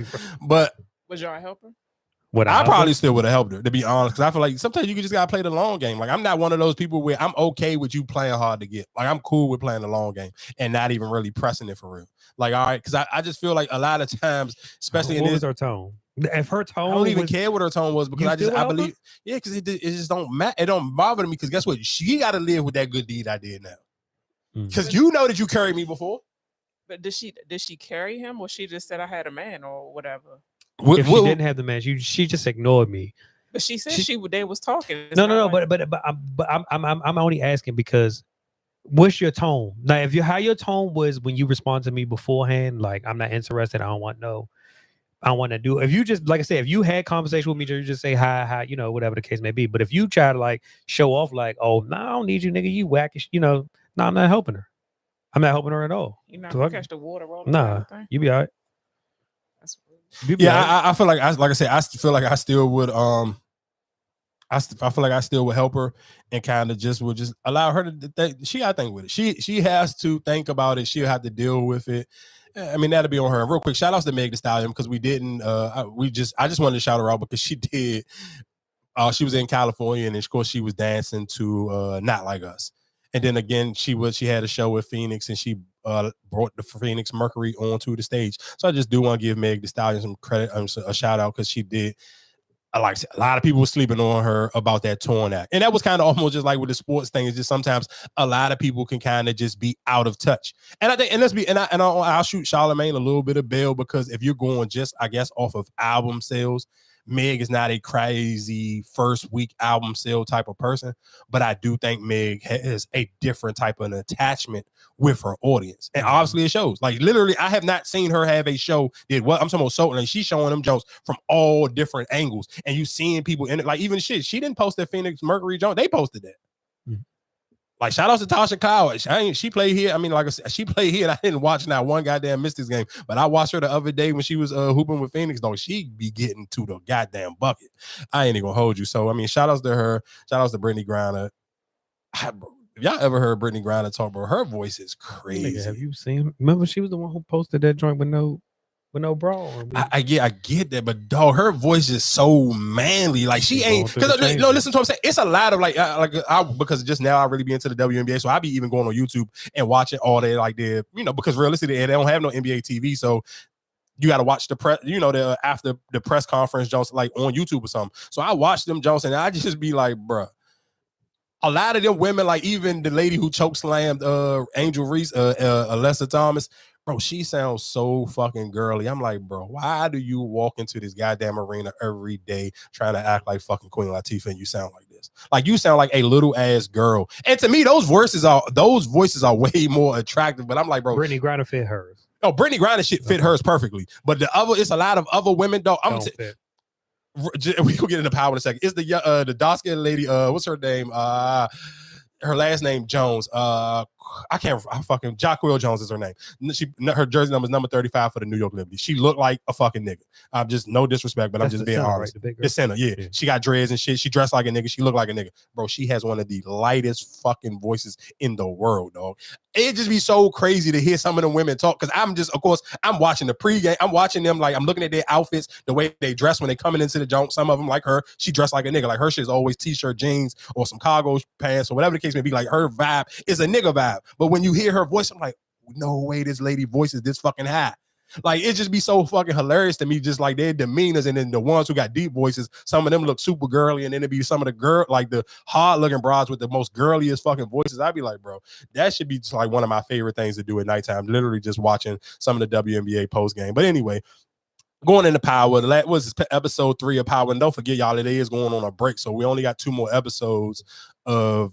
but Was y'all a helper? I probably still would have helped her, to be honest, because I feel like sometimes you just gotta play the long game. Like I'm not one of those people where I'm okay with you playing hard to get. Like I'm cool with playing the long game and not even really pressing it for real. Like all right, because I just feel like a lot of times, especially what was her tone? If her tone, I don't even care what her tone was because I believe, yeah, because it just don't matter. It don't bother me because guess what? She got to live with that good deed I did now. Because you know that you carried me before. But did she carry him, or she just said I had a man or whatever? If she didn't have the man, she just ignored me. But she said they was talking. No. But I'm only asking because what's your tone now? If how your tone was when you respond to me beforehand, like I'm not interested, I don't want to do. If you just like I said, if you had conversation with me, you just say hi, whatever the case may be. But if you try to like show off, like, oh no, I don't need you, nigga, you whackish, no, I'm not helping her. I'm not helping her at all. You're not gonna catch the water rolling. Nah, you be all right. Yeah, I feel like I said, I feel like I still would I feel like I still would help her and kind of just would just allow her to she gotta think with it. She has to think about it. She'll have to deal with it. I mean, that'll be on her. Real quick, shout outs to Meg Thee Stallion because we didn't I just wanted to shout her out because she did she was in California and of course she was dancing to Not Like Us. And then again, she had a show with Phoenix and she brought the Phoenix Mercury onto the stage. So I just do want to give Meg Thee Stallion some credit, a shout out because she did. Like a lot of people were sleeping on her about that torn act. And that was kind of almost just like with the sports thing. It's just sometimes a lot of people can kind of just be out of touch. And I think, I'll shoot Charlamagne a little bit of bail because if you're going just, I guess, off of album sales, Meg is not a crazy first week album sale type of person, but I do think Meg has a different type of an attachment with her audience. And obviously it shows. Like literally, I have not seen her have a show I'm talking about so like she's showing them jokes from all different angles. And you seeing people in it, like even she didn't post that Phoenix Mercury joke. They posted that. Like, shout out to Tasha Coward. She played here. I mean, like I said, she played here, and I didn't watch not one goddamn Mystics game. But I watched her the other day when she was hooping with Phoenix. Though she be getting to the goddamn bucket. I ain't even gonna hold you. So I mean, shout outs to her. Shout outs to Brittany Griner. If y'all ever heard Brittany Griner talk, bro, her voice is crazy. Nigga, have you seen? Remember, she was the one who posted that joint with no bra on. I get that, but dog, her voice is so manly. Like she ain't because listen to what I'm saying. It's a lot of because just now I really be into the WNBA, so I be even going on YouTube and watching all that because realistically they don't have no NBA TV, so you got to watch the press, the after the press conference Jones like on YouTube or something. So I watch them Jones and I just be like, bruh. A lot of them women, like even the lady who choke slammed Angel Reese, Alessa Thomas. Bro, she sounds so fucking girly. I'm like, bro, why do you walk into this goddamn arena every day trying to act like fucking Queen Latifah and you sound like this? Like you sound like a little ass girl. And to me, those voices are way more attractive. But I'm like, bro, Brittany Griner fit hers. Oh, Brittany Griner shit fit hers perfectly. But it's a lot of other women though. We will get into power in a second. It's the dark skinned lady. What's her name? Her last name Jones. Jacqueline Jones is her name. Her jersey number is number 35 for the New York Liberty. She looked like a fucking nigga. I'm just no disrespect, but I'm just being honest. Right? The center, yeah. She got dreads and shit. She dressed like a nigga. She looked like a nigga. Bro, she has one of the lightest fucking voices in the world, dog. It just be so crazy to hear some of them women talk because I'm watching the pregame. I'm watching them like I'm looking at their outfits, the way they dress when they coming into the junk. Some of them like her, she dressed like a nigga. Like her shit is always t-shirt, jeans, or some cargo pants or whatever the case may be. Like her vibe is a nigga vibe. But when you hear her voice, I'm like, no way this lady voice is this fucking high. Like it just be so fucking hilarious to me, just like their demeanors, and then the ones who got deep voices, some of them look super girly, and then it'd be some of the hard looking broads with the most girliest fucking voices. I'd be like, bro, that should be just like one of my favorite things to do at nighttime, literally just watching some of the WNBA post game. But anyway, going into Power, that was episode 3 of Power, and don't forget, y'all, it is going on a break, so we only got 2 more episodes of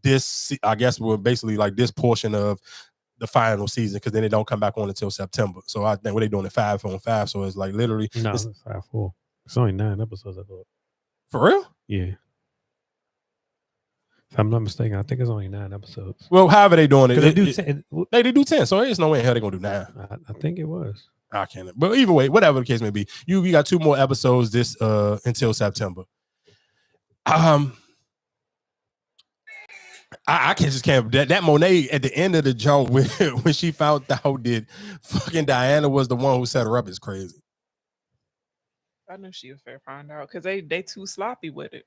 this. I guess we're basically like this portion of the final season because then it don't come back on until September. So I think what they doing it 5 on 5. So it's like literally no, it's 5-4. It's only 9 episodes, I thought. For real? Yeah. If I'm not mistaken, I think it's only 9 episodes. Well, however they doing it, they do 10. They do 10. So there's no way in hell they're gonna do 9. I think it was. I can't. But either way, whatever the case may be, you got 2 more episodes this until September. I can't. That Monet at the end of the joke when she found out that fucking Diana was the one who set her up is crazy. I knew she was fair find out because they too sloppy with it.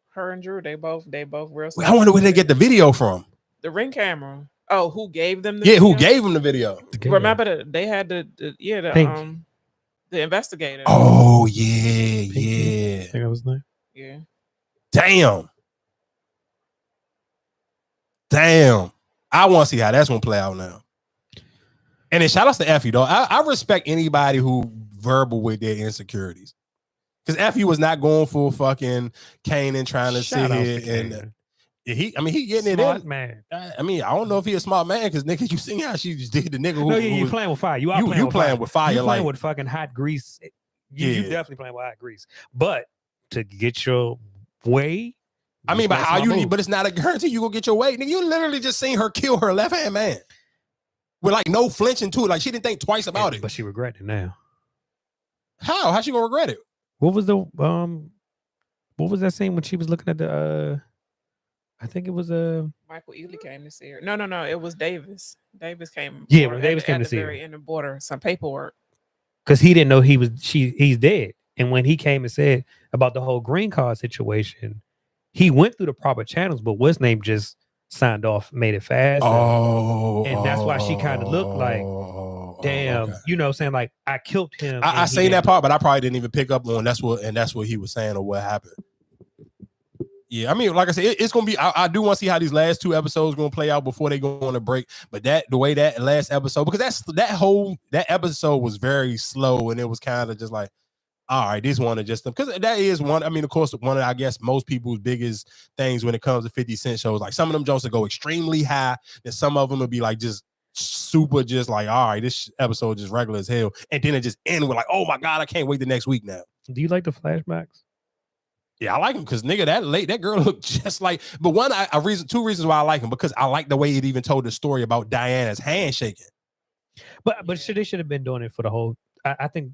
Her and Drew, they both real. I wonder where they get the video from. The Ring camera. Oh, who gave them the video? Who gave them the video? Remember they had the investigator. Oh yeah. I think that was nice. Yeah. Damn. I want to see how that's gonna play out now. And then shout outs to Effie, though. I respect anybody who verbal with their insecurities. Because Effie was not going full fucking Kane and trying to sit here and he getting smart it in. Man. I don't know if he a smart man because nigga, you seen how she just did the nigga who. No, you playing with fire. You playing with fire. You playing like, with fucking hot grease. You definitely playing with hot grease. But to get your way. But how you? But it's not a guarantee you gonna get your way. Nigga, you literally just seen her kill her left hand man with like no flinching to it. Like she didn't think twice about it. But she regretted it now. How? How's she gonna regret it? What was that scene when she was looking at the? I think it was Michael Ealy came to see her. No. It was Davis. Davis came. Yeah, when Davis came to see her. At the very end of border, some paperwork. Because he didn't know he's dead, and when he came and said about the whole green card situation. He went through the proper channels, but what's name just signed off, made it fast. And that's why she kind of looked like, damn, okay. You know, saying like I killed him. I seen that part, but I probably didn't even pick up on that's what he was saying or what happened. Yeah, I mean, like I said, it's gonna be. I do want to see how these last 2 episodes gonna play out before they go on a break. But the way that last episode, because that episode was very slow, and it was kind of just like. All right, this one is just them because that is one. I mean, of course, one of I guess most people's biggest things when it comes to 50 Cent shows. Like some of them jokes will go extremely high, and some of them will be like just super, just like all right, this episode just regular as hell, and then it just end with like, oh my god, I can't wait the next week now. Do you like the flashbacks? Yeah, I like him because nigga, that girl looked just like. But two reasons why I like him, because I like the way it even told the story about Diana's handshaking. But they should have been doing it for the whole. I think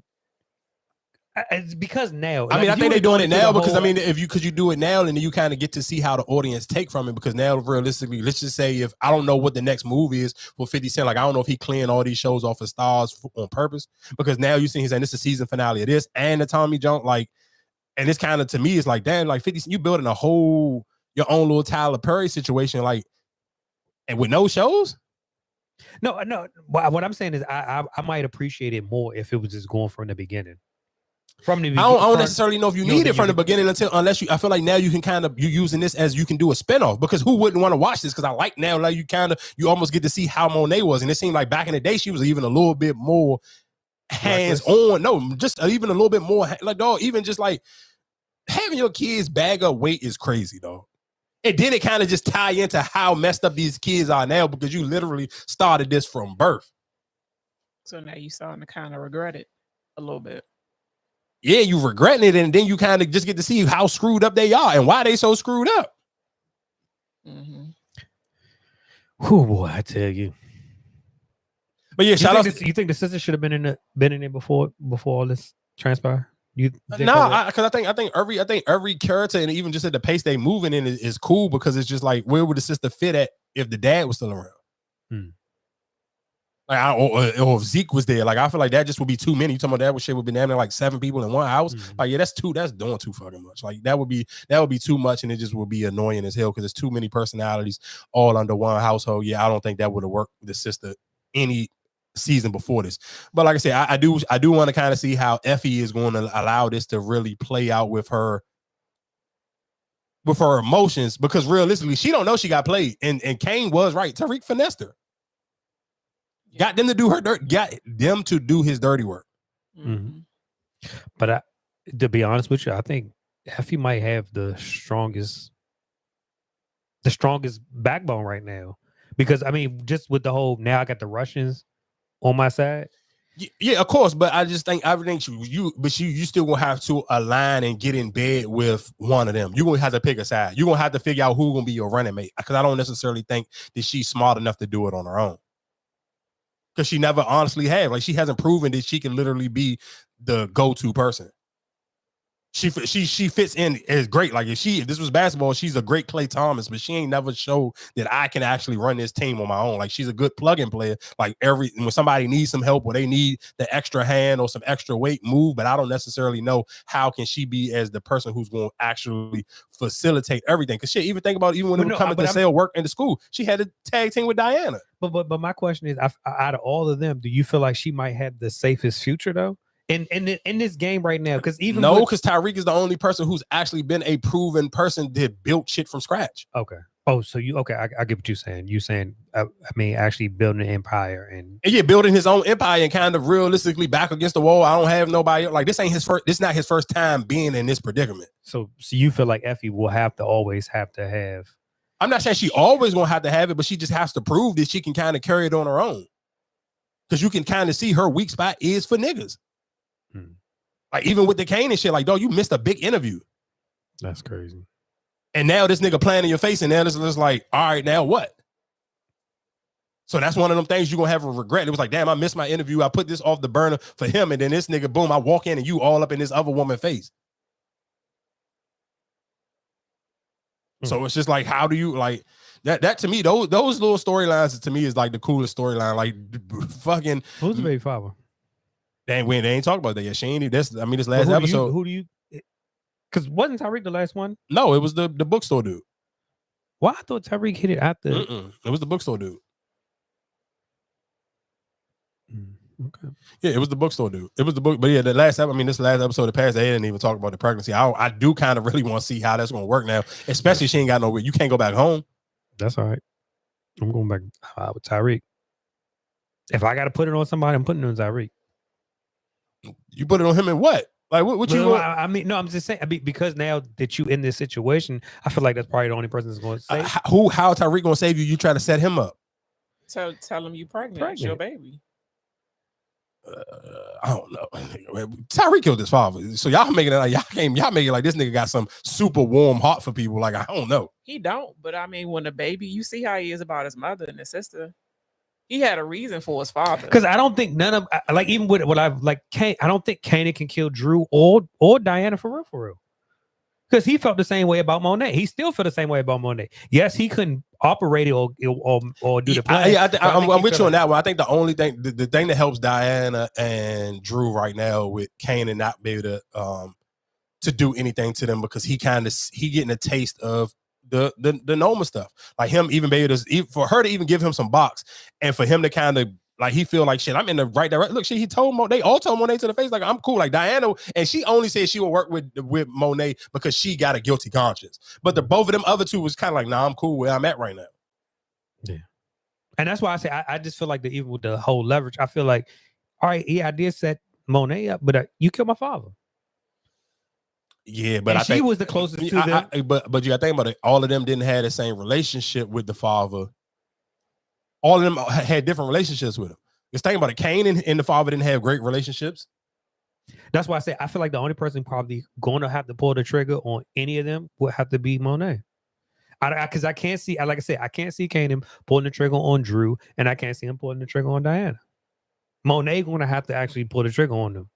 it's because now. I mean, I think they're doing it now because whole, I mean, because you do it now, and then you kind of get to see how the audience take from it. Because now, realistically, let's just say if I don't know what the next move is for 50 Cent, like I don't know if he clearing all these shows off of Stars on purpose, because now you see he's saying this is the season finale of this and the Tommy Jones, like, and it's kind of, to me, it's like, damn, like 50 Cent, you building a whole your own little Tyler Perry situation, like, and with no shows. No. What I'm saying is, I might appreciate it more if it was just going from the beginning. From the beginning, I don't necessarily know if you need it from the beginning unless you. I feel like now you can kind of, you using this as you can do a spinoff, because who wouldn't want to watch this? Because I like now, like you almost get to see how Monet was, and it seemed like back in the day she was even a little bit more hands on. No, just even a little bit more like, dog. Even just like having your kids bag up weight is crazy, dog. And then it kind of just tie into how messed up these kids are now, because you literally started this from birth. So now you starting to kind of regret it a little bit. Yeah, you regretting it, and then you kind of just get to see how screwed up they are and why they so screwed up. Mm-hmm. Oh boy, I tell you. But yeah, you think the sister should have been in it before all this transpired? Because I think every character, and even just at the pace they moving in is cool, because it's just like, where would the sister fit at if the dad was still around? Like, or if Zeke was there, like I feel like that just would be too many. You talking about that shit would be damn near like 7 people in one house. Like, yeah, that's doing too fucking much. Like that would be too much, and it just would be annoying as hell because there's too many personalities all under one household. Yeah, I don't think that would have worked with the sister any season before this. But like I said, I do want to kind of see how Effie is going to allow this to really play out with her emotions, because realistically, she don't know she got played. And Kane was right. Tariq finessed her. Got them to do her dirt. Got them to do his dirty work. Mm-hmm. But to be honest with you, I think Effie might have the strongest backbone right now, because I mean, just with the whole, now I got the Russians on my side. Yeah, of course, but I just think you still gonna have to align and get in bed with one of them. You're gonna have to pick a side. You're gonna have to figure out who's gonna be your running mate, because I don't necessarily think that she's smart enough to do it on her own. Because she never honestly have. Like, she hasn't proven that she can literally be the go-to person. She fits in as great. Like, if this was basketball, she's a great Klay Thomas, but she ain't never showed that I can actually run this team on my own. Like, she's a good plug-in player. Like, when somebody needs some help or they need the extra hand or some extra weight, move, but I don't necessarily know how can she be as the person who's going to actually facilitate everything. Because shit, even think about even when it was coming to sell work in the school, she had a tag team with Diana. But my question is, out of all of them, do you feel like she might have the safest future though? In this game right now, because because Tyreek is the only person who's actually been a proven person that built shit from scratch. Okay. Oh, so I get what you're saying. You saying, I mean, actually building an empire and yeah, building his own empire and kind of realistically back against the wall. I don't have nobody like this. This not his first time being in this predicament. So you feel like Effie will always have to have. I'm not saying she always gonna have to have it, but she just has to prove that she can kind of carry it on her own. Because you can kind of see her weak spot is for niggas. Like, even with the Kane and shit, like, dog, you missed a big interview. That's crazy. And now this nigga playing in your face, and now this is like, all right, now what? So that's one of them things you're gonna have a regret. It was like, damn, I missed my interview. I put this off the burner for him, and then this nigga, boom, I walk in and you all up in this other woman's face. So it's just like, how do you like that to me, those little storylines to me is like the coolest storyline. Like, fucking who's the baby father? They ain't talking about that yet. She ain't. This last episode. Who do you? Because wasn't Tyreek the last one? No, it was the bookstore dude. Well, I thought Tyreek hit it after. It was the bookstore dude. Okay. Yeah, it was the bookstore dude. It was the book. But yeah, this last episode, the past, they didn't even talk about the pregnancy. I do kind of really want to see how that's going to work now, especially she ain't got nowhere. You can't go back home. That's all right. I'm going back with Tyreek. If I got to put it on somebody, I'm putting it on Tyreek. You put it on him and what? Like what you? I mean, no, I'm just saying because now that you in this situation, I feel like that's probably the only person that's going to say how Tyreek going to save you. You try to set him up. So tell him you pregnant. It's your baby. I don't know. Tyreek killed his father. So y'all making it like y'all making it like this nigga got some super warm heart for people. Like, I don't know. He don't, but I mean, when a baby, you see how he is about his mother and his sister. He had a reason for his father. Because I don't think none of like even with what I've like Kane, I don't think Kanan can kill Drew or Diana for real. Because he felt the same way about Monet. He still felt the same way about Monet. Yes, he couldn't operate it or do the play. I'm with you on that one. I think the only thing, the thing that helps Diana and Drew right now with Kanan not be able to do anything to them, because he getting a taste of the Noma stuff. Like him even be able to, for her to even give him some box, and for him to kind of like he feel like shit, I'm in the right direction. Look, he told Monet, they all told Monet to the face, like, I'm cool. Like Diana, and she only said she will work with Monet because she got a guilty conscience. But the both of them other two was kind of like, nah, I'm cool where I'm at right now. Yeah. And that's why I say I just feel like even with the whole leverage, I feel like, all right, yeah, I did set Monet up, but you killed my father. Yeah, but and I think she was the closest to them. But you got to think about it. All of them didn't have the same relationship with the father. All of them had different relationships with him. Just think about it. Kane and the father didn't have great relationships. That's why I say I feel like the only person probably going to have to pull the trigger on any of them would have to be Monet. Because I can't see, like I said, I can't see Kanan pulling the trigger on Drew, and I can't see him pulling the trigger on Diana. Monet going to have to actually pull the trigger on them.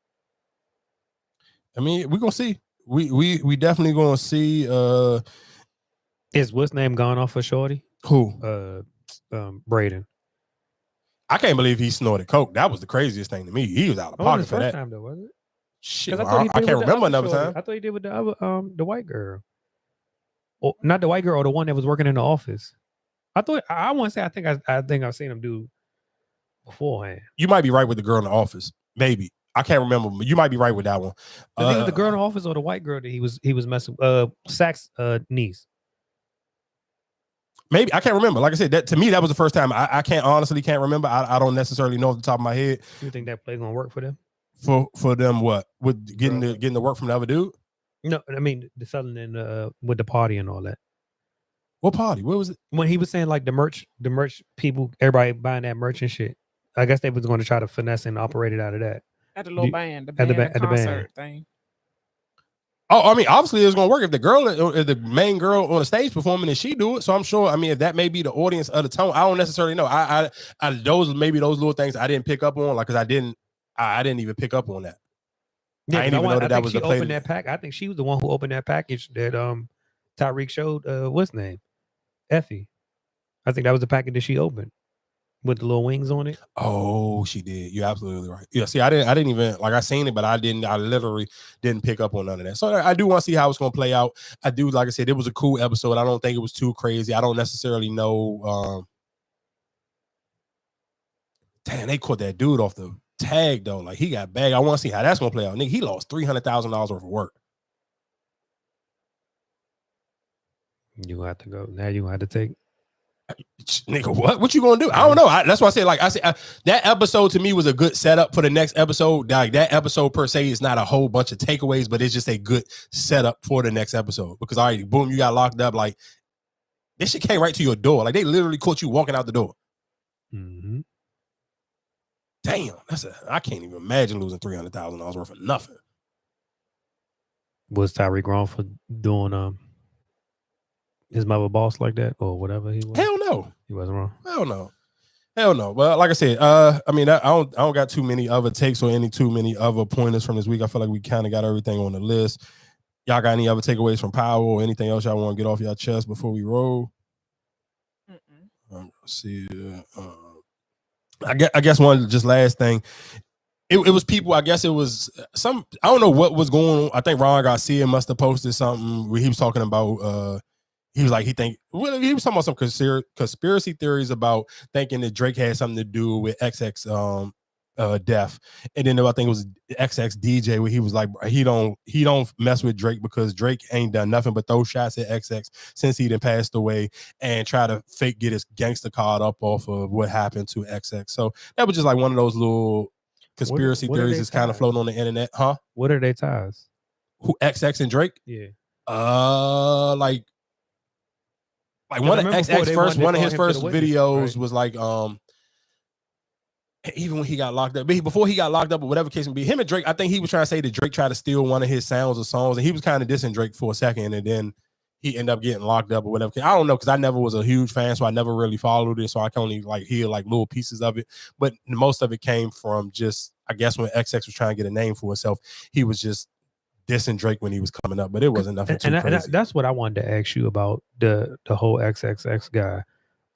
I mean, we're gonna see. We definitely gonna see. Is what's name gone off for Shorty? Who? Braden. I can't believe he snorted coke. That was the craziest thing to me. He was out of pocket for that. Time though, was it? Shit, I can't remember another time. I thought he did with the other, the white girl. Or not the white girl, or the one that was working in the office. I want to say I think I've seen him do beforehand. You might be right with the girl in the office. Maybe. I can't remember, but you might be right with that one. I think it was the girl in the office or the white girl that he was messing Sack's niece. Maybe. I can't remember. Like I said, that to me, that was the first time. I can't remember. I don't necessarily know off the top of my head. You think that play gonna work for them? For them what? With getting the work from the other dude? No, I mean the Southern and with the party and all that. What party? What was it? When he was saying like the merch people, everybody buying that merch and shit. I guess they was going to try to finesse and operate it out of that. At the little band, the concert thing. Oh, I mean, obviously it's gonna work if the main girl on the stage performing and she do it. So I'm sure. I mean, if that may be the audience of the tone, I don't necessarily know. I those little things I didn't pick up on, like, because I didn't even pick up on that. Yeah, I didn't even know that was the play. Opened that pack. I think she was the one who opened that package that Tyreek showed. What's his name? Effie. I think that was the package that she opened with the little wings on it. Oh, she did. You're absolutely right. Yeah. See, I didn't even, like, I seen it, but I literally didn't pick up on none of that. So I do want to see how it's going to play out. I do, like I said, it was a cool episode. I don't think it was too crazy. I don't necessarily know. Damn, they caught that dude off the tag though. Like, he got bagged. I want to see how that's going to play out. Nigga, he lost $300,000 worth of work. You have to go. Now you have to take. Nigga, what you gonna do? I don't know. That's why I said, like, that episode to me was a good setup for the next episode. Like, that episode per se is not a whole bunch of takeaways, but it's just a good setup for the next episode. Because, all right, boom, you got locked up. Like, this shit came right to your door. Like, they literally caught you walking out the door. Mm-hmm. Damn, I can't even imagine losing $300,000 worth of nothing. Was Tyreek wrong for doing his mother boss like that or whatever he was? Hell no. He wasn't wrong. Hell no. But like I said, I mean, I don't got too many other takes or too many other pointers from this week. I feel like we kind of got everything on the list. Y'all got any other takeaways from Power or anything else y'all want to get off your chest before we roll? See, I guess one just last thing. It was people. I guess it was some. I don't know what was going on. I think Ron Garcia must have posted something where he was talking about. He was like, he was talking about some conspiracy theories about thinking that Drake had something to do with XX death. And then I think it was XX DJ where he was like, he don't mess with Drake because Drake ain't done nothing but throw shots at XX since he done passed away and try to fake get his gangster card up off of what happened to XX. So that was just like one of those little conspiracy theories that's kind of floating on the internet. Huh? What are their ties? Who, XX and Drake? Yeah. Like one of XX first, one of his first videos was like, even when he got locked up, before he got locked up or whatever case may be, him and Drake, I think he was trying to say that Drake tried to steal one of his sounds or songs, and he was kind of dissing Drake for a second, and then he ended up getting locked up or whatever. I don't know, because I never was a huge fan, so I never really followed it, so I can only like hear like little pieces of it. But most of it came from just, I guess, when XX was trying to get a name for himself, he was just dissing Drake when he was coming up, but it wasn't nothing too crazy. That's what I wanted to ask you about the whole XXX guy.